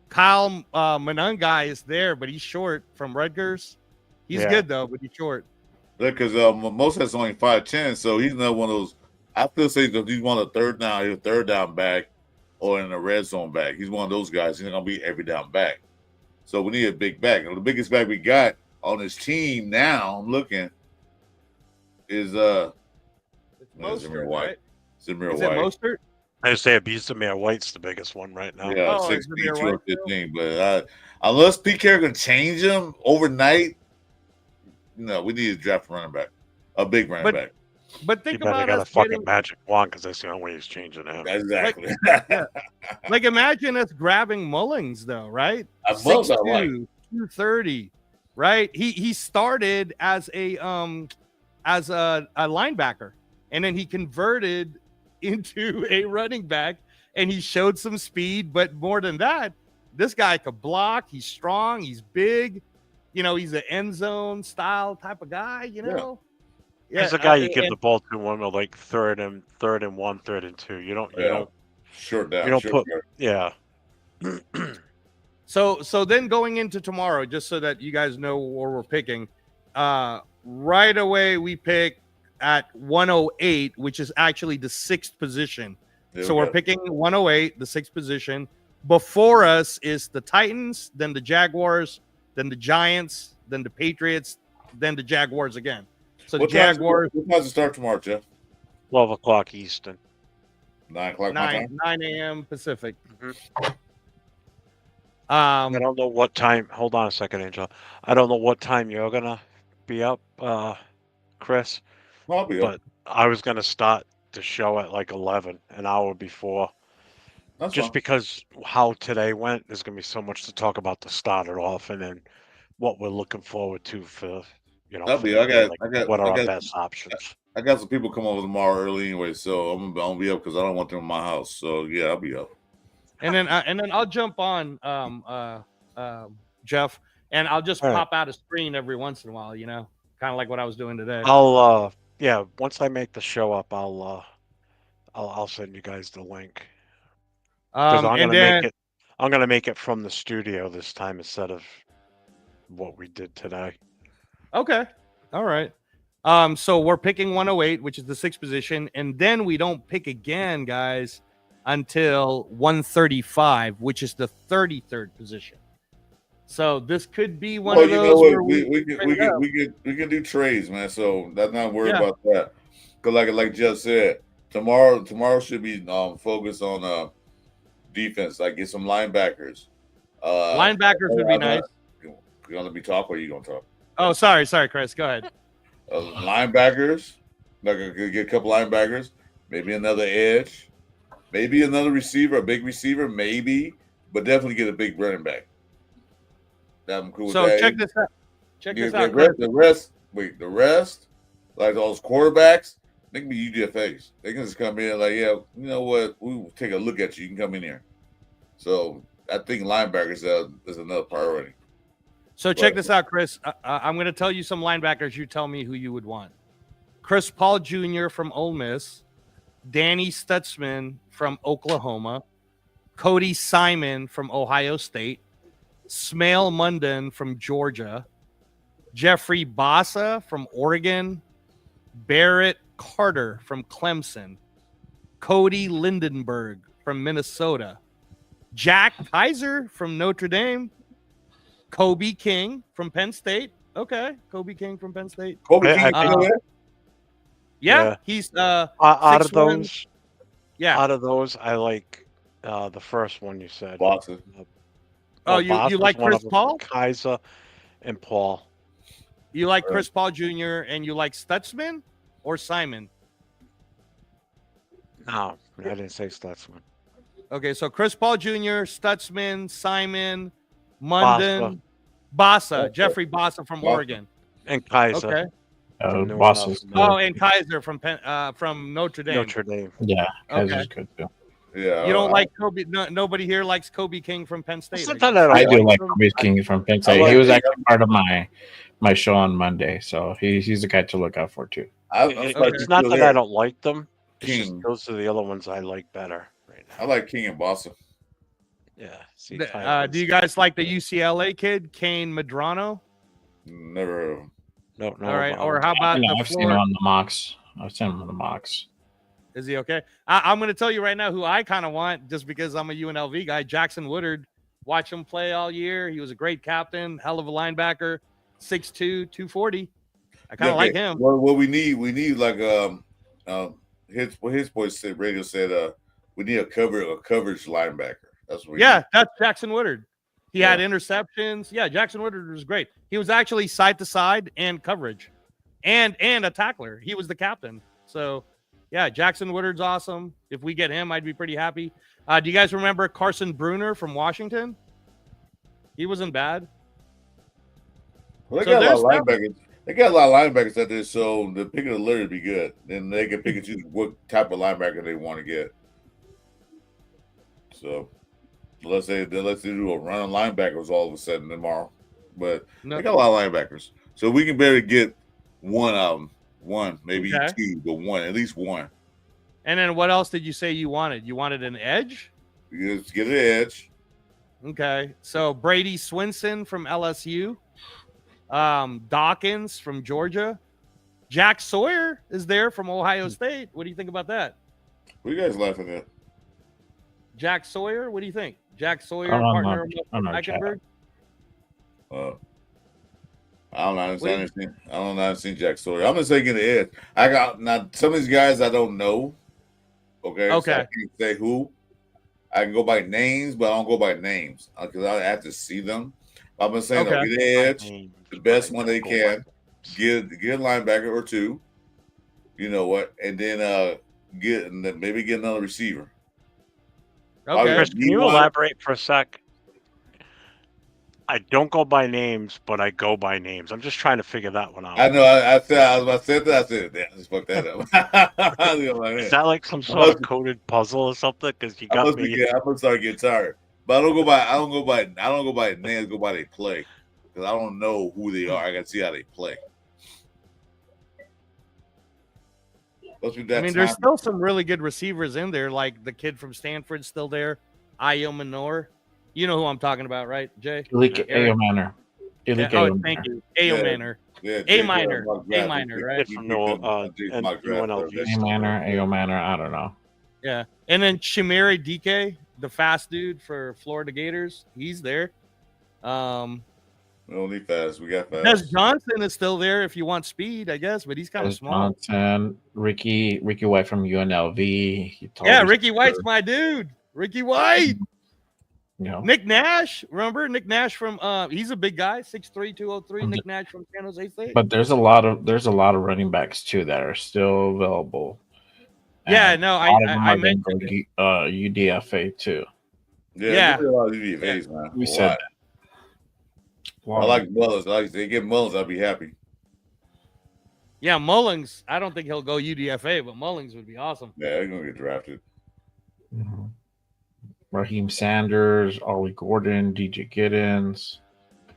Kyle Monangai is there, but he's short from Rutgers. He's good though, but he's short. Yeah, because Moses only 5'10", so he's not one of those. I feel say that he's one of the third down back, or in a red zone back. He's one of those guys. He's not gonna be every down back. So we need a big back. And the biggest back we got on this team now, I'm looking, is Mostert, White. right? Zamir Is White. it Mostert? I say Zamir White's the biggest one right now. Yeah, 6'3", 215. But unless Pete Carroll can change him overnight, no, we need to draft a running back, a big running back. But think about us a fucking magic wand, because that's the only way he's changing him. Exactly. Like imagine us grabbing Mullings though, right? 6'2", 230, right? He started as a linebacker, and then he converted into a running back, and he showed some speed. But more than that, this guy could block. He's strong. He's big. he's an end zone style type of guy. Yeah, he's a guy you give the ball to one of like third and 1, 3rd and 2. You don't short down. You don't short put down. yeah. So then going into tomorrow, just so that you guys know where we're picking, right away we pick at 108, which is actually the 6th position. So we're picking 108, the 6th position. Before us is the Titans, then the Jaguars, then the Giants, then the Patriots, then the Jaguars again. So the Jaguars. What time does it start tomorrow, Jeff? 12 o'clock Eastern. 9 o'clock my time? 9 a.m. Pacific. I don't know what time. Hold on a second, Angel. I don't know what time you're gonna be up, Chris. I'll be up. But I was gonna start the show at like 11, an hour before. That's just fine. because how today went, there's gonna be so much to talk about to start it off, and then what we're looking forward to for I'll for be. the I day, got. like what are our best options. I got some people come over tomorrow early anyway, so I'm gonna be up because I don't want them in my house. So yeah, I'll be up. And then I'll jump on Jeff, and I'll just All right. pop out a screen every once in a while, kind of like what I was doing today. I'll once I make the show up, I'll send you guys the link. Because I'm gonna make it from the studio this time instead of what we did today. Okay. All right. So we're picking 108, which is the 6th position, and then we don't pick again, guys, until 135, which is the 33rd position. So this could be one of those. Where we can do trades, man. So that's not worried about that. Because like Jeff said, tomorrow should be focused on defense. Like get some linebackers. Linebackers would be nice. You gonna let me talk, or you gonna talk? Oh, sorry, Chris. Go ahead. Linebackers, like get a couple linebackers, maybe another edge, maybe another receiver, a big receiver, maybe, but definitely get a big running back. I'm cool with that. So check this out. The rest, like those quarterbacks, they can be UDFAs. They can just come in like, yeah, you know what? We'll take a look at you. You can come in here. So I think linebackers is another priority. So check this out, Chris. I'm going to tell you some linebackers. You tell me who you would want. Chris Paul Jr. from Ole Miss, Danny Stutzman from Oklahoma, Cody Simon from Ohio State, Smail Munden from Georgia, Jeffrey Bassa from Oregon, Barrett Carter from Clemson, Cody Lindenberg from Minnesota, Jack Kaiser from Notre Dame, Kobe King from Penn State. Okay, Kobe King from Penn State. Kobe King, yeah, he's out of those. Yeah, out of those, I like the first one you said. Boston. You like Chris Paul, Kaiser, and Paul. You like Chris Paul Jr. and you like Stutzman or Simon? No, I didn't say Stutzman. Okay, so Chris Paul Jr., Stutzman, Simon, Munden, Bassa, Jeffrey Bassa from Oregon, and Kaiser. Okay. Boston. And Kaiser from Notre Dame. Notre Dame. Yeah, Kaiser's good too. Yeah. You don't like Kobe? nobody here likes Kobe King from Penn State. I do like Kobe King from Penn State. He was actually part of my show on Monday, so he's a guy to look out for too. It's not that I don't like them. It's just those are the other ones I like better right now. I like King and Boston. Yeah. See, do you guys like the UCLA kid, Kane Medrano? Never heard of him. No. All right. Or how about I've seen him on the mocks. I've seen him on the mocks. Is he okay? I'm going to tell you right now who I kind of want, just because I'm a UNLV guy. Jackson Woodard. Watch him play all year. He was a great captain, hell of a linebacker, 6'2", 240. I kind of like him. Well, what we need like his voice said, radio said, we need a coverage linebacker. That's what. That's Jackson Woodard. He had interceptions. Yeah, Jackson Woodard was great. He was actually side to side and coverage, and a tackler. He was the captain. So, yeah, Jackson Woodard's awesome. If we get him, I'd be pretty happy. Do you guys remember Carson Bruner from Washington? He wasn't bad. Well, they got a lot of linebackers. They got a lot of linebackers out there, so the pick of the litter would be good. Then they can pick and choose what type of linebacker they want to get. So let's say do a run on linebackers all of a sudden tomorrow. but they got a lot of linebackers, so we can better get one of them, maybe two, but one, at least one. And then what else did you say you wanted? You wanted an edge? Let's get an edge. Okay, so Brady Swinson from LSU, Dawkins from Georgia, Jack Sawyer is there from Ohio State. What do you think about that? What are you guys laughing at? Jack Sawyer, what do you think? Jack Sawyer, partner of Eichenberg. I don't know. I don't know. I've seen Jack Sawyer. I'm just taking the edge. I got now some of these guys I don't know. Okay. So I can't say who. I can go by names, but I don't go by names because I have to see them. I've been saying, get the edge, the best one they can, get a linebacker or two. You know what? And then maybe get another receiver. Okay. Chris, can you elaborate for a sec? I don't go by names, but I go by names. I'm just trying to figure that one out. I know. I was about to say that. I said, damn, just fuck that up. Is that like some sort of coded puzzle or something? Because you got me. I'm gonna start getting tired. But I don't go by names. Go by they play because I don't know who they are. I got to see how they play. I mean, there's still some really good receivers in there, like the kid from Stanford's still there, Ayo Manor. You know who I'm talking about, right, Jay? Ayo Manor. Thank you. Ayo Manor. Yeah, A minor, right? From UNLV. Ayo Manor. I don't know. Yeah, and then Chimere DK, the fast dude for Florida Gators, he's there. We don't need fast. We got fast. Des Johnson is still there if you want speed, I guess, but he's kind of small. Johnson, Ricky White from UNLV. Ricky White's my dude. Ricky White. Nick Nash, remember Nick Nash from he's a big guy, 6'3", 203. Nick Nash from San Jose State. But there's a lot of running backs too that are still available. Yeah, no, I mentioned UDFA too. Yeah. A lot of UDFAs, man. We said that. I like Mullins. If they get Mullins, I'll be happy. Yeah, Mullins. I don't think he'll go UDFA, but Mullins would be awesome. Yeah, they're gonna get drafted. Mm-hmm. Raheem Sanders, Ollie Gordon, DJ Giddens.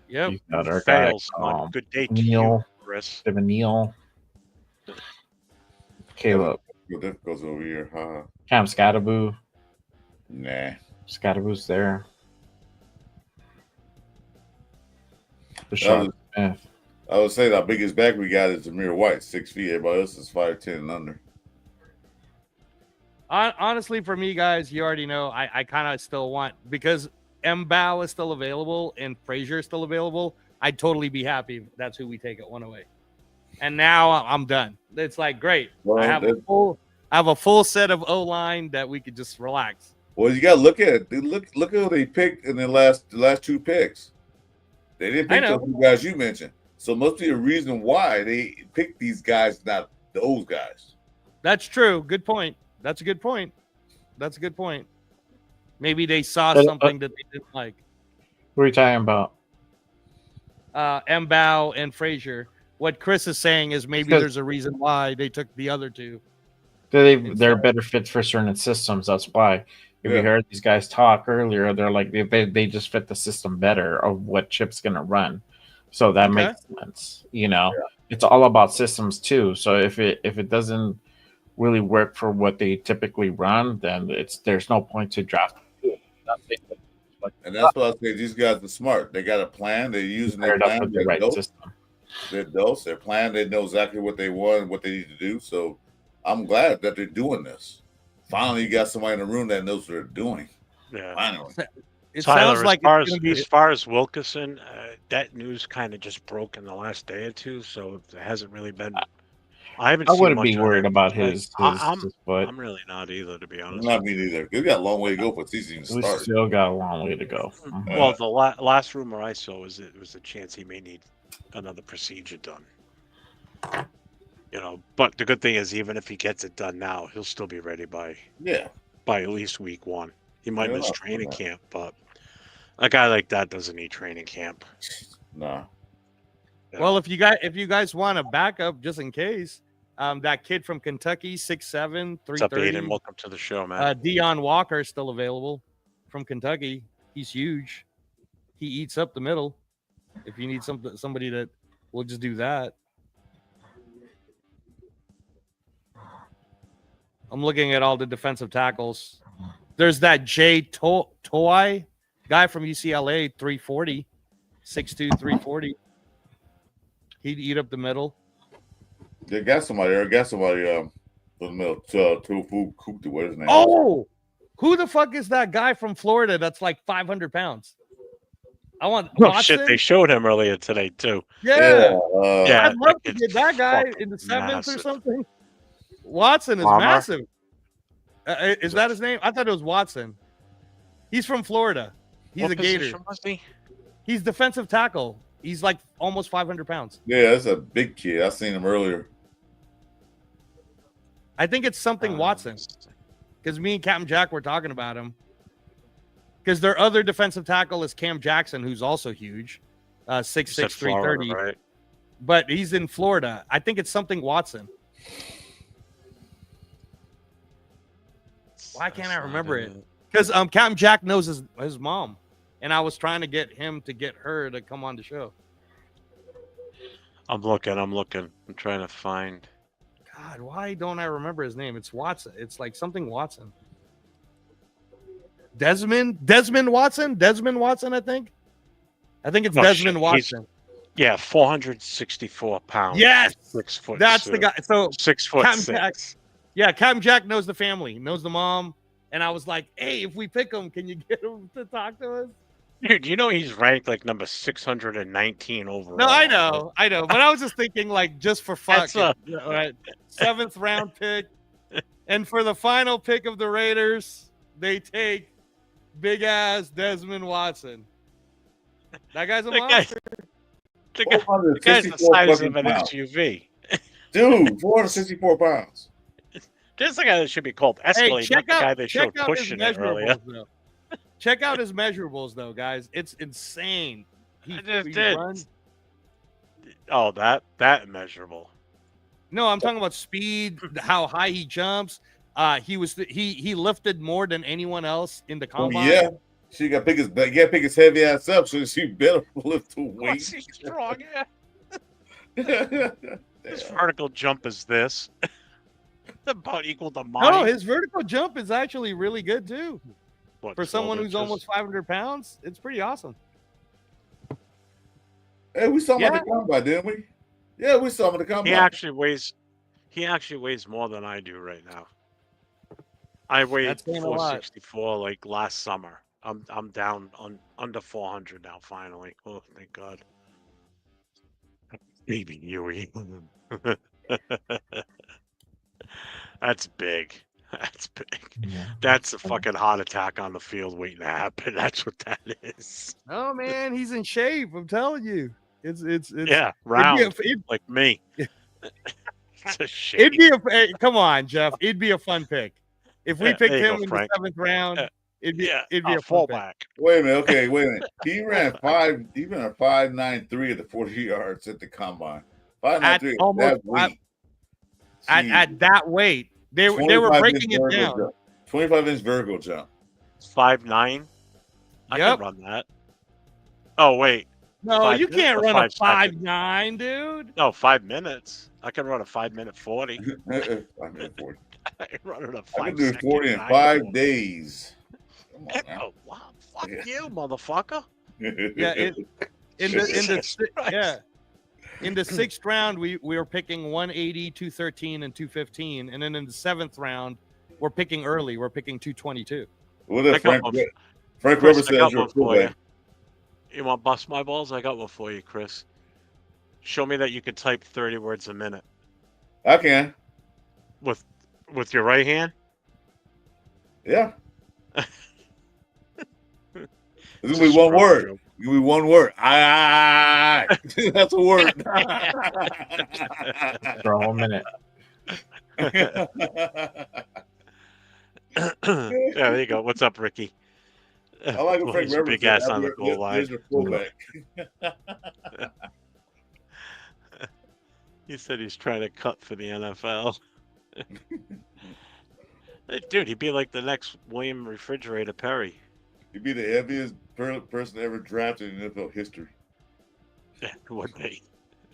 Yep. He's got our Fails. guy, Good day to Neil, you, Chris. Devin Neal. Caleb. Real difficult over here, huh? Cam Scattaboo. Nah. Scattaboo's there. I would say the biggest back we got is Amir White, 6 feet. Everybody else is 5'10" and under. Honestly, for me, guys, you already know I kind of still want, because M'Bow is still available and Frazier is still available. I'd totally be happy if that's who we take at 108. And now I'm done. It's like great. Well, I have a full set of O-line that we could just relax. Well, you got to look at it. Look at who they picked in the last two picks. They didn't pick those two guys you mentioned. So must be a reason why they picked these guys, not those guys. That's true. Good point. That's a good point. Maybe they saw something that they didn't like. What are you talking about? M'Bow and Frazier. What Chris is saying is maybe there's a reason why they took the other two. They're better fits for certain systems. That's why. If you heard these guys talk earlier, they're like they just fit the system better of what Chip's gonna run. So that makes sense. It's all about systems too. So if it doesn't really work for what they typically run, then there's no point to draft. And that's why I say these guys are smart. They got a plan. They're using their plan. They're adults. Their plan. They know exactly what they want, what they need to do. So I'm glad that they're doing this. Finally, you got somebody in the room that knows what they're doing. Yeah. Finally. It Tyler, sounds like as far as Wilkerson, that news kind of just broke in the last day or two, so there hasn't really been. I wouldn't be worried about his I'm really not either, to be honest. Not me neither. We've got a long way to go for season to start. We still got a long way to go. Well, the last rumor I saw was it was a chance he may need another procedure done. But the good thing is, even if he gets it done now, he'll still be ready by at least week 1. He might miss training camp, but a guy like that doesn't need training camp. No. Yeah. Well, if you guys want a backup just in case, that kid from Kentucky, 6'7", 330. What's up, Aiden? Welcome to the show, man. Deion Walker is still available from Kentucky. He's huge. He eats up the middle. If you need somebody that will just do that. I'm looking at all the defensive tackles. There's that Jay Toy guy from UCLA, 340, 6'2", 340. He'd eat up the middle. They got somebody there. Got somebody in the middle. Tofu Kupta. What his name? Oh, who the fuck is that guy from Florida that's like 500 pounds? I want Watson? Shit. They showed him earlier today too. Yeah. Yeah. I'd love to get that guy in the 7th or something. Watson is Palmer? massive. Is that his name? I thought it was Watson. He's from Florida. He's a Gator. Was he? He's defensive tackle. He's like almost 500 pounds. Yeah, that's a big kid. I seen him earlier. I think it's something Watson. Because me and Captain Jack were talking about him. Because their other defensive tackle is Cam Jackson, who's also huge. 6'6", 330. Right? But he's in Florida. I think it's something Watson. Why can't I remember it? Because Captain Jack knows his mom. And I was trying to get him to get her to come on the show. I'm looking. I'm trying to find. God, why don't I remember his name? It's Watson. It's like something Watson. Desmond Watson? Desmond Watson, I think. I think it's Desmond Watson. Yeah, 464 pounds. Yes, 6 foot. That's the guy. So 6 foot Captain 6. Jack, yeah, Captain Jack knows the family, knows the mom, and I was like, "Hey, if we pick him, can you get him to talk to us?" Dude, you know he's ranked like number 619 overall. No, I know, but I was just thinking, like, just for fuck, right? 7th round pick, and for the final pick of the Raiders, they take big ass Desmond Watson. That guy's a monster. The guy's the size of an SUV. Dude, 464 pounds. This the guy that should be called Escalade, not the guy they showed pushing it earlier. Check out his measurables, though, guys. It's insane. He runs. Oh, that measurable. No, I'm talking about speed, how high he jumps. He lifted more than anyone else in the combine. Yeah, she got pick his heavy ass up, so she better lift the weight. She's strong, yeah. His vertical jump is this. About equal to mine. No, his vertical jump is actually really good too. For someone who's almost 500 pounds, it's pretty awesome. Hey, we saw him at the combine, didn't we? Yeah, we saw him at the combine. He actually weighs more than I do right now. I weighed 464 like last summer. I'm down on under 400 now. Finally, oh thank God. Baby Yui. That's big. That's big. Yeah. That's a fucking heart attack on the field waiting to happen. That's what that is. Oh man, he's in shape. I'm telling you, it's yeah, round like me. It's a shame. It'd be come on, Jeff. It'd be a fun pick if we picked him in Frank. the 7th round. It'd be a fallback. Wait a minute. Okay, wait a minute. He ran 5.93 at the 40 yards at the combine. 5.93 at that weight. They were breaking it down. 25-inch vertical jump. 5'9". I can run that. Oh wait. No, you can't run a 5'9", dude. No, 5 minutes. I can run a 5-minute 40. 5-minute 40. I can run it a 5 I can do 40 in 5 days. Come on now. Oh, wow. Fuck you, motherfucker. Yeah, in the 6th round, we were picking 180, 213, and 215, and then in the 7th round, we're picking early. We're picking 222. What if Frank Weber says you're a fullback? You want to bust my balls? I got one for you, Chris. Show me that you can type 30 words a minute. I can. With your right hand? Yeah. It's gonna be one word. It's gonna be one word. That's a word. For a whole minute. Yeah, there you go. What's up, Ricky? I like a Frank Weber big ass on the goal line. He said he's trying to cut for the NFL. Dude, he'd be like the next William Refrigerator Perry. He'd be the heaviest person ever drafted in NFL history. Would they?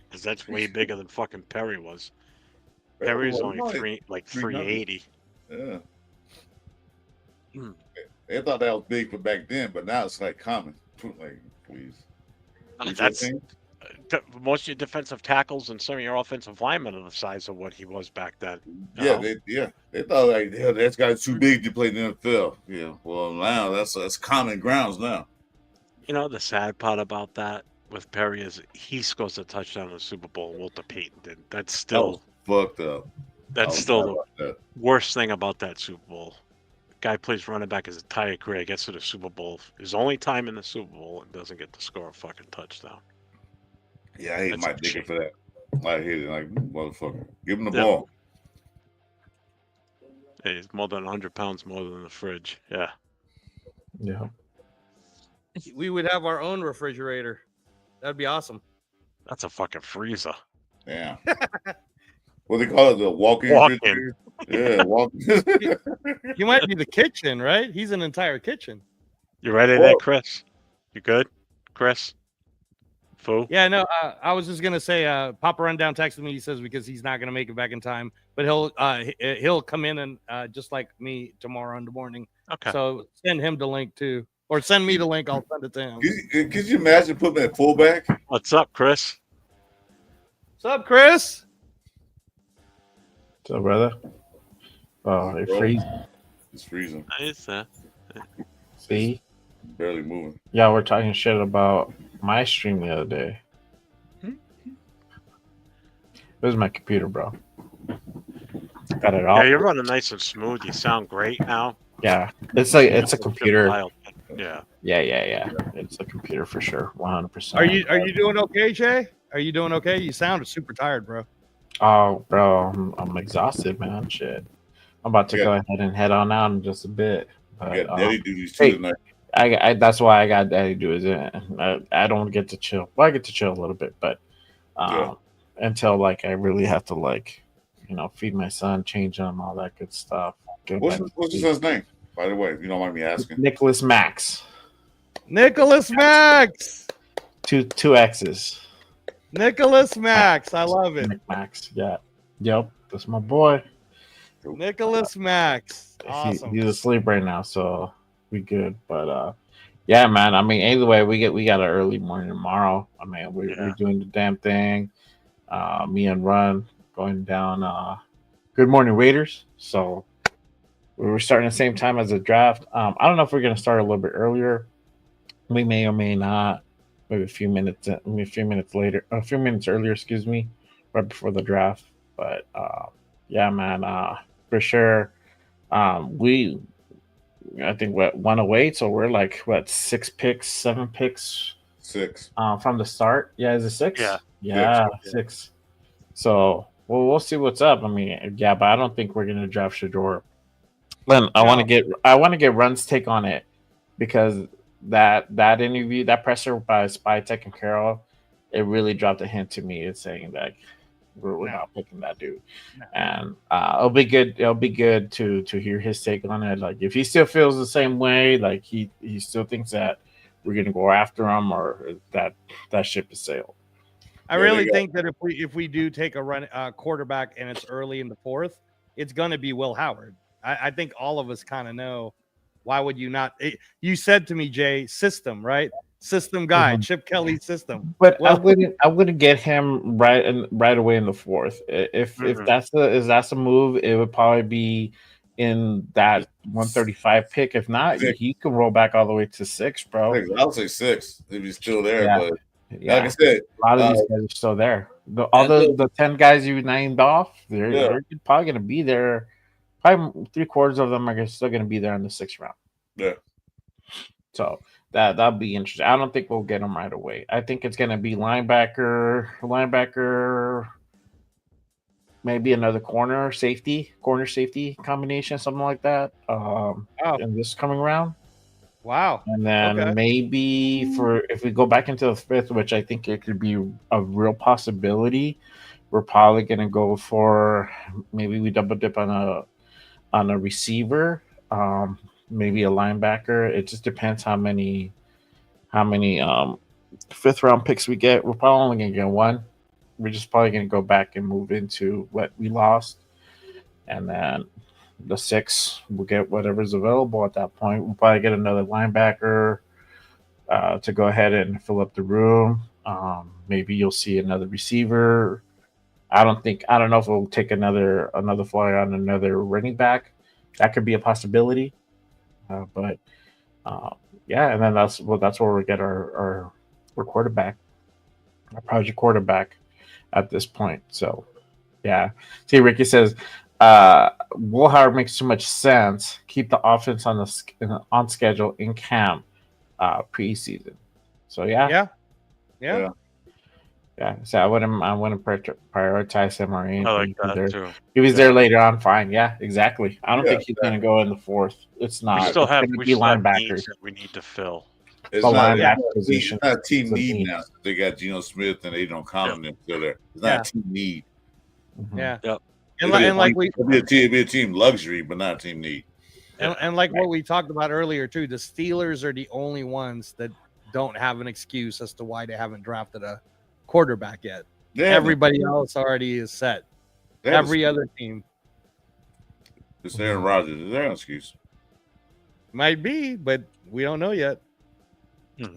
Because that's way bigger than fucking Perry was. Perry's only 380. Yeah. Hmm. They thought that was big for back then, but now it's like common. Like, please. That's most of your defensive tackles and some of your offensive linemen are the size of what he was back then. Yeah, they thought like, yeah, that guy's too big to play in the NFL. Yeah, well now that's common grounds now. You know the sad part about that with Perry is he scores a touchdown in the Super Bowl. Walter Payton did. That's still fucked up. That's still the worst thing about that Super Bowl. Guy plays running back his entire career, gets to the Super Bowl, his only time in the Super Bowl, and doesn't get to score a fucking touchdown. Yeah, I hate Mike Dicker for that. I hate it, like motherfucker. Give him the ball. Hey, he's more than 100 pounds more than the fridge. Yeah. Yeah. We would have our own refrigerator. That'd be awesome. That's a fucking freezer. Yeah. What they call it, the walk-in refrigerator? Yeah, He might be the kitchen, right? He's an entire kitchen. You ready there, Chris? You good, Chris? Foo? Yeah, no, I was just gonna say, Papa Rundown texted me. He says because he's not gonna make it back in time, but he'll come in and just like me tomorrow in the morning. Okay. So send him the link too, or send me the link. I'll send it to him. Could you imagine putting me at fullback? What's up, Chris? What's up, Chris? What's up, brother? Oh, it freezing. It's freezing. Nice. See? Barely moving. Yeah, we're talking shit about my stream the other day. Where's my computer, bro? Got it all. Yeah, you're running nice and smooth. You sound great now. Yeah, it's a computer. Yeah. Yeah. It's a computer for sure. 100%. Are you doing okay, Jay? Are you doing okay? You sound super tired, bro. Oh, bro, I'm exhausted, man. Shit. I'm about to go ahead and head on out in just a bit. But, I got daddy duties too tonight. I that's why I got daddy duties. I don't get to chill. Well, I get to chill a little bit, but until like I really have to like, feed my son, change him, all that good stuff. What's your son's name, by the way? If you don't mind me asking. Nicholas Max. Nicholas Max. Two X's. Nicholas Max. I love it. Max. Yeah. Yep. That's my boy. Nicholas Max. Awesome. He's asleep right now, so we good. But yeah, man. I mean, either way, we got an early morning tomorrow. I mean, we're doing the damn thing. Me and Run going down. Good Morning Raiders. So we were starting the same time as the draft. I don't know if we're gonna start a little bit earlier. We may or may not. Maybe a few minutes later, a few minutes earlier, excuse me, right before the draft. But yeah, man, for sure. I think 108, so we're like 7 picks? 6. From the start. Yeah, is it 6? Yeah. 6. So we'll see what's up. I mean, yeah, but I don't think we're gonna draft Shador. Then I want to get Run's take on it, because that interview, that presser by Spytek and Carroll, it really dropped a hint to me. It's saying that we're not picking that dude, and it'll be good. It'll be good to hear his take on it. Like if he still feels the same way, like he still thinks that we're gonna go after him, or that ship has sailed. I really think that if we do take a quarterback and it's early in the 4th, it's gonna be Will Howard. I think all of us kind of know. Why would you not? You said to me, Jay, system, right? System guy, Chip Kelly system. But I wouldn't get him right away in the 4th. If that's the move, it would probably be in that 135 pick. If not, he can roll back all the way to 6, bro. I'll say 6 if he's still there. Yeah. But like I said, a lot of these guys are still there. All the 10 guys you named off, they're probably going to be there. Probably 3/4 of them are still going to be there in the 6th round. Yeah. So that'll be interesting. I don't think we'll get them right away. I think it's going to be linebacker, maybe another corner safety combination, something like that. In this coming round. Wow. And then maybe if we go back into the 5th, which I think it could be a real possibility, we're probably going to go for, maybe we double dip on a receiver, maybe a linebacker. It just depends how many fifth round picks we get, we're probably only going to get one. We're just probably going to go back and move into what we lost. And then the 6, we'll get whatever's available at that point. We'll probably get another linebacker to go ahead and fill up the room. Maybe you'll see another receiver. I don't know if we'll take another flyer on another running back. That could be a possibility. But yeah, and then that's where we get our quarterback, our project quarterback at this point. So yeah. See, Ricky says Woolhauer makes too much sense. Keep the offense on schedule in camp preseason. So yeah. So I wouldn't prioritize him or anything. I like that too. If he's there later on, fine. Yeah, exactly. I don't think he's going to go in the 4th. It's not. We still have linebackers needs that we need to fill. It's not a team need now. They got Geno Smith and Aiden O'Connell still there. It's not a team need. Yeah. Yep. And like it'd be a team luxury, but not a team need. And like what we talked about earlier too, the Steelers are the only ones that don't have an excuse as to why they haven't drafted a quarterback yet. Everybody else already is set. Every other team. It's Aaron Rodgers. Is there an excuse? Might be, but we don't know yet.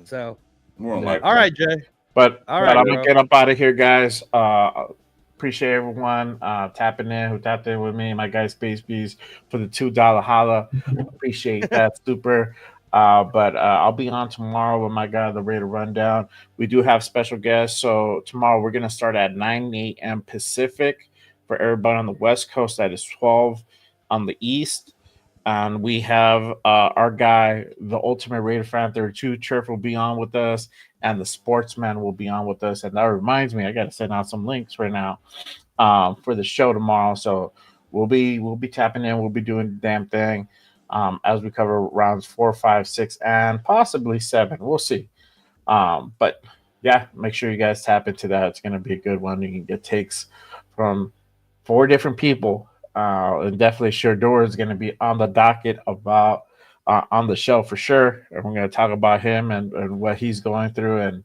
So, more likely. All right, Jay. But all right, I'm gonna get up out of here, guys. Appreciate everyone tapping in who tapped in with me. My guy Space Bees for the $2 holla. Appreciate that, super. But I'll be on tomorrow with my guy, the Raider Rundown. We do have special guests. So tomorrow we're going to start at 9 a.m. Pacific. For everybody on the West Coast, that is 12 on the East. And we have our guy, the Ultimate Raider Fan 32, Church will be on with us. And the Sportsman will be on with us. And that reminds me, I got to send out some links right now for the show tomorrow. So we'll be tapping in. We'll be doing the damn thing. As we cover rounds 4, 5, 6, and possibly 7. We'll see. But yeah, make sure you guys tap into that. It's going to be a good one. You can get takes from 4 different people. And definitely Shador is going to be on the docket about on the show for sure. And we're going to talk about him and what he's going through. And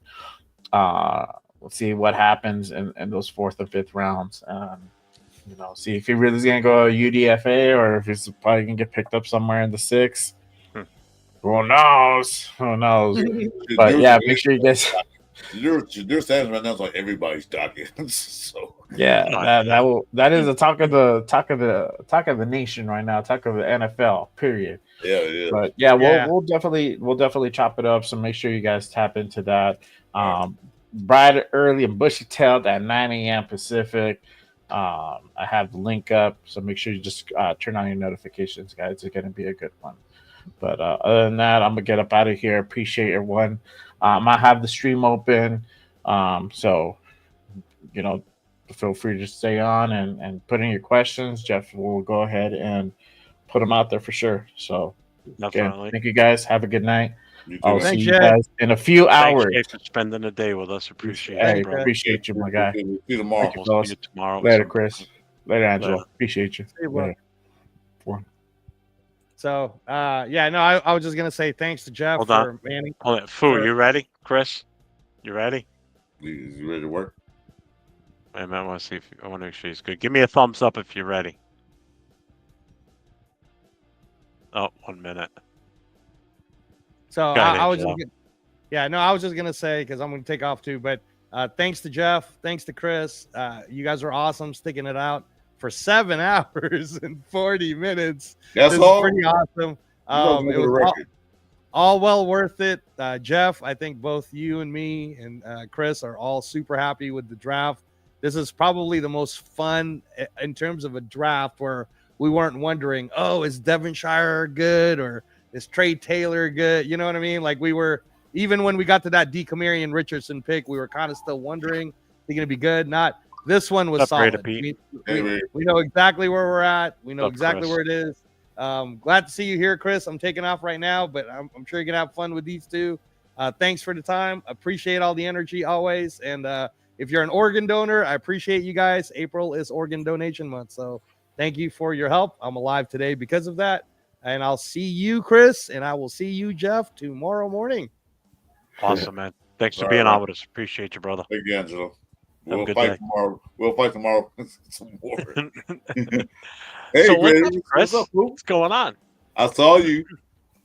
we'll see what happens in those 4th and 5th rounds. See if he really is going to go UDFA or if he's probably going to get picked up somewhere in the 6th. Who knows? But yeah, make sure you guys. Shador stands right now is like everybody's docket. So yeah, that is the talk of the nation right now. Talk of the NFL. Period. Yeah, it is. But yeah, we'll definitely chop it up. So make sure you guys tap into that. Bright early and bushy tailed at 9 a.m. Pacific. I have the link up, so make sure you just turn on your notifications, guys. It's going to be a good one. But other than that, I'm going to get up out of here. Appreciate everyone. I have the stream open, so, feel free to stay on and put in your questions. Jeff will go ahead and put them out there for sure. So, again, thank you, guys. Have a good night. I'll see you guys in a few hours. Thanks for spending the day with us. Appreciate it. Bro. Appreciate you, my guy. See you tomorrow. We'll see you tomorrow. Later, Chris. Later, Angelo. Appreciate you. Later. So, I was just gonna say thanks to Jeff for manning. Hold on, Fu, you ready, Chris? You ready? Is you ready to work? Wait a minute, I want to see if I want to make sure he's good. Give me a thumbs up if you're ready. Oh, 1 minute. So I was just gonna say because I'm gonna take off too. But thanks to Jeff, thanks to Chris. You guys are awesome, sticking it out for 7 hours and 40 minutes. That's pretty awesome. It was all well worth it. Jeff, I think both you and me and Chris are all super happy with the draft. This is probably the most fun in terms of a draft where we weren't wondering, oh, is Devonshire good or is Trey Taylor good? You know what I mean? Like we were, even when we got to that DeCamarion Richardson pick, we were kind of still wondering, is he going to be good? Not. This one was solid. We know exactly where we're at. We know exactly where it is. Glad to see you here, Chris. I'm taking off right now, but I'm sure you're going to have fun with these two. Thanks for the time. Appreciate all the energy always. And if you're an organ donor, I appreciate you guys. April is organ donation month. So thank you for your help. I'm alive today because of that. And I'll see you, Chris, and I will see you, Jeff, tomorrow morning. Awesome, man. Thanks for being on with us. Appreciate you, brother. Thank you, Angelo. Have a We'll good fight day. tomorrow. We'll fight tomorrow. Some more. So Hey, what's Greg, up, Chris? what's up, fool? What's going on? I saw you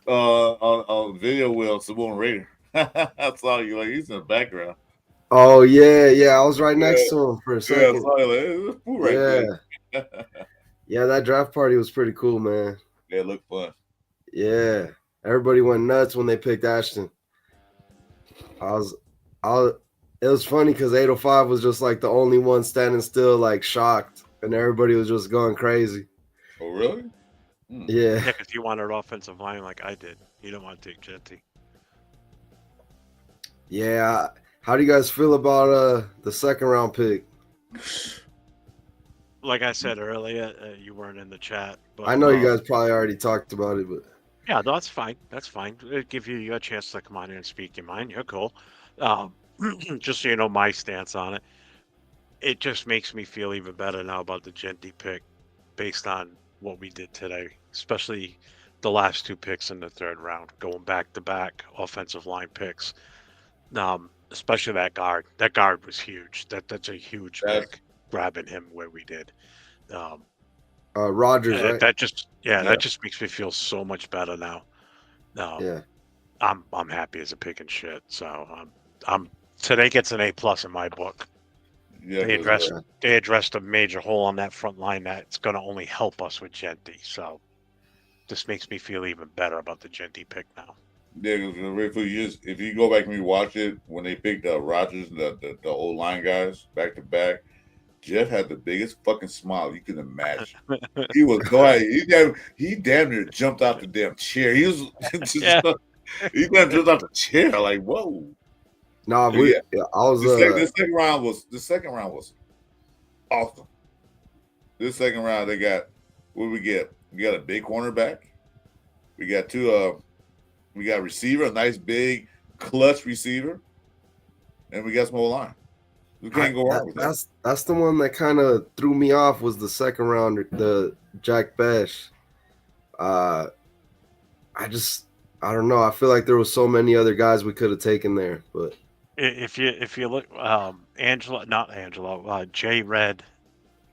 on video with Simone Raider. I saw you like he's in the background. Oh yeah, I was right next Yeah. to him for a Yeah, I second. saw you like there's a fool right Yeah, there. yeah, that draft party was pretty cool, man. Yeah, it looked fun. Yeah, everybody went nuts when they picked Ashton. I was, it was funny because 805 was just like the only one standing still, like shocked, and everybody was just going crazy. Oh, really? Yeah. Yeah, because you wanted offensive line like I did. You don't want to take Jetty. Yeah. How do you guys feel about the second round pick? Like I said earlier, you weren't in the chat, but I know you guys probably already talked about it, but yeah, no, that's fine. That's fine. It'll give you your chance to come on here and speak your mind. You're cool. Just so you know my stance on it. It just makes me feel even better now about the Genty pick based on what we did today, especially the last two picks in the third round, going back to back offensive line picks. Especially that guard. That guard was huge. That's a huge pick, grabbing him where we did. Rogers, right? That just that just makes me feel so much better now. Yeah. I'm happy as a pig and shit. So I'm today gets an A+ in my book. Yeah, they addressed a major hole on that front line that's going to only help us with Genty. So this makes me feel even better about the Genty pick now. Yeah, because if you go back and rewatch it, when they picked Rogers, the old line guys back to back, Jeff had the biggest fucking smile you can imagine. He was he damn near jumped out the damn chair. He was he damn jumped out the chair like whoa. No, I was the second round was awesome. This second round they got what we get? We got a big cornerback. We got we got a receiver, a nice big clutch receiver, and we got some line. We can't go wrong with that. That's the one that kind of threw me off was the second rounder, the Jack Besh. I don't know. I feel like there was so many other guys we could have taken there, but if you look, Jay read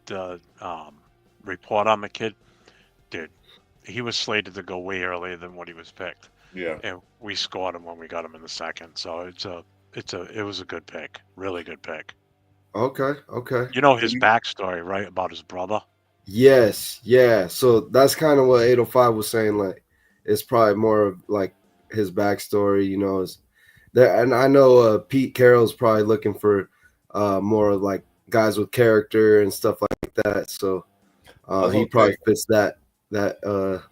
the report on the kid, dude. He was slated to go way earlier than what he was picked. Yeah, and we scored him when we got him in the second. So it was a good pick, really good pick. Okay. You know his backstory, right, about his brother? Yes, yeah. So that's kind of what 805 was saying. Like, it's probably more of like his backstory. You know, is there? And I know Pete Carroll's probably looking for more of like guys with character and stuff like that. So he probably fits that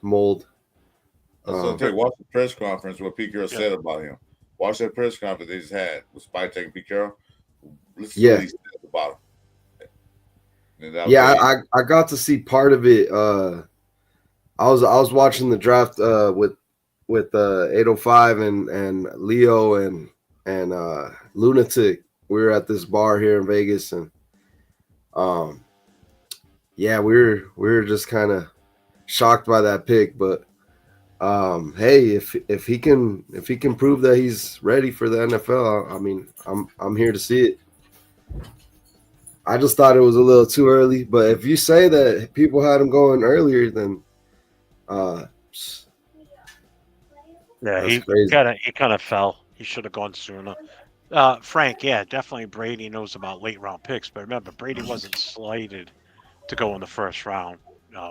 mold. So watch the press conference what Pete Carroll said about him. Watch that press conference they just had with Spike taking Pete Carroll. Listen to what he said about him. Yeah, I got to see part of it. I was watching the draft with 805 and Leo and Lunatic. We were at this bar here in Vegas, and we were just kind of shocked by that pick, but hey, if he can prove that he's ready for the NFL, I mean, I'm here to see it. I just thought it was a little too early, but if you say that people had him going earlier, then he kind of fell. He should have gone sooner. Frank, yeah, definitely Brady knows about late round picks, but remember, Brady wasn't slated to go in the first round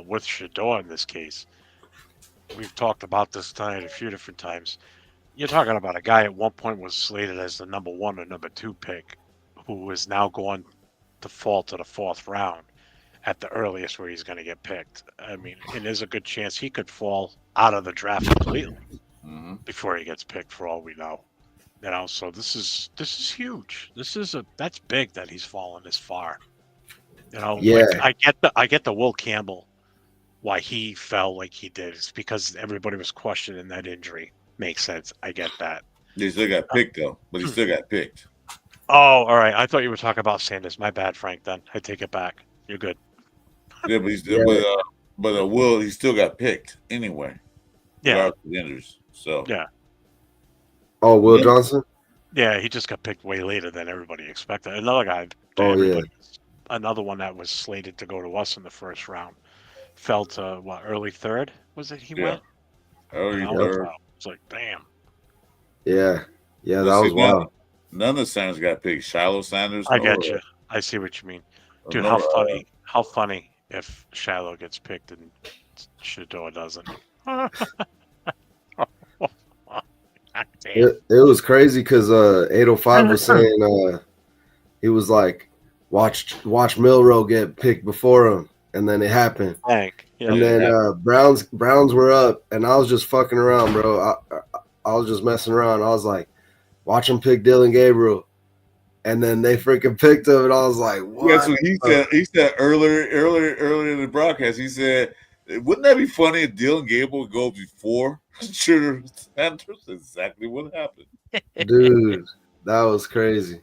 with Shador in this case. We've talked about this tonight a few different times. You're talking about a guy at one point was slated as the number 1 or number 2 pick, who is now going to fall to the 4th round at the earliest where he's going to get picked. I mean, and there's a good chance he could fall out of the draft completely before he gets picked, for all we know. You know, so this is huge. That's big that he's fallen this far. You know, like I get the Will Campbell. Why he fell like he did is because everybody was questioning that injury. Makes sense. I get that. He still got picked though, but he still got picked. Oh, all right. I thought you were talking about Sanders. My bad, Frank. Then I take it back. You're good. Yeah, but Will he still got picked anyway. Yeah. The injuries. So yeah. Oh, Will Johnson. Yeah, he just got picked way later than everybody expected. Another guy, Oh yeah. another one that was slated to go to us in the first round fell to what, early third? Was it he went? Early And I was, third. it's like, damn. Yeah. Yeah, But that see, was wild. none of the Sanders got picked. Shiloh Sanders, I nor get you. I see what you mean, dude. nor How funny if Shiloh gets picked and Shador doesn't. Damn. It was crazy because 805 was saying he was like, watch Milrow get picked before him, and then it happened. Hank. Yeah, and then Browns were up, and I was just fucking around, bro. I was just messing around. I was like, watch him pick Dylan Gabriel, and then they freaking picked him, and I was like, what? Yeah, so he said. He said earlier in the broadcast. He said, "Wouldn't that be funny if Dylan Gabriel would go before Shooter Sanders?" Exactly what happened. Dude, that was crazy.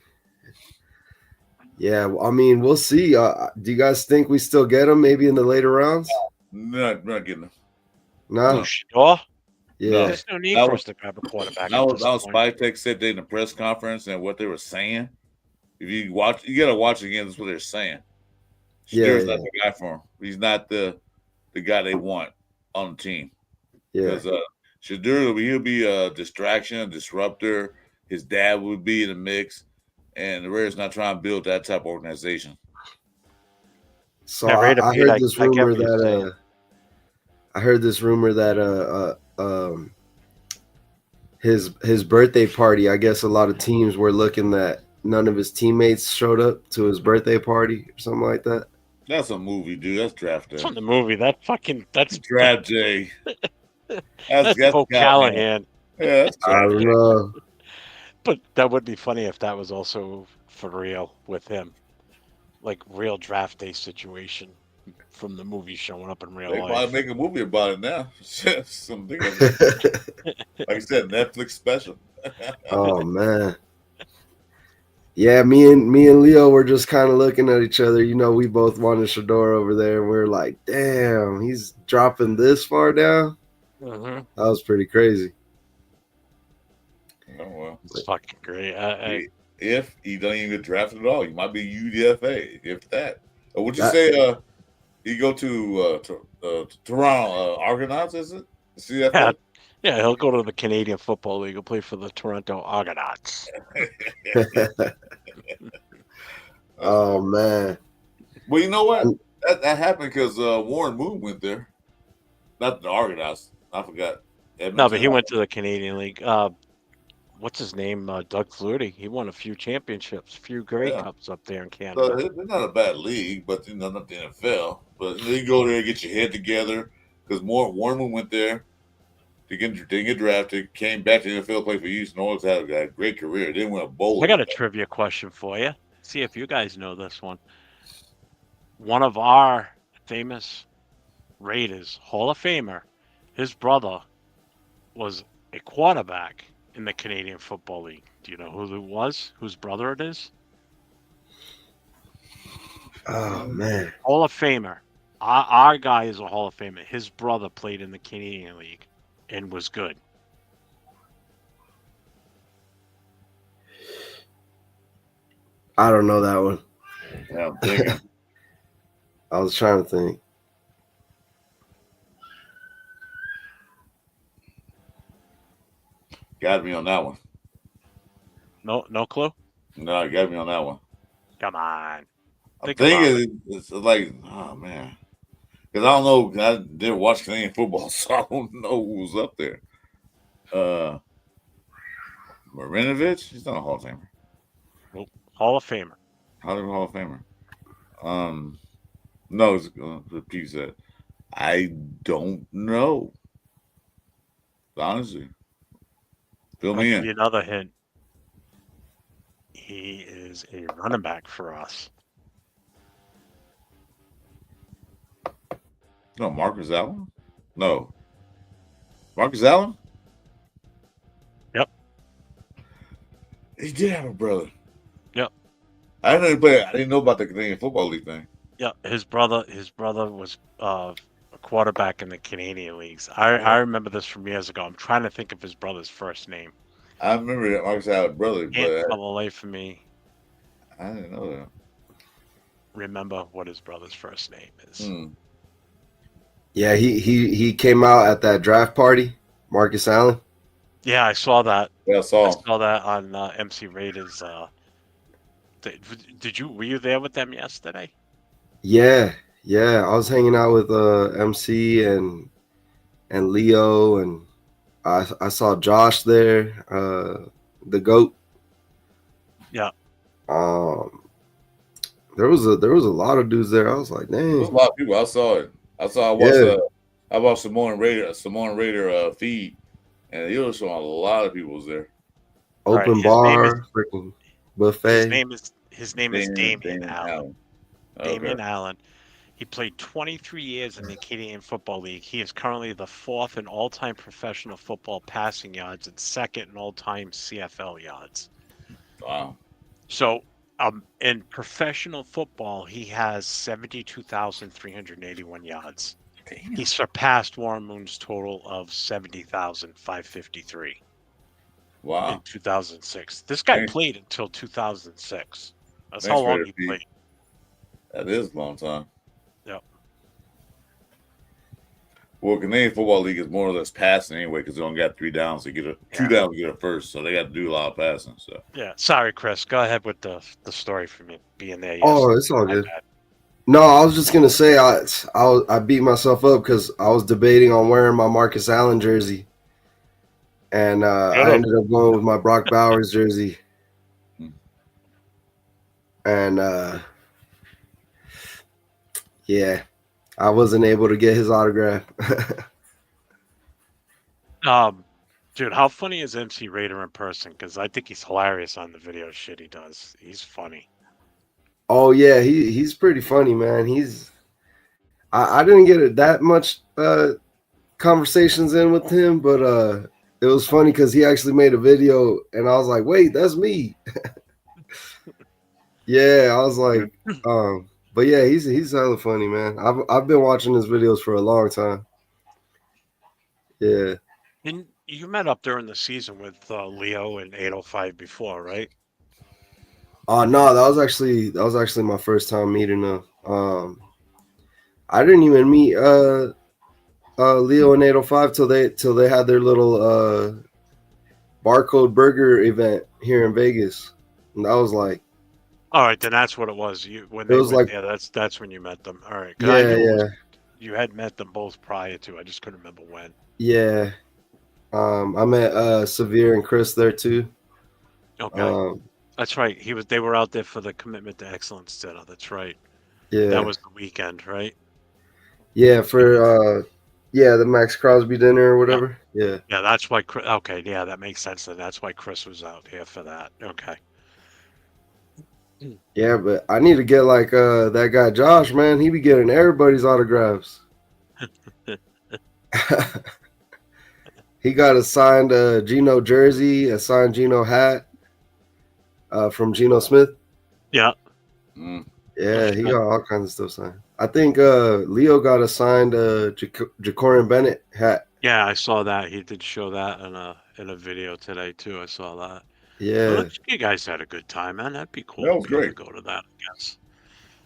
Yeah, I mean, we'll see. Do you guys think we still get him maybe in the later rounds? Not getting him. No. Sure. Yeah. There's no need for us to grab a quarterback. That was Spytek said they in the press conference and what they were saying. If you watch, you gotta watch again. That's what they're saying. Shadur's not the guy for him. He's not the guy they want on the team. Yeah. Because Shadur, he'll be a distraction, a disruptor. His dad would be in the mix, and the Raiders not trying to build that type of organization. So I heard this rumor that I heard this rumor that his birthday party. I guess a lot of teams were looking that none of his teammates showed up to his birthday party or something like that. That's a movie, dude. That's draft day. It's from the movie. That's draft day. That's Pope Callahan. Yeah, that's I don't know. But that would be funny if that was also for real with him, like real draft day situation from the movie showing up in real They life. probably make a movie about it now. Something like I said, Netflix special. Oh man. Yeah, me and Leo were just kind of looking at each other. You know, we both wanted Shador over there, and we're like, "Damn, he's dropping this far down." Mm-hmm. That was pretty crazy. Oh well, it's fucking great. If he don't even get drafted at all, he might be UDFA. If that, or would you say he go to Toronto Argonauts? Is it? See that? Yeah, he'll go to the Canadian Football League. He'll play for the Toronto Argonauts. Oh man! Well, you know what? That happened because Warren Moon went there. Not the Argonauts. I forgot. Edmonton. No, but he went to the Canadian League. What's his name? Doug Flutie. He won a few championships, a few Grey Cups up there in Canada. So they're not a bad league, but not the NFL. But you go there, get your head together. Because Warren Moon went there. They get drafted, came back to the NFL, played for Houston Oilers, had a great career. Didn't win a bowl. I got a trivia question for you. See if you guys know this one. One of our famous Raiders, Hall of Famer, his brother was a quarterback in the Canadian Football League. Do you know who it was? Whose brother it is? Oh man! Hall of Famer. Our guy is a Hall of Famer. His brother played in the Canadian League and was good. I don't know that one. Yeah, I'm thinking. I was trying to think. Got me on that one. No clue? No, got me on that one. Come on. I'm thinking it's like, oh man. Because I don't know. I didn't watch Canadian football, so I don't know who was up there. Marinovich? He's not a Hall of Famer. Nope. Hall of Famer. Hall of Famer. No, repeat that. I don't know. Honestly. Fill me in. I'll give you another hint. He is a running back for us. No, Marcus Allen? No. Marcus Allen? Yep. He did have a brother. Yep. I didn't know about the Canadian Football League thing. Yeah, his brother was a quarterback in the Canadian leagues. I remember this from years ago. I'm trying to think of his brother's first name. I remember that Marcus had a brother, Can't but for the life of me I didn't know that. remember what his brother's first name is. Yeah, he came out at that draft party, Marcus Allen. Yeah, I saw that. Yeah, I saw that on MC Raiders. Were you there with them yesterday? Yeah, I was hanging out with MC and Leo, and I saw Josh there, the GOAT. Yeah. There was a lot of dudes there. I was like, dang. There was a lot of people. I saw it. I watched Samoan Raider feed, and it was showing a lot of people was there. Open bar, freaking buffet. His name is Damian Allen. Okay. Damian Allen. He played 23 years in the Canadian Football League. He is currently the 4th in all-time professional football passing yards and 2nd in all-time CFL yards. Wow. So, in professional football, he has 72,381 yards. Damn. He surpassed Warren Moon's total of 70,553. Wow. In 2006. This guy Thanks. played until 2006. That's Thanks how for long that, he Pete. played. That is a long time. Yep. Well, Canadian Football League is more or less passing anyway because they only got 3 downs to get a 2 downs to get a first, so they got to do a lot of passing. So Yeah. Sorry, Chris. Go ahead with the story for me being there. Oh, yesterday. it's all My good. bad. No, I was just gonna say I beat myself up because I was debating on wearing my Marcus Allen jersey, and I ended up going with my Brock Bowers jersey, and yeah, I wasn't able to get his autograph. Dude, how funny is MC Raider in person? Because I think he's hilarious on the video shit he does. He's funny. Oh yeah, he's pretty funny, man. I didn't get it that much conversations in with him, but it was funny because he actually made a video, and I was like, wait, that's me. Yeah, I was like, but yeah, he's hella funny, man. I've been watching his videos for a long time. Yeah. And you met up during the season with Leo and 805 before, right? No, that was actually my first time meeting him. I didn't even meet Leo and 805 till they had their little barcode burger event here in Vegas, and that was like, all right, then that's what it was. When they went there, that's when you met them. All right, 'cause I knew you had met them both prior to. I just couldn't remember when. Yeah. I met Severe and Chris there too. Okay. That's right. They were out there for the Commitment to Excellence dinner. That's right. Yeah. That was the weekend, right? Yeah, for the Max Crosby dinner or whatever. Yeah. Yeah, that's why. Okay, yeah, that makes sense. Then that's why Chris was out here for that. Okay. Yeah, but I need to get like that guy Josh, man. He be getting everybody's autographs. He got a signed Geno jersey, a signed Geno hat from Geno Smith. Yeah. Yeah, he got all kinds of stuff signed. I think Leo got a signed Jacorian Bennett hat. Yeah, I saw that. He did show that in a video today too. I saw that. Yeah. Well, you guys had a good time, man. That'd be cool That was to be able great. to go to that, I guess.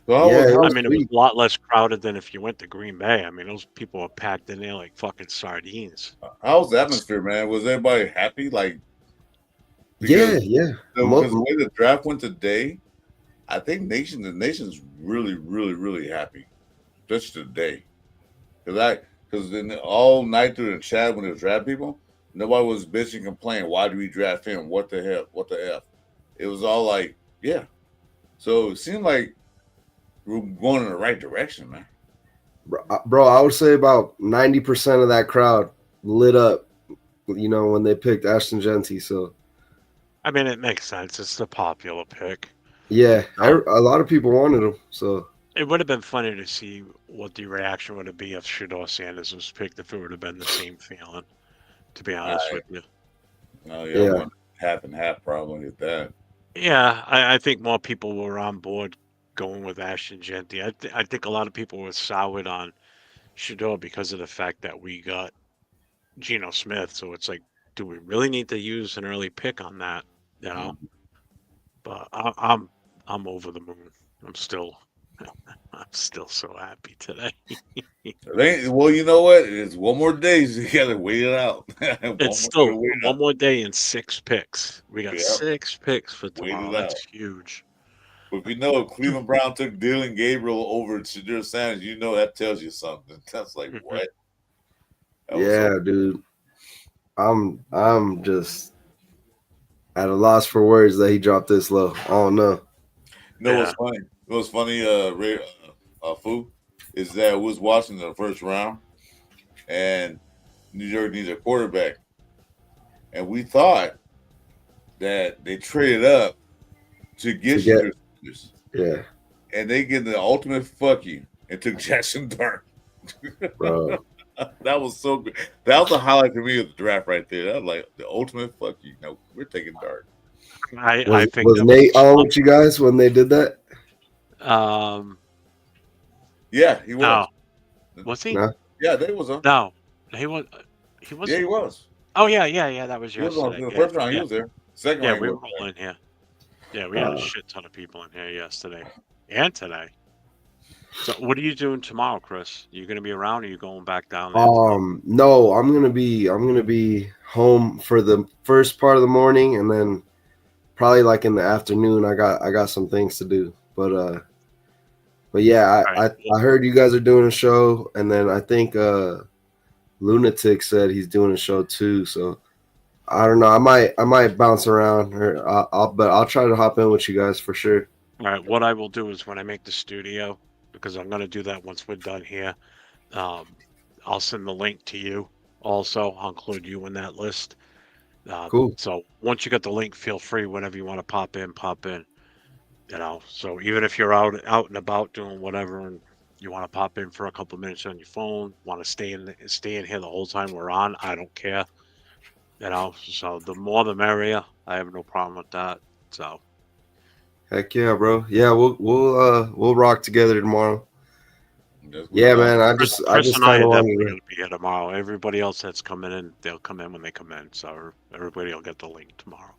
Well, Yeah, it was I mean, it was a lot less crowded than if you went to Green Bay. I mean, those people were packed in there like fucking sardines. How was the atmosphere, man? Was everybody happy? Like, Yeah. Because the way the draft went today, I think the nation's really, really, really happy. Just today, because then all night through the chat when they draft people, nobody was bitching, complaining. Why do we draft him? What the hell? What the f? It was all like, yeah. So it seemed like we're going in the right direction, man. Bro, I would say about 90% of that crowd lit up, when they picked Ashton Genty. So, I mean, it makes sense. It's the popular pick. yeah, a lot of people wanted him. So it would have been funny to see what the reaction would be if Shedeur Sanders was picked. If it would have been the same feeling, to be honest with you. Oh yeah, half and half probably at that. Yeah, I think more people were on board going with Ashton Genty. I think a lot of people were soured on Shedeur because of the fact that we got Geno Smith. So it's like do we really need to use an early pick on that? You know, but I'm over the moon. I'm still so happy today. Well, you know what? It's one more day, so you gotta wait it out. It's still one more day and 6 picks. We got 6 picks for Wait tomorrow. it That's out. huge. But if you know if Cleveland Brown took Dylan Gabriel over Shadur Sanders, you know that tells you something. That's like what? Yeah, dude. I'm just at a loss for words that he dropped this low. I don't know. You know what's funny? What's funny, Ray, Fu, is that I was watching the first round, and New York needs a quarterback, and we thought that they traded up to get Shadur Sanders. Yeah, and they get the ultimate fuck you and took Jackson Dart. bro. That was so good. That was a highlight for me of the draft right there. That was like the ultimate fuck you. No, we're taking Dart. I think was Nate on with you guys when they did that? Yeah, he was. No. Was he? No? Yeah, they was on. No, he was. He was. Yeah, he was. Oh yeah. That was He was yesterday. on the first round. He was there. Second Yeah, round, we he were wasn't all there. in here. Yeah, we had a shit ton of people in here yesterday and today. So, what are you doing tomorrow, Chris? You going to be around, or are you going back down there? No, I'm gonna be home for the first part of the morning, and then probably like in the afternoon. I got some things to do, but yeah, I heard you guys are doing a show, and then I think Lunatic said he's doing a show too. So I don't know. I might bounce around, or I'll try to hop in with you guys for sure. All right. What I will do is when I make the studio, because I'm going to do that once we're done here. I'll send the link to you. Also, I'll include you in that list. Cool. So once you get the link, feel free whenever you want to pop in. You know, so even if you're out and about doing whatever, and you want to pop in for a couple of minutes on your phone, want to stay in here the whole time we're on, I don't care. You know, so the more the merrier. I have no problem with that. So Heck yeah, bro. Yeah, we'll rock together tomorrow. Yeah, man. I just and I kind are of definitely wanted going to be here tomorrow. Everybody else that's coming in, they'll come in when they come in. So everybody will get the link tomorrow.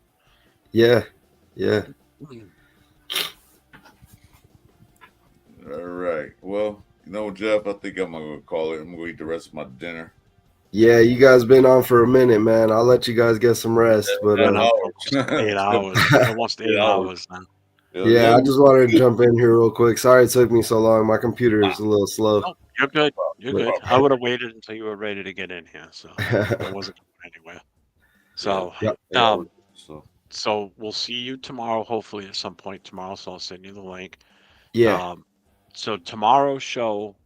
Yeah. All right. Well, you know, Jeff, I think I'm gonna call it. I'm gonna eat the rest of my dinner. Yeah, you guys been on for a minute, man. I'll let you guys get some rest, but 8 hours, almost 8 hours now. yeah, I just wanted to jump in here real quick. Sorry it took me so long. My computer is a little slow. Oh, you're good. You're good. I would have waited until you were ready to get in here, so I wasn't going anywhere. So, so we'll see you tomorrow, hopefully at some point tomorrow. So I'll send you the link. Yeah. So tomorrow's show,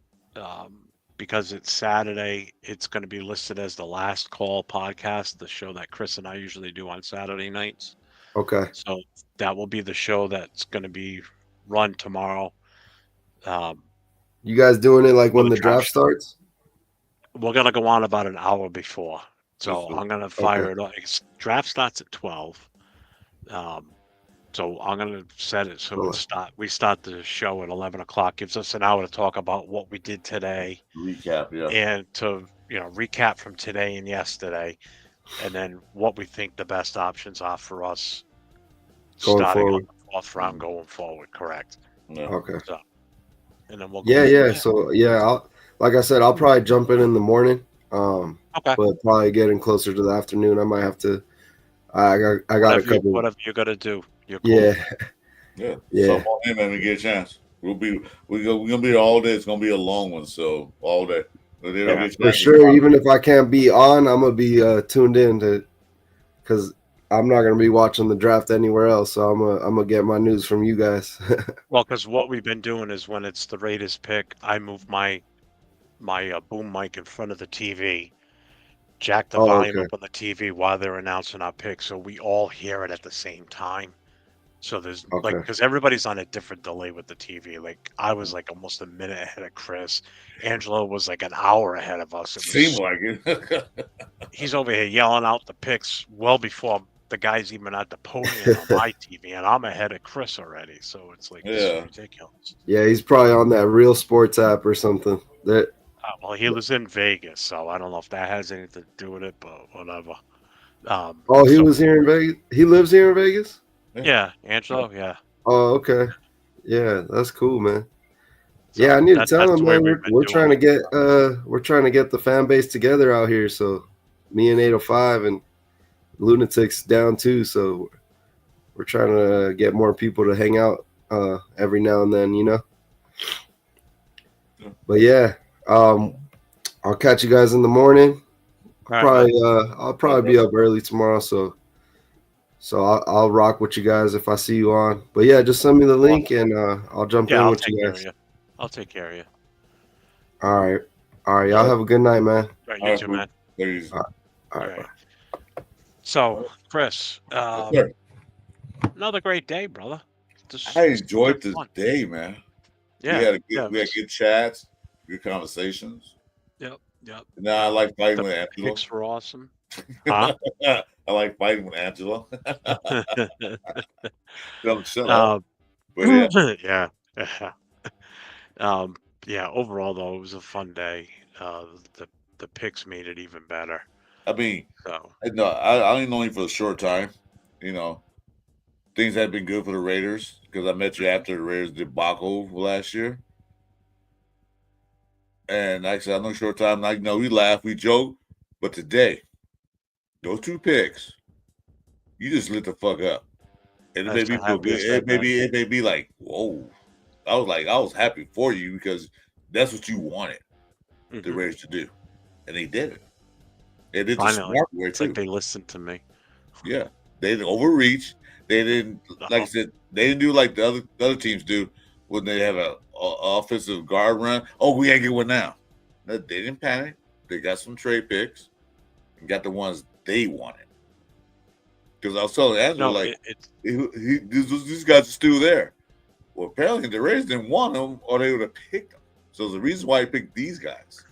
because it's Saturday, it's going to be listed as the Last Call podcast, the show that Chris and I usually do on Saturday nights. Okay. So that will be the show that's going to be run tomorrow. You guys doing it like when the draft starts? We're going to go on about an hour before. So I'm going to fire it off. Draft starts at 12. So I'm going to set it so we start the show at 11 o'clock. Gives us an hour to talk about what we did today. Recap, yeah. And to, recap from today and yesterday. And then what we think the best options are for us starting on the fourth round going forward. Correct. Yeah. Okay. So, and then we'll Yeah. So yeah, like I said, I'll probably jump in the morning. Okay. But probably getting closer to the afternoon, I might have to. I got a couple. Whatever you got to do. You're cool. Yeah. Yeah. So on in, man, we get a chance. We're gonna be here all day. It's gonna be a long one, so all day. For sure. Even if I can't be on, I'm gonna be tuned in because I'm not gonna be watching the draft anywhere else. So I'm gonna get my news from you guys. Well, because what we've been doing is when it's the Raiders pick, I move my boom mic in front of the TV, jack the volume up on the TV while they're announcing our pick, so we all hear it at the same time. So there's because everybody's on a different delay with the TV. Like I was like almost a minute ahead of Chris. Angelo was like an hour ahead of us. Seemed like it. He's over here yelling out the picks well before the guy's even at the podium on my TV, and I'm ahead of Chris already. So it's like this is ridiculous. Yeah, he's probably on that Real Sports app or something. Well, he was in Vegas, so I don't know if that has anything to do with it, but whatever. Oh, he was here in Vegas. He lives here in Vegas. Yeah, Angelo. Yeah. Oh, okay. Yeah, that's cool, man. So yeah, I need to that's tell the him, way man. we've been We're doing trying to it. get the fan base together out here. So me and 805 and Lunatics down too. So we're trying to get more people to hang out every now and then, you know. But yeah, I'll catch you guys in the morning. I'll probably be up early tomorrow, so I'll rock with you guys if I see you on. But yeah, just send me the link and I'll jump in I'll with take you care of guys. you. I'll take care of you. All right. Y'all have a good night, man. All right, you too, man. All right. So, Chris, sir. another great day, brother. I enjoyed this fun. day, man. Yeah, we had good chats, good conversations. Yep. Now I like fighting The with Angelo. picks were awesome. Huh? I like fighting with Angelo. Shut up. But yeah. Yeah. Overall, though, it was a fun day. The picks made it even better. I mean, So I only know you for a short time. You know, things have been good for the Raiders because I met you after the Raiders debacle last year. And like I said, I know a short time. Like, we laugh, we joke, but today, those 2 picks, you just lit the fuck up, and it made me feel good. It made me like, whoa. I was happy for you because that's what you wanted the Raiders to do, and they did it. They did the smart way it's too. like they listened to me. Yeah, they didn't overreach. They didn't, like I said, they didn't do like the other teams do when they have a offensive guard run. Oh, we gotta get one now. No, they didn't panic. They got some trade picks and got the ones they wanted. Because I was telling Angelo, these guys are still there. Well, apparently the Raiders didn't want them, or they would have picked them. So the reason why he picked these guys.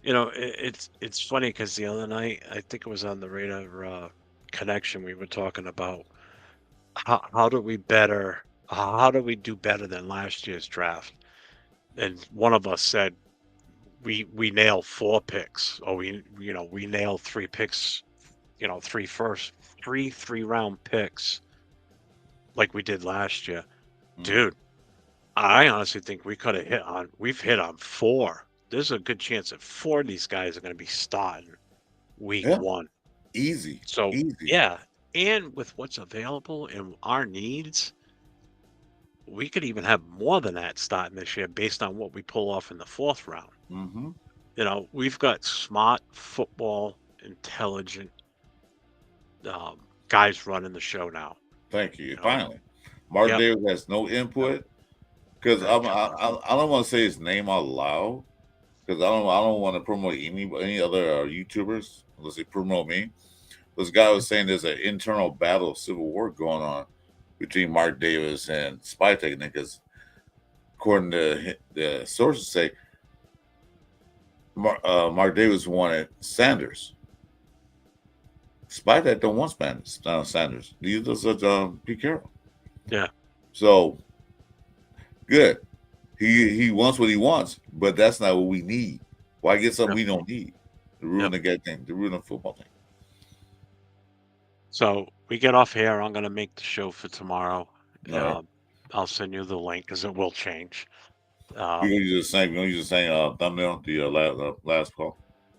It's funny because the other night, I think it was on the Radar Connection, we were talking about how do we do better than last year's draft? And one of us said we nail 4 picks, or we nail 3 picks, 3-round picks like we did last year. Dude, I honestly think we've hit on 4. There's a good chance that 4 of these guys are going to be starting week 1. Easy. So easy. Yeah, and with what's available and our needs, we could even have more than that starting this year based on what we pull off in the 4th round. Mm-hmm. We've got smart, football, intelligent guys running the show now. Thank you. Finally, Martin Davis has no input because I don't want to say his name out loud because I don't want to promote any other YouTubers unless they promote me. This guy was saying there's an internal battle of civil war going on between Mark Davis and Spy Technique because according to the sources say Mark Davis wanted Sanders. Spy Tech don't want Sanders. These are such Pete Carroll. Yeah. So good. He wants what he wants, but that's not what we need. Why get something we don't need? To ruin the thing, to ruin the football thing. So we get off here. I'm going to make the show for tomorrow. Right. I'll send you the link because it will change. We're gonna use the same thumbnail the last call.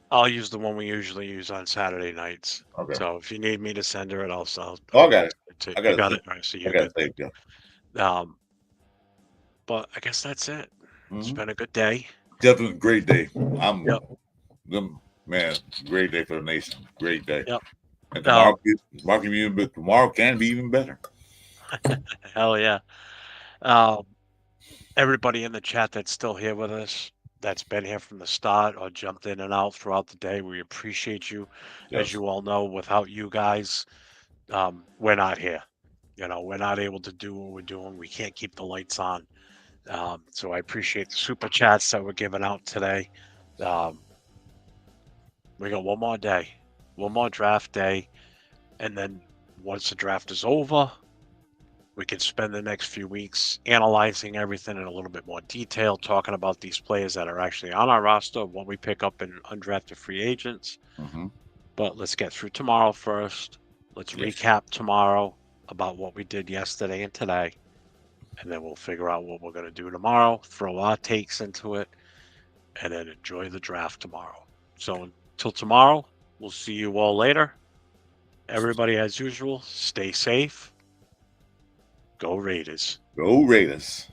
I'll use the one we usually use on Saturday nights. Okay. So if you need me to send her it, I'll I got it. I got it. All right, so I got it. Yeah. But I guess that's it. It's been a good day. Definitely great day. Man, great day for the nation. Great day. Yep. And tomorrow can be even better. Hell yeah. Everybody in the chat that's still here with us, that's been here from the start or jumped in and out throughout the day, we appreciate you. Yes. As you all know, without you guys, we're not here. We're not able to do what we're doing. We can't keep the lights on. So I appreciate the super chats that were given out today. We got one more day, one more draft day. And then once the draft is over, we can spend the next few weeks analyzing everything in a little bit more detail, talking about these players that are actually on our roster, what we pick up in undrafted free agents. Mm-hmm. But let's get through tomorrow first. Let's recap tomorrow about what we did yesterday and today. And then we'll figure out what we're going to do tomorrow, throw our takes into it, and then enjoy the draft tomorrow. So until tomorrow, we'll see you all later. Everybody, as usual, stay safe. Go Raiders. Go Raiders.